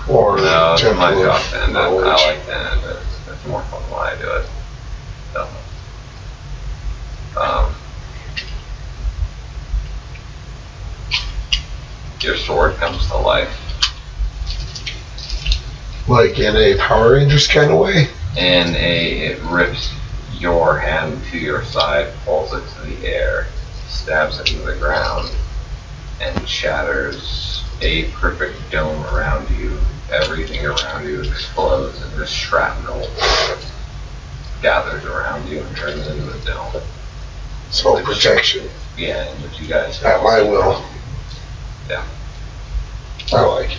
Or No, it's my temple job of to end it. knowledge. I like to end it. It's more fun when I do it. So, your sword comes to life, Like in a Power Rangers kind of way. and it rips your hand to your side, pulls it to the air, stabs it into the ground, and shatters a perfect dome around you. Everything around you explodes, and this shrapnel gathers around you and turns into a dome. So protection. Yeah, and which you guys At my will. Yeah. I like it.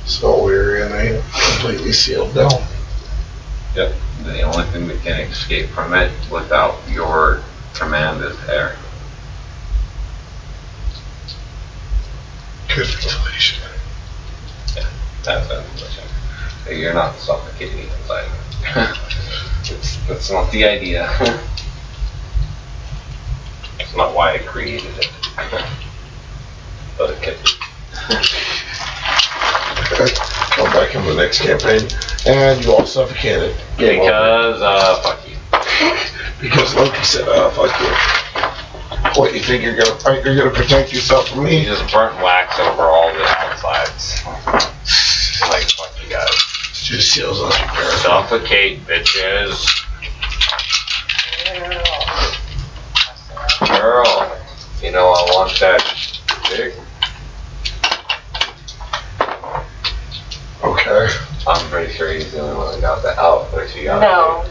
So we're in a completely sealed dome. Yep. The only thing that can escape from it without your command is air. Good ventilation. That's ventilation. You're not suffocating inside. That's not the idea. That's not why I created it. But it could be. Come back in the next campaign, and you all suffocated. Because, fuck you. Because Loki said, fuck you. What, you think you're gonna protect yourself from You me? just burnt wax over all the outsides. Like, fuck you guys. Just seals us with parasite. Suffocate, bitches. Girl, you know I want that dick. Okay. I'm pretty sure he's the only one that got that. Oh, but she got No.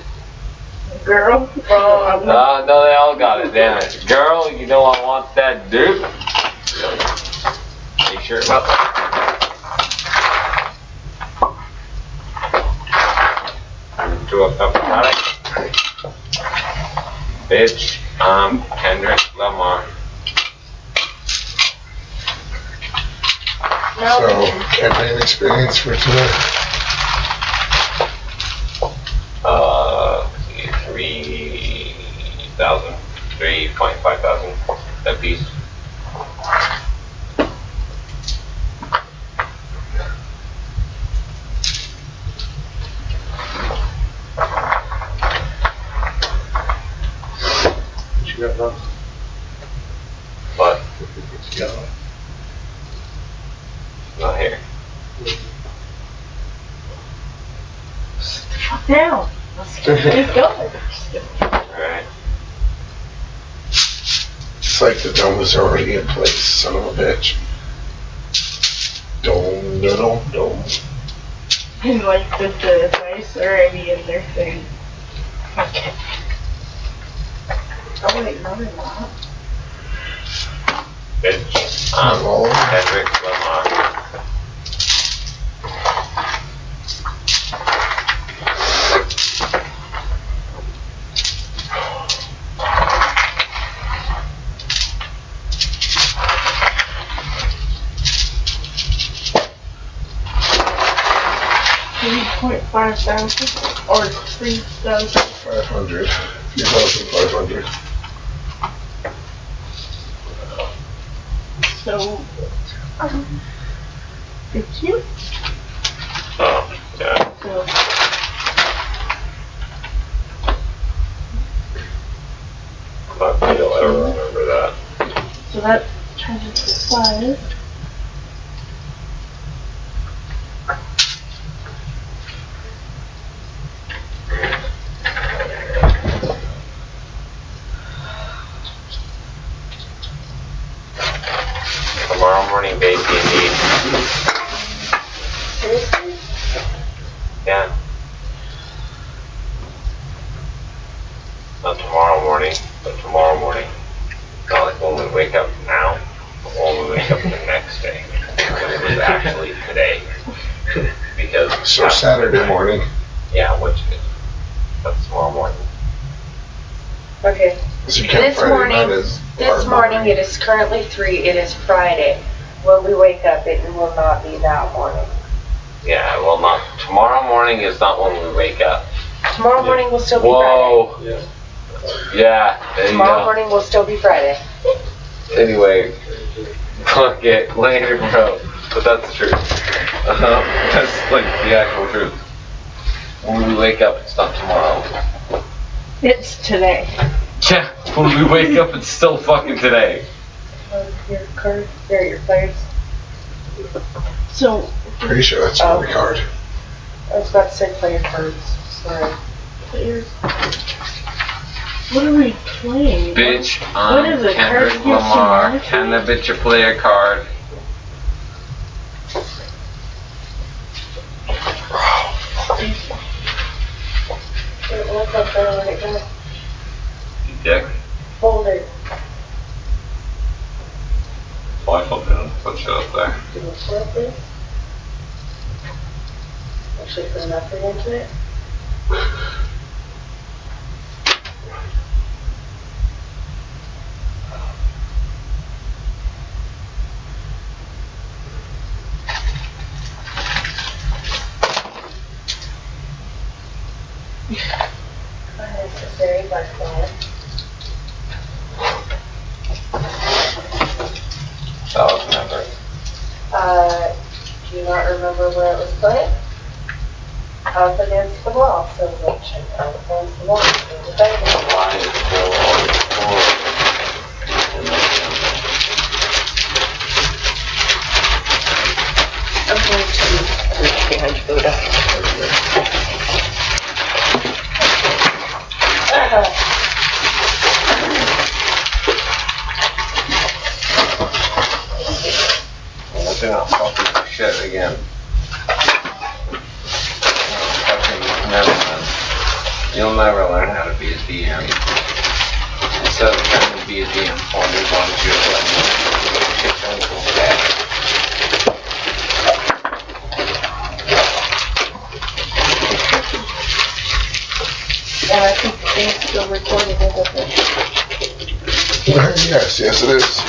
Girl? Bro, No, they all got it, damn it. Girl, you know I want that dick. Are you sure about that? I'm too upset. Bitch, I'm Kendrick Lamar. So, campaign experience for today. 3.5 thousand a piece. What you got left? But Yeah. not here. Sit the fuck down. Let's get going. Alright. It's like the dome is already in place, son of a bitch. Dome. And like the dice already in their thing. Okay. Oh wait, no they're not. Bitch. Roll. Hedrick Lamar. $3,500 or 3,000. 500. 3,500. So 15. Oh, yeah. So Not that you'll ever remember that. so that turns into 5. Tomorrow morning, baby, indeed. Seriously? Yeah. Not tomorrow morning, but tomorrow morning. Not like when we wake up now, but when we wake up the next day. But it was actually today. Because So Saturday morning. yeah, that's tomorrow morning. Okay. So you count This Friday morning- night as This our morning, it is currently 3, it is Friday. When we wake up, it will not be that morning. Yeah, well, not tomorrow morning is not when we wake up. Tomorrow morning will still be Friday. Whoa. Yeah, there you Tomorrow go. morning will still be Friday. Anyway, fuck it, later, bro. But that's the truth. That's like the actual truth. When we wake up, it's not tomorrow. It's today. Yeah, when we wake up, it's still fucking today. Your card, or your players. So Pretty sure that's on the card. I was about to say player cards. Sorry. players. What are we playing? Bitch, What I'm is it? Kendrick Card Lamar. games Can the bitch your player card? What's up there? Let it go. You dick. Folder. Why flip it? Put shit up there. Do you flip this? Actually put nothing into it. Unnecessary black flag. That was never. Do you not remember where it was put? Up against the wall, so we'll check out against the wall. There's a bed. Why is there all this I'm going to recant Buddha. Look at fucking shit again. You'll never learn how to be a DM. Instead of trying to be a DM for me, why don't you let me kick Uncle's ass? And I think the thing's still recording, isn't it? Yes, it is.